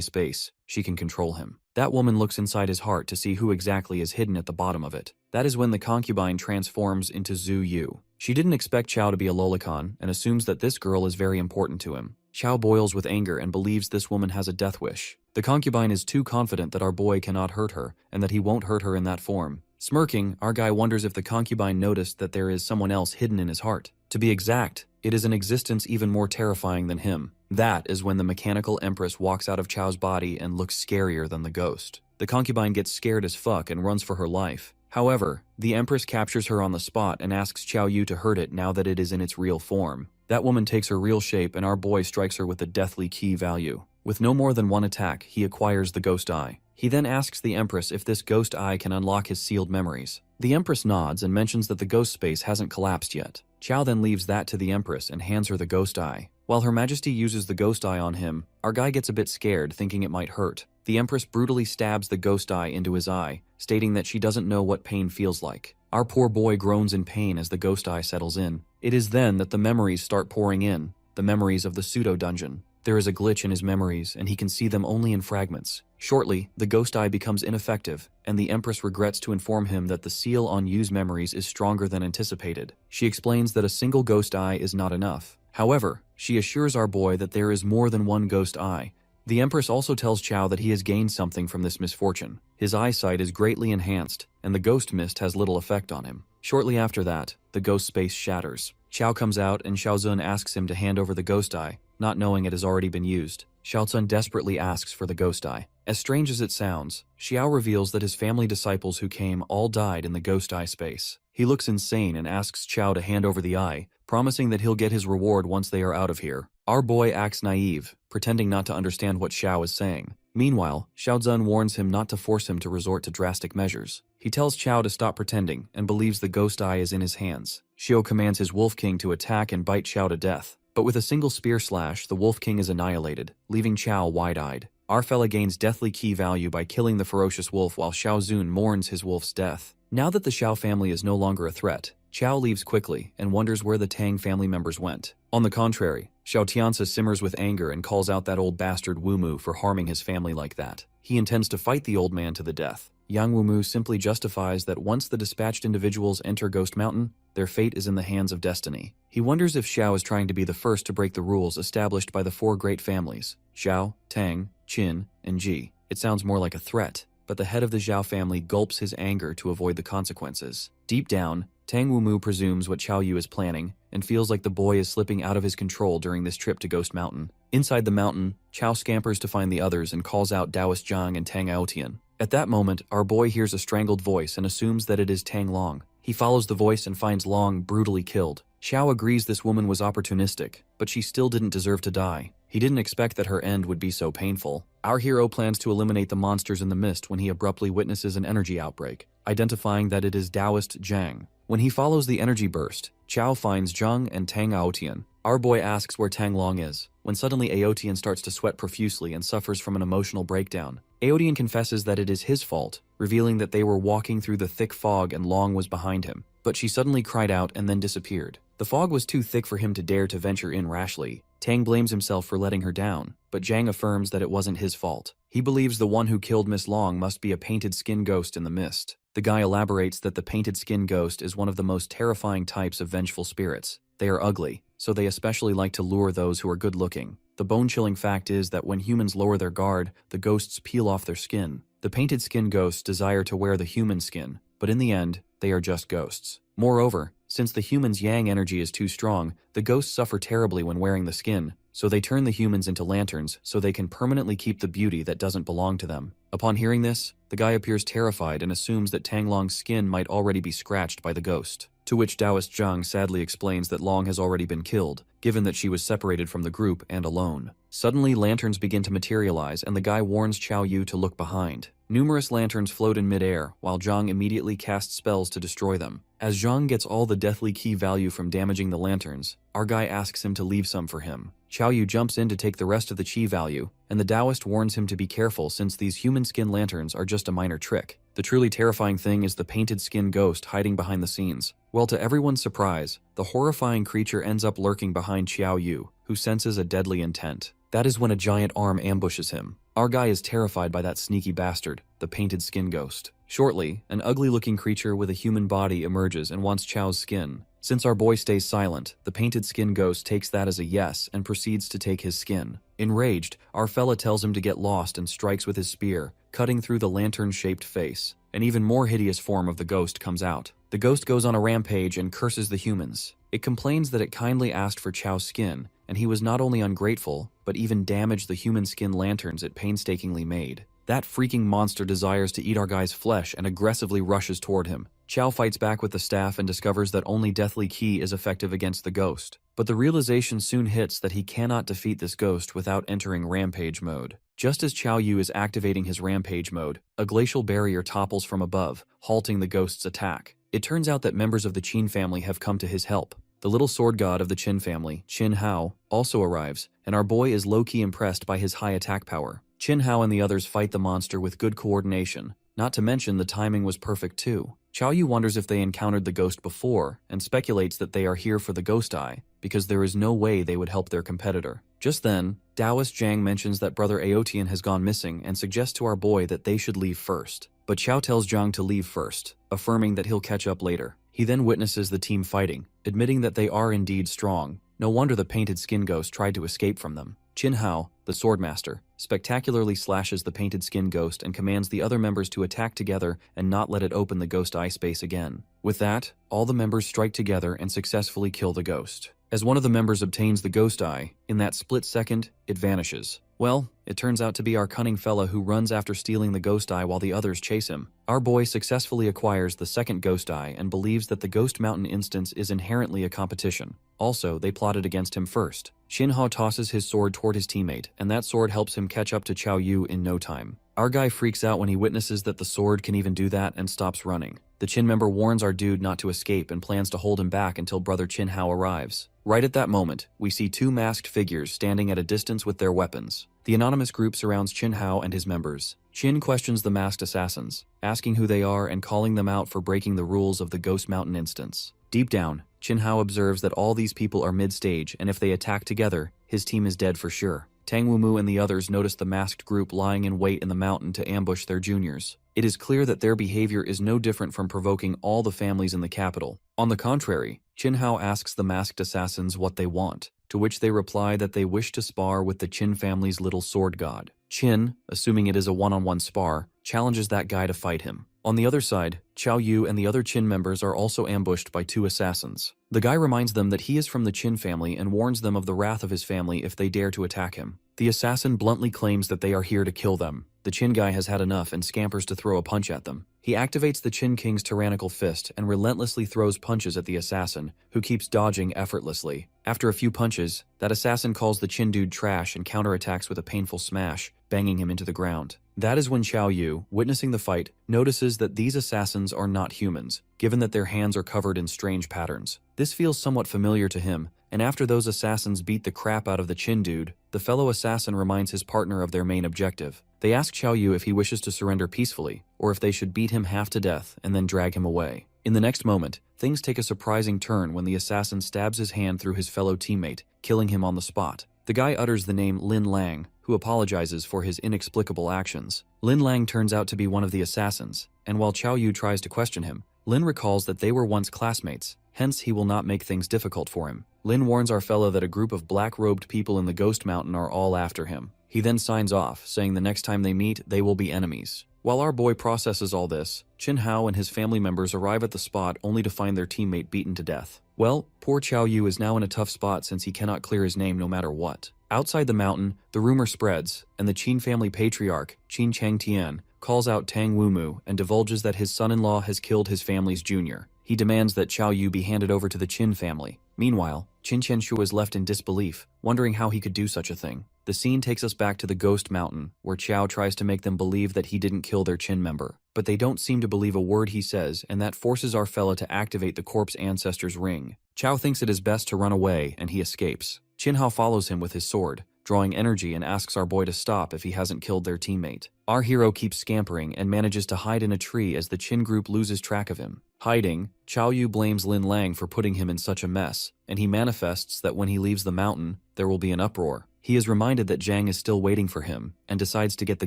space, she can control him. That woman looks inside his heart to see who exactly is hidden at the bottom of it. That is when the concubine transforms into Zhu Yu. She didn't expect Xiao to be a lolicon and assumes that this girl is very important to him. Xiao boils with anger and believes this woman has a death wish. The concubine is too confident that our boy cannot hurt her and that he won't hurt her in that form. Smirking, our guy wonders if the concubine noticed that there is someone else hidden in his heart. To be exact, it is an existence even more terrifying than him. That is when the mechanical empress walks out of Xiao's body and looks scarier than the ghost. The concubine gets scared as fuck and runs for her life. However, the empress captures her on the spot and asks Xiao Yu to hurt it now that it is in its real form. That woman takes her real shape and our boy strikes her with the deathly key value. With no more than one attack, he acquires the ghost eye. He then asks the empress if this ghost eye can unlock his sealed memories. The empress nods and mentions that the ghost space hasn't collapsed yet. Xiao then leaves that to the empress and hands her the ghost eye. While Her Majesty uses the ghost eye on him, our guy gets a bit scared, thinking it might hurt. The empress brutally stabs the ghost eye into his eye, stating that she doesn't know what pain feels like. Our poor boy groans in pain as the ghost eye settles in. It is then that the memories start pouring in. the memories of the pseudo-dungeon. There is a glitch in his memories, and he can see them only in fragments. Shortly, the ghost eye becomes ineffective, and the Empress regrets to inform him that the seal on Yu's memories is stronger than anticipated. She explains that a single ghost eye is not enough. However, she assures our boy that there is more than one ghost eye. The Empress also tells Chow that he has gained something from this misfortune. His eyesight is greatly enhanced, and the ghost mist has little effect on him. Shortly after that, the ghost space shatters. Chow comes out and Xiaozun asks him to hand over the ghost eye, not knowing it has already been used. Xiaozun desperately asks for the ghost eye. As strange as it sounds, Xiao reveals that his family disciples who came all died in the ghost eye space. He looks insane and asks Chow to hand over the eye, promising that he'll get his reward once they are out of here. Our boy acts naive, pretending not to understand what Xiao is saying. Meanwhile, Xiaozun warns him not to force him to resort to drastic measures. He tells Chow to stop pretending and believes the ghost eye is in his hands. Xiao commands his Wolf King to attack and bite Chow to death. But with a single spear slash, the Wolf King is annihilated, leaving Chow wide-eyed. Our fella gains deathly key value by killing the ferocious wolf while Xiaozun mourns his wolf's death. Now that the Xiao family is no longer a threat, Chow leaves quickly and wonders where the Tang family members went. On the contrary, Xiao Tianzi simmers with anger and calls out that old bastard Wumu for harming his family like that. He intends to fight the old man to the death. Yang Wumu simply justifies that once the dispatched individuals enter Ghost Mountain, their fate is in the hands of destiny. He wonders if Xiao is trying to be the first to break the rules established by the four great families, Xiao, Tang, Qin, and Ji. It sounds more like a threat, but the head of the Zhao family gulps his anger to avoid the consequences. Deep down, Tang Wumu presumes what Qiao Yu is planning and feels like the boy is slipping out of his control during this trip to Ghost Mountain. Inside the mountain, Qiao scampers to find the others and calls out Taoist Zhang and Tang Aotian. At that moment, our boy hears a strangled voice and assumes that it is Tang Long. He follows the voice and finds Long brutally killed. Xiao agrees this woman was opportunistic, but she still didn't deserve to die. He didn't expect that her end would be so painful. Our hero plans to eliminate the monsters in the mist when he abruptly witnesses an energy outbreak, identifying that it is Taoist Zhang. When he follows the energy burst, Qiao finds Zhang and Tang Aotian. Our boy asks where Tang Long is, when suddenly Aotian starts to sweat profusely and suffers from an emotional breakdown. Aotian confesses that it is his fault, revealing that they were walking through the thick fog and Long was behind him. But she suddenly cried out and then disappeared. The fog was too thick for him to dare to venture in rashly. Tang blames himself for letting her down, but Zhang affirms that it wasn't his fault. He believes the one who killed Miss Long must be a painted skin ghost in the mist. The guy elaborates that the painted skin ghost is one of the most terrifying types of vengeful spirits. They are ugly, so they especially like to lure those who are good-looking. The bone-chilling fact is that when humans lower their guard, the ghosts peel off their skin. The painted skin ghosts desire to wear the human skin, but in the end, they are just ghosts. Moreover, since the human's yang energy is too strong, the ghosts suffer terribly when wearing the skin, so they turn the humans into lanterns so they can permanently keep the beauty that doesn't belong to them. Upon hearing this, the guy appears terrified and assumes that Tang Long's skin might already be scratched by the ghost. To which Taoist Zhang sadly explains that Long has already been killed, given that she was separated from the group and alone. Suddenly, lanterns begin to materialize and the guy warns Qiao Yu to look behind. Numerous lanterns float in midair, while Zhang immediately casts spells to destroy them. As Zhang gets all the deathly key value from damaging the lanterns, our guy asks him to leave some for him. Qiao Yu jumps in to take the rest of the chi value, and the Taoist warns him to be careful since these human skin lanterns are just a minor trick. The truly terrifying thing is the painted skin ghost hiding behind the scenes. Well, to everyone's surprise, the horrifying creature ends up lurking behind Qiao Yu, who senses a deadly intent. That is when a giant arm ambushes him. Our guy is terrified by that sneaky bastard, the painted skin ghost. Shortly, an ugly-looking creature with a human body emerges and wants Qiao's skin. Since our boy stays silent, the painted skin ghost takes that as a yes and proceeds to take his skin. Enraged, our fella tells him to get lost and strikes with his spear, cutting through the lantern-shaped face. An even more hideous form of the ghost comes out. The ghost goes on a rampage and curses the humans. It complains that it kindly asked for Qiao's skin, and he was not only ungrateful, but even damaged the human skin lanterns it painstakingly made. That freaking monster desires to eat our guy's flesh and aggressively rushes toward him. Qiao fights back with the staff and discovers that only Deathly Key is effective against the ghost. But the realization soon hits that he cannot defeat this ghost without entering rampage mode. Just as Qiao Yu is activating his rampage mode, a glacial barrier topples from above, halting the ghost's attack. It turns out that members of the Qin family have come to his help. The little sword god of the Qin family, Qin Hao, also arrives, and our boy is low-key impressed by his high attack power. Qin Hao and the others fight the monster with good coordination, not to mention the timing was perfect too. Qiao Yu wonders if they encountered the ghost before, and speculates that they are here for the ghost eye. because there is no way they would help their competitor. Just then, Taoist Zhang mentions that brother Aotian has gone missing and suggests to our boy that they should leave first. But Xiao tells Zhang to leave first, affirming that he'll catch up later. He then witnesses the team fighting, admitting that they are indeed strong. No wonder the painted skin ghost tried to escape from them. Qin Hao, the swordmaster, spectacularly slashes the painted skin ghost and commands the other members to attack together and not let it open the ghost eye space again. With that, all the members strike together and successfully kill the ghost. As one of the members obtains the ghost eye, in that split second, it vanishes. Well, it turns out to be our cunning fella who runs after stealing the ghost eye while the others chase him. Our boy successfully acquires the second ghost eye and believes that the Ghost Mountain instance is inherently a competition. Also, they plotted against him first. Qin Hao tosses his sword toward his teammate, and that sword helps him catch up to Qiao Yu in no time. Our guy freaks out when he witnesses that the sword can even do that and stops running. The Qin member warns our dude not to escape and plans to hold him back until brother Qin Hao arrives. Right at that moment, we see two masked figures standing at a distance with their weapons. The anonymous group surrounds Qin Hao and his members. Qin questions the masked assassins, asking who they are and calling them out for breaking the rules of the Ghost Mountain instance. Deep down, Qin Hao observes that all these people are mid-stage, and if they attack together, his team is dead for sure. Tang Wumu and the others notice the masked group lying in wait in the mountain to ambush their juniors. It is clear that their behavior is no different from provoking all the families in the capital. On the contrary, Qin Hao asks the masked assassins what they want, to which they reply that they wish to spar with the Qin family's little sword god. Qin, assuming it is a one-on-one spar, challenges that guy to fight him. On the other side, Qiao Yu and the other Qin members are also ambushed by two assassins. The guy reminds them that he is from the Qin family and warns them of the wrath of his family if they dare to attack him. The assassin bluntly claims that they are here to kill them. The Qin guy has had enough and scampers to throw a punch at them. He activates the Qin King's tyrannical fist and relentlessly throws punches at the assassin, who keeps dodging effortlessly. After a few punches, that assassin calls the Qin dude trash and counterattacks with a painful smash, banging him into the ground. That is when Qiao Yu, witnessing the fight, notices that these assassins are not humans, given that their hands are covered in strange patterns. This feels somewhat familiar to him, and after those assassins beat the crap out of the Qin dude, the fellow assassin reminds his partner of their main objective. They ask Qiao Yu if he wishes to surrender peacefully, or if they should beat him half to death and then drag him away. In the next moment, things take a surprising turn when the assassin stabs his hand through his fellow teammate, killing him on the spot. The guy utters the name Lin Lang, who apologizes for his inexplicable actions. Lin Lang turns out to be one of the assassins, and while Qiao Yu tries to question him, Lin recalls that they were once classmates, hence he will not make things difficult for him. Lin warns our fellow that a group of black-robed people in the Ghost Mountain are all after him. He then signs off, saying the next time they meet, they will be enemies. While our boy processes all this, Qin Hao and his family members arrive at the spot only to find their teammate beaten to death. Well, poor Qiao Yu is now in a tough spot since he cannot clear his name no matter what. Outside the mountain, the rumor spreads, and the Qin family patriarch, Qin Changtian, calls out Tang Wumu and divulges that his son-in-law has killed his family's junior. He demands that Qiao Yu be handed over to the Qin family. Meanwhile, Qin Qianshu is left in disbelief, wondering how he could do such a thing. The scene takes us back to the Ghost Mountain, where Qiao tries to make them believe that he didn't kill their Qin member. But they don't seem to believe a word he says, and that forces our fella to activate the corpse ancestor's ring. Qiao thinks it is best to run away, and he escapes. Qin Hao follows him with his sword, drawing energy, and asks our boy to stop if he hasn't killed their teammate. Our hero keeps scampering and manages to hide in a tree as the Qin group loses track of him. Hiding, Qiao Yu blames Lin Lang for putting him in such a mess, and he manifests that when he leaves the mountain, there will be an uproar. He is reminded that Zhang is still waiting for him, and decides to get the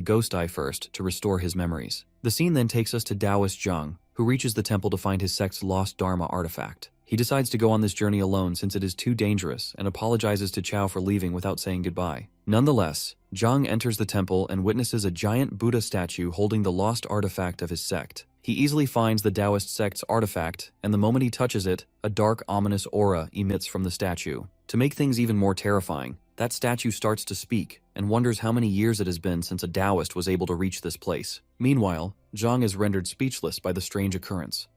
ghost eye first to restore his memories. The scene then takes us to Taoist Zhang, who reaches the temple to find his sect's lost Dharma artifact. He decides to go on this journey alone since it is too dangerous and apologizes to Qiao for leaving without saying goodbye. Nonetheless, Zhang enters the temple and witnesses a giant Buddha statue holding the lost artifact of his sect. He easily finds the Taoist sect's artifact, and the moment he touches it, a dark, ominous aura emits from the statue. To make things even more terrifying, that statue starts to speak and wonders how many years it has been since a Taoist was able to reach this place. Meanwhile, Zhang is rendered speechless by the strange occurrence.